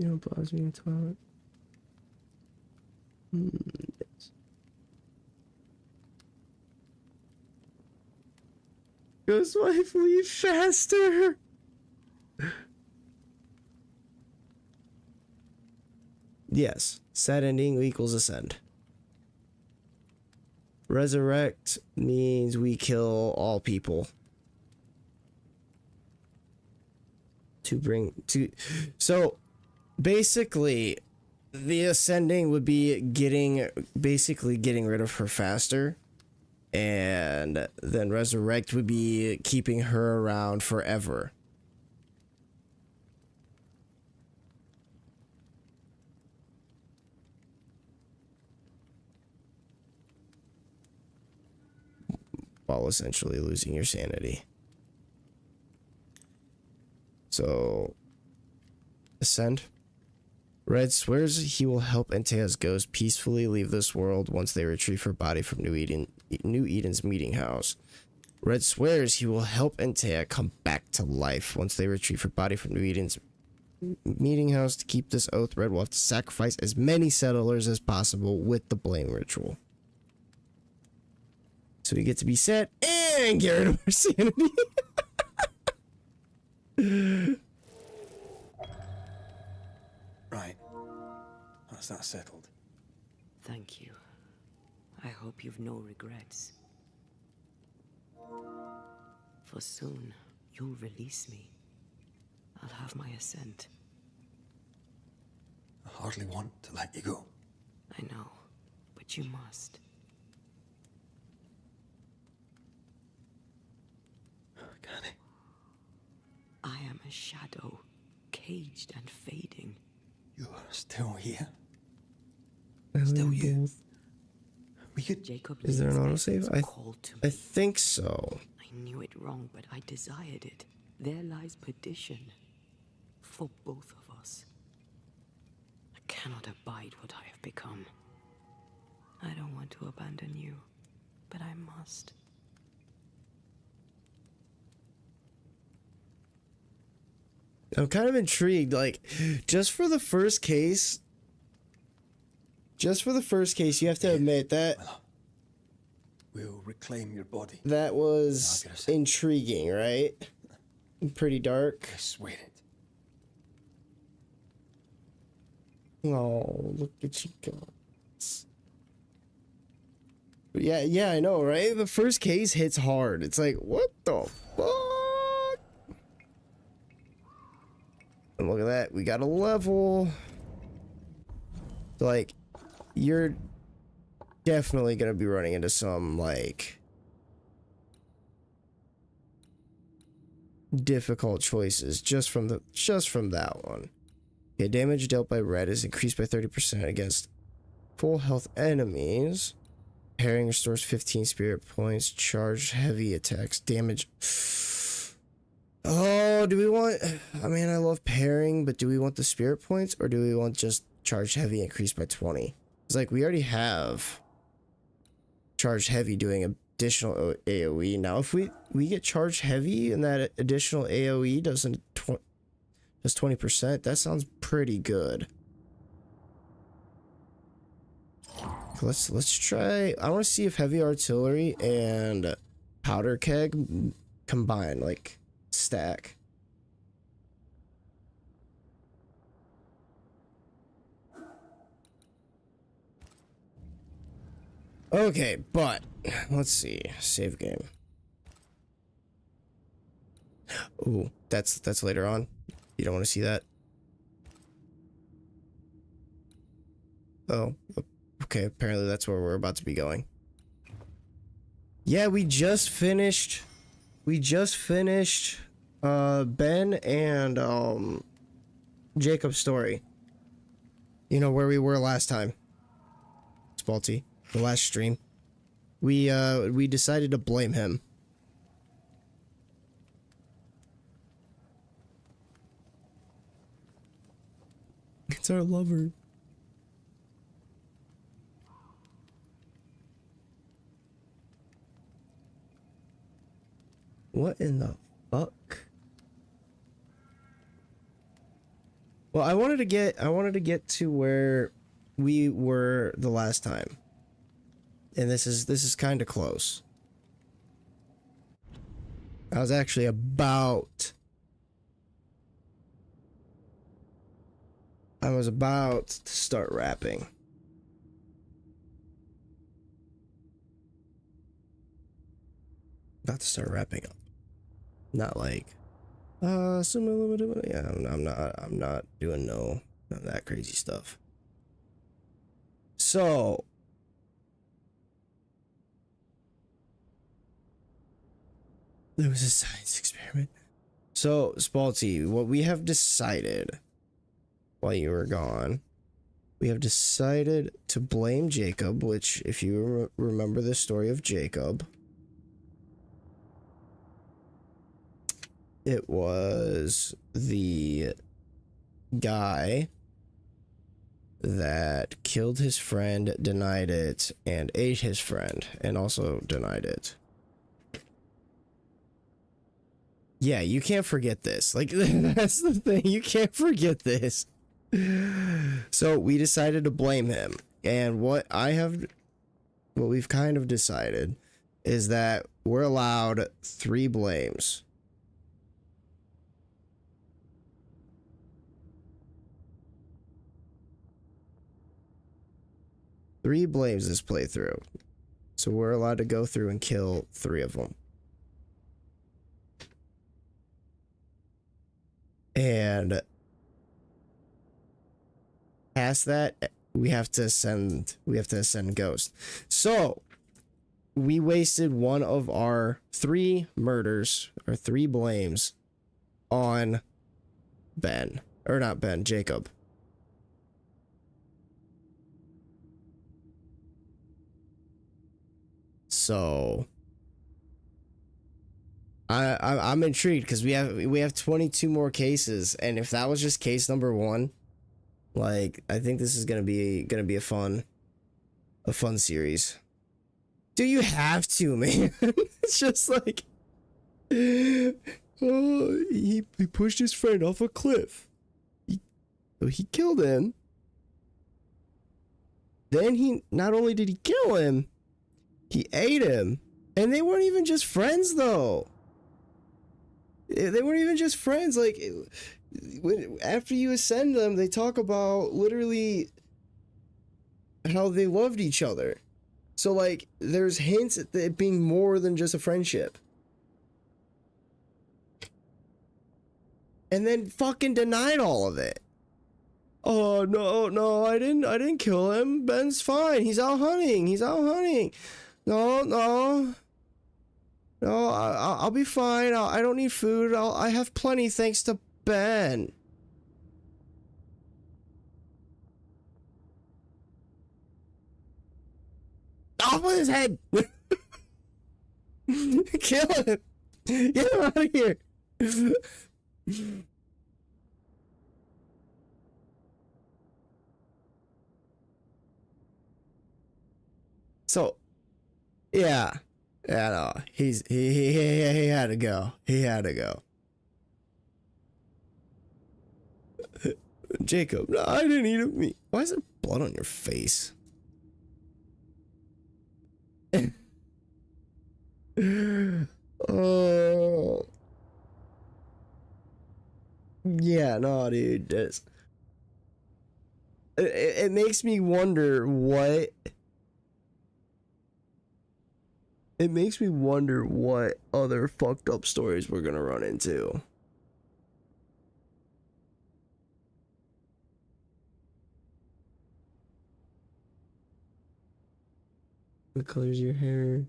You don't pause me in toilet. Yes. Ghost wife, leave faster. Yes, sad ending equals ascend. Resurrect means we kill all people. So basically the ascending would be getting rid of her faster, and then resurrect would be keeping her around forever. While essentially losing your sanity. So, ascend. Red swears he will help Antea's ghost peacefully leave this world once they retrieve her body from New Eden's meeting house. Red swears he will help Antea come back to life once they retrieve her body from New Eden's meeting house. To keep this oath, Red will have to sacrifice as many settlers as possible with the blame ritual. So we get to be sad and get rid of our sanity. Right. That's that settled. Thank you. I hope you've no regrets. For soon, you'll release me. I'll have my assent. I hardly want to let you go. I know, but you must. Can I? I am a shadow, caged and fading. You're still here. Still you. We could. Jacob Is there an autosave? I think so. I knew it wrong, but I desired it. There lies perdition. For both of us. I cannot abide what I have become. I don't want to abandon you, but I must. I'm kind of intrigued, like, just for the first case, you have to admit that We'll reclaim your body. that was intriguing, right? Pretty dark. I swear it. Oh, look at you go. Yeah, I know, right? The first case hits hard. It's like, what the fuck? And look at that. We got a level. Like, you're definitely gonna be running into some, like, difficult choices just from that one. Okay, damage dealt by red is increased by 30% against full health enemies. Pairing restores 15 spirit points. Charge heavy attacks. Damage. Oh, do we want... I mean, I love pairing, but do we want the spirit points? Or do we want just charge heavy increased by 20? It's like, we already have charge heavy doing additional AoE. Now, if we get charge heavy and that additional AoE doesn't... Just 20%. That sounds pretty good. Let's try. I want to see if heavy artillery and powder keg combine, like stack. Okay, but let's see. Save game. Ooh, that's later on. You don't want to see that? Oh, okay. Apparently that's where we're about to be going. Yeah, we just finished Ben and Jacob's story. You know where we were last time. Spalty, the last stream. We decided to blame him. It's our lover. What in the fuck? Well, I wanted to get to where we were the last time. And this is kind of close. I was actually about to start rapping. About to start wrapping up. Not like yeah, I'm not doing none of that crazy stuff. So there was a science experiment. So Spalty, what we have decided while you were gone, we have decided to blame Jacob, which, if you remember the story of Jacob, it was the guy that killed his friend, denied it, and ate his friend, and also denied it. Yeah, you can't forget this. Like, that's the thing. You can't forget this. So we decided to blame him. And what we've kind of decided is that we're allowed 3 blames. Three blames this playthrough. So we're allowed to go through and kill 3 of them. And past that, we have to ascend Ghost. So we wasted one of our 3 murders or 3 blames on Ben. Or not Ben, Jacob. So I'm intrigued because we have 22 more cases, and if that was just case number 1, like, I think this is gonna be a fun series. Do you have to, man? It's just like, oh, he pushed his friend off a cliff. He killed him. Then not only did he kill him, he ate him. And they weren't even just friends, though. They weren't even just friends. Like, after you ascend them, they talk about literally how they loved each other. So, like, there's hints at it being more than just a friendship. And then fucking denied all of it. Oh, no, I didn't kill him. Ben's fine. He's out hunting. No, I'll be fine. I don't need food. I have plenty thanks to Ben. Off with his head. Kill him. Get him out of here. So, yeah, no, he had to go. He had to go. Jacob, no, I didn't eat him. Why is there blood on your face? Oh, yeah, no, dude. It makes me wonder what. It makes me wonder what other fucked up stories we're gonna run into. What color's your hair?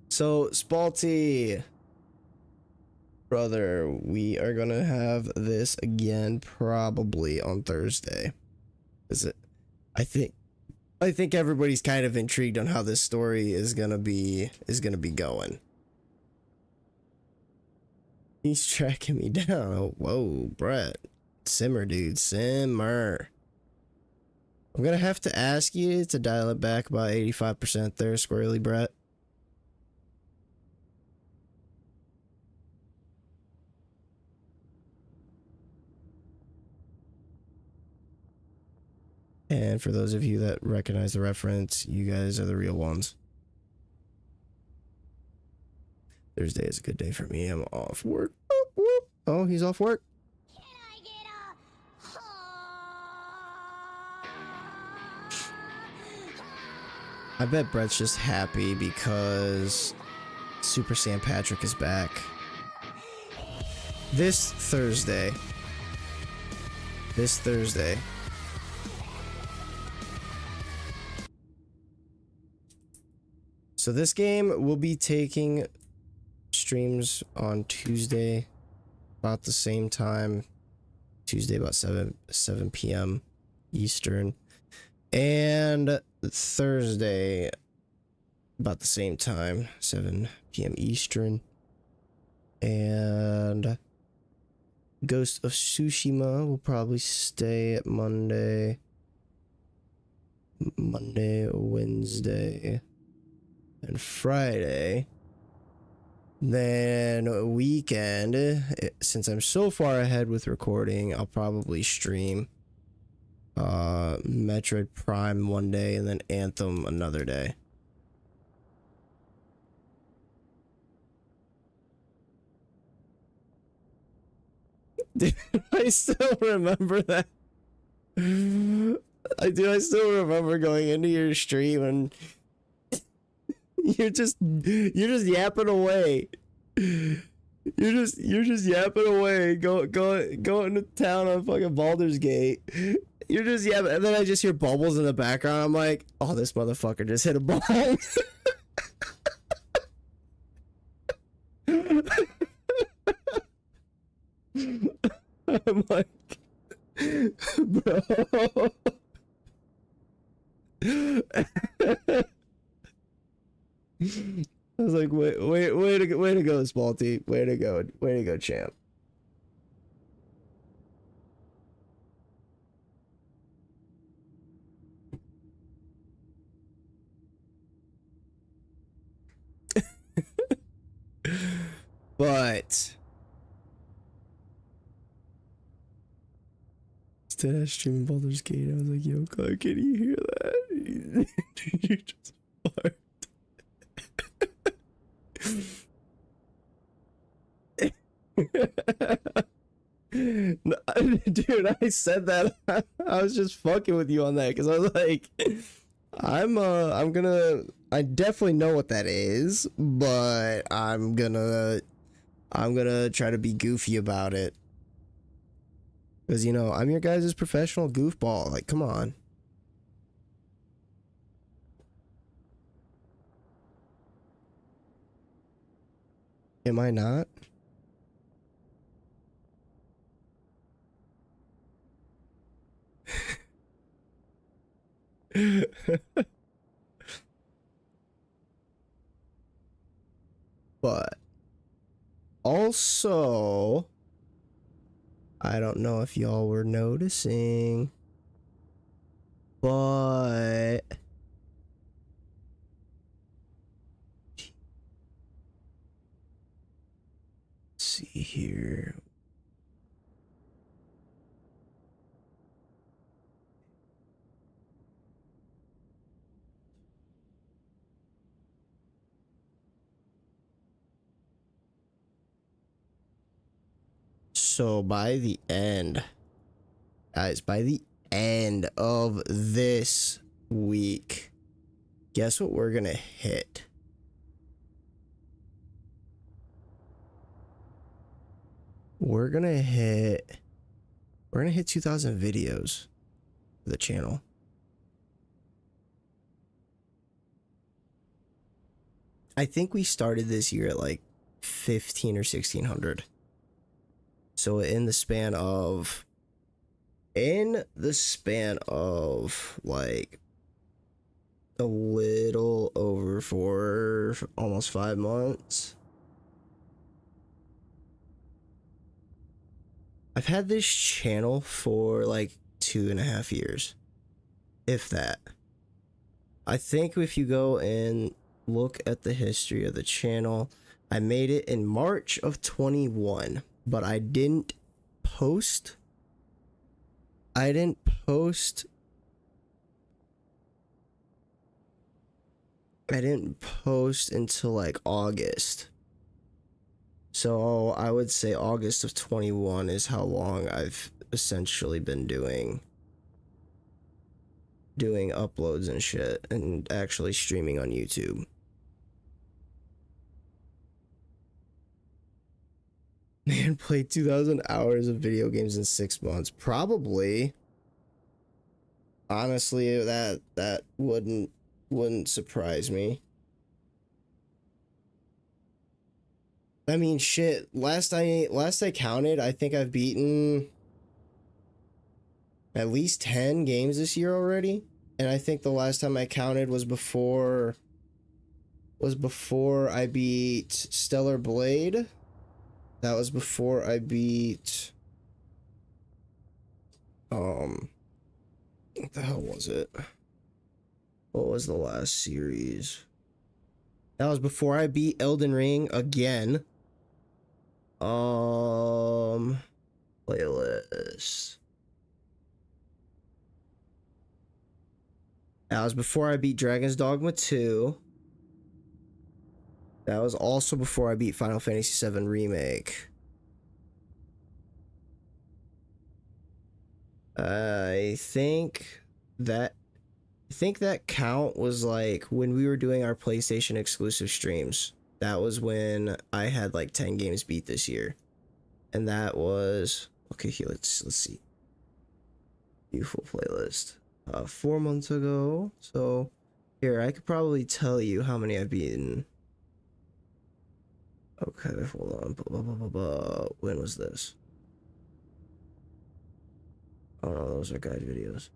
So, Spalty, brother, we are gonna have this again probably on Thursday. Is it? I think everybody's kind of intrigued on how this story is gonna be going. He's tracking me down. Oh, whoa, Brett. Simmer, dude. Simmer. I'm gonna have to ask you to dial it back by 85% there, Squirrely Brett. And for those of you that recognize the reference, you guys are the real ones. Thursday is a good day for me. I'm off work. Oh, he's off work. I bet Brett's just happy because Super Sam Patrick is back. This Thursday. So this game will be taking streams on Tuesday about the same time. Tuesday about 7 p.m. Eastern. And Thursday about the same time, 7 p.m. Eastern. And Ghost of Tsushima will probably stay at Monday, Wednesday, and Friday. Then a weekend, since I'm so far ahead with recording, I'll probably stream Metroid Prime one day and then Anthem another day. Dude, I still remember that. I still remember going into your stream and you're just yapping away. You're just yapping away. Going to town on fucking Baldur's Gate. You're just yapping, and then I just hear bubbles in the background. I'm like, oh, this motherfucker just hit a bomb. I'm like, bro. I was like, way to go, Spalty. Way to go, champ. But instead of streaming Baldur's Gate, I was like, yo, God, can you hear that? You just farted. No, dude, I said that. I was just fucking with you on that because I was like, I definitely know what that is, but I'm gonna try to be goofy about it. Because, you know, I'm your guys' professional goofball. Like, come on. Am I not? But also, I don't know if y'all were noticing, but let's see here. So by the end, guys, by the end of this week, guess what we're gonna hit? We're gonna hit 2,000 videos for the channel. I think we started this year at like 15 or 1600. So in the span of like a little over 4, almost 5 months, I've had this channel for like 2.5 years, if that. I think if you go and look at the history of the channel, I made it in March of 21. But I didn't post until like August. So I would say August of 21 is how long I've essentially been doing uploads and shit and actually streaming on YouTube. Man played 2,000 hours of video games in 6 months. Probably. Honestly, that wouldn't surprise me. I mean, shit. Last I counted, I think I've beaten at least 10 games this year already. And I think the last time I counted was before I beat Stellar Blade. That was before I beat, what the hell was it? What was the last series? That was before I beat Elden Ring again. Playlist. That was before I beat Dragon's Dogma 2. That was also before I beat Final Fantasy VII Remake. I think that count was like when we were doing our PlayStation exclusive streams. That was when I had like 10 games beat this year. And that was okay, here let's see. Beautiful playlist. 4 months ago. So here, I could probably tell you how many I've beaten. Okay, hold on. When was this? Oh no, those are guide videos.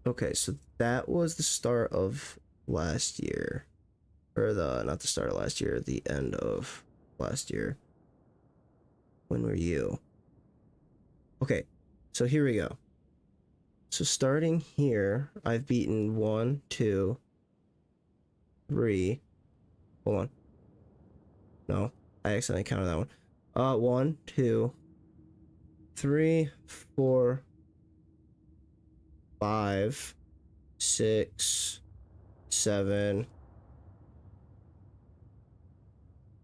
Okay, so that was the start of last year. Or not the start of last year, the end of last year. When were you? Okay, so here we go. So starting here, I've beaten 1, 2, 3. Hold on. No, I accidentally counted that one. 1, 2, 3, 4, 5, 6, 7,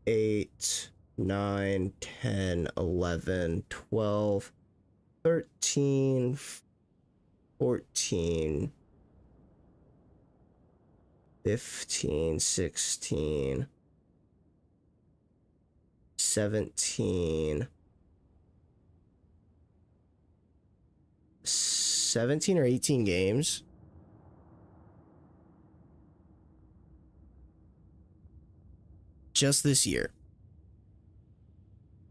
8, 9, 10, 11, 12, 13, 14, 15, 16, 17, 17 or 18 games. Just this year.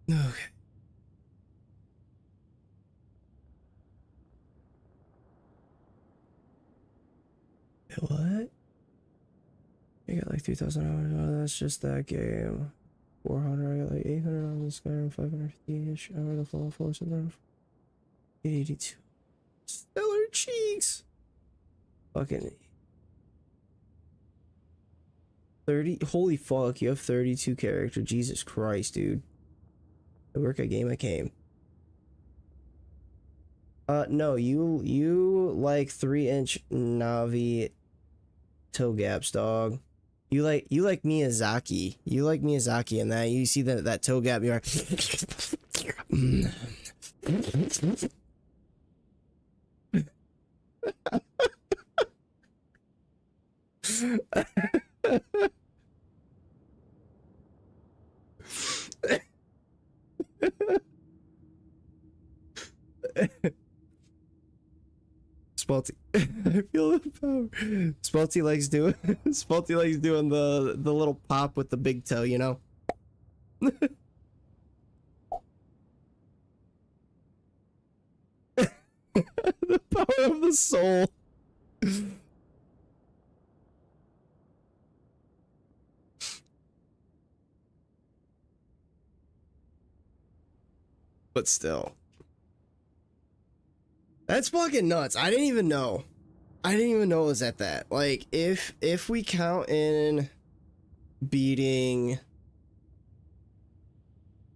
Okay. What? I got like 3,000 hours. Oh, that's just that game. 400. I got like 800 on this guy. 550-ish. I the fall force of them. 882. Stellar cheeks. Fucking 30. Holy fuck! You have 32 character. Jesus Christ, dude. I work a game. I came. No, you like 3-inch Navi toe gaps, dog. You like Miyazaki. You like Miyazaki in that. You see that toe gap, you're like Spalty. I feel the power. Spalty likes doing the little pop with the big toe, you know? The power of the soul. But still. That's fucking nuts. I didn't even know. It was at that. Like, if we count in beating...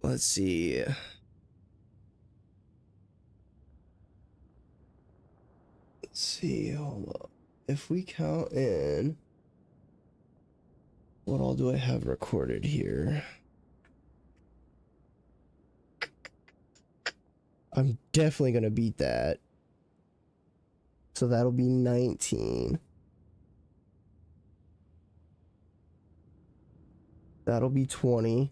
Let's see. Let's see, hold up. If we count in... What all do I have recorded here? I'm definitely gonna beat that. So that'll be 19. That'll be 20.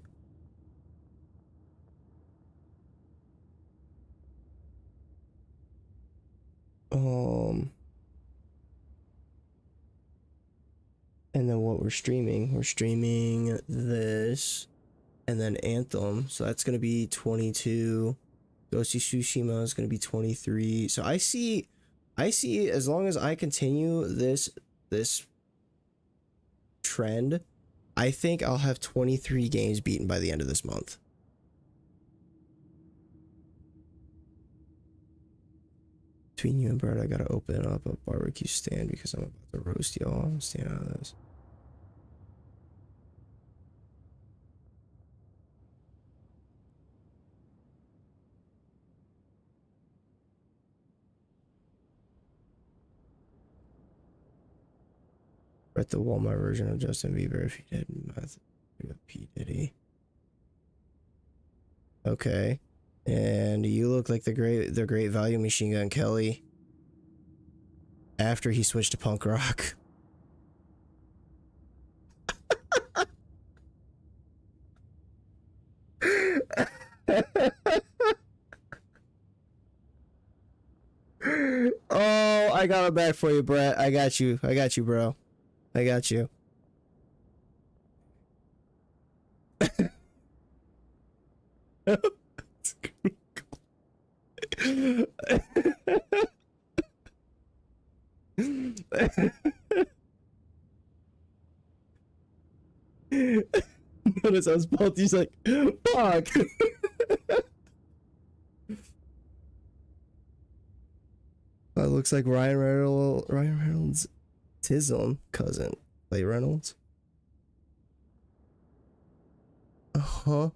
And then what we're streaming this and then Anthem. So that's going to be 22. Ghost of Tsushima is going to be 23. So I see as long as I continue this trend, I think I'll have 23 games beaten by the end of this month. Between you and Bird, I gotta open up a barbecue stand because I'm about to roast y'all. I'm staying out of this. Read the Walmart version of Justin Bieber if you didn't. P. Diddy. Okay. And you look like the great value Machine Gun Kelly after he switched to punk rock. Oh, I got it back for you, Brett. I got you, bro. I got you. Notice how Spalty's like, fuck. That looks like Ryan Reynolds' Tism cousin, Clay Reynolds. Uh-huh.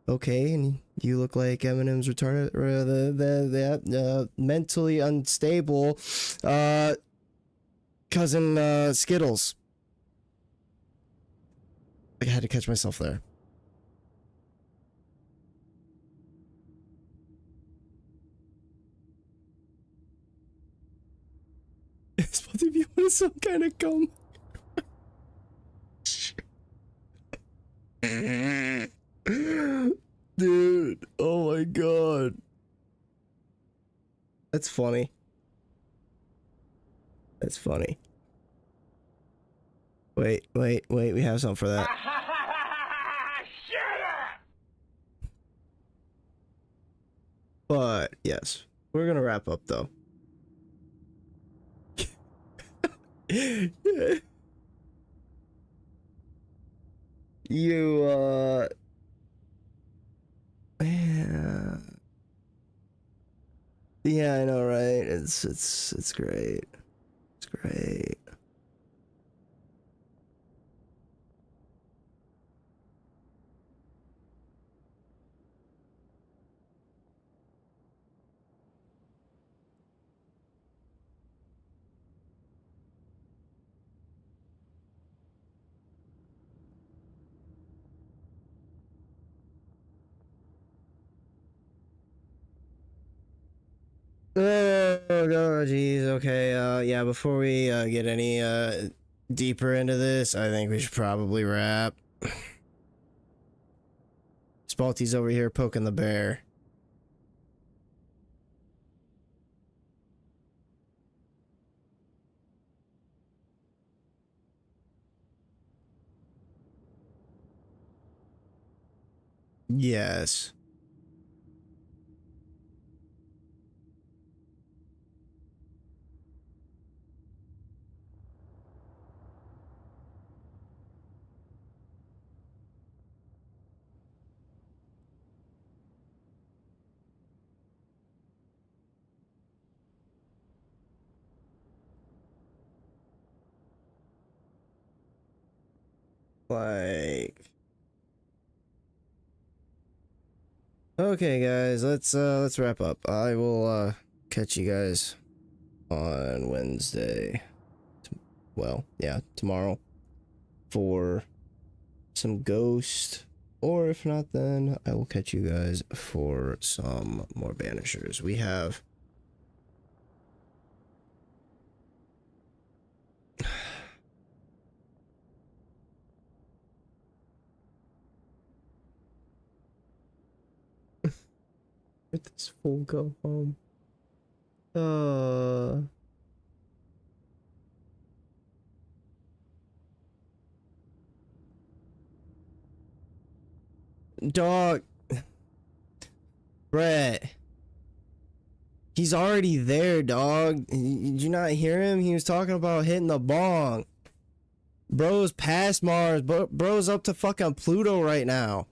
Okay, and you look like Eminem's retarded, the mentally unstable, cousin, Skittles. I had to catch myself there. It's supposed to be with some kind of gum. Dude, oh my god. That's funny. That's funny. Wait, we have something for that. But, yes. We're gonna wrap up, though. You, yeah, I know, right? It's great. It's great. Oh, geez, okay, yeah, before we, get any, deeper into this, I think we should probably wrap. Spalty's over here poking the bear. Yes. Like, okay, guys, let's wrap up. I will catch you guys on Wednesday. Well, yeah, tomorrow for some Ghost, or if not, then I will catch you guys for some more Banishers. We have let this fool go home. Dog. Brett. He's already there, dog. Did you not hear him? He was talking about hitting the bong. Bro's past Mars. Bro's up to fucking Pluto right now.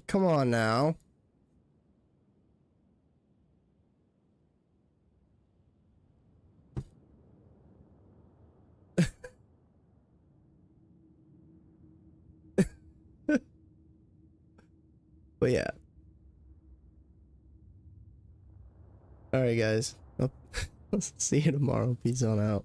Come on now. But yeah. Alright, guys. I'll see you tomorrow. Peace on out.